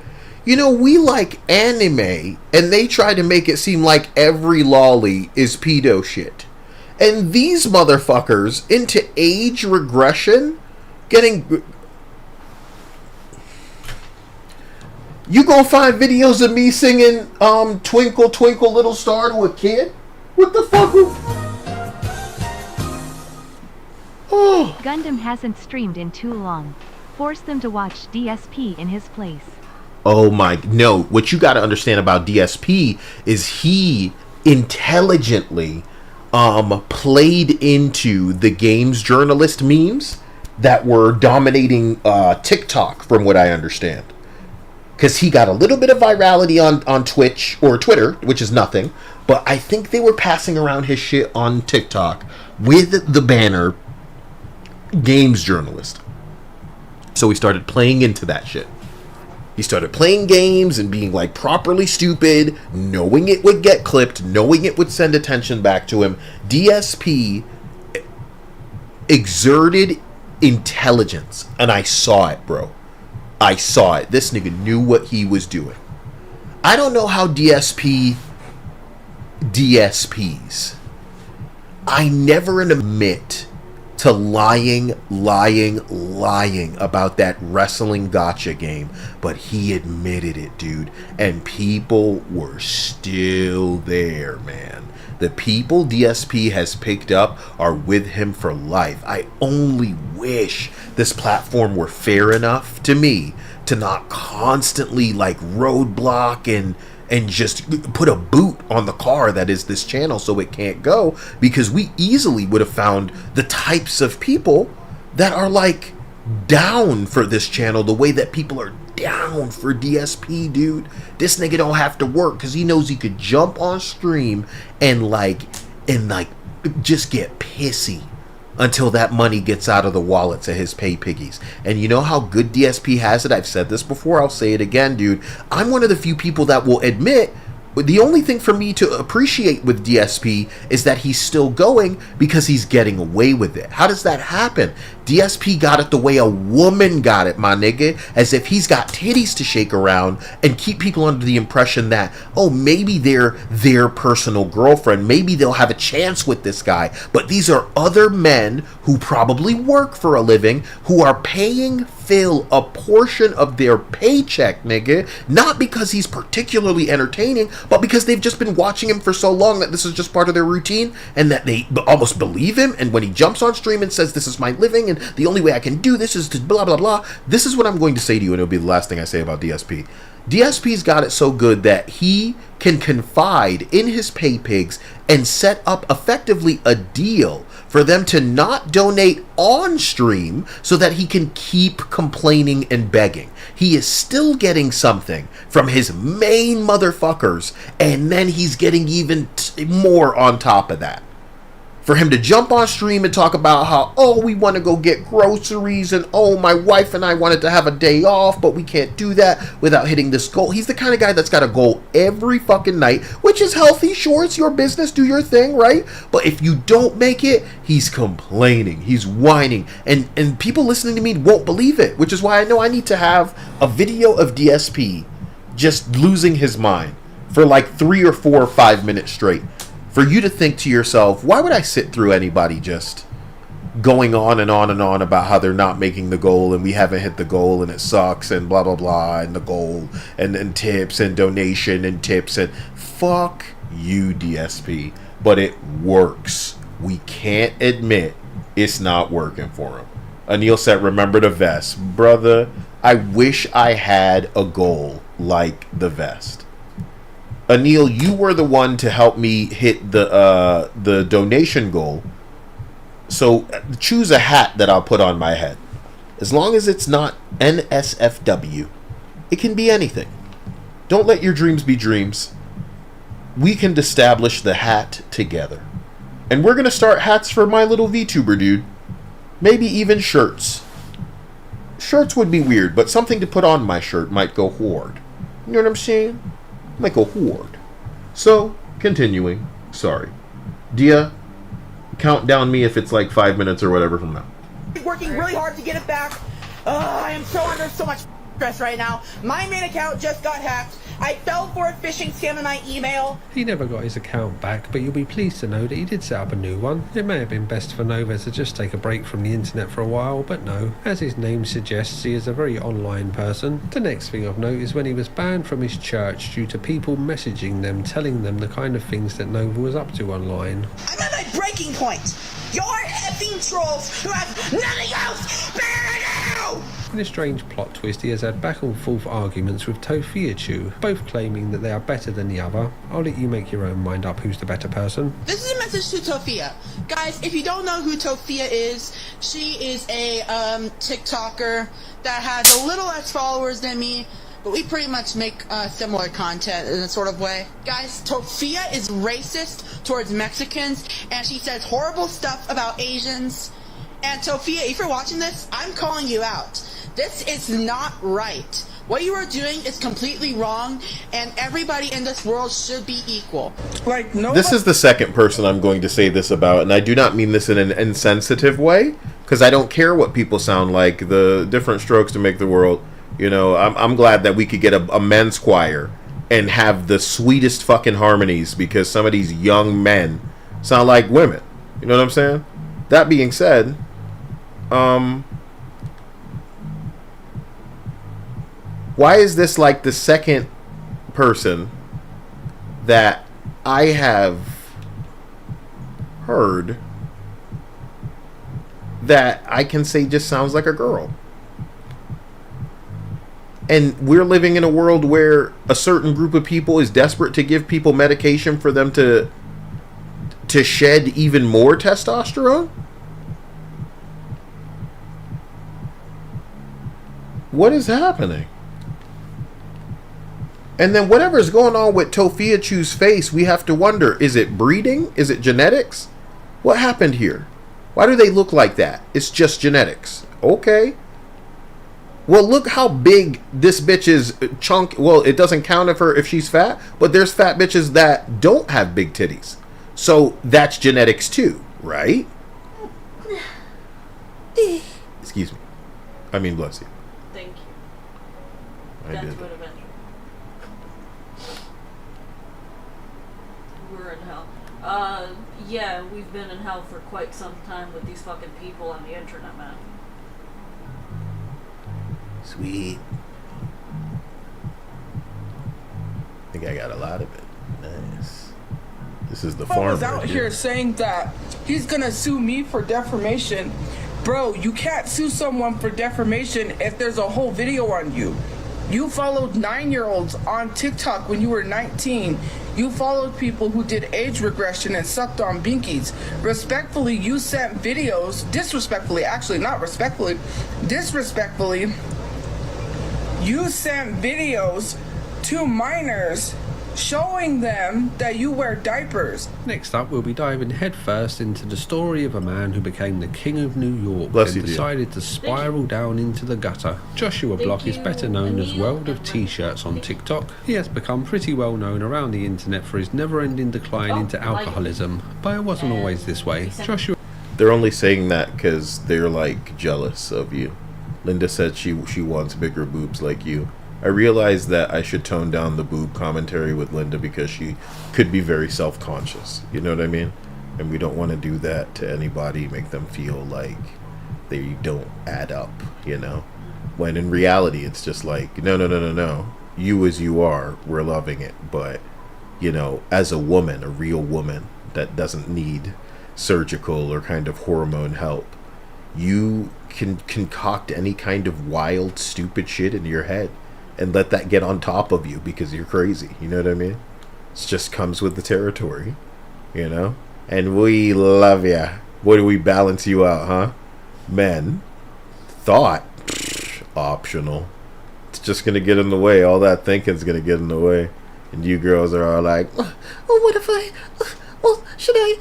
You know, we like anime, and they try to make it seem like every lolly is pedo shit. And these motherfuckers, into age regression, getting... You gonna find videos of me singing Twinkle Twinkle Little Star to a kid? What the fuck? Oh. Gundam hasn't streamed in too long. Force them to watch DSP in his place. Oh my, no, what you got to understand about DSP is he intelligently played into the games journalist memes that were dominating TikTok, from what I understand. Because he got a little bit of virality on Twitch or Twitter, which is nothing, but I think they were passing around his shit on TikTok with the banner games journalist. So he started playing into that shit. He started playing games and being like properly stupid, knowing it would get clipped, knowing it would send attention back to him. DSP exerted intelligence, and I saw it, bro. I saw it. This nigga knew what he was doing. I don't know how DSPs. I never admit to lying about that wrestling gotcha game, but he admitted it, dude, and people were still there, man. The people DSP has picked up are with him for life. I only wish this platform were fair enough to me to not constantly like roadblock and just put a boot on the car that is this channel so it can't go, because we easily would have found the types of people that are like down for this channel the way that people are down for DSP, dude. This nigga don't have to work because he knows he could jump on stream and just get pissy until that money gets out of the wallets of his pay piggies. And you know how good DSP has it? I've said this before, I'll say it again, dude. I'm one of the few people that will admit the only thing for me to appreciate with DSP is that he's still going because he's getting away with it. How does that happen? DSP got it the way a woman got it, my nigga. As if he's got titties to shake around and keep people under the impression that, oh, maybe they're their personal girlfriend. Maybe they'll have a chance with this guy. But these are other men who probably work for a living who are paying Phil a portion of their paycheck, nigga. Not because he's particularly entertaining, but because they've just been watching him for so long that this is just part of their routine and that they almost believe him. And when he jumps on stream and says, this is my living and the only way I can do this is to blah, blah, blah. This is what I'm going to say to you, and it'll be the last thing I say about DSP. DSP's got it so good that he can confide in his pay pigs and set up effectively a deal for them to not donate on stream so that he can keep complaining and begging. He is still getting something from his main motherfuckers, and then he's getting even more on top of that. For him to jump on stream and talk about how, oh, we want to go get groceries, and oh, my wife and I wanted to have a day off, but we can't do that without hitting this goal. He's the kind of guy that's got a goal every fucking night, which is healthy. Sure, it's your business, do your thing, right? But if you don't make it, he's complaining, he's whining, and people listening to me won't believe it, which is why I know I need to have a video of DSP just losing his mind for like 3 or 4 or 5 minutes straight. For you to think to yourself, why would I sit through anybody just going on and on and on about how they're not making the goal and we haven't hit the goal and it sucks and blah, blah, blah, and the goal and tips and donation and tips and fuck you, DSP. But it works. We can't admit it's not working for him. Anil said, remember the vest. Brother, I wish I had a goal like the vest. Anil, you were the one to help me hit the donation goal. So choose a hat that I'll put on my head. As long as it's not NSFW, it can be anything. Don't let your dreams be dreams. We can establish the hat together. And we're going to start hats for my little VTuber dude. Maybe even shirts. Shirts would be weird, but something to put on my shirt might go horde. You know what I'm saying? Like a horde. So, continuing. Sorry. Dia, count down me if it's like 5 minutes or whatever from now. Working really hard to get it back. I am so under so much stress right now. My main account just got hacked. I fell for a phishing scam in my email. He never got his account back, but you'll be pleased to know that he did set up a new one. It may have been best for Nova to just take a break from the internet for a while, but no. As his name suggests, he is a very online person. The next thing of note is when he was banned from his church due to people messaging them, telling them the kind of things that Nova was up to online. I'm at my breaking point. You're effing trolls who have nothing else better to do! In a strange plot twist, he has had back and forth arguments with Tofiachu, both claiming that they are better than the other. I'll let you make your own mind up who's the better person. This is a message to Tofia. Guys, if you don't know who Tofia is, she is a TikToker that has a little less followers than me, but we pretty much make similar content in a sort of way. Guys, Tofia is racist towards Mexicans, and she says horrible stuff about Asians. And Tofia, if you're watching this, I'm calling you out. This is not right. What you are doing is completely wrong, and everybody in this world should be equal. Like, no. This is the second person I'm going to say this about, and I do not mean this in an insensitive way, because I don't care what people sound like. The different strokes to make the world. You know, I'm glad that we could get a men's choir and have the sweetest fucking harmonies, because some of these young men sound like women. You know what I'm saying? That being said, why is this like the second person that I have heard that I can say just sounds like a girl? And we're living in a world where a certain group of people is desperate to give people medication for them to shed even more testosterone? What is happening? And then whatever's going on with Tofiachu's face, we have to wonder, is it breeding? Is it genetics? What happened here? Why do they look like that? It's just genetics. Okay. Well, look how big this bitch's chunk. Well, it doesn't count if she's fat, but there's fat bitches that don't have big titties. So that's genetics too, right? Excuse me. I mean, bless you. Thank you. I That's did. what eventually. We're in hell. Yeah, we've been in hell for quite some time with these fucking people on the internet, man. Sweet. I think I got a lot of it. Nice. This is the I was farmer out here saying that he's gonna sue me for defamation. Bro, you can't sue someone for defamation if there's a whole video on you. You followed 9-year-olds on TikTok when you were 19. You followed people who did age regression and sucked on binkies. Respectfully, you sent videos, disrespectfully, actually not respectfully, disrespectfully, you sent videos to minors showing them that you wear diapers. Next up, we'll be diving headfirst into the story of a man who became the king of New York Bless and you, dear. decided to spiral down into the gutter. Joshua Block is better known as World of T-shirts on TikTok. He has become pretty well known around the internet for his never-ending decline into alcoholism, but it wasn't always this way. Joshua... They're only saying that because they're like jealous of you. Linda said she wants bigger boobs like you. I realized that I should tone down the boob commentary with Linda because she could be very self-conscious. You know what I mean? And we don't want to do that to anybody, make them feel like they don't add up, you know? When in reality, it's just like, no. You as you are, we're loving it. But, you know, as a woman, a real woman that doesn't need surgical or kind of hormone help, you can concoct any kind of wild, stupid shit in your head and let that get on top of you because you're crazy. You know what I mean? It just comes with the territory, you know? And we love ya. Boy, do we balance you out, huh? Men, thought, optional. It's just gonna get in the way. All that thinking's gonna get in the way. And you girls are all like, Oh, what if I... Well, should I...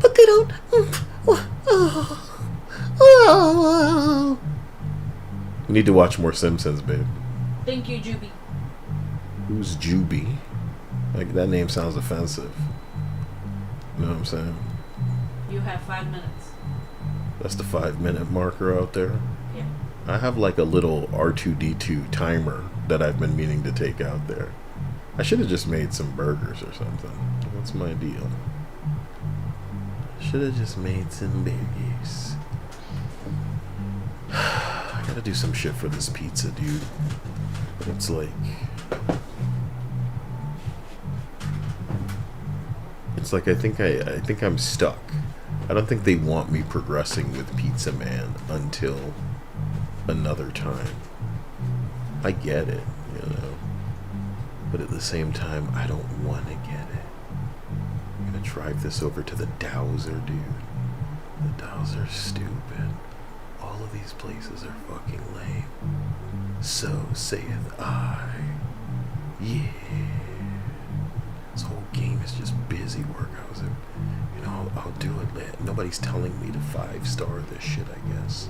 But they don't... Oh. you need to watch more Simpsons, babe. Thank you, Juby. Who's Juby? Like, that name sounds offensive. You know what I'm saying? You have 5 minutes. That's the 5-minute marker out there. Yeah. I have like a little R2D2 timer that I've been meaning to take out there. I should have just made some burgers or something. What's my deal? Should have just made some burgers. I gotta do some shit for this pizza, dude. It's like... It's like I think I'm stuck. I don't think they want me progressing with Pizza Man until another time. I get it, you know. But at the same time, I don't want to get it. I'm gonna drive this over to the Dowser, dude. The Dowser's stupid. All of these places are fucking lame. So saith I. Yeah. This whole game is just busy work. I'll do it. Nobody's telling me to 5-star this shit, I guess.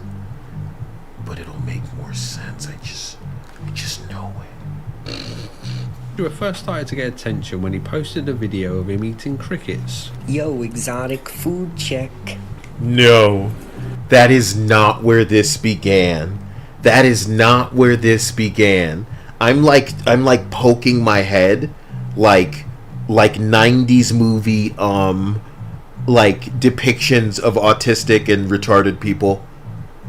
But it'll make more sense. I just know it. Joshua first started to get attention when he posted a video of him eating crickets. Yo, exotic food check. No. That is not where this began. That is not where this began. I'm like poking my head like 90s movie like depictions of autistic and retarded people,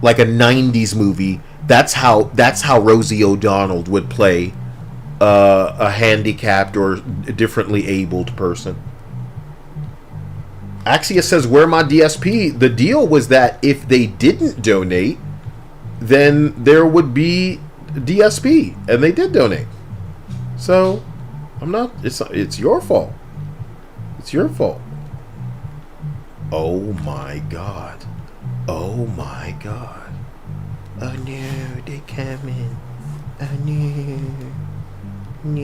like a 90s movie. That's how Rosie O'Donnell would play a handicapped or differently abled person. Axia says, where my DSP? The deal was that if they didn't donate, then there would be DSP, and they did donate. So I'm not, it's your fault. It's your fault. Oh my god. Oh my god. Oh no, they coming. Oh no. No.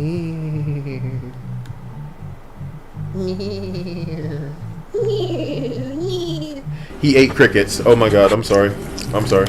No. He ate crickets. Oh my god, I'm sorry. I'm sorry.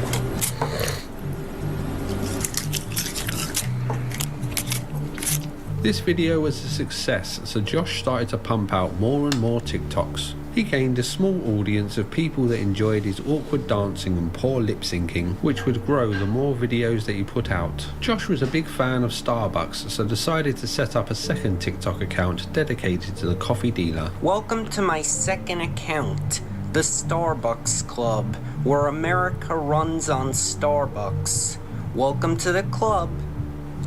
This video was a success, so Josh started to pump out more and more TikToks. He gained a small audience of people that enjoyed his awkward dancing and poor lip syncing, which would grow the more videos that he put out. Josh was a big fan of Starbucks, so decided to set up a second TikTok account dedicated to the coffee dealer. Welcome to my second account, the Starbucks Club, where America runs on Starbucks. Welcome to the club.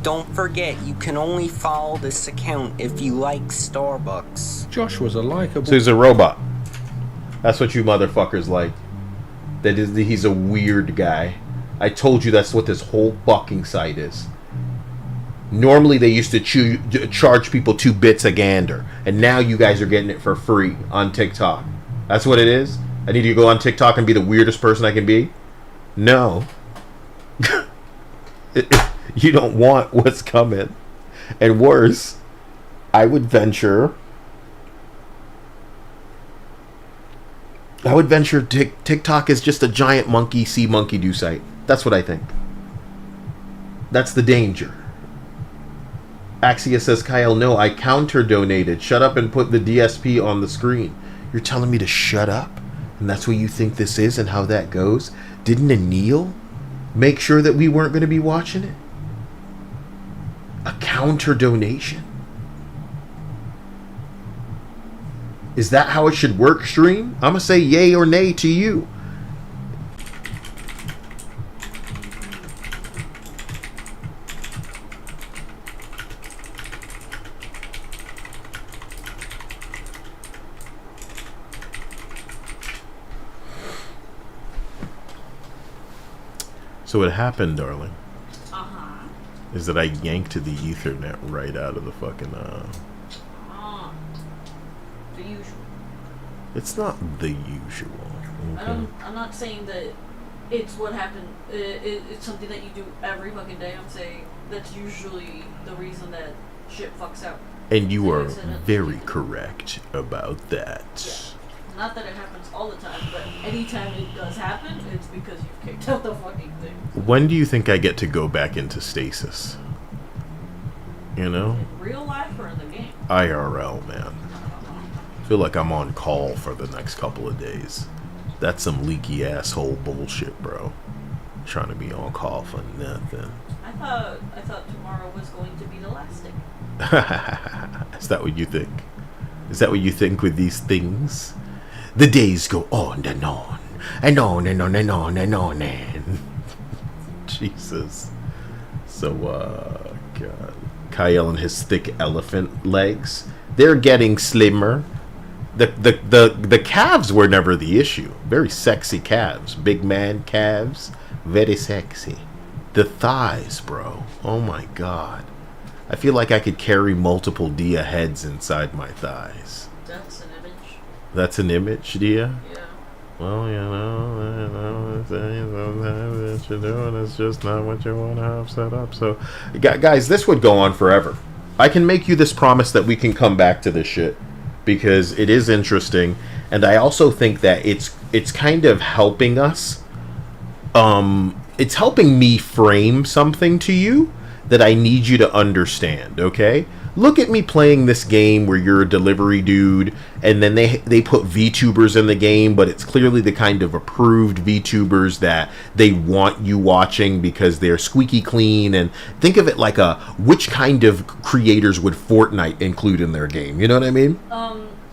Don't forget, you can only follow this account if you like Starbucks. Josh was a likable... So he's a robot. That's what you motherfuckers like. That is, he's a weird guy. I told you that's what this whole fucking site is. Normally they used to charge people 2 bits a gander, and now you guys are getting it for free on TikTok. That's what it is? I need to go on TikTok and be the weirdest person I can be? No. You don't want what's coming. And worse, I would venture TikTok is just a giant monkey see monkey do site. That's what I think. That's the danger. Axia says, Kyle, no, I counter donated. Shut up and put the DSP on the screen. You're telling me to shut up? And that's what you think this is and how that goes? Didn't Anil make sure that we weren't going to be watching it? A counter donation? Is that how it should work, stream? I'm gonna say yay or nay to you. So what happened, darling, is that I yanked the Ethernet right out of the fucking The usual. It's not the usual. Okay. I'm not saying that it's what happened. It's something that you do every fucking day. I'm saying that's usually the reason that shit fucks out. And you are very correct about that. Yeah. Not that it happens all the time, but anytime it does happen, it's because you've kicked out the fucking thing. When do you think I get to go back into stasis? You know? In real life or in the game? IRL, man. I feel like I'm on call for the next couple of days. That's some leaky asshole bullshit, bro. trying to be on call for nothing. I thought tomorrow was going to be the last day. Is that what you think? Is that what you think with these things? The days go on and on and on and on and on and on and Jesus. So God. Kyle and his thick elephant legs, they're getting slimmer. The calves were never the issue. Very sexy calves. Big man calves. Very sexy. The thighs, bro. Oh my God. I feel like I could carry multiple Dia heads inside my thighs. That's an image. That's an image, Dia? Yeah. Well, sometimes what you're doing is just not what you want to have set up. So, guys, this would go on forever. I can make you this promise that we can come back to this shit because it is interesting, and I also think that it's kind of helping us. It's helping me frame something to you that I need you to understand, okay? Look at me playing this game where you're a delivery dude, and then they put VTubers in the game, but it's clearly the kind of approved VTubers that they want you watching because they're squeaky clean, and think of it like which kind of creators would Fortnite include in their game, you know what I mean?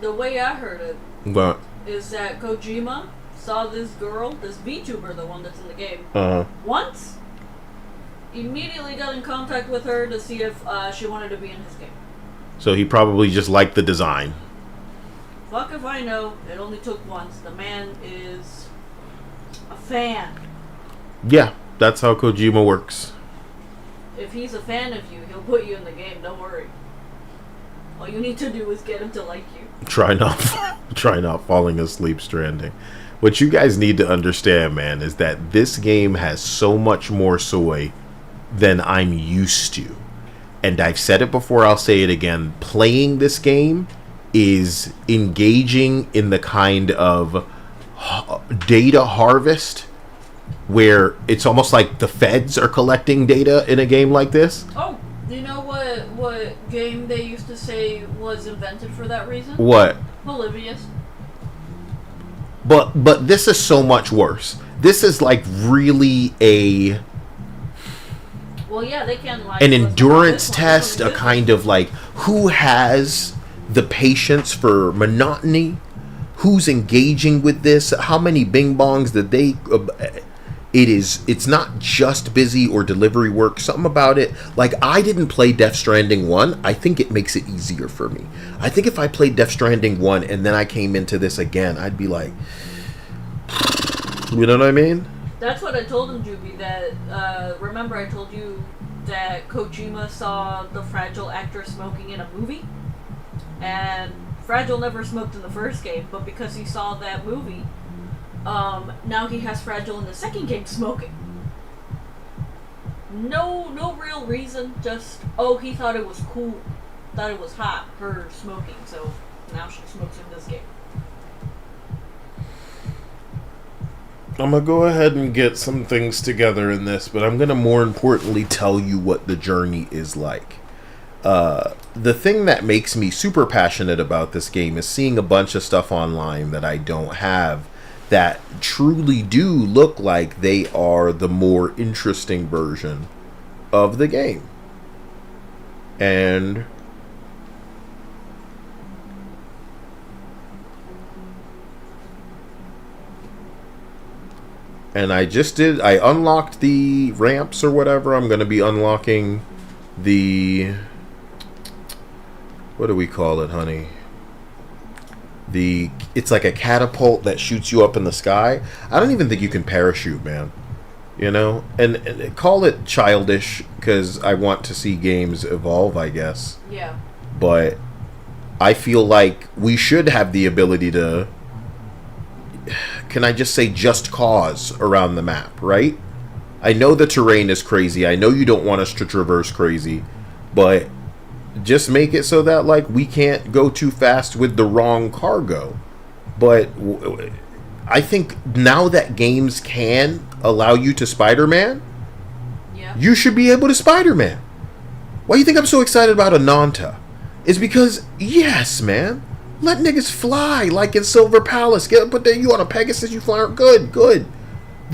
The way I heard it But, is that Kojima saw this girl, this VTuber, the one that's in the game, once, immediately got in contact with her to see if she wanted to be in his game. so he probably just liked the design. Fuck if I know, it only took once. The man is a fan. Yeah, that's how Kojima works. If he's a fan of you, he'll put you in the game, don't worry. All you need to do is get him to like you. Try not falling asleep stranding. What you guys need to understand, man, is that this game has so much more soy than I'm used to. And I've said it before, I'll say it again. Playing this game is engaging in the kind of data harvest where it's almost like the feds are collecting data in a game like this. Oh, do you know what game they used to say was invented for that reason? What? Polybius. But this is so much worse. This is like really Well, yeah, they can lie. an endurance test, a kind of like who has the patience for monotony, who's engaging with this, how many bing bongs that they it's not just busy or delivery work, something about it. Like, I didn't play Death Stranding 1. I think it makes it easier for me. I think if I played Death Stranding 1 and then I came into this again, I'd be like, you know what I mean? That's what I told him, Juby, that, remember I told you that Kojima saw the Fragile actor smoking in a movie? And Fragile never smoked in the first game, but because he saw that movie, now he has Fragile in the second game smoking. No real reason, just, he thought it was cool, thought it was hot, her smoking, so now she smokes in this game. I'm going to go ahead and get some things together in this, but I'm going to more importantly tell you what the journey is like. The thing that makes me super passionate about this game is seeing a bunch of stuff online that I don't have that truly do look like they are the more interesting version of the game. And I unlocked the ramps or whatever. I'm going to be unlocking the, what do we call it, honey? It's like a catapult that shoots you up in the sky. I don't even think you can parachute, man. You know? And call it childish, because I want to see games evolve, I guess. Yeah. But I feel like we should have the ability to, can I just say, just cause around the map, right? I know the terrain is crazy. I know you don't want us to traverse crazy, but just make it so that, like, we can't go too fast with the wrong cargo. But I think now that games can allow you to Spider-Man, you should be able to Spider-Man. Why do you think I'm so excited about Ananta? It's because, yes, man, let niggas fly like in Silver Palace. Put you on a Pegasus, you fly. Good.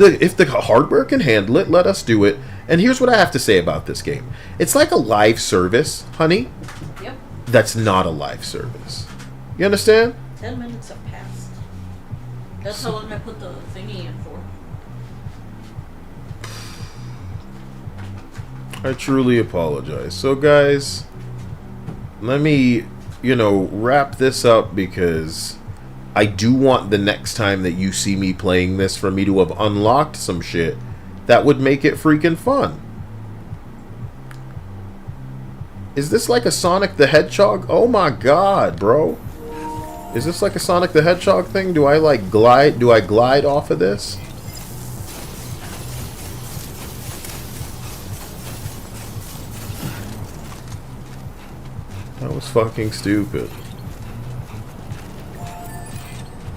If the hardware can handle it, let us do it. And here's what I have to say about this game. It's like a live service, honey. Yep. That's not a live service. You understand? 10 minutes have passed. That's how long I put the thingy in for. I truly apologize. So, guys, let me, wrap this up because I do want the next time that you see me playing this for me to have unlocked some shit that would make it freaking fun. Is this like a Sonic the Hedgehog? Oh my god, bro. Is this like a Sonic the Hedgehog thing? Do I glide off of this? That was fucking stupid.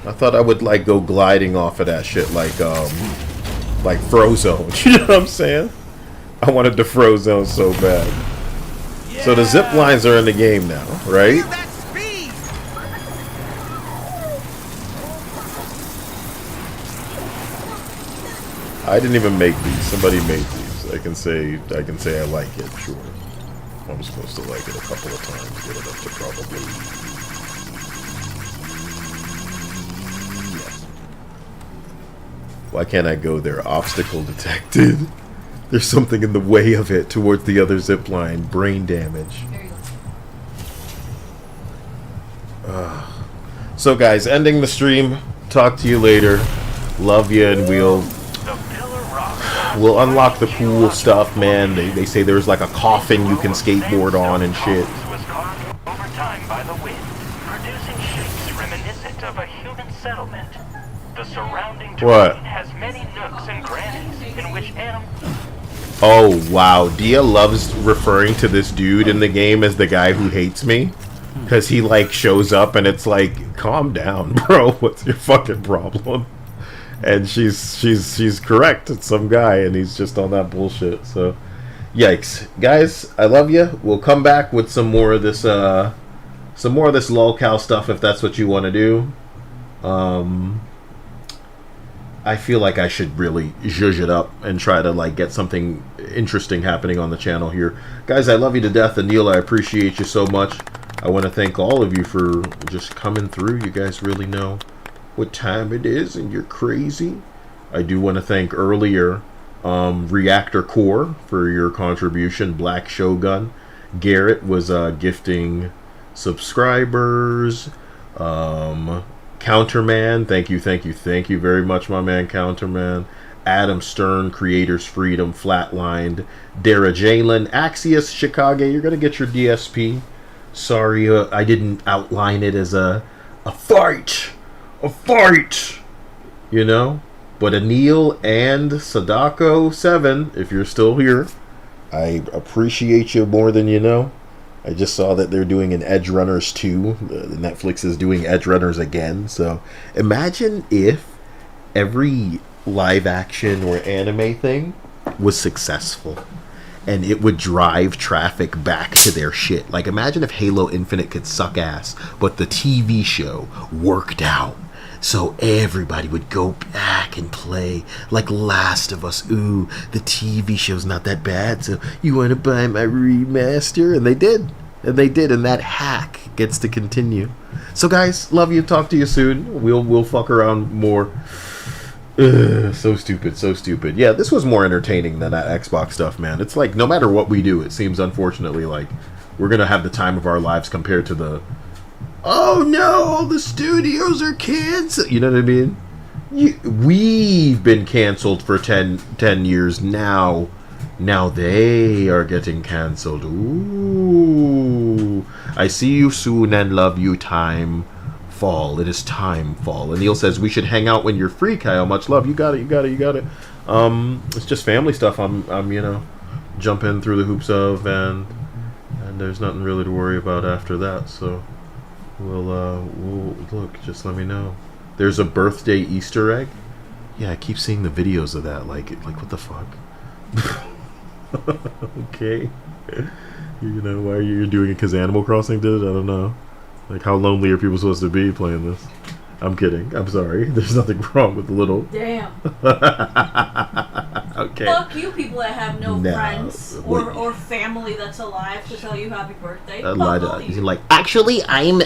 I thought I would go gliding off of that shit like Frozone. You know what I'm saying? I wanted to Frozone so bad. Yeah. So the zip lines are in the game now, right? I didn't even make these. Somebody made these. I can say I like it, sure. I'm supposed to like it a couple of times, get it up to probably. Yes. Why can't I go there? Obstacle detected. There's something in the way of it towards the other zip line. Brain damage. So guys, ending the stream. Talk to you later. Love you, and we'll unlock the cool stuff, man. They say there's like a coffin you can skateboard on and shit. What? Oh wow, Dia loves referring to this dude in the game as the guy who hates me. Because he shows up and it's like, calm down, bro. What's your fucking problem? And she's correct. It's some guy, and he's just on that bullshit. So, yikes, guys. I love you. We'll come back with some more of this lolcow stuff if that's what you want to do. I feel like I should really zhuzh it up and try to get something interesting happening on the channel here, guys. I love you to death, and Neil, I appreciate you so much. I want to thank all of you for just coming through. You guys really know what time it is, and you're crazy. I do want to thank earlier Reactor Core for your contribution. Black Shogun. Garrett was gifting subscribers. Counterman, thank you very much, my man Counterman. Adam Stern, Creators Freedom, Flatlined. Dara Jalen, Axios, Chicago, you're gonna get your DSP. Sorry, I didn't outline it as a fight. A fight! You know? But Anil and Sadako 7, if you're still here, I appreciate you more than you know. I just saw that they're doing an Edge Runners 2. Netflix is doing Edge Runners again. So imagine if every live action or anime thing was successful. And it would drive traffic back to their shit. Like, imagine if Halo Infinite could suck ass, but the TV show worked out. So everybody would go back and play like Last of Us. Ooh, the TV show's not that bad, so you want to buy my remaster? And they did. And that hack gets to continue. So guys, love you. Talk to you soon. We'll fuck around more. So stupid. Yeah, this was more entertaining than that Xbox stuff, man. It's like, no matter what we do, it seems unfortunately like we're gonna have the time of our lives compared to the, oh no, all the studios are canceled. You know what I mean? We've been canceled for 10 years now. Now they are getting canceled. Ooh. I see you soon and love you, time. Fall. It is time, fall. And Neil says we should hang out when you're free, Kyle. Much love. You got it. It's just family stuff. I'm jumping through the hoops of, and there's nothing really to worry about after that. So we'll look. Just let me know. There's a birthday Easter egg. Yeah, I keep seeing the videos of that. Like what the fuck? Okay. You know why you're doing it? Because Animal Crossing did it? I don't know. Like, how lonely are people supposed to be playing this? I'm kidding. I'm sorry. There's nothing wrong with the little. Damn. Okay. Fuck you, people that have no friends or family that's alive to tell you happy birthday. Like, actually, I'm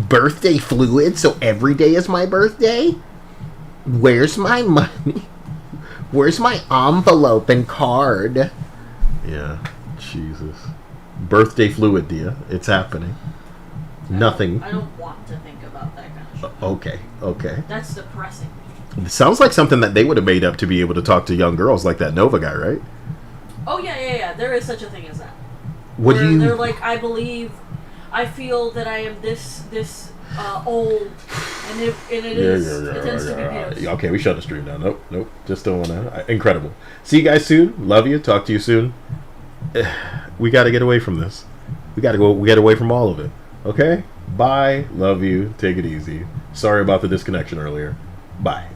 birthday fluid, so every day is my birthday. Where's my money? Where's my envelope and card? Yeah, Jesus. Birthday fluid, Dia. It's happening. Nothing. I don't want to think about that kind of shit. Okay. That's depressing. It sounds like something that they would have made up to be able to talk to young girls like that Nova guy, right? Oh yeah. There is such a thing as that. They're like, I feel that I am this old, and it tends to be pedos. Okay, we shut the stream down. Nope. Just don't want to. Incredible. See you guys soon. Love you. Talk to you soon. We got to get away from this. We got to go. We got away from all of it. Okay. Bye. Love you. Take it easy. Sorry about the disconnection earlier. Bye.